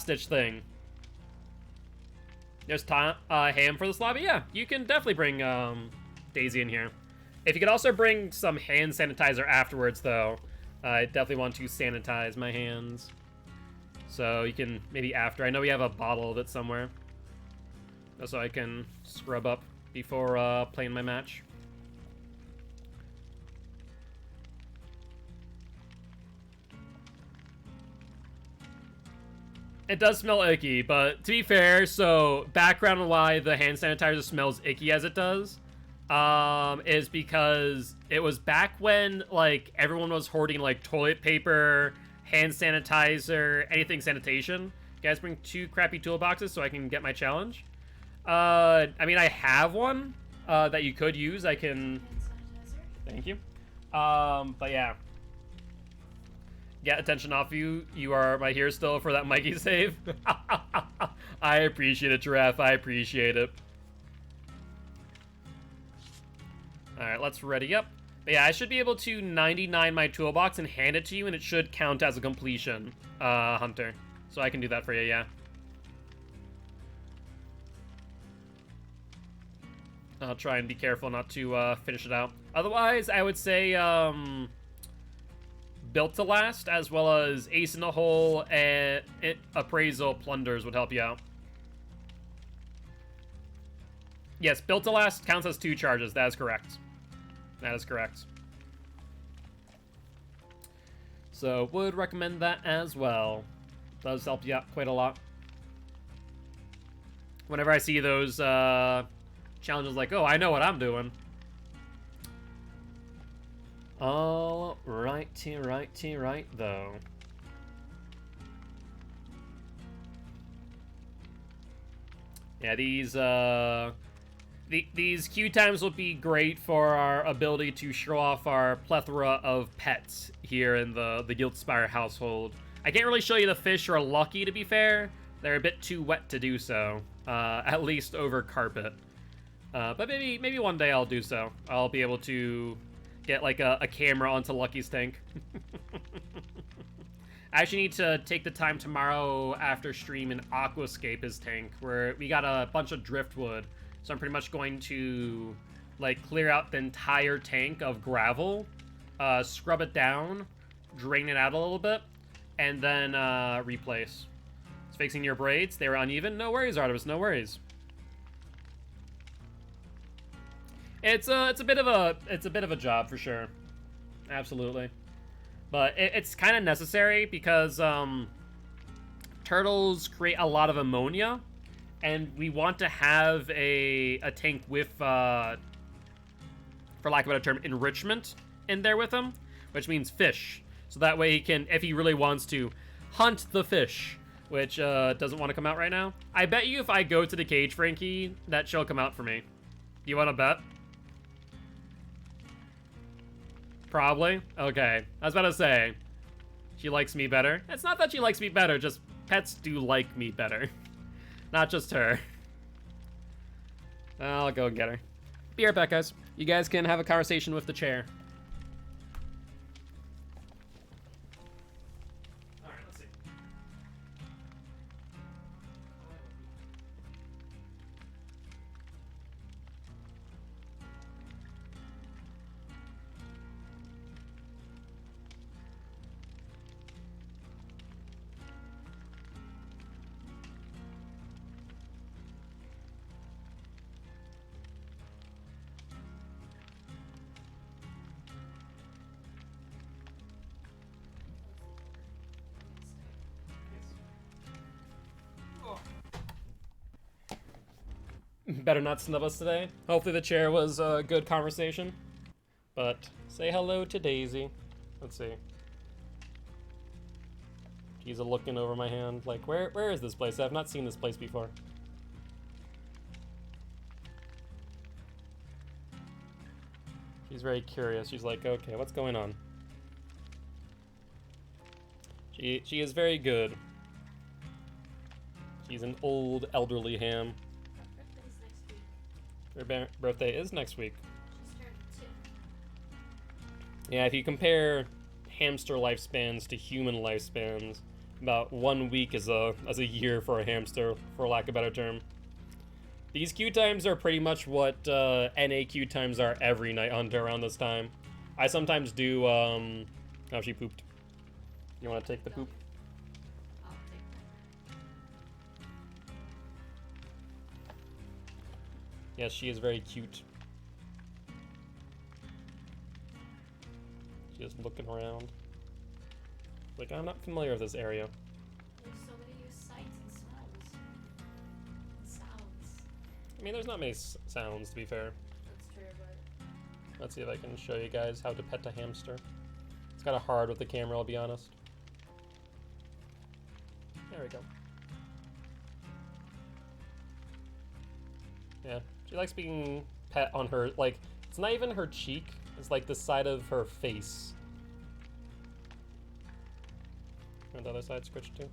Speaker 1: ditch thing. There's ham for this lobby. Yeah, you can definitely bring Daisy in here. If you could also bring some hand sanitizer afterwards, though, I definitely want to sanitize my hands. So you can maybe after. I know we have a bottle of it somewhere, so I can scrub up before playing my match. It does smell icky, but to be fair, so background on why the hand sanitizer smells icky as it does, is because it was back when, like, everyone was hoarding, like, toilet paper, hand sanitizer, anything sanitation. You guys bring 2 crappy toolboxes so I can get my challenge? I mean, I have one, that you could use. I can... Thank you. But yeah. Get attention off you. You are my hero still for that Mikey save. I appreciate it, Giraffe. I appreciate it. Alright, let's ready up. But yeah, I should be able to 99 my toolbox and hand it to you, and it should count as a completion, Hunter. So I can do that for you, yeah. I'll try and be careful not to finish it out. Otherwise, I would say, Built to Last, as well as Ace in the Hole and Appraisal Plunders would help you out. Yes, Built to Last counts as 2 charges. That is correct. That is correct. So, would recommend that as well. Does help you out quite a lot. Whenever I see those challenges like, oh, I know what I'm doing. All righty, right, though. Yeah, these queue times will be great for our ability to show off our plethora of pets here in the Giltspire household. I can't really show you the fish or Lucky, to be fair. They're a bit too wet to do so, at least over carpet. But maybe one day I'll do so. I'll be able to get like a camera onto Lucky's tank. I actually need to take the time tomorrow after stream and aquascape his tank, where we got a bunch of driftwood. So I'm pretty much going to like clear out the entire tank of gravel, scrub it down, drain it out a little bit, and then replace. It's fixing your braids. They were uneven. No worries, Artemis. No worries. It's a bit of a job for sure, absolutely, but it's kind of necessary because turtles create a lot of ammonia, and we want to have a tank with, for lack of a better term, enrichment in there with them, which means fish. So that way he can, if he really wants to, hunt the fish, which doesn't want to come out right now. I bet you if I go to the cage, Frankie, that she'll come out for me. You want to bet? Probably? Okay. I was about to say, she likes me better. It's not that she likes me better, just pets do like me better. Not just her. I'll go and get her. Be right back, guys. You guys can have a conversation with the chair. Alright, let's see. better not snub us today. Hopefully the chair was a good conversation. But say hello to Daisy. Let's see. She's looking over my hand like, where is this place? I've not seen this place before. She's very curious. She's like, okay, what's going on? She is very good. She's an old, elderly ham. Her birthday is next week.
Speaker 3: She's turning 2.
Speaker 1: Yeah, if you compare hamster lifespans to human lifespans, about 1 week is a year for a hamster, for lack of a better term. These queue times are pretty much what NA queue times are every night hunter around this time. I sometimes do, oh, she pooped. You want to take the poop?
Speaker 3: I'll take that.
Speaker 1: Yes, she is very cute. She's looking around. Like, I'm not familiar with this area.
Speaker 3: There's so many new sights and smells. And sounds.
Speaker 1: I mean, there's not many sounds, to be fair.
Speaker 3: That's true, but
Speaker 1: Let's see if I can show you guys how to pet a hamster. It's kind of hard with the camera, I'll be honest. There we go. Yeah, she likes being pet on her, like, it's not even her cheek, it's like the side of her face. And the other side scratched too.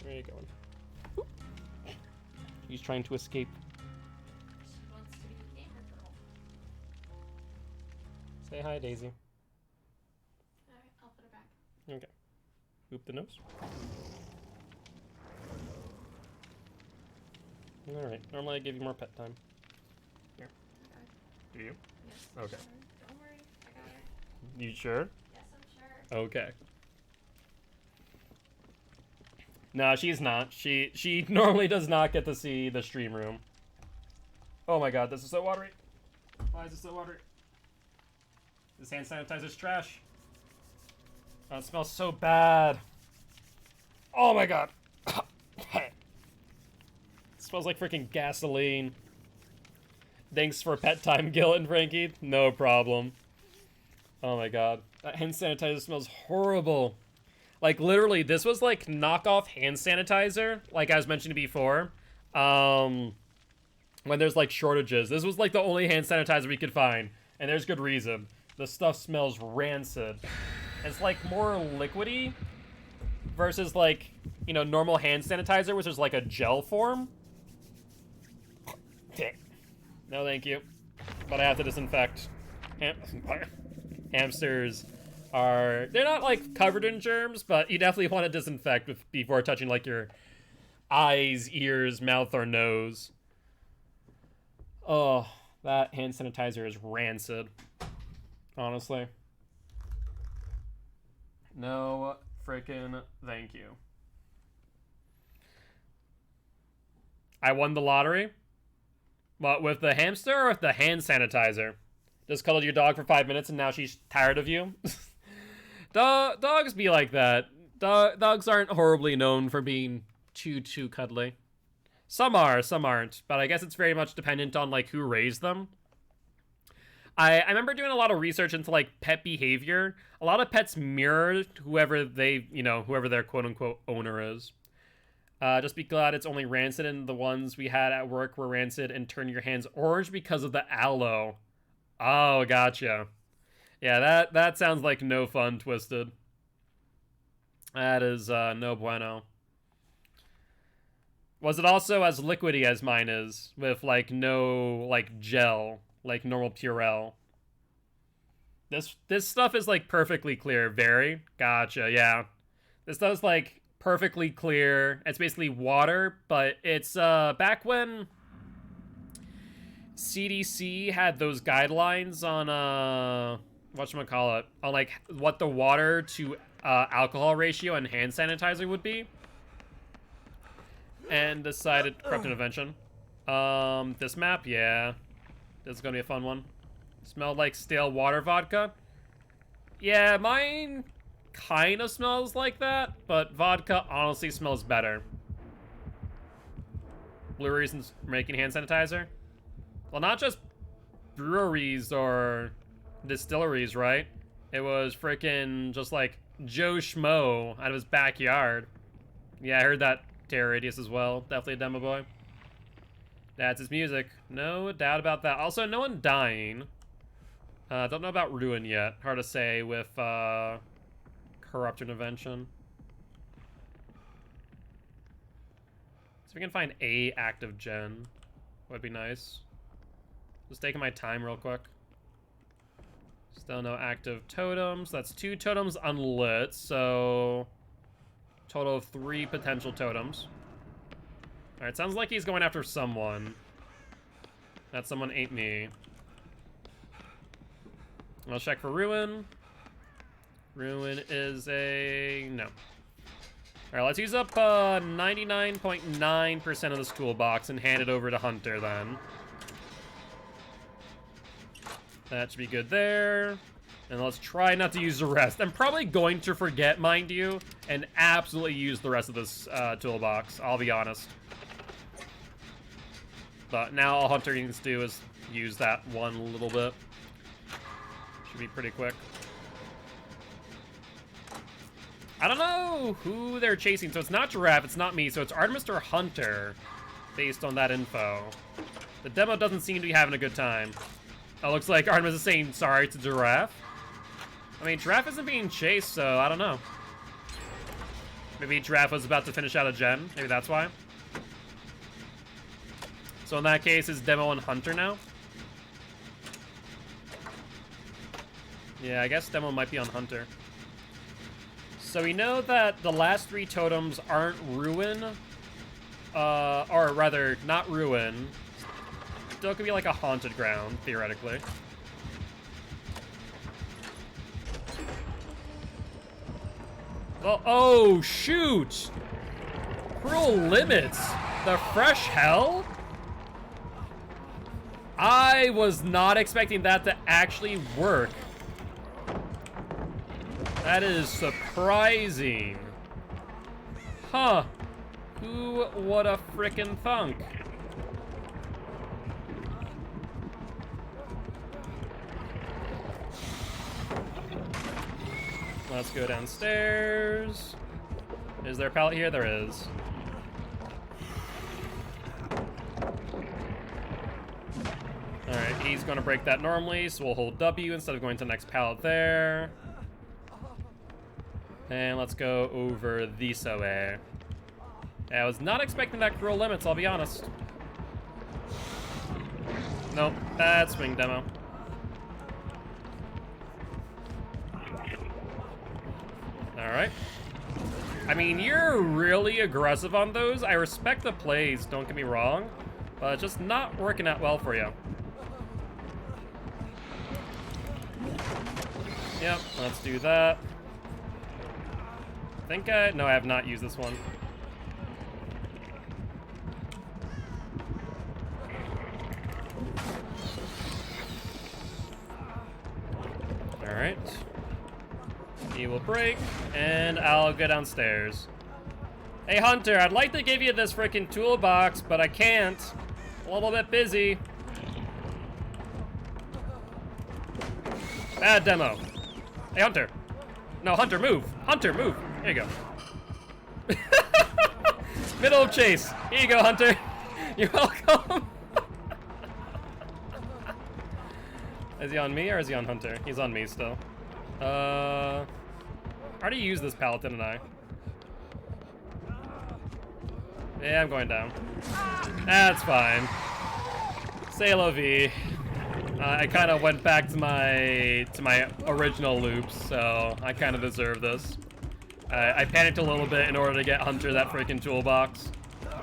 Speaker 1: Where are you going? He's trying to escape.
Speaker 3: she wants to be a gamer girl.
Speaker 1: Say hi, Daisy.
Speaker 3: Alright, I'll put her back.
Speaker 1: Okay. Boop the nose. Alright, normally I give you more pet time. Here.
Speaker 3: Okay.
Speaker 1: Do you?
Speaker 3: Yes.
Speaker 1: Okay.
Speaker 3: Sure. Don't worry, I got her.
Speaker 1: You sure?
Speaker 3: Yes, I'm sure.
Speaker 1: Okay. No, she's not. She normally does not get to see the stream room. Oh my god, this is so watery. Why is it so watery? This hand sanitizer's trash. Oh, it smells so bad. Oh my god. It smells like freaking gasoline. Thanks for pet time, Gil and Frankie. No problem. Oh my god. That hand sanitizer smells horrible. Like, literally, this was like knockoff hand sanitizer, like I was mentioning before. When there's like shortages. This was like the only hand sanitizer we could find. And there's good reason. The stuff smells rancid. It's like more liquidy versus like, you know, normal hand sanitizer, which is like a gel form. No, thank you. But I have to disinfect. Hamsters are, they're not like covered in germs, but you definitely want to disinfect before touching like your eyes, ears, mouth, or nose. Oh, that hand sanitizer is rancid. Honestly. No freaking thank you. I won the lottery. What, with the hamster or with the hand sanitizer? Just cuddled your dog for 5 minutes and now she's tired of you? Dogs be like that. Dogs aren't horribly known for being too cuddly. Some are, some aren't. But I guess it's very much dependent on like who raised them. I remember doing a lot of research into like pet behavior. A lot of pets mirror whoever they, you know, whoever their quote unquote owner is. Just be glad it's only rancid and the ones we had at work were rancid and turn your hands orange because of the aloe. Oh, gotcha. Yeah, that sounds like no fun, Twisted. That is no bueno. Was it also as liquidy as mine is, with like no like gel, like normal Purell? This stuff is like perfectly clear. Very gotcha. Yeah, this stuff's like perfectly clear. It's basically water, but it's back when CDC had those guidelines on whatchamacallit, on like what the water to alcohol ratio and hand sanitizer would be, and decided corrupt intervention. This map, yeah, this is gonna be a fun one. Smelled like stale water vodka. Yeah, mine kind of smells like that, but vodka honestly smells better. Breweries and making hand sanitizer? Well, not just breweries or distilleries, right? It was freaking just like Joe Schmo out of his backyard. Yeah, I heard that Terror Radius as well. Definitely a demo boy. That's his music. No doubt about that. Also, no one dying. Don't know about Ruin yet. Hard to say with Corrupt Intervention. So if we can find a active gen, would be nice. Just taking my time real quick. Still no active totems. That's 2 totems unlit, so total of 3 potential totems. Alright, sounds like he's going after someone. That someone ain't me. I'll check for Ruin. Ruin is a... no. Alright, let's use up 99.9% of this toolbox and hand it over to Hunter then. That should be good there. And let's try not to use the rest. I'm probably going to forget, mind you, and absolutely use the rest of this toolbox, I'll be honest. But now all Hunter needs to do is use that one little bit. Should be pretty quick. I don't know who they're chasing, so it's not Giraffe, it's not me, so it's Artemis or Hunter, based on that info. The demo doesn't seem to be having a good time. Oh, looks like Artemis is saying sorry to Giraffe. I mean, Giraffe isn't being chased, so I don't know. Maybe Giraffe was about to finish out a gen, maybe that's why. So in that case, is Demo on Hunter now? Yeah, I guess Demo might be on Hunter. So we know that the last 3 totems aren't Ruin, or rather, not Ruin. Still could be like a haunted ground, theoretically. Well, oh, shoot! Cruel Limits! The fresh hell? I was not expecting that to actually work. That is surprising. Huh. Who would have frickin' thunk? Let's go downstairs. Is there a pallet here? There is. Alright, he's gonna break that normally, so we'll hold W instead of going to the next pallet there. And let's go over this way. I was not expecting that Cruel Limits, I'll be honest. Nope, that's Wing Demo. Alright. I mean, you're really aggressive on those. I respect the plays, don't get me wrong. But it's just not working out well for you. Yep, let's do that. No, I have not used this one. Alright. He will break, and I'll go downstairs. Hey Hunter, I'd like to give you this freaking toolbox, but I can't. A little bit busy. Bad demo. Hey Hunter. No, Hunter, move. Hunter, move. Here you go. Middle of chase. Here you go, Hunter. You're welcome. Is he on me or is he on Hunter? He's on me still. I already used this pallet, didn't I? Yeah, I'm going down. That's fine. Say la vie. I kind of went back to my original loops, so I kind of deserve this. I panicked a little bit in order to get Hunter that freaking toolbox.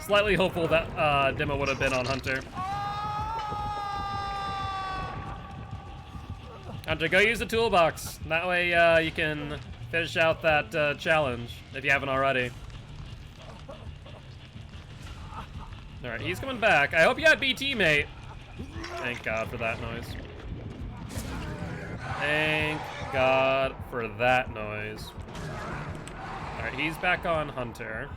Speaker 1: Slightly hopeful that demo would have been on Hunter. Hunter, go use the toolbox. That way you can finish out that challenge, if you haven't already. Alright, he's coming back. I hope you had BT, mate. Thank God for that noise. Thank God for that noise. Alright, he's back on Hunter.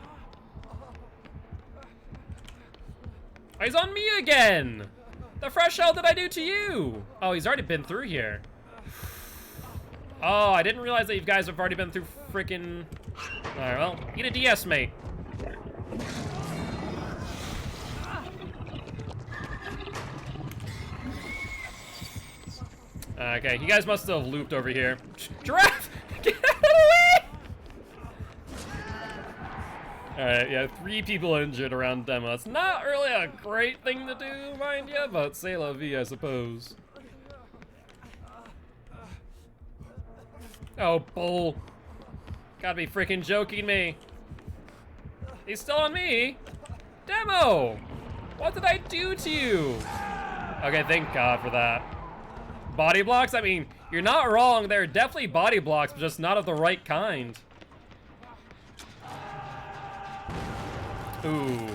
Speaker 1: Oh, he's on me again! The fresh hell did I do to you? Oh, he's already been through here. Oh, I didn't realize that you guys have already been through freaking... Alright, well, eat a DS, mate. Okay, you guys must have looped over here. Giraffe! Get out of the way! Alright, yeah, 3 people injured around demo. It's not really a great thing to do, mind you, but c'est la vie, I suppose. Oh, bull. Gotta be freaking joking me. He's still on me. Demo! What did I do to you? Okay, thank God for that. Body blocks? I mean, you're not wrong. They're definitely body blocks, but just not of the right kind. Ooh.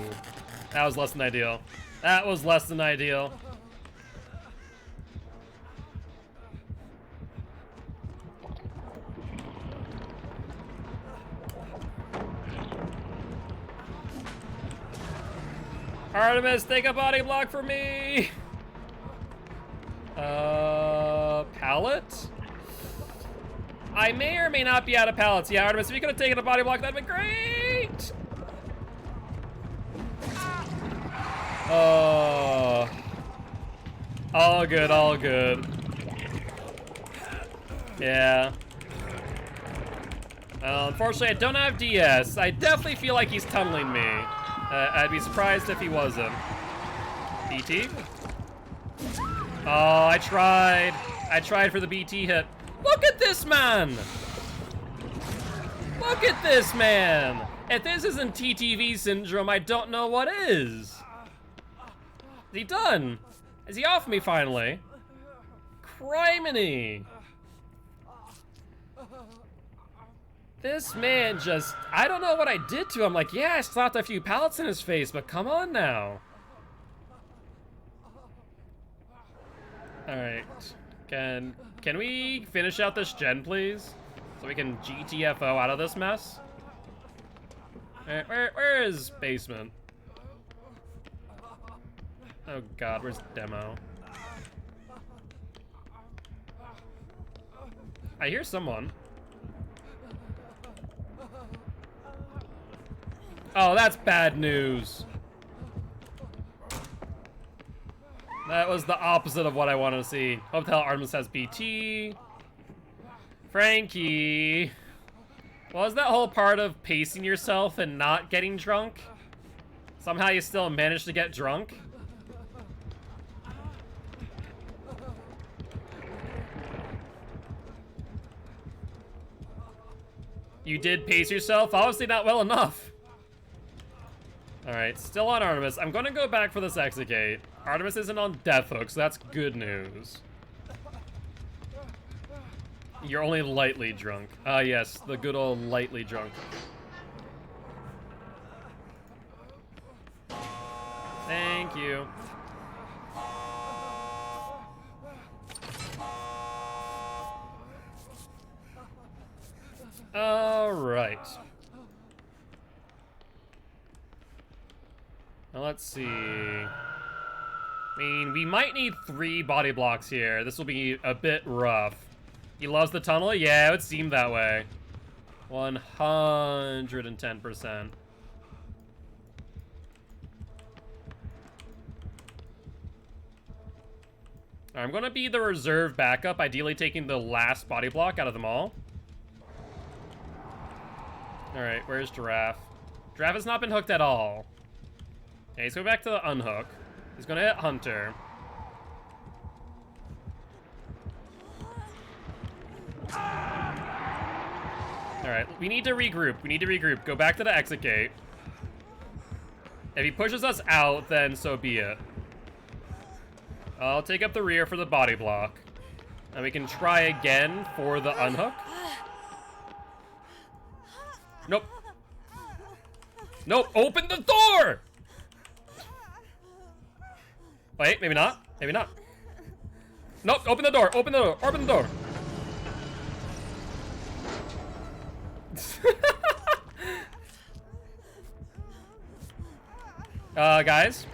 Speaker 1: That was less than ideal. That was less than ideal. Artemis, take a body block for me! Pallet? I may or may not be out of pallets. Yeah, Artemis, if you could have taken a body block, that'd be great! Oh. All good, all good. Yeah. Unfortunately, I don't have DS. I definitely feel like he's tunneling me. I'd be surprised if he wasn't. BT? Oh, I tried. I tried for the BT hit. Look at this man! Look at this man! If this isn't TTV syndrome, I don't know what is. Is he done? Is he off me finally? Criminy! This man just, I don't know what I did to him. Like, yeah, I slapped a few pallets in his face, but come on now. All right, can we finish out this gen, please? So we can GTFO out of this mess? All right, where is basement? Oh God, where's demo? I hear someone. Oh, that's bad news. That was the opposite of what I wanted to see. Hope the hell Artemis has BT. Frankie. Was that whole part of pacing yourself and not getting drunk? Somehow you still managed to get drunk? You did pace yourself? Obviously not well enough. Alright, still on Artemis. I'm gonna go back for this execute. Artemis isn't on death hook, so that's good news. You're only lightly drunk. Ah, yes, the good old lightly drunk. Thank you. All right. Now let's see. I mean, we might need 3 body blocks here. This will be a bit rough. He loves the tunnel? Yeah, it would seem that way. 110%. I'm gonna be the reserve backup, ideally taking the last body block out of them all. Alright, where's Giraffe? Giraffe has not been hooked at all. Okay, he's going back to the unhook. He's gonna hit Hunter. Alright, we need to regroup. We need to regroup. Go back to the exit gate. If he pushes us out, then so be it. I'll take up the rear for the body block. And we can try again for the unhook. Nope. Nope, open the door! Wait, maybe not. Maybe not. Nope, open the door, open the door, open the door. Guys.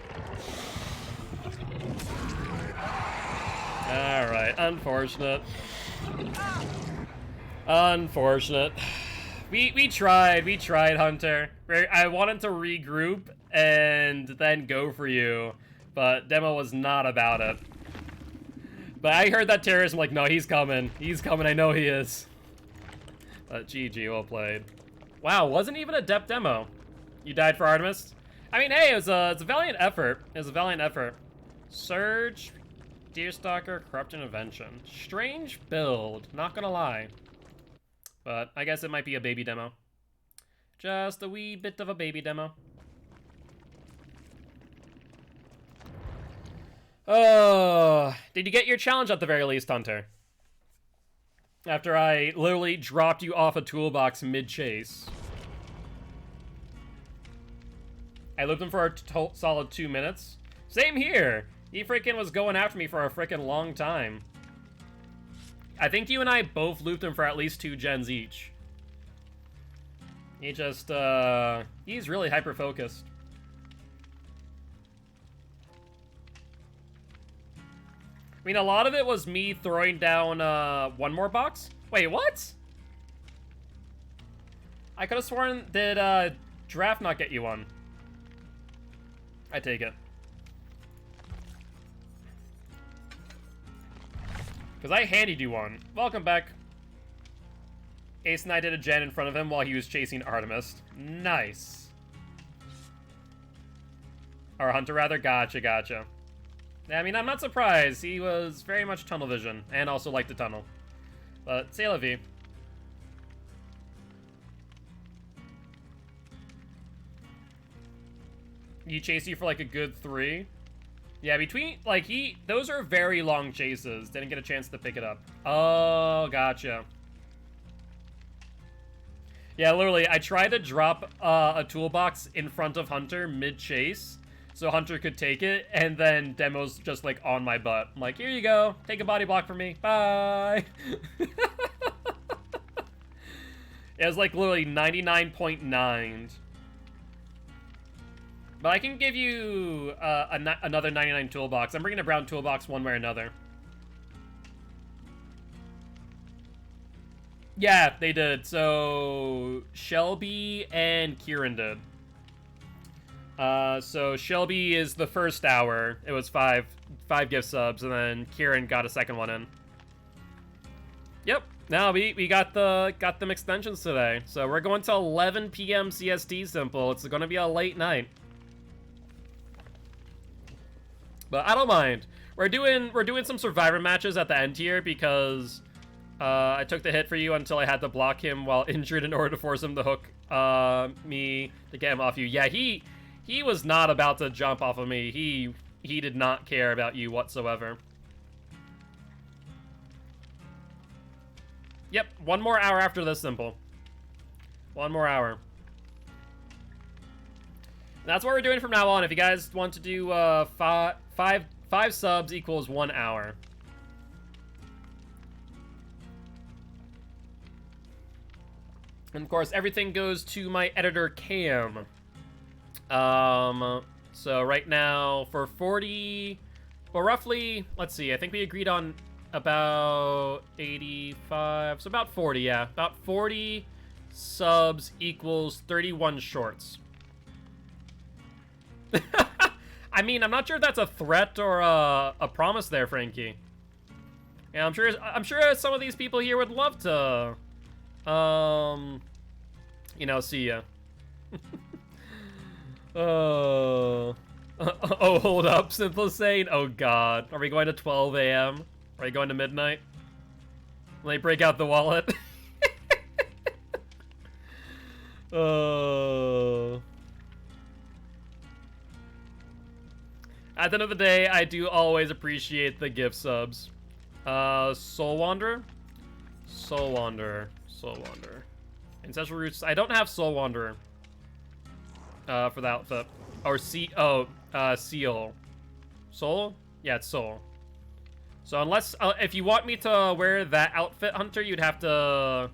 Speaker 1: Alright, unfortunate. Unfortunate. We tried, Hunter. I wanted to regroup and then go for you, but Demo was not about it. But I heard that terrorist, I'm like, no, he's coming. He's coming, I know he is. But GG, well played. Wow, wasn't even a depth demo. You died for Artemis? I mean, hey, it's a valiant effort. It was a valiant effort. Surge, Deerstalker, Corrupt Intervention. Strange build, not gonna lie. But I guess it might be a baby demo. Just a wee bit of a baby demo. Oh, did you get your challenge at the very least, Hunter? After I literally dropped you off a toolbox mid-chase. I looped him for a solid 2 minutes. Same here. He freaking was going after me for a freaking long time. I think you and I both looped him for at least 2 gens each. He just, he's really hyper-focused. I mean, a lot of it was me throwing down, one more box? Wait, what? I could have sworn, did, Draft not get you one? I take it. Because I handed you one. Welcome back. Ace and I did a gen in front of him while he was chasing Artemis. Nice. Or Hunter, rather. Gotcha, gotcha. I mean, I'm not surprised. He was very much tunnel vision, and also liked the tunnel. But, c'est la vie. He chased you for like a good 3. Yeah, between, like, those are very long chases. Didn't get a chance to pick it up. Oh, gotcha. Yeah, literally, I tried to drop a toolbox in front of Hunter mid-chase, so Hunter could take it, and then Demo's just, like, on my butt. I'm like, here you go. Take a body block from me. Bye. It was, like, literally 99.9. But I can give you another 99 toolbox. I'm bringing a brown toolbox one way or another. Yeah, they did. So Shelby and Kieran did. So Shelby is the first hour. It was five gift subs, and then Kieran got a second one in. Yep. Now we got them extensions today. So we're going to 11 p.m. CST simple. It's going to be a late night. But I don't mind. We're doing some Survivor matches at the end here because I took the hit for you until I had to block him while injured in order to force him to hook me to get him off you. Yeah, he was not about to jump off of me. He did not care about you whatsoever. Yep, 1 more hour after this simple. 1 more hour. That's what we're doing from now on. If you guys want to do five subs equals 1 hour. And of course, everything goes to my editor Cam. So right now for 40, well, roughly, let's see. I think we agreed on about 85, so about 40. Yeah, about 40 subs equals 31 shorts. I mean, I'm not sure if that's a threat or a promise there, Frankie. Yeah, I'm sure some of these people here would love to, you know, see ya. Oh, oh, hold up, Simple Sane. Oh God, are we going to 12 a.m.? Are we going to midnight? Let me break out the wallet. Oh. At the end of the day, I do always appreciate the gift subs. Soul Wanderer? Soul Wanderer. Soul Wanderer. Ancestral Roots. I don't have Soul Wanderer. For the outfit. Or Seal. Soul? Yeah, it's Soul. So unless, if you want me to wear that outfit, Hunter, you'd have to,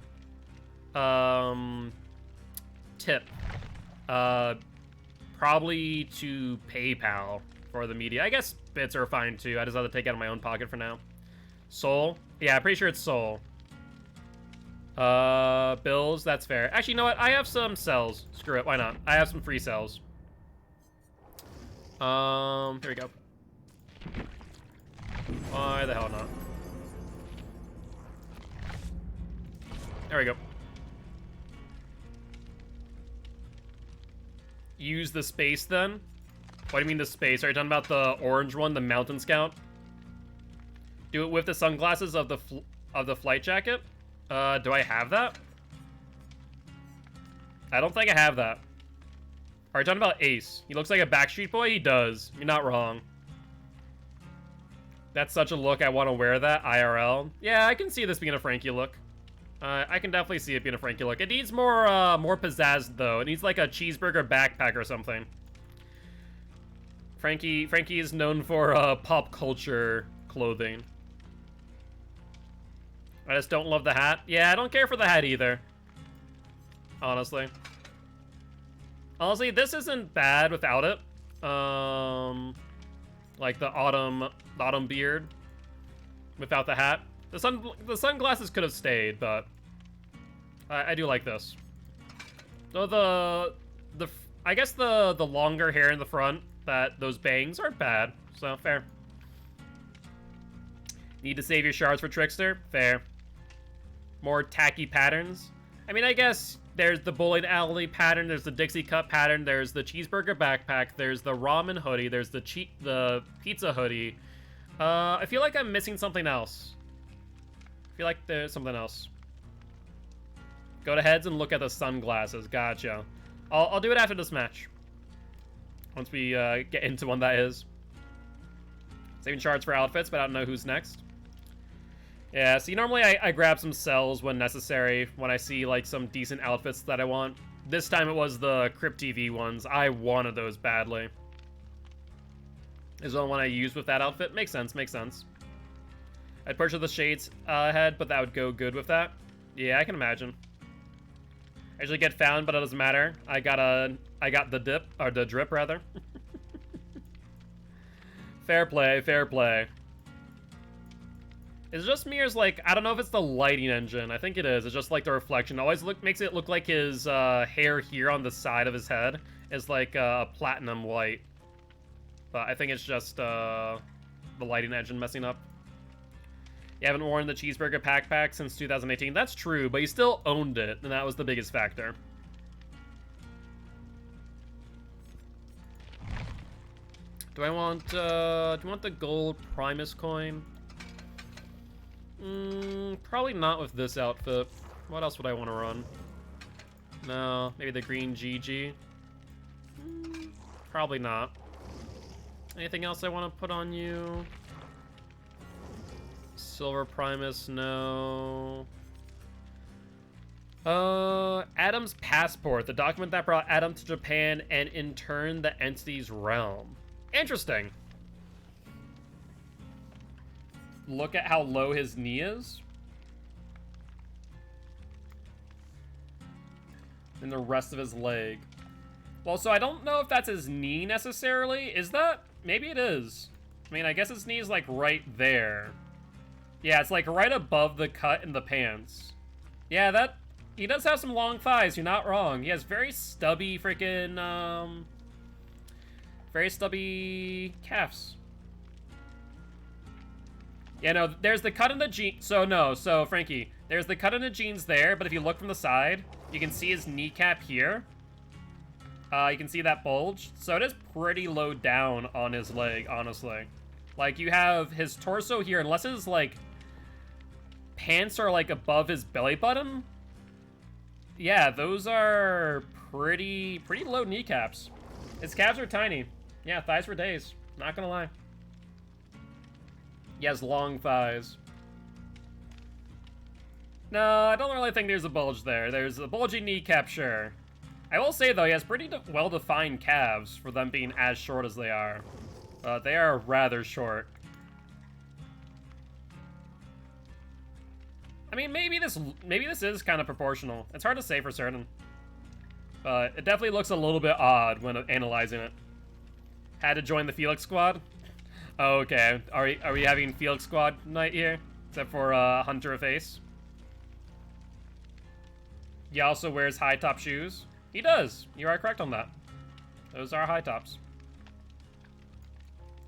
Speaker 1: tip. Probably to PayPal for the media. I guess bits are fine too. I just have to take it out of my own pocket for now. Soul? Yeah, I'm pretty sure it's Soul. Bills, that's fair. Actually, you know what? I have some cells. Screw it, why not? I have some free cells. Here we go. Why the hell not? There we go. Use the space then? What do you mean the space? Are you talking about the orange one, the Mountain Scout? Do it with the sunglasses of the flight jacket? Do I have that? I don't think I have that. Are you talking about Ace? He looks like a Backstreet Boy? He does. You're not wrong. That's such a look. I want to wear that IRL. Yeah, I can see this being a Frankie look. I can definitely see it being a Frankie look. It needs more pizzazz, though. It needs like a cheeseburger backpack or something. Frankie is known for pop culture clothing. I just don't love the hat. Yeah, I don't care for the hat either. Honestly. Honestly, this isn't bad without it. Like the autumn beard without the hat. The sunglasses could have stayed, but I do like this. So I guess the longer hair in the front, those bangs aren't bad. So fair. Need to save your shards for Trickster? Fair. More tacky patterns. I mean, I guess there's the bowling alley pattern, there's the Dixie cup pattern, there's the cheeseburger backpack, there's the ramen hoodie, there's the pizza hoodie. I feel like I'm missing something else. I feel like there's something else. Go to heads and look at the sunglasses. Gotcha. I'll do it after this match. Once we get into one that is. Saving shards for outfits, but I don't know who's next. Yeah, see, normally I grab some cells when necessary, when I see, like, some decent outfits that I want. This time it was the Crypt TV ones. I wanted those badly. Is the one I used with that outfit? Makes sense, makes sense. I'd purchase the shades ahead, but that would go good with that. Yeah, I can imagine. I usually get found, but it doesn't matter. I got the dip, or the drip, rather. Fair play, fair play. Is it just me, or is, like, I don't know if it's the lighting engine. I think it is. It's just like the reflection. It always makes it look like his hair here on the side of his head is like platinum white. But I think it's just the lighting engine messing up. You haven't worn the cheeseburger backpack since 2018. That's true, but you still owned it, and that was the biggest factor. Do you want the gold Primus coin? Probably not with this outfit. What else would I want to run? No, maybe the green GG. Probably not. Anything else I want to put on you? Silver Primus, no. Adam's passport, the document that brought Adam to Japan and in turn the entity's realm. Interesting. Look at how low his knee is. And the rest of his leg. Well, so I don't know if that's his knee necessarily. Is that? Maybe it is. I mean, I guess his knee is like right there. Yeah, it's like right above the cut in the pants. Yeah, he does have some long thighs, you're not wrong. He has very stubby freaking, very stubby calves. Yeah, no, there's the cut in the jeans. So Frankie, there's the cut in the jeans there, but if you look from the side, you can see his kneecap here. You can see that bulge. So it is pretty low down on his leg, honestly. Like, you have his torso here, unless his, like, pants are, like, above his belly button. Yeah, those are pretty low kneecaps. His calves are tiny. Yeah, thighs for days. Not gonna lie. He has long thighs. No, I don't really think there's a bulge there. There's a bulgy kneecap, sure. I will say, though, he has pretty well-defined calves for them being as short as they are. They are rather short. I mean, maybe this is kind of proportional. It's hard to say for certain. But it definitely looks a little bit odd when analyzing it. Had to join the Felix squad? Oh, okay. Are we having Felix squad night here? Except for Hunter of Ace. He also wears high top shoes. He does. You are correct on that. Those are high tops.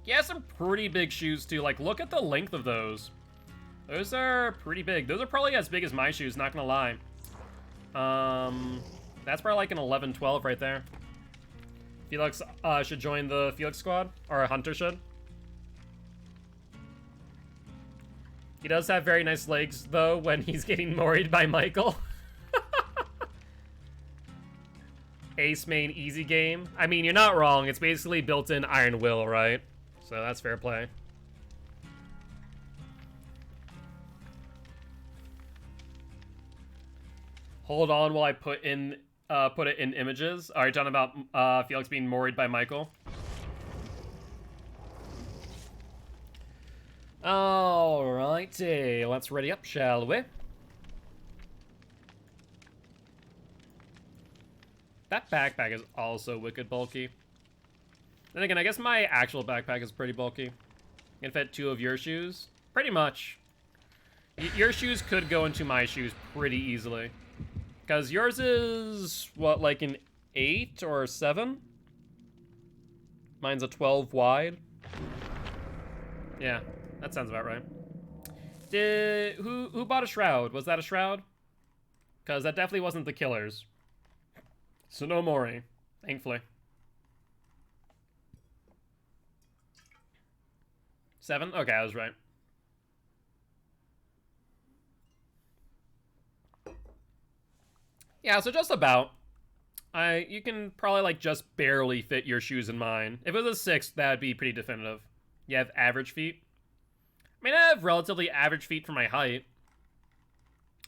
Speaker 1: He has some pretty big shoes too. Like, look at the length of those. Those are pretty big. Those are probably as big as my shoes, not gonna lie. That's probably like an 11, 12 right there. Felix should join the Felix squad, or Hunter should. He does have very nice legs, though, when he's getting moried by Michael. Ace main easy game. I mean, you're not wrong. It's basically built-in Iron Will, right? So that's fair play. Hold on while I put it in images. Are you talking about Felix being moried by Michael? Alrighty, let's ready up, shall we? That backpack is also wicked bulky. Then again, I guess my actual backpack is pretty bulky. Can fit 2 of your shoes. Pretty much. Your shoes could go into my shoes pretty easily. Because yours is, what, like an 8 or 7? Mine's a 12 wide. Yeah, that sounds about right. Who bought a shroud? Was that a shroud? Because that definitely wasn't the killers. So no Mori, thankfully. 7? Okay, I was right. Yeah, so just about. You can probably, like, just barely fit your shoes in mine. If it was a 6, that'd be pretty definitive. You have average feet. I mean, I have relatively average feet for my height.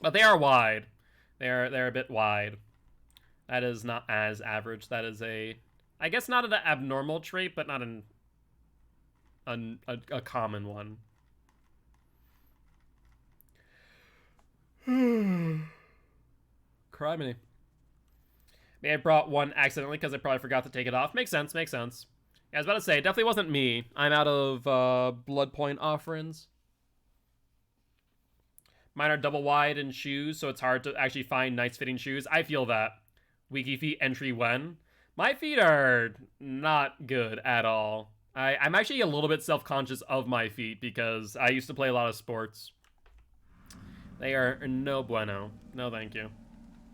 Speaker 1: But they are wide. They're a bit wide. That is not as average. That is I guess not an abnormal trait, but not a common one. Criminy. May have brought one accidentally because I probably forgot to take it off. Makes sense, makes sense. Yeah, I was about to say, it definitely wasn't me. I'm out of blood point offerings. Mine are double wide in shoes, so it's hard to actually find nice fitting shoes. I feel that. Weaky feet entry when. My feet are not good at all. I'm actually a little bit self-conscious of my feet because I used to play a lot of sports. They are no bueno. No thank you.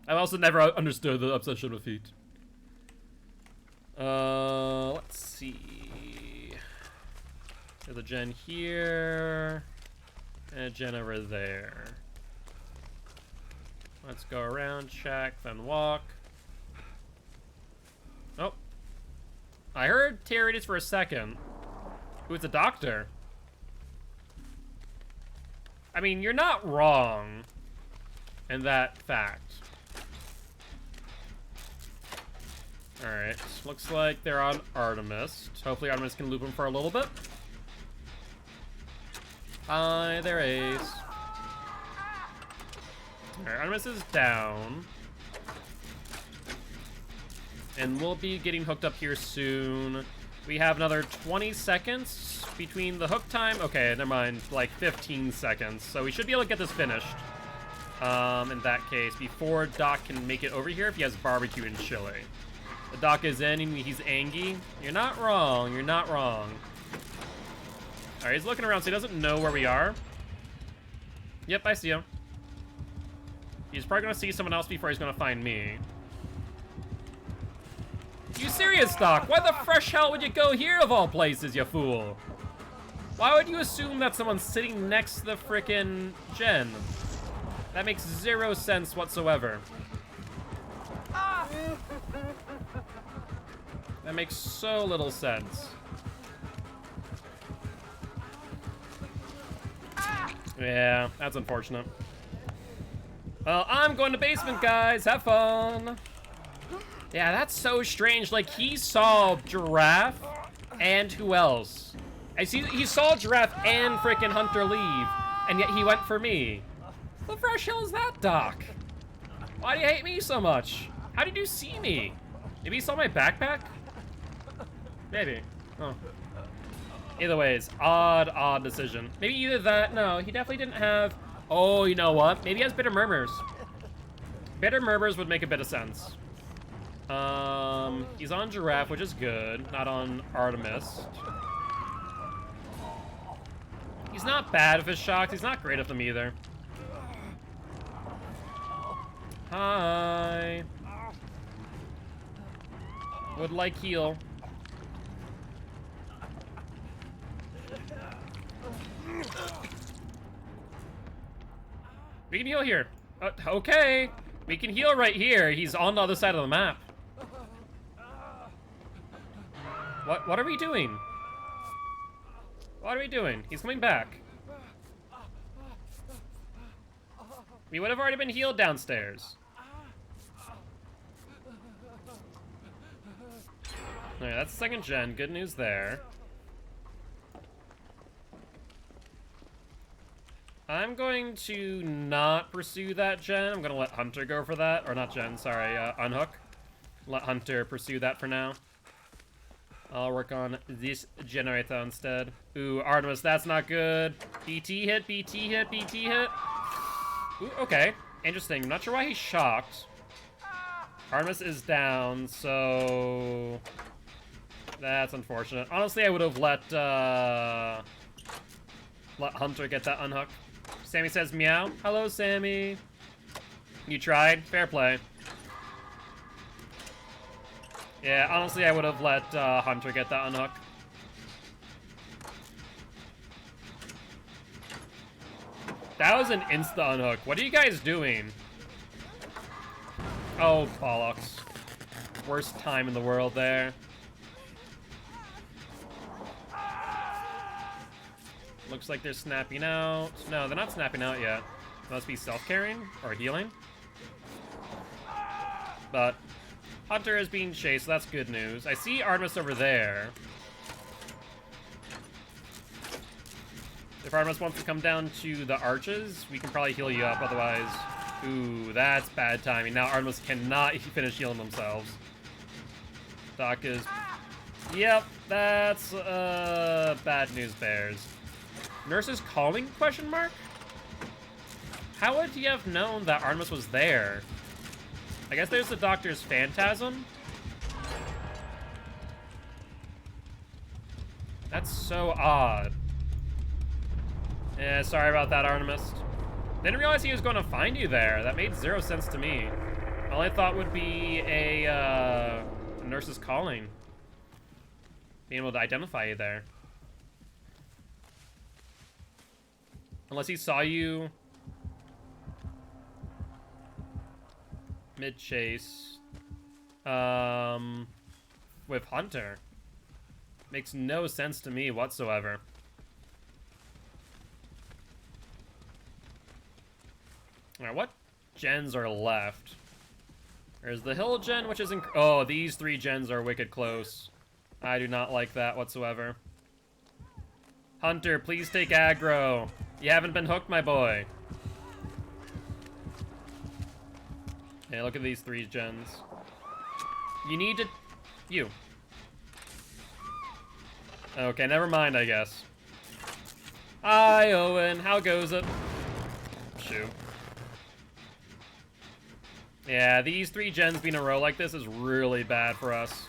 Speaker 1: I've also never understood the obsession with feet. Let's see. There's a gen here. And a gen over there. Let's go around, check, then walk. Oh. I heard Terides for a second. Ooh, it's a doctor. I mean, you're not wrong in that fact. Alright, looks like they're on Artemis. Hopefully Artemis can loop him for a little bit. Hi there, Ace. Alright, Artemis is down. And we'll be getting hooked up here soon. We have another 20 seconds between the hook time. Okay, never mind, like 15 seconds. So we should be able to get this finished. In that case, before Doc can make it over here if he has barbecue and chili. The Doc is in and he's angry. You're not wrong, you're not wrong. Alright, he's looking around so he doesn't know where we are. Yep, I see him. He's probably gonna see someone else before he's gonna find me. You serious, Doc? Why the fresh hell would you go here of all places, you fool? Why would you assume that someone's sitting next to the frickin' gen? That makes 0 sense whatsoever. That makes so little sense. Yeah, that's unfortunate. Well, I'm going to basement, guys. Have fun. Yeah, that's so strange. Like, he saw Giraffe and who else? I see he saw Giraffe and frickin' Hunter leave, and yet he went for me. The fresh hell is that, Doc? Why do you hate me so much? How did you see me? Maybe you saw my backpack? Maybe. Oh. Either ways, odd decision. Maybe either that, no, he definitely didn't have, oh, you know what? Maybe he has bitter murmurs. Bitter murmurs would make a bit of sense. He's on Giraffe, which is good, not on Artemis. He's not bad if it's shocked, he's not great at them either. Hi. Would like heal. We can heal here. Okay. We can heal right here. He's on the other side of the map. What are we doing? What are we doing? He's coming back. We would have already been healed downstairs. Alright, that's second gen. Good news there. I'm going to not pursue that gen. I'm going to let Hunter go for that. Or not gen, sorry, unhook. Let Hunter pursue that for now. I'll work on this generator instead. Ooh, Artemis, that's not good. BT hit, BT hit, BT hit. Ooh, okay. Interesting. I'm not sure why he's shocked. Artemis is down, so... That's unfortunate. Honestly, I would have let Hunter get that unhook. Sammy says meow. Hello, Sammy. You tried. Fair play. Yeah, honestly, I would have let Hunter get that unhook. That was an insta unhook. What are you guys doing? Oh, bollocks. Worst time in the world there. Looks like they're snapping out. No, they're not snapping out yet. Must be self-carrying or healing. But Hunter is being chased, so that's good news. I see Artemis over there. If Artemis wants to come down to the arches, we can probably heal you up, otherwise... Ooh, that's bad timing. Now Artemis cannot finish healing themselves. Doc is... Yep, that's bad news bears. Nurse is calling, question mark? How would he have known that Artemis was there? I guess there's the doctor's phantasm. That's so odd. Yeah, sorry about that, Artemis. Didn't realize he was going to find you there. That made zero sense to me. All I thought would be a nurse's calling. Being able to identify you there. Unless he saw you mid-chase with Hunter. Makes no sense to me whatsoever. Alright, what gens are left? There's the hill gen, which is oh, these three gens are wicked close. I do not like that whatsoever. Hunter, please take aggro. You haven't been hooked, my boy. Yeah, look at these three gens. You need to... You. Okay, never mind, I guess. Hi, Owen. How goes it? Shoot. Yeah, these three gens being in a row like this is really bad for us.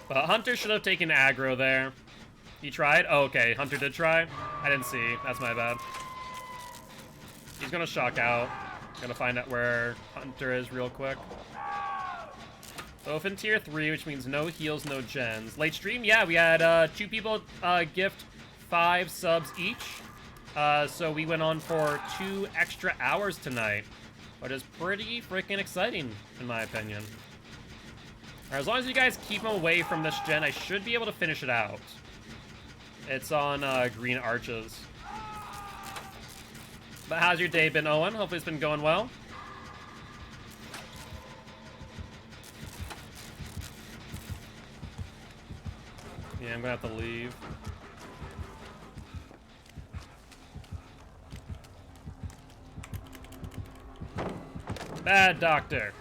Speaker 1: But Hunter should have taken aggro there. He tried? Oh, okay, Hunter did try. I didn't see. That's my bad. He's gonna shock out. Gonna find out where Hunter is real quick. Both in tier 3, which means no heals, no gens. Late stream, yeah, we had 2 people gift 5 subs each. So we went on for 2 extra hours tonight, which is pretty freaking exciting, in my opinion. As long as you guys keep them away from this gen, I should be able to finish it out. It's on green arches. But how's your day been, Owen? Hopefully it's been going well. Yeah, I'm gonna have to leave. Bad doctor.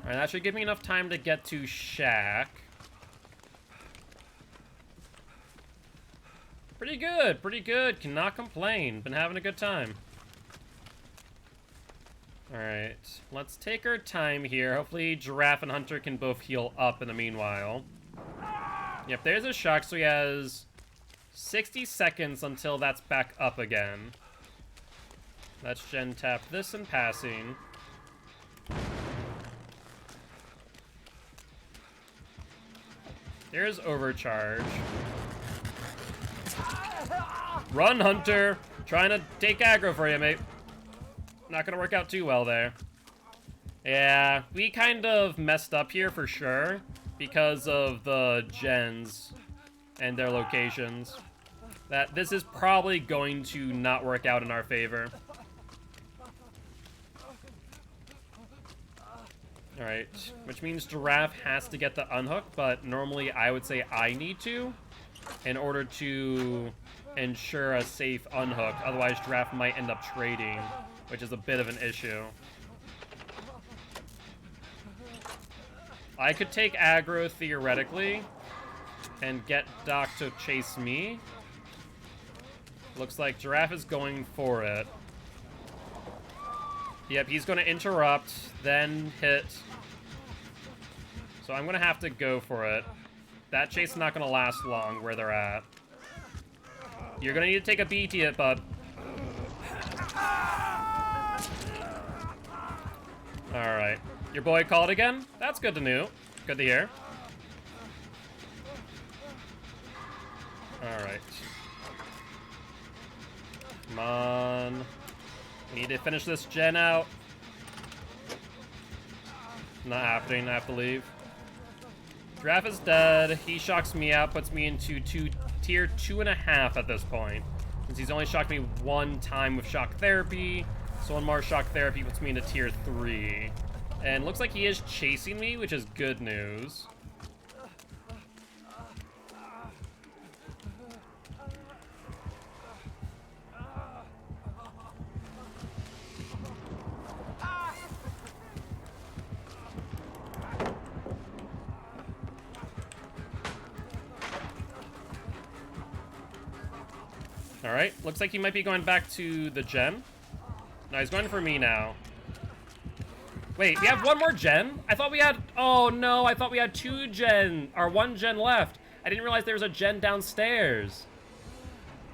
Speaker 1: Alright, that should give me enough time to get to Shack. Pretty good, pretty good. Cannot complain. Been having a good time. Alright, let's take our time here. Hopefully Giraffe and Hunter can both heal up in the meanwhile. Yep, there's a shock, so he has 60 seconds until that's back up again. Let's gen tap this in passing. There's overcharge. Run, Hunter! Trying to take aggro for you, mate. Not gonna work out too well there. Yeah, we kind of messed up here for sure because of the gens and their locations. This is probably going to not work out in our favor. Alright, which means Giraffe has to get the unhook, but normally I would say I need to in order to ensure a safe unhook. Otherwise, Giraffe might end up trading, which is a bit of an issue. I could take aggro theoretically and get Doc to chase me. Looks like Giraffe is going for it. Yep, he's going to interrupt, then hit. So I'm going to have to go for it. That chase is not going to last long where they're at. You're going to need to take a BT hit, bud. Alright. Your boy called again? That's good to know. Good to hear. Alright. Come on. We need to finish this gen out. Not happening, I have to leave. Giraffe is dead. He shocks me out, puts me into tier 2.5 at this point. Since he's only shocked me one time with shock therapy. So one more shock therapy puts me into tier 3. And looks like he is chasing me, which is good news. Alright, looks like he might be going back to the gen. No, he's going for me now. Wait, we have one more gen? I thought we had... Oh, no, I thought we had 2 gen... or 1 gen left. I didn't realize there was a gen downstairs.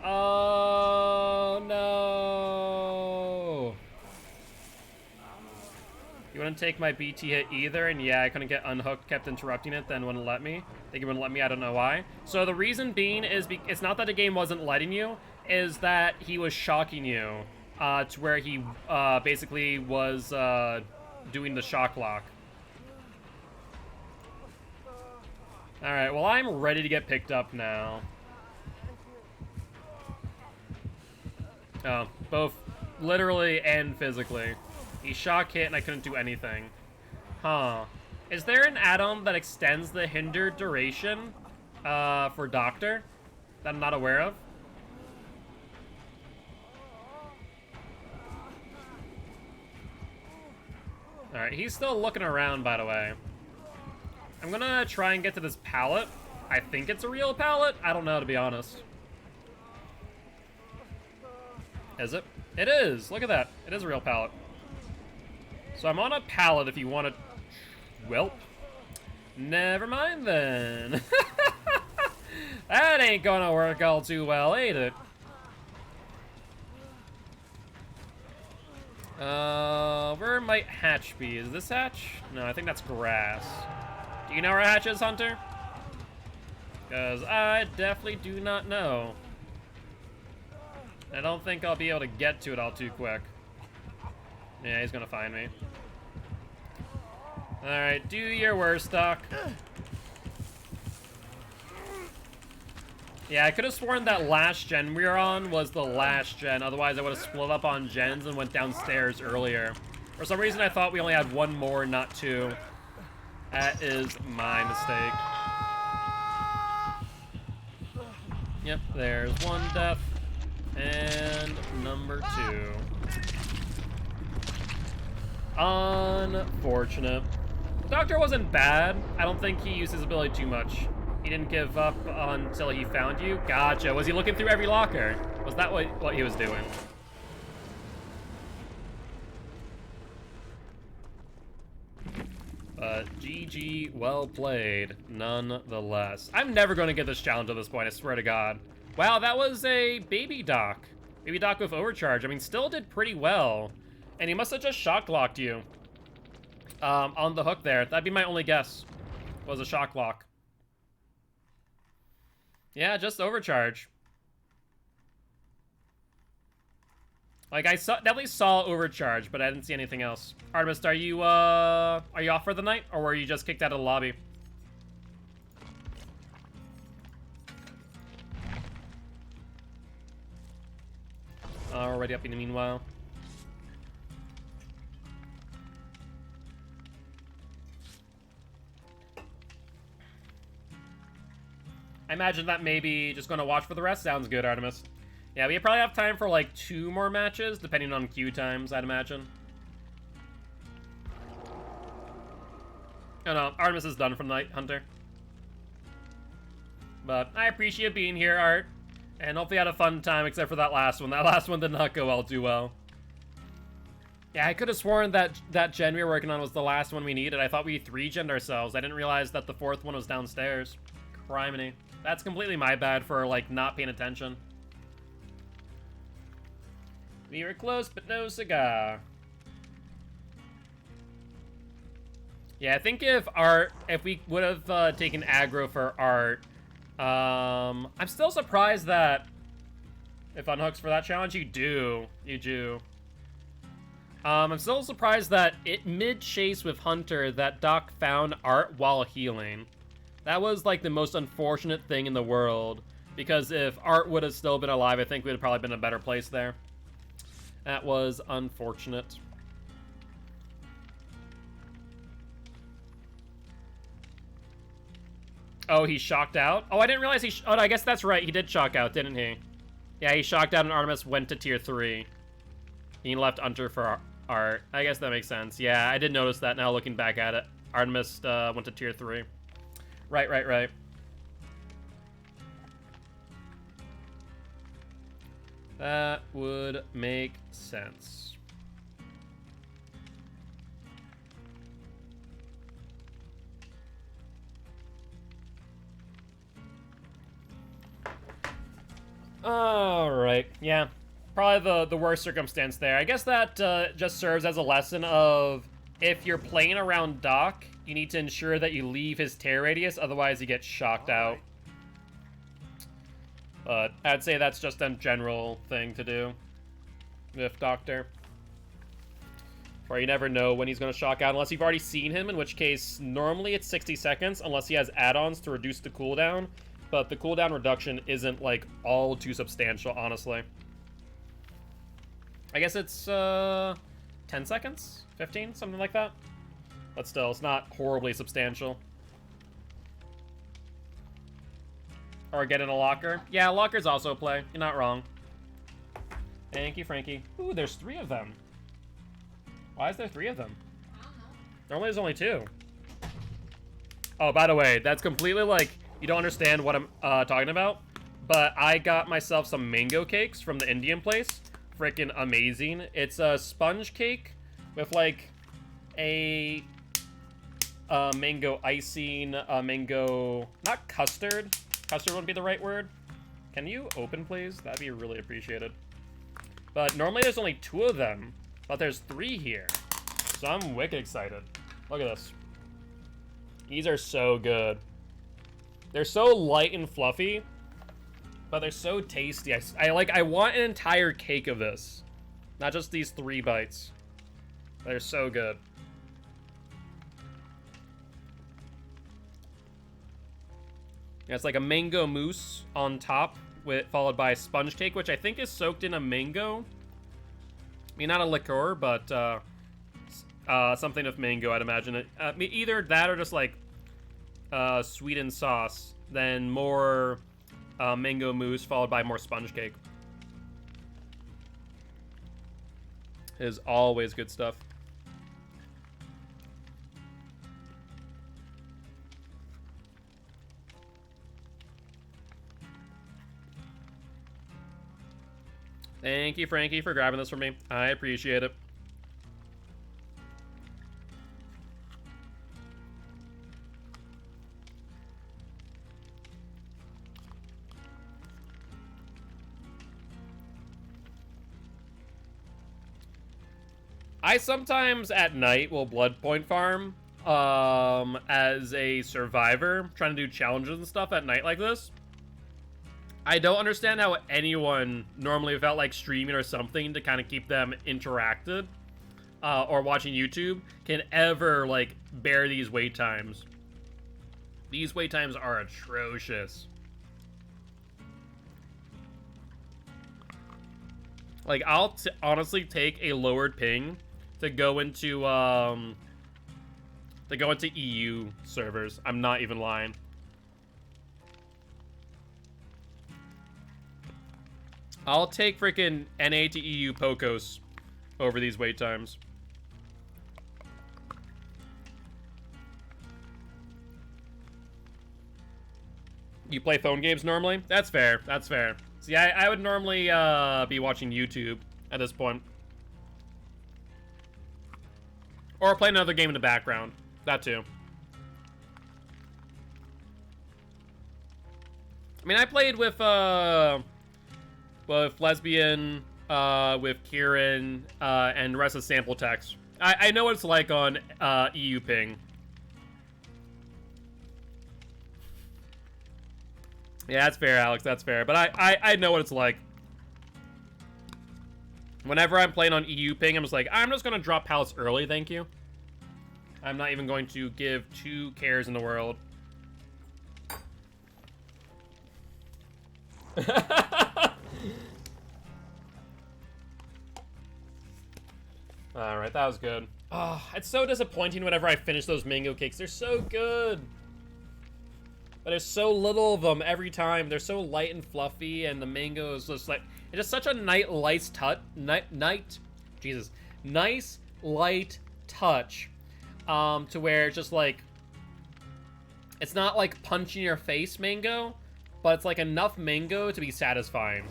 Speaker 1: Oh, no. You wouldn't take my BT hit either, and yeah, I couldn't get unhooked, kept interrupting it, then wouldn't let me. I think it wouldn't let me, I don't know why. So the reason being is... it's not that the game wasn't letting you, is that he was shocking you. To where he basically was... doing the shock lock. Alright, well, I'm ready to get picked up now. Oh, both literally and physically. He shock hit and I couldn't do anything. Huh. Is there an add-on that extends the hinder duration for Doctor that I'm not aware of? Alright, he's still looking around, by the way. I'm gonna try and get to this pallet. I think it's a real pallet. I don't know, to be honest. Is it? It is! Look at that. It is a real pallet. So I'm on a pallet if you want to... Welp. Never mind, then. That ain't gonna work all too well, ain't it? Where might hatch be? Is this hatch? No, I think that's grass. Do you know where hatch is, Hunter? Because I definitely do not know. I don't think I'll be able to get to it all too quick. Yeah, he's gonna find me. Alright, do your worst, Doc. Yeah, I could have sworn that last gen we were on was the last gen. Otherwise, I would have split up on gens and went downstairs earlier. For some reason, I thought we only had 1 more, not 2. That is my mistake. Yep, there's 1 death. And number 2. Unfortunate. The doctor wasn't bad. I don't think he used his ability too much. He didn't give up until he found you. Gotcha. Was he looking through every locker? Was that what he was doing? GG, well played, nonetheless. I'm never going to get this challenge at this point, I swear to God. Wow, that was a baby doc. Baby doc with overcharge. I mean, still did pretty well. And he must have just shock locked you. On the hook there. That'd be my only guess. Was a shock lock. Yeah, just overcharge. Like, I definitely saw overcharge, but I didn't see anything else. Artemis, are you off for the night? Or were you just kicked out of the lobby? Already up in the meanwhile. I imagine that maybe just gonna watch for the rest. Sounds good, Artemis. Yeah, we probably have time for like 2 more matches, depending on queue times, I'd imagine. Oh no, Artemis is done from Night Hunter. But I appreciate being here, Art. And hopefully you had a fun time, except for that last one. That last one did not go too well. Yeah, I could have sworn that gen we were working on was the last one we needed. I thought we 3-gened ourselves. I didn't realize that the 4th one was downstairs. Criminy. That's completely my bad for, like, not paying attention. We were close, but no cigar. Yeah, I think if we would have taken aggro for Art, I'm still surprised that if unhooks for that challenge, you do. I'm still surprised that mid-chase with Hunter, that Doc found Art while healing. That was, like, the most unfortunate thing in the world. Because if Art would have still been alive, I think we would have probably been in a better place there. That was unfortunate. Oh, he shocked out? Oh, I didn't realize he... Oh, I guess that's right. He did shock out, didn't he? Yeah, he shocked out and Artemis went to tier 3. He left Hunter for Art. I guess that makes sense. Yeah, I did notice that now looking back at it. Artemis went to tier 3. Right. That would make sense. Alright, yeah. Probably the worst circumstance there. I guess that just serves as a lesson of if you're playing around Doc, you need to ensure that you leave his tear radius, otherwise he gets shocked out. But I'd say that's just a general thing to do with Doctor. Or you never know when he's going to shock out unless you've already seen him, in which case normally it's 60 seconds unless he has add-ons to reduce the cooldown. But the cooldown reduction isn't like all too substantial, honestly. I guess it's 10 seconds? 15? Something like that? But still, it's not horribly substantial. Or get in a locker. Yeah, lockers also play. You're not wrong. Thank you, Frankie. Ooh, there's 3 of them. Why is there 3 of them?
Speaker 3: I don't know.
Speaker 1: Normally there's only 2. Oh, by the way, that's completely like, you don't understand what I'm talking about. But I got myself some mango cakes from the Indian place. Freaking amazing. It's a sponge cake with like a mango icing, mango, not custard. Custard wouldn't be the right word. Can you open, please? That'd be really appreciated. But normally there's only 2 of them, but there's 3 here. So I'm wicked excited. Look at this. These are so good. They're so light and fluffy, but they're so tasty. I want an entire cake of this, not just these 3 bites. They're so good. Yeah, it's like a mango mousse on top, followed by sponge cake, which I think is soaked in a mango. I mean, not a liqueur, but something with mango, I'd imagine it. Either that or just like sweetened sauce, then more mango mousse, followed by more sponge cake. Is always good stuff. Thank you, Frankie, for grabbing this for me. I appreciate it. I sometimes at night will blood point farm as a survivor, trying to do challenges and stuff at night like this. I don't understand how anyone normally without like streaming or something to kind of keep them interacted or watching YouTube can ever like bear these wait times. These wait times are atrocious. Like I'll honestly take a lowered ping to go into EU servers. I'm not even lying. I'll take freaking NA to EU Pocos over these wait times. You play phone games normally? That's fair. That's fair. See, I would normally be watching YouTube at this point. Or play another game in the background. That too. I mean, I played with Lesbian, with Kieran, and the rest of Sample Text. I know what it's like on EU ping. Yeah, that's fair, Alex. That's fair. But I know what it's like. Whenever I'm playing on EU ping, I'm just like, I'm just going to drop pallets early, thank you. I'm not even going to give 2 cares in the world. Alright, that was good. Oh, it's so disappointing whenever I finish those mango cakes. They're so good. But there's so little of them every time. They're so light and fluffy, and the mango is just like... It's just such a nice, light nice, light touch. To where it's just like... It's not like punch in your face mango, but it's like enough mango to be satisfying.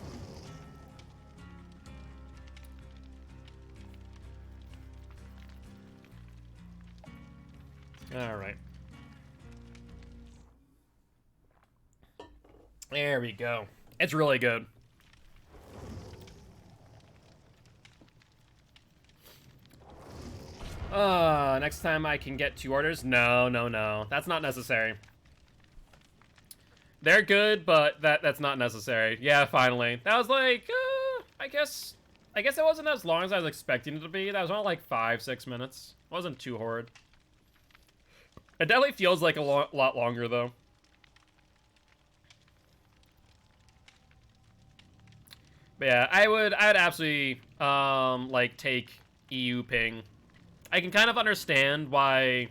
Speaker 1: Alright. There we go. It's really good. Next time I can get 2 orders? No, no, no. That's not necessary. They're good, but that's not necessary. Yeah, finally. That was like, I guess it wasn't as long as I was expecting it to be. That was only like 5-6 minutes. It wasn't too horrid. It definitely feels like a lot longer, though. But yeah, I would absolutely, like, take EU ping. I can kind of understand why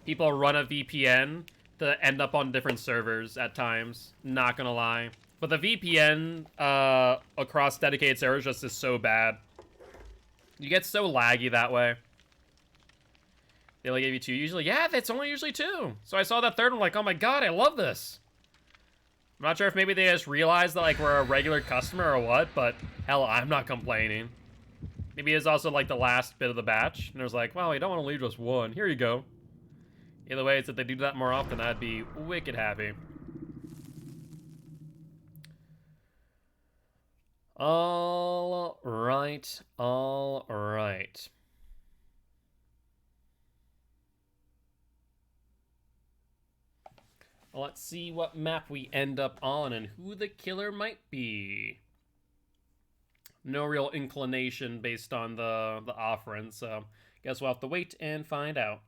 Speaker 1: people run a VPN to end up on different servers at times. Not gonna lie. But the VPN, across dedicated servers just is so bad. You get so laggy that way. They only gave you 2 usually? Yeah, it's only usually 2. So I saw that third one, like, oh my god, I love this. I'm not sure if maybe they just realized that, like, we're a regular customer or what, but hell, I'm not complaining. Maybe it's also, like, the last bit of the batch, and it was like, well, we don't want to leave just 1. Here you go. Either way, it's if they do that more often, I'd be wicked happy. All right, all right. Let's see what map we end up on and who the killer might be. No real inclination based on the offering, so guess we'll have to wait and find out.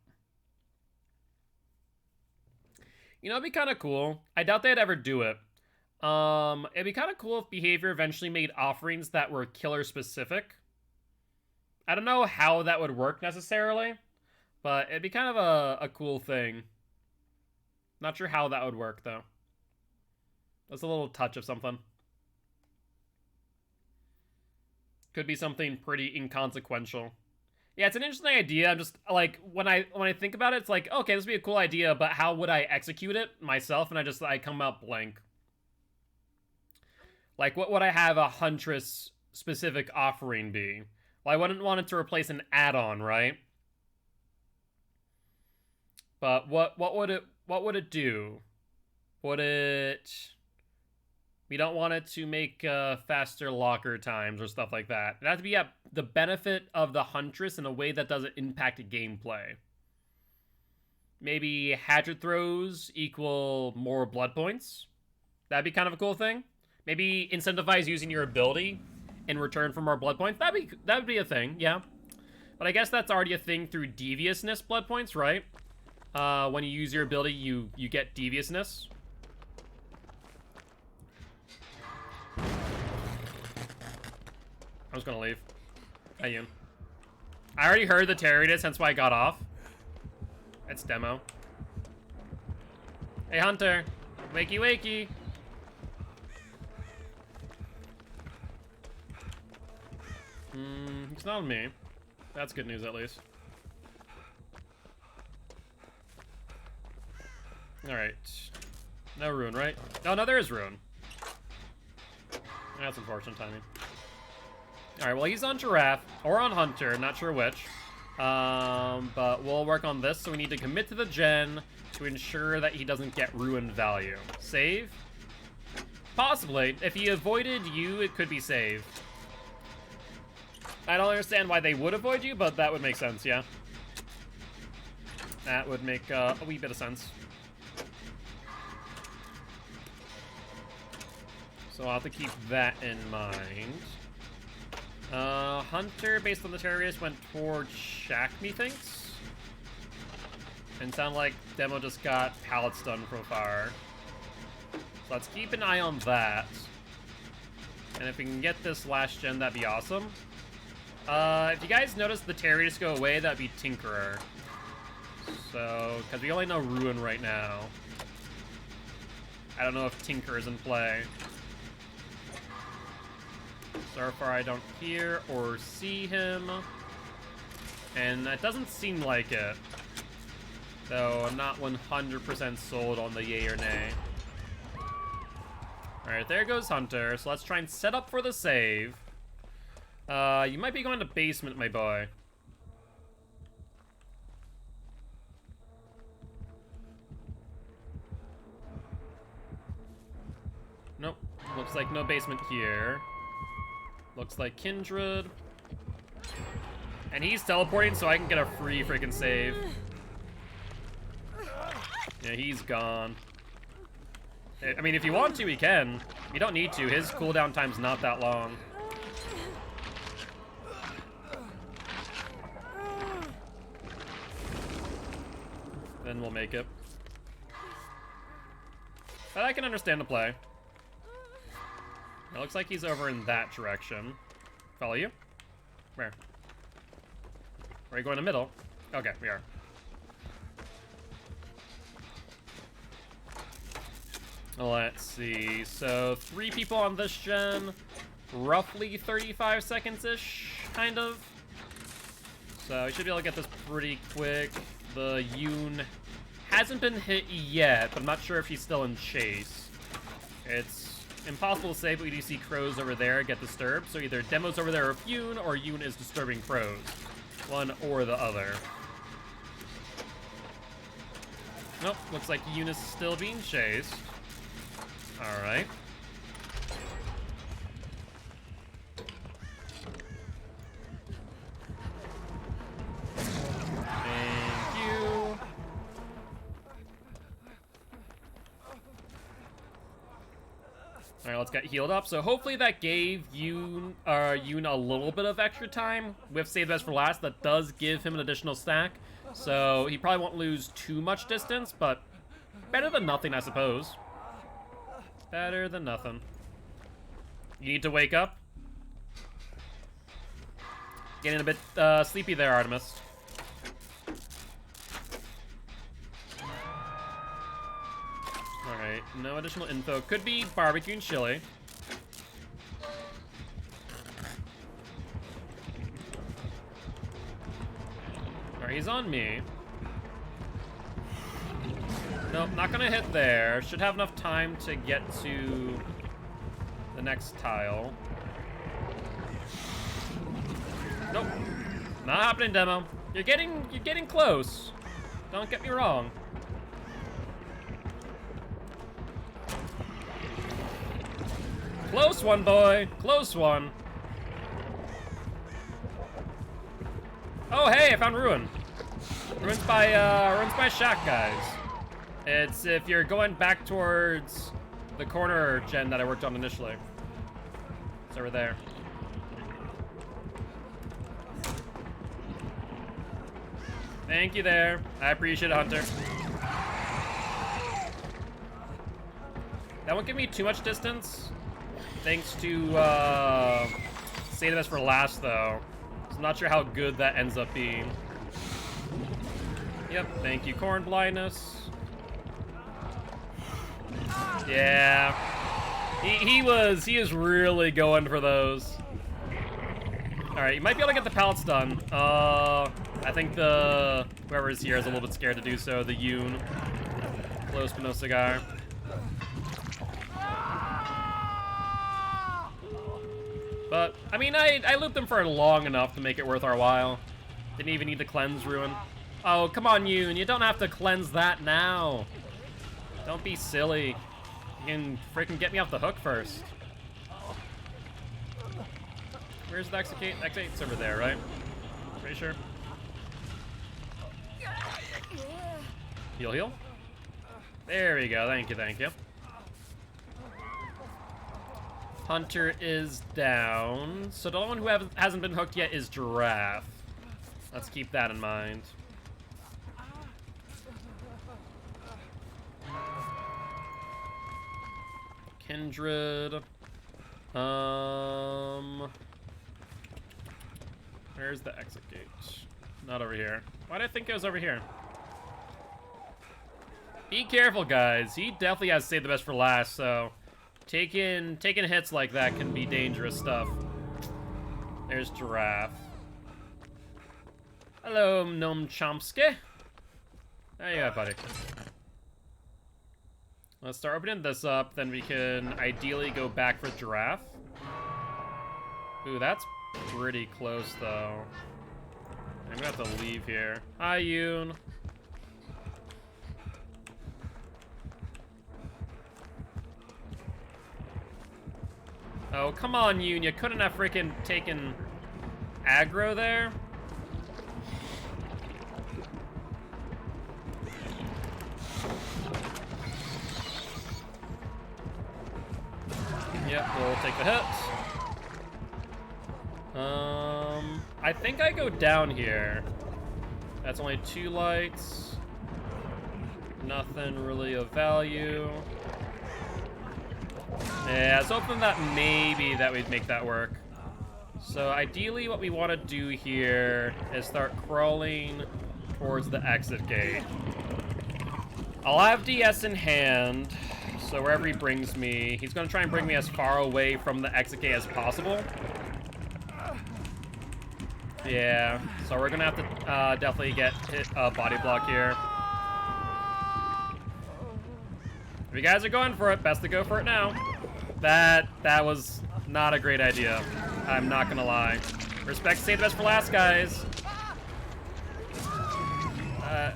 Speaker 1: You know, it'd be kind of cool. I doubt they'd ever do it. It'd be kind of cool if Behavior eventually made offerings that were killer specific. I don't know how that would work necessarily, but it'd be kind of a cool thing. Not sure how that would work, though. That's a little touch of something. Could be something pretty inconsequential. Yeah, it's an interesting idea. I'm just, like, when I think about it, it's like, okay, this would be a cool idea, but how would I execute it myself? And I come out blank. Like, what would I have a Huntress specific offering be? Well, I wouldn't want it to replace an add-on, right? But what would it do? Would it... We don't want it to make faster locker times or stuff like that. It has to be at the benefit of the Huntress in a way that doesn't impact gameplay. Maybe hatchet throws equal more blood points. That'd be kind of a cool thing. Maybe incentivize using your ability in return for more blood points. That would be a thing, yeah. But I guess that's already a thing through deviousness blood points, right? When you use your ability, you get deviousness. I was gonna leave. Hey, you. I already heard the Terroritas, hence why I got off. It's demo. Hey, Hunter. Wakey, wakey. It's not on me. That's good news, at least. Alright. No ruin, right? Oh, no, there is ruin. That's unfortunate timing. Alright, well, he's on Giraffe, or on Hunter, not sure which. But we'll work on this, so we need to commit to the gen to ensure that he doesn't get ruined value. Save? Possibly. If he avoided you, it could be save. I don't understand why they would avoid you, but that would make sense, yeah. That would make a wee bit of sense. So I'll have to keep that in mind. Hunter, based on the terrorist, went towards Shack, methinks. And sound like Demo just got pallet stun from far. So let's keep an eye on that. And if we can get this last gen, that'd be awesome. If you guys notice the terrorists go away, that'd be Tinkerer. So, because we only know Ruin right now. I don't know if Tinker is in play. So far, I don't hear or see him. And that doesn't seem like it. Though I'm not 100% sold on the yay or nay. Alright, there goes Hunter. So let's try and set up for the save. You might be going to basement, my boy. Nope. Looks like no basement here. Looks like Kindred. And he's teleporting so I can get a free freaking save. Yeah, he's gone. I mean, if you want to, he can. You don't need to. His cooldown time's not that long. Then we'll make it. But I can understand the play. It looks like he's over in that direction. Follow you? Where? Are you going to middle? Okay, we are. Let's see. So, 3 people on this gen. Roughly 35 seconds-ish, kind of. So, we should be able to get this pretty quick. The Yoon hasn't been hit yet, but I'm not sure if he's still in chase. It's impossible to say, but we do see crows over there get disturbed. So either Demo's over there with Yoon, or Yoon is disturbing crows. One or the other. Nope, looks like Yoon is still being chased. Alright. Alright, let's get healed up. So hopefully that gave Yoon a little bit of extra time. With Save the Best for Last, that does give him an additional stack. So he probably won't lose too much distance, but better than nothing, I suppose. Better than nothing. You need to wake up. Getting a bit sleepy there, Artemis. Alright, no additional info. Could be barbecue and chili. Alright, he's on me. Nope, not gonna hit there. Should have enough time to get to the next tile. Nope. Not happening, demo. You're getting close. Don't get me wrong. Close one, boy. Close one. Oh, hey, I found Ruin. Ruin's by Shack, guys. It's if you're going back towards the corner gen that I worked on initially. It's over there. Thank you there. I appreciate it, Hunter. That won't give me too much distance. Thanks to, save the best for last, though. So I'm not sure how good that ends up being. Yep, thank you, Corn Blindness. Yeah. He is really going for those. Alright, you might be able to get the pallets done. I think whoever's here is a little bit scared to do so. The Yoon. Close but no cigar. But, I mean, I looped them for long enough to make it worth our while. Didn't even need to cleanse Ruin. Oh, come on, Yoon. You don't have to cleanse that now. Don't be silly. You can freaking get me off the hook first. Where's the exit gate? Exit gate's over there, right? Pretty sure. Heal, heal. There we go. Thank you, thank you. Hunter is down. So the only one who hasn't been hooked yet is Giraffe. Let's keep that in mind. Kindred. Where's the exit gate? Not over here. Why did I think it was over here? Be careful, guys. He definitely has saved the best for last, so taking hits like that can be dangerous stuff. There's Giraffe. Hello, Noam Chomsky. There you go, buddy. Let's start opening this up, then we can ideally go back for Giraffe. Ooh, that's pretty close, though. I'm gonna have to leave here. Hi, Yoon. Oh, come on, Yoon. You couldn't have freaking taken aggro there? Yep, we'll take the hit. I think I go down here. That's only 2 lights. Nothing really of value. Yeah, I was hoping that maybe that we'd make that work. So ideally what we want to do here is start crawling towards the exit gate. I'll have DS in hand, so wherever he brings me, he's going to try and bring me as far away from the exit gate as possible. Yeah, so we're going to have to definitely get hit body block here. If you guys are going for it, best to go for it now. That was not a great idea. I'm not gonna lie. Respect, save the best for last, guys.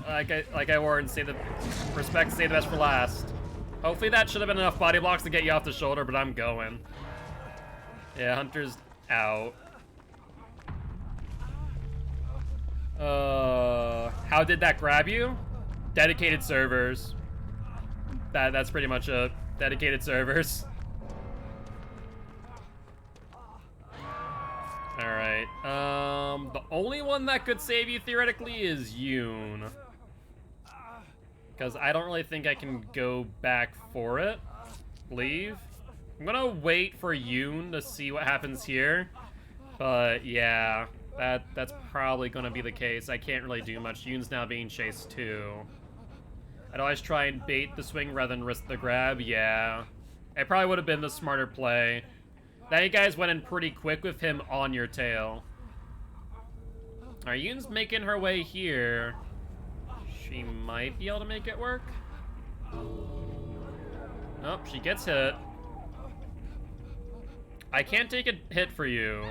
Speaker 1: Like I warned, respect, save the best for last. Hopefully that should have been enough body blocks to get you off the shoulder, but I'm going. Yeah, Hunter's out. How did that grab you? Dedicated servers. That's pretty much it. Dedicated servers. Alright, the only one that could save you theoretically is Yoon. Because I don't really think I can go back for it. Leave. I'm gonna wait for Yoon to see what happens here. But yeah, that's probably gonna be the case. I can't really do much. Yoon's now being chased too. I'd always try and bait the swing rather than risk the grab. Yeah, it probably would have been the smarter play. Now you guys went in pretty quick with him on your tail. Alright, Yoon's making her way here. She might be able to make it work. Nope, she gets hit. I can't take a hit for you.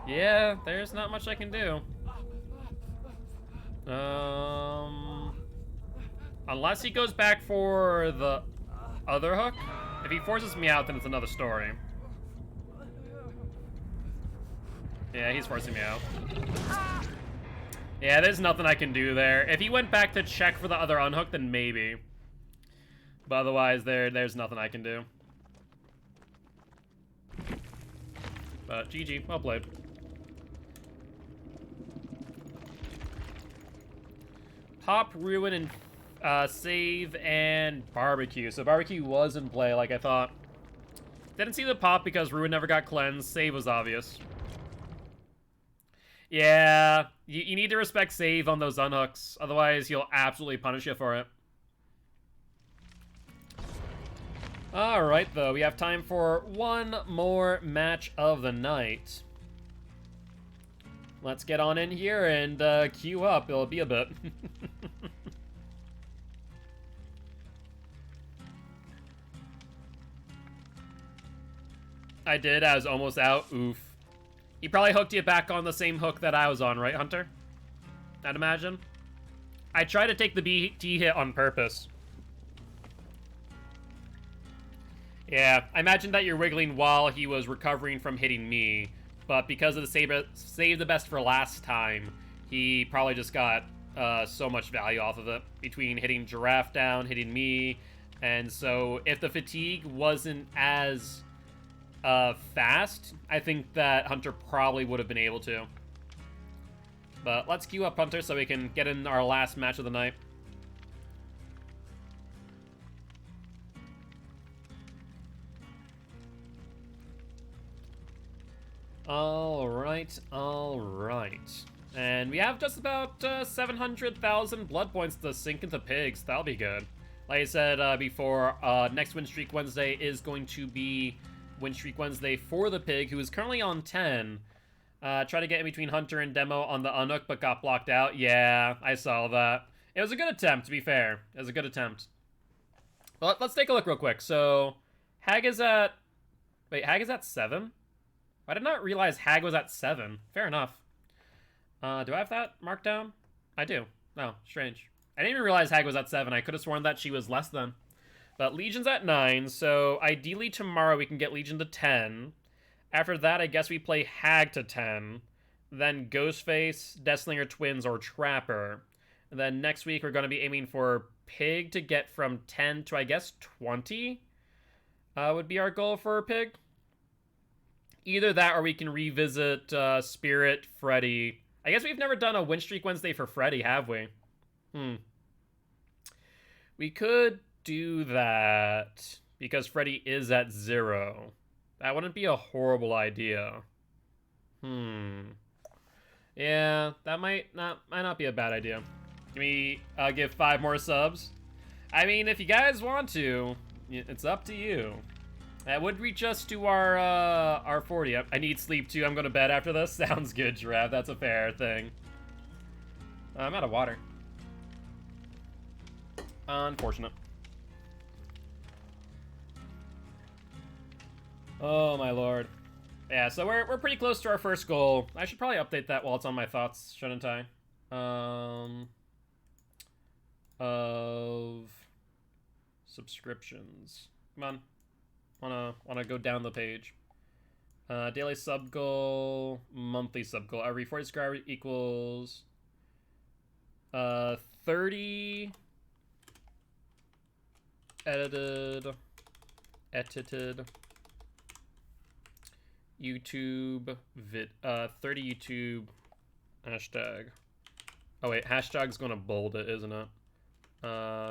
Speaker 1: Yeah, there's not much I can do. Unless he goes back for the other hook. If he forces me out, then it's another story. Yeah, he's forcing me out. Yeah, there's nothing I can do there. If he went back to check for the other unhook, then maybe. But otherwise, there's nothing I can do. But GG, well played. Pop, Ruin, and Save, and Barbecue. So Barbecue was in play, like I thought. Didn't see the pop because Ruin never got cleansed. Save was obvious. Yeah, you need to respect Save on those unhooks. Otherwise, he'll absolutely punish you for it. Alright, though. We have time for one more match of the night. Let's get on in here and queue up. It'll be a bit. I did. I was almost out. Oof. He probably hooked you back on the same hook that I was on, right, Hunter? I'd imagine. I tried to take the BT hit on purpose. Yeah, I imagine that you're wiggling while he was recovering from hitting me, but because of the save the best for last time, he probably just got so much value off of it between hitting Giraffe down, hitting me, and so if the fatigue wasn't as fast, I think that Hunter probably would have been able to. But let's queue up Hunter so we can get in our last match of the night. Alright. And we have just about 700,000 blood points to sink into pigs. That'll be good. Like I said before, next Win Streak Wednesday is going to be Win Streak Wednesday for the pig, who is currently on 10. Try to get in between Hunter and Demo on the unhook, but got blocked out. Yeah, I saw that. It was a good attempt, to be fair. It was a good attempt. Well, let's take a look real quick. So, Hag is at... Wait, Hag is at 7? I did not realize Hag was at 7. Fair enough. Do I have that marked down? I do. Oh, strange. I didn't even realize Hag was at 7. I could have sworn that she was less than. But Legion's at 9, so ideally tomorrow we can get Legion to 10. After that, I guess we play Hag to 10. Then Ghostface, Deathslinger Twins, or Trapper. And then next week we're going to be aiming for Pig to get from 10 to, I guess, 20. Would be our goal for Pig. Either that or we can revisit Spirit, Freddy. I guess we've never done a Win Streak Wednesday for Freddy, have we? We could do that because Freddy is at 0. That wouldn't be a horrible idea. Yeah, that might not be a bad idea. Can we give 5 more subs? I mean, if you guys want to, it's up to you. That would reach us to our 40. I need sleep too. I'm going to bed after this. Sounds good, Giraffe. That's a fair thing. I'm out of water. Unfortunate. Oh my lord. Yeah, so we're pretty close to our first goal. I should probably update that while it's on my thoughts, shouldn't I? Of subscriptions. Come on. Wanna go down the page. Daily sub goal, monthly sub goal. Every 40 subscribers equals 30 edited YouTube 30 YouTube hashtag. Oh wait, hashtag's gonna bold it, isn't it?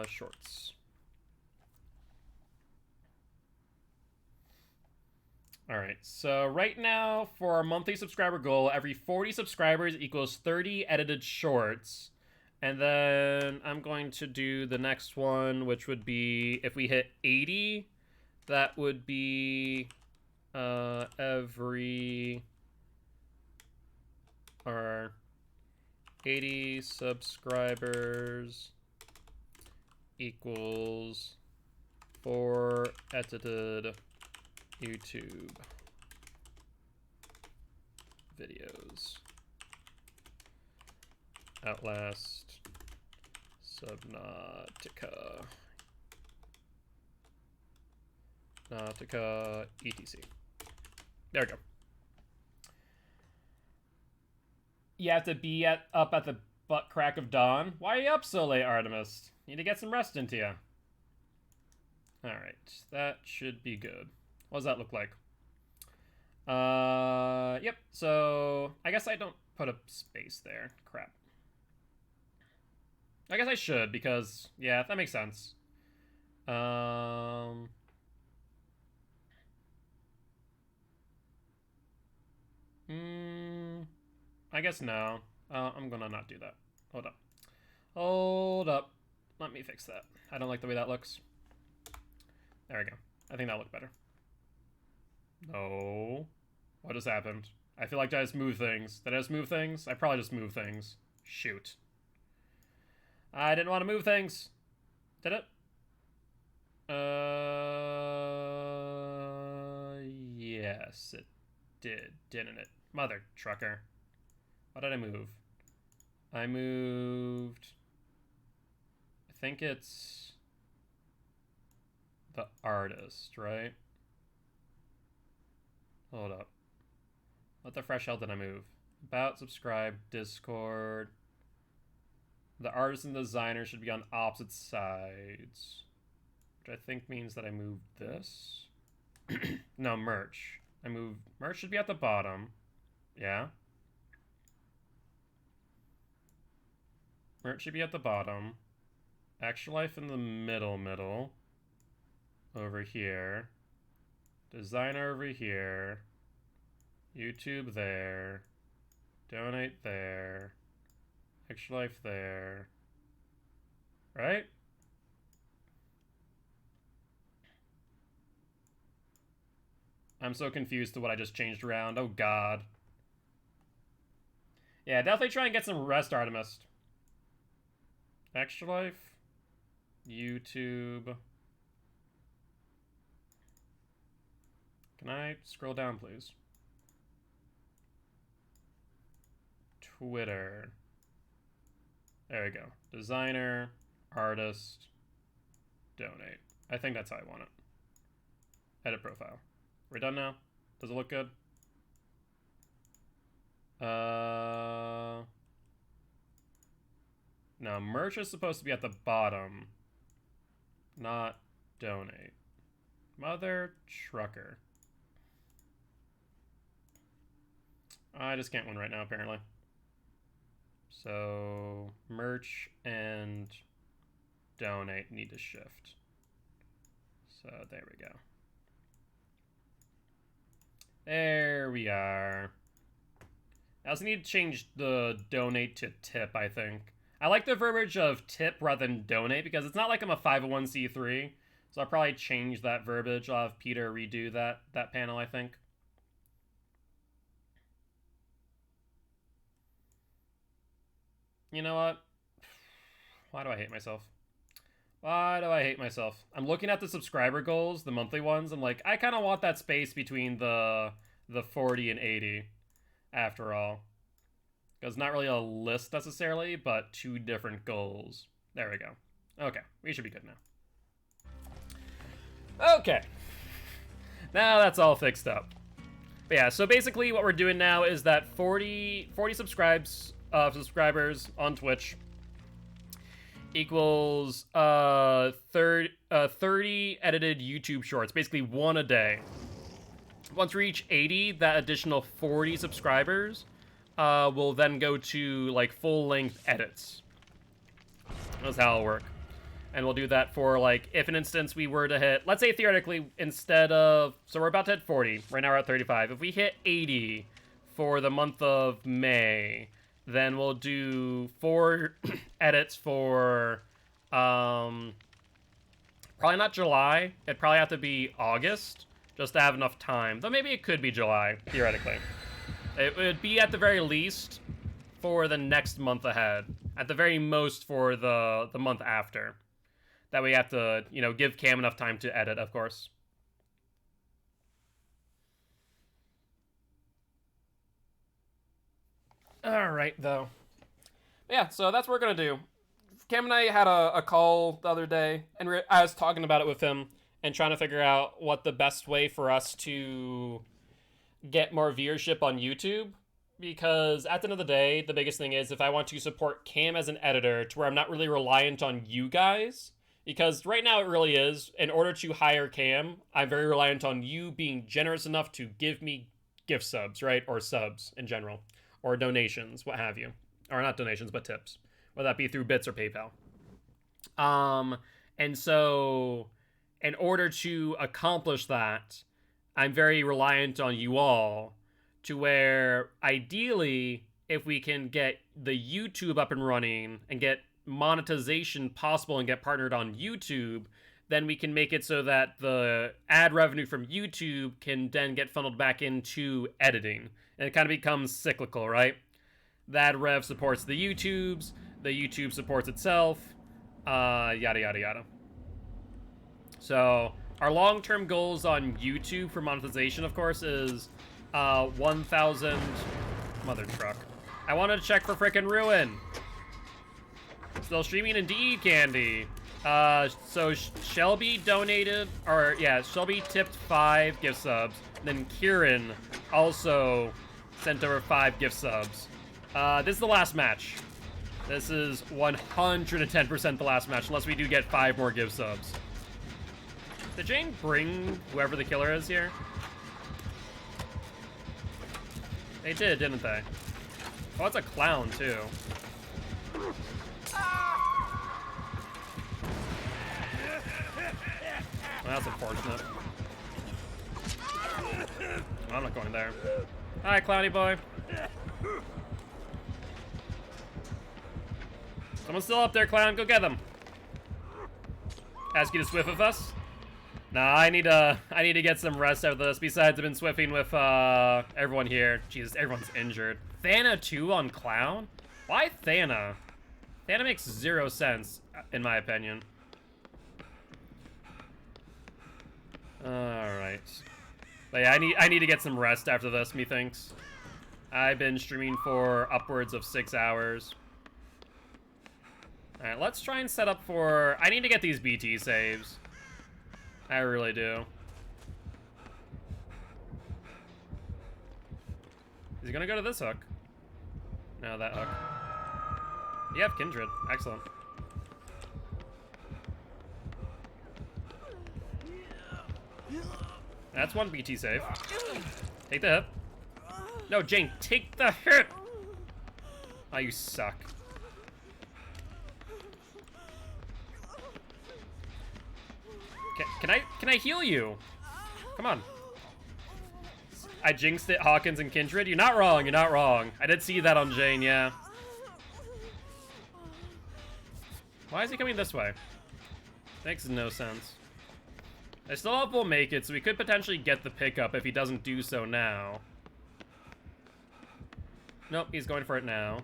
Speaker 1: Shorts. Alright, so right now for our monthly subscriber goal, every 40 subscribers equals 30 edited shorts. And then I'm going to do the next one, which would be if we hit 80, that would be every 80 subscribers equals 4 edited YouTube videos. Outlast Subnautica. Nautica etc. There we go. You have to be up at the butt crack of dawn. Why are you up so late, Artemis? Need to get some rest into you. Alright, that should be good. What does that look like? Yep, so I guess I don't put a space there. Crap. I guess I should, because, yeah, that makes sense. I guess no. I'm gonna not do that. Hold up. Hold up. Let me fix that. I don't like the way that looks. There we go. I think that'll look better. No. What just happened? I feel like I just moved things. Did I just move things? I probably just moved things. Shoot. I didn't want to move things. Did it? Yes, it did, didn't it? Mother trucker. What did I move? I moved... I think it's... the artist, right? Hold up. What the fresh hell did I move? About, subscribe, Discord. The artist and designer should be on opposite sides. Which I think means that I moved this. No, merch. I moved... merch should be at the bottom. Yeah? Merch should be at the bottom. Actual Life in the middle. Over here. Designer over here. YouTube there. Donate there. Extra Life there. Right? I'm so confused to what I just changed around. Oh god. Yeah, definitely try and get some rest, Artemis. Extra Life. YouTube. Can I scroll down, please? Twitter. There we go. Designer, artist, donate. I think that's how I want it. Edit profile. We're done now? Does it look good? No, merch is supposed to be at the bottom. Not donate. Mother trucker. I just can't win right now, apparently. So, merch and donate need to shift. So, there we go. There we are. I also need to change the donate to tip, I think. I like the verbiage of tip rather than donate because it's not like I'm a 501c3. So I'll probably change that verbiage. I'll have Peter redo that panel, I think. You know what? Why do I hate myself? Why do I hate myself? I'm looking at the subscriber goals, the monthly ones. I'm like, I kind of want that space between the 40 and 80, after all. Because not really a list necessarily, but two different goals. There we go. Okay, we should be good now. Okay. Now that's all fixed up. But yeah, so basically what we're doing now is that 40 subscribers on Twitch equals 30 edited YouTube shorts, basically one a day. Once we reach 80, that additional 40 subscribers will then go to like full-length edits. That's how it'll work. And we'll do that for like, if an instance we were to hit, let's say theoretically, instead of, so we're about to hit 40, right now we're at 35. If we hit 80 for the month of May, then we'll do 4 edits for, probably not July. It'd probably have to be August, just to have enough time. Though maybe it could be July, theoretically. It would be at the very least for the next month ahead. At the very most for the month after. That way you have to, you know, give Cam enough time to edit, of course.
Speaker 5: Alright, though. Yeah, so that's what we're gonna do. Cam and I had a call the other day, and I was talking about it with him and trying to figure out what the best way for us to get more viewership on YouTube. Because at the end of the day, the biggest thing is if I want to support Cam as an editor to where I'm not really reliant on you guys. Because right now it really is. In order to hire Cam, I'm very reliant on you being generous enough to give me gift subs, right? Or subs in general. Or donations, what have you. Or not donations, but tips. Whether that be through bits or PayPal. And so, in order to accomplish that, I'm very reliant on you all to where, ideally, if we can get the YouTube up and running and get monetization possible and get partnered on YouTube, then we can make it so that the ad revenue from YouTube can then get funneled back into editing. And it kind of becomes cyclical, right? The ad rev supports the YouTubes, the YouTube supports itself, yada, yada, yada. So, our long-term goals on YouTube for monetization, of course, is 1,000... Mother truck. I wanted to check for frickin' Ruin. Still streaming indeed, Candy. So Shelby donated, or yeah, Shelby tipped 5 gift subs. Then Kieran also sent over 5 gift subs. This is the last match. This is 110% the last match, unless we do get 5 more gift subs. Did Jane bring whoever the killer is here? They did, didn't they? Oh, it's a clown, too. Well, that's unfortunate. Well, I'm not going there. Hi, clowny boy. Someone's still up there, clown. Go get them. Ask you to swift with us? Nah, I need to get some rest out of this. Besides, I've been swiffing with everyone here. Jesus, everyone's injured. Thana 2 on clown? Why Thana? Thana makes 0 sense, in my opinion. Alright. But yeah, I need to get some rest after this, methinks. I've been streaming for upwards of 6 hours. Alright, let's try and set up for... I need to get these BT saves. I really do. Is he gonna go to this hook? No, that hook. You have Kindred. Excellent. That's 1 BT save. Take the hit. No, Jane, take the hit! Oh, you suck. Can I heal you? Come on. I jinxed it, Hawkins and Kindred. You're not wrong, you're not wrong. I did see that on Jane, yeah. Why is he coming this way? Makes no sense. I still hope we'll make it, so we could potentially get the pickup if he doesn't do so now. Nope, he's going for it now.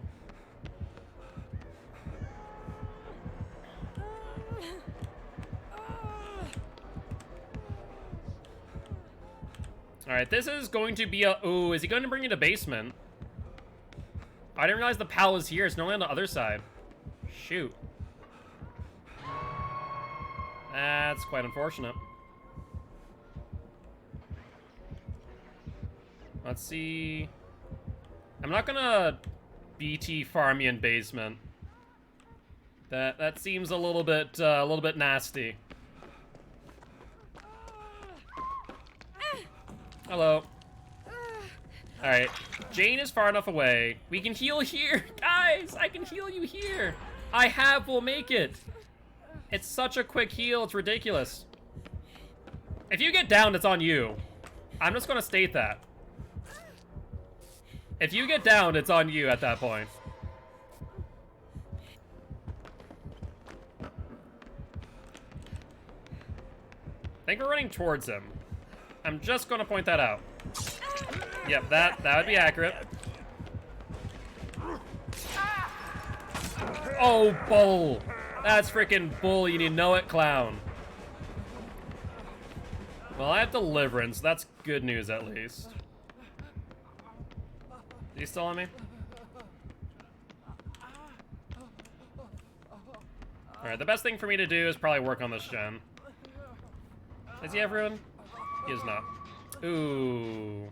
Speaker 5: Alright, this is going to be a... Ooh, is he going to bring you to basement? I didn't realize the pal was here. It's normally on the other side. Shoot. That's quite unfortunate. Let's see... I'm not gonna BT farm you in basement. That seems a little bit nasty. Hello. Alright. Jane is far enough away. We can heal here. Guys, I can heal you here. We'll make it. It's such a quick heal. It's ridiculous. If you get down, it's on you. I'm just going to state that. If you get down, it's on you at that point. I think we're running towards him. I'm just gonna point that out. Yep, that would be accurate. Oh, bull. That's freaking bull. You need to know it, clown. Well, I have deliverance. That's good news, at least. Is he still on me? Alright, the best thing for me to do is probably work on this gen. Is he everyone? He is not. Ooh.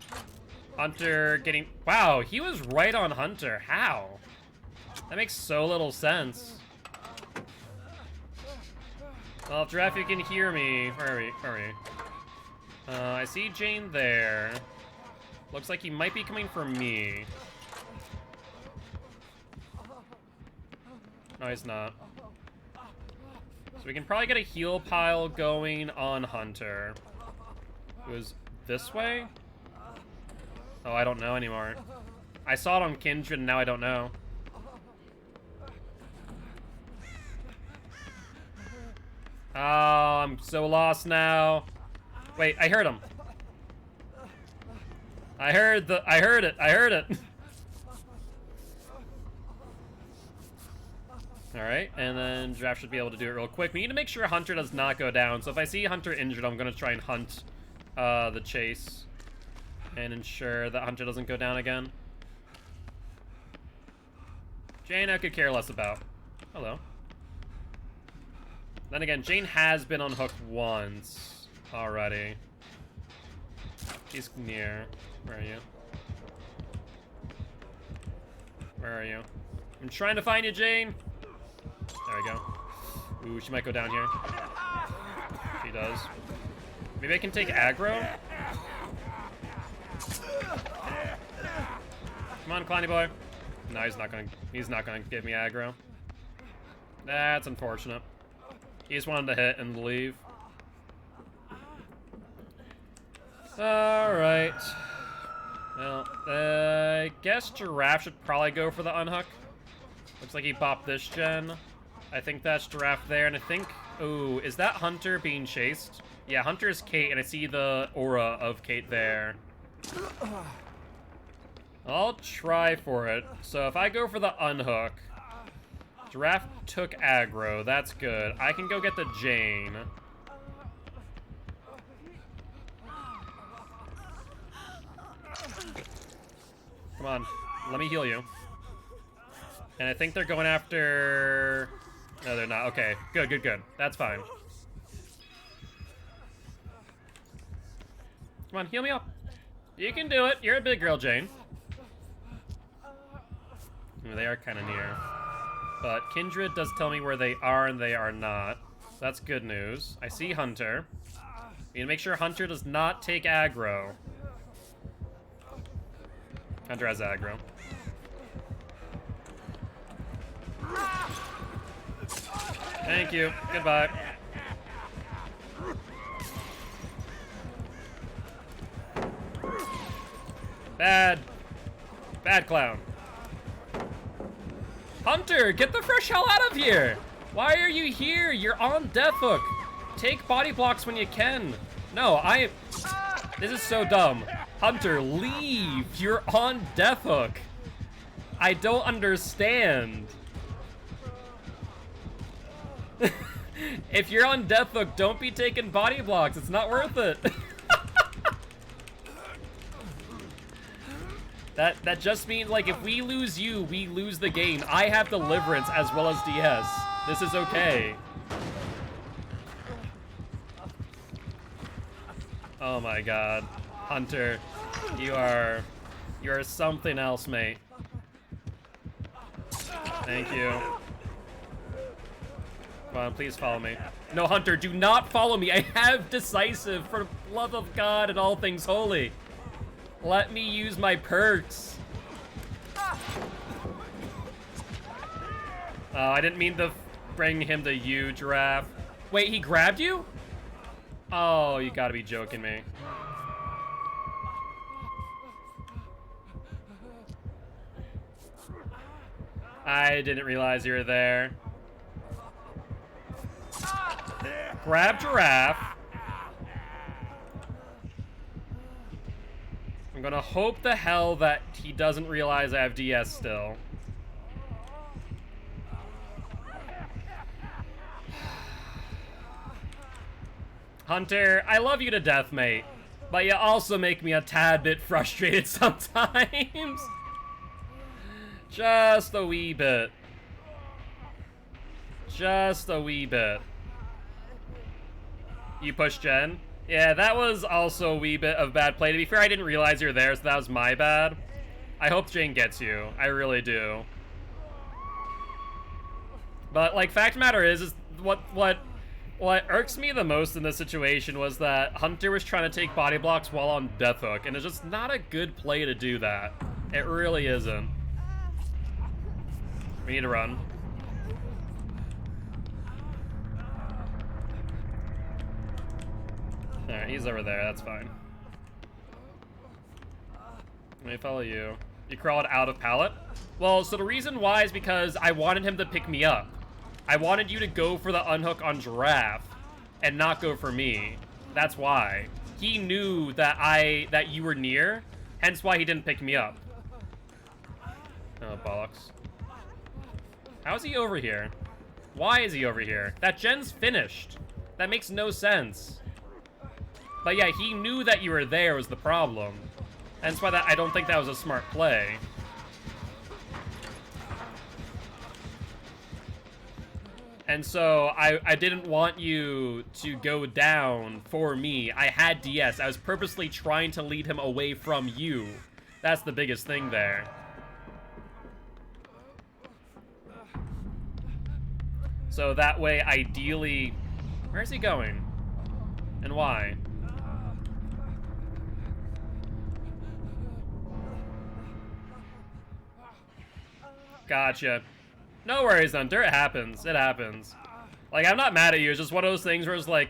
Speaker 5: Hunter getting... Wow, he was right on Hunter. How? That makes so little sense. Well, if Giraffe, you can hear me. Where are we? Where are we? I see Jane there. Looks like he might be coming for me. No, he's not. So we can probably get a heal pile going on Hunter. It was this way? Oh, I don't know anymore. I saw it on Kindred, and now I don't know. Oh, I'm so lost now. Wait, I heard him. I heard it. I heard it. Alright, and then Giraffe should be able to do it real quick. We need to make sure Hunter does not go down. So if I see Hunter injured, I'm going to try and hunt the chase. And ensure that Hunter doesn't go down again. Jane, I could care less about. Hello. Then again, Jane has been on hook once already. She's near. Where are you? Where are you? I'm trying to find you, Jane. There we go. Ooh, she might go down here. She does. Maybe I can take aggro? Come on, Clowny boy. No, he's not gonna give me aggro. That's unfortunate. He just wanted to hit and leave. Alright. Well, I guess Giraffe should probably go for the unhook. Looks like he popped this gen. I think that's Giraffe there, and I think... Ooh, is that Hunter being chased? Yeah, Hunter is Kate, and I see the aura of Kate there. I'll try for it. So if I go for the unhook... Giraffe took aggro. That's good. I can go get the Jane. Come on. Let me heal you. And I think they're going after... No, they're not. Okay. Good, good, good. That's fine. Come on, heal me up. You can do it. You're a big girl, Jane. Ooh, they are kind of near. But Kindred does tell me where they are, and they are not. That's good news. I see Hunter. We need to make sure Hunter does not take aggro. Hunter has aggro. Thank you. Goodbye. Bad. Bad clown. Hunter, get the fresh hell out of here! Why are you here? You're on death hook. Take body blocks when you can. No, this is so dumb. Hunter, leave! You're on death hook. I don't understand. If you're on death hook, don't be taking body blocks. It's not worth it. That just means, like, if we lose you, we lose the game. I have Deliverance as well as DS. This is okay. Oh my god. Hunter, you are something else, mate. Thank you. Come on, please follow me. No, Hunter, do not follow me. I have Decisive, for the love of God and all things holy. Let me use my perks. Oh, I didn't mean to bring him to you, Giraffe. Wait, he grabbed you? Oh, you gotta be joking me. I didn't realize you were there. Grab Giraffe. I'm gonna hope the hell that he doesn't realize I have DS still. Hunter, I love you to death, mate. But you also make me a tad bit frustrated sometimes. Just a wee bit.
Speaker 1: Just a wee bit. You pushed Jen? Yeah, that was also a wee bit of bad play. To be fair, I didn't realize you were there, so that was my bad. I hope Jane gets you. I really do. But, like, fact of the matter is what irks me the most in this situation was that Hunter was trying to take body blocks while on Death Hook, and it's just not a good play to do that. It really isn't. We need to run. Alright, he's over there, that's fine. Let me follow you. You crawled out of pallet? Well, so the reason why is because I wanted him to pick me up. I wanted you to go for the unhook on Giraffe and not go for me. That's why. He knew that you were near, hence why he didn't pick me up. Oh, bollocks. How is he over here? Why is he over here? That gen's finished. That makes no sense. But yeah, he knew that you were there was the problem. Hence why I don't think that was a smart play. And so I didn't want you to go down for me. I had DS. I was purposely trying to lead him away from you. That's the biggest thing there. So that way, ideally... Where's he going? And why? Gotcha. No worries, Hunter. It happens. It happens. Like, I'm not mad at you. It's just one of those things where it's like,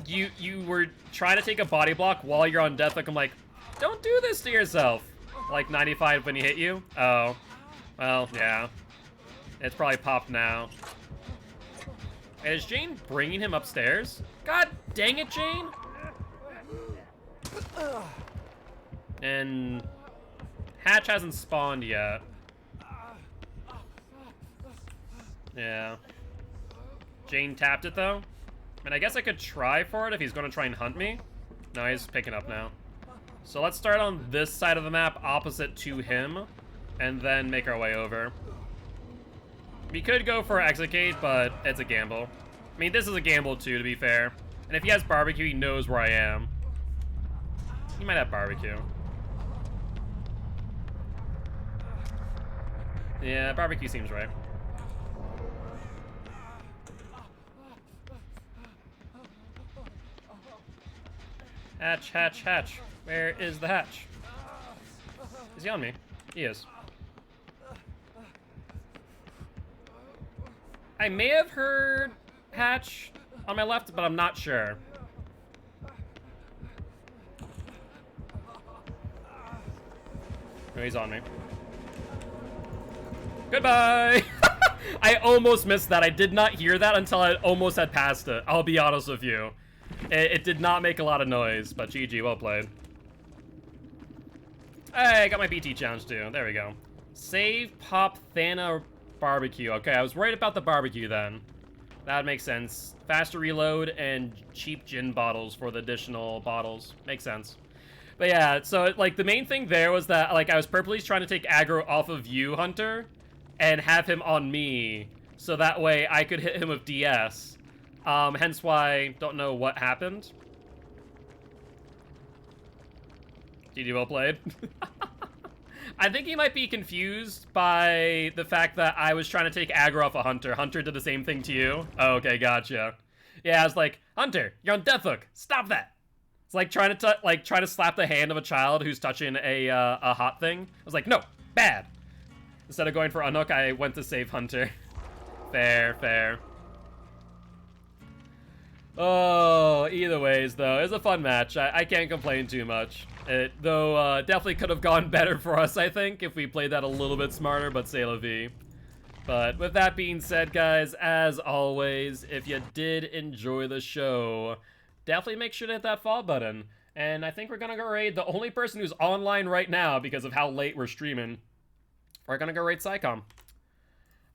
Speaker 1: you were trying to take a body block while you're on death. Like, I'm like, don't do this to yourself. Like 95 when he hit you. Oh. Well, yeah. It's probably popped now. And is Jane bringing him upstairs? God dang it, Jane! And Hatch hasn't spawned yet. Yeah. Jane tapped it, though. I mean, I guess I could try for it if he's going to try and hunt me. No, he's picking up now. So let's start on this side of the map, opposite to him, and then make our way over. We could go for exit gate, but it's a gamble. I mean, this is a gamble, too, to be fair. And if he has barbecue, he knows where I am. He might have barbecue. Yeah, barbecue seems right. Hatch, hatch, hatch. Where is the hatch? Is he on me? He is. I may have heard hatch on my left, but I'm not sure. Oh, he's on me. Goodbye! I almost missed that. I did not hear that until I almost had passed it. I'll be honest with you. It did not make a lot of noise, but GG, well played. Hey, I got my BT challenge too. There we go. Save, pop, Thana, barbecue. Okay, I was worried about the barbecue then. That makes sense. Faster reload and cheap gin bottles for the additional bottles. Makes sense. But yeah, so like the main thing there was that like I was purposely trying to take aggro off of you, Hunter, and have him on me, so that way I could hit him with DS. Hence why don't know what happened. GG, well played. I think he might be confused by the fact that I was trying to take aggro off a Hunter. Hunter did the same thing to you. Oh, okay, gotcha. Yeah, I was like, Hunter, you're on death hook. Stop that. It's like trying to slap the hand of a child who's touching a hot thing. I was like, no, bad. Instead of going for unhook, I went to save Hunter. Fair, fair. Oh, either ways, though, it was a fun match. I can't complain too much. It, though, definitely could have gone better for us, I think, if we played that a little bit smarter, but c'est la vie. But with that being said, guys, as always, if you did enjoy the show, definitely make sure to hit that follow button. And I think we're gonna go raid the only person who's online right now because of how late we're streaming. We're gonna go raid Psycom.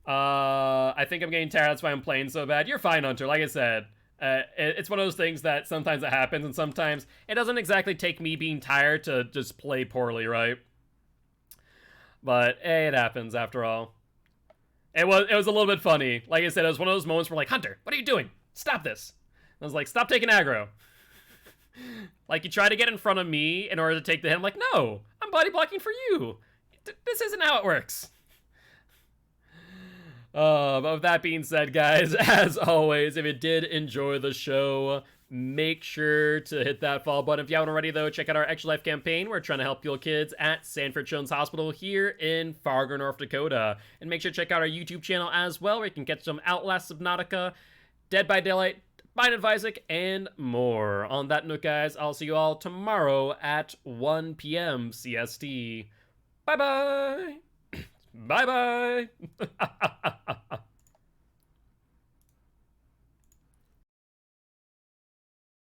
Speaker 1: I think I'm getting tired, that's why I'm playing so bad. You're fine, Hunter, like I said. It's one of those things that sometimes it happens, and sometimes it doesn't exactly take me being tired to just play poorly, right? But, hey, it happens after all. It was a little bit funny. Like I said, it was one of those moments where like, Hunter, what are you doing? Stop this. I was like, stop taking aggro. Like, you try to get in front of me in order to take the hit. I'm like, no, I'm body blocking for you. This isn't how it works. But with that being said, guys, as always, if you did enjoy the show, make sure to hit that follow button. If you haven't already, though, check out our Extra Life campaign. We're trying to help heal kids at Sanford Children's Hospital here in Fargo, North Dakota. And make sure to check out our YouTube channel as well, where you can catch some Outlast Subnautica, Dead by Daylight, Binding of Isaac, and more. On that note, guys, I'll see you all tomorrow at 1 p.m. CST. Bye-bye! Bye-bye!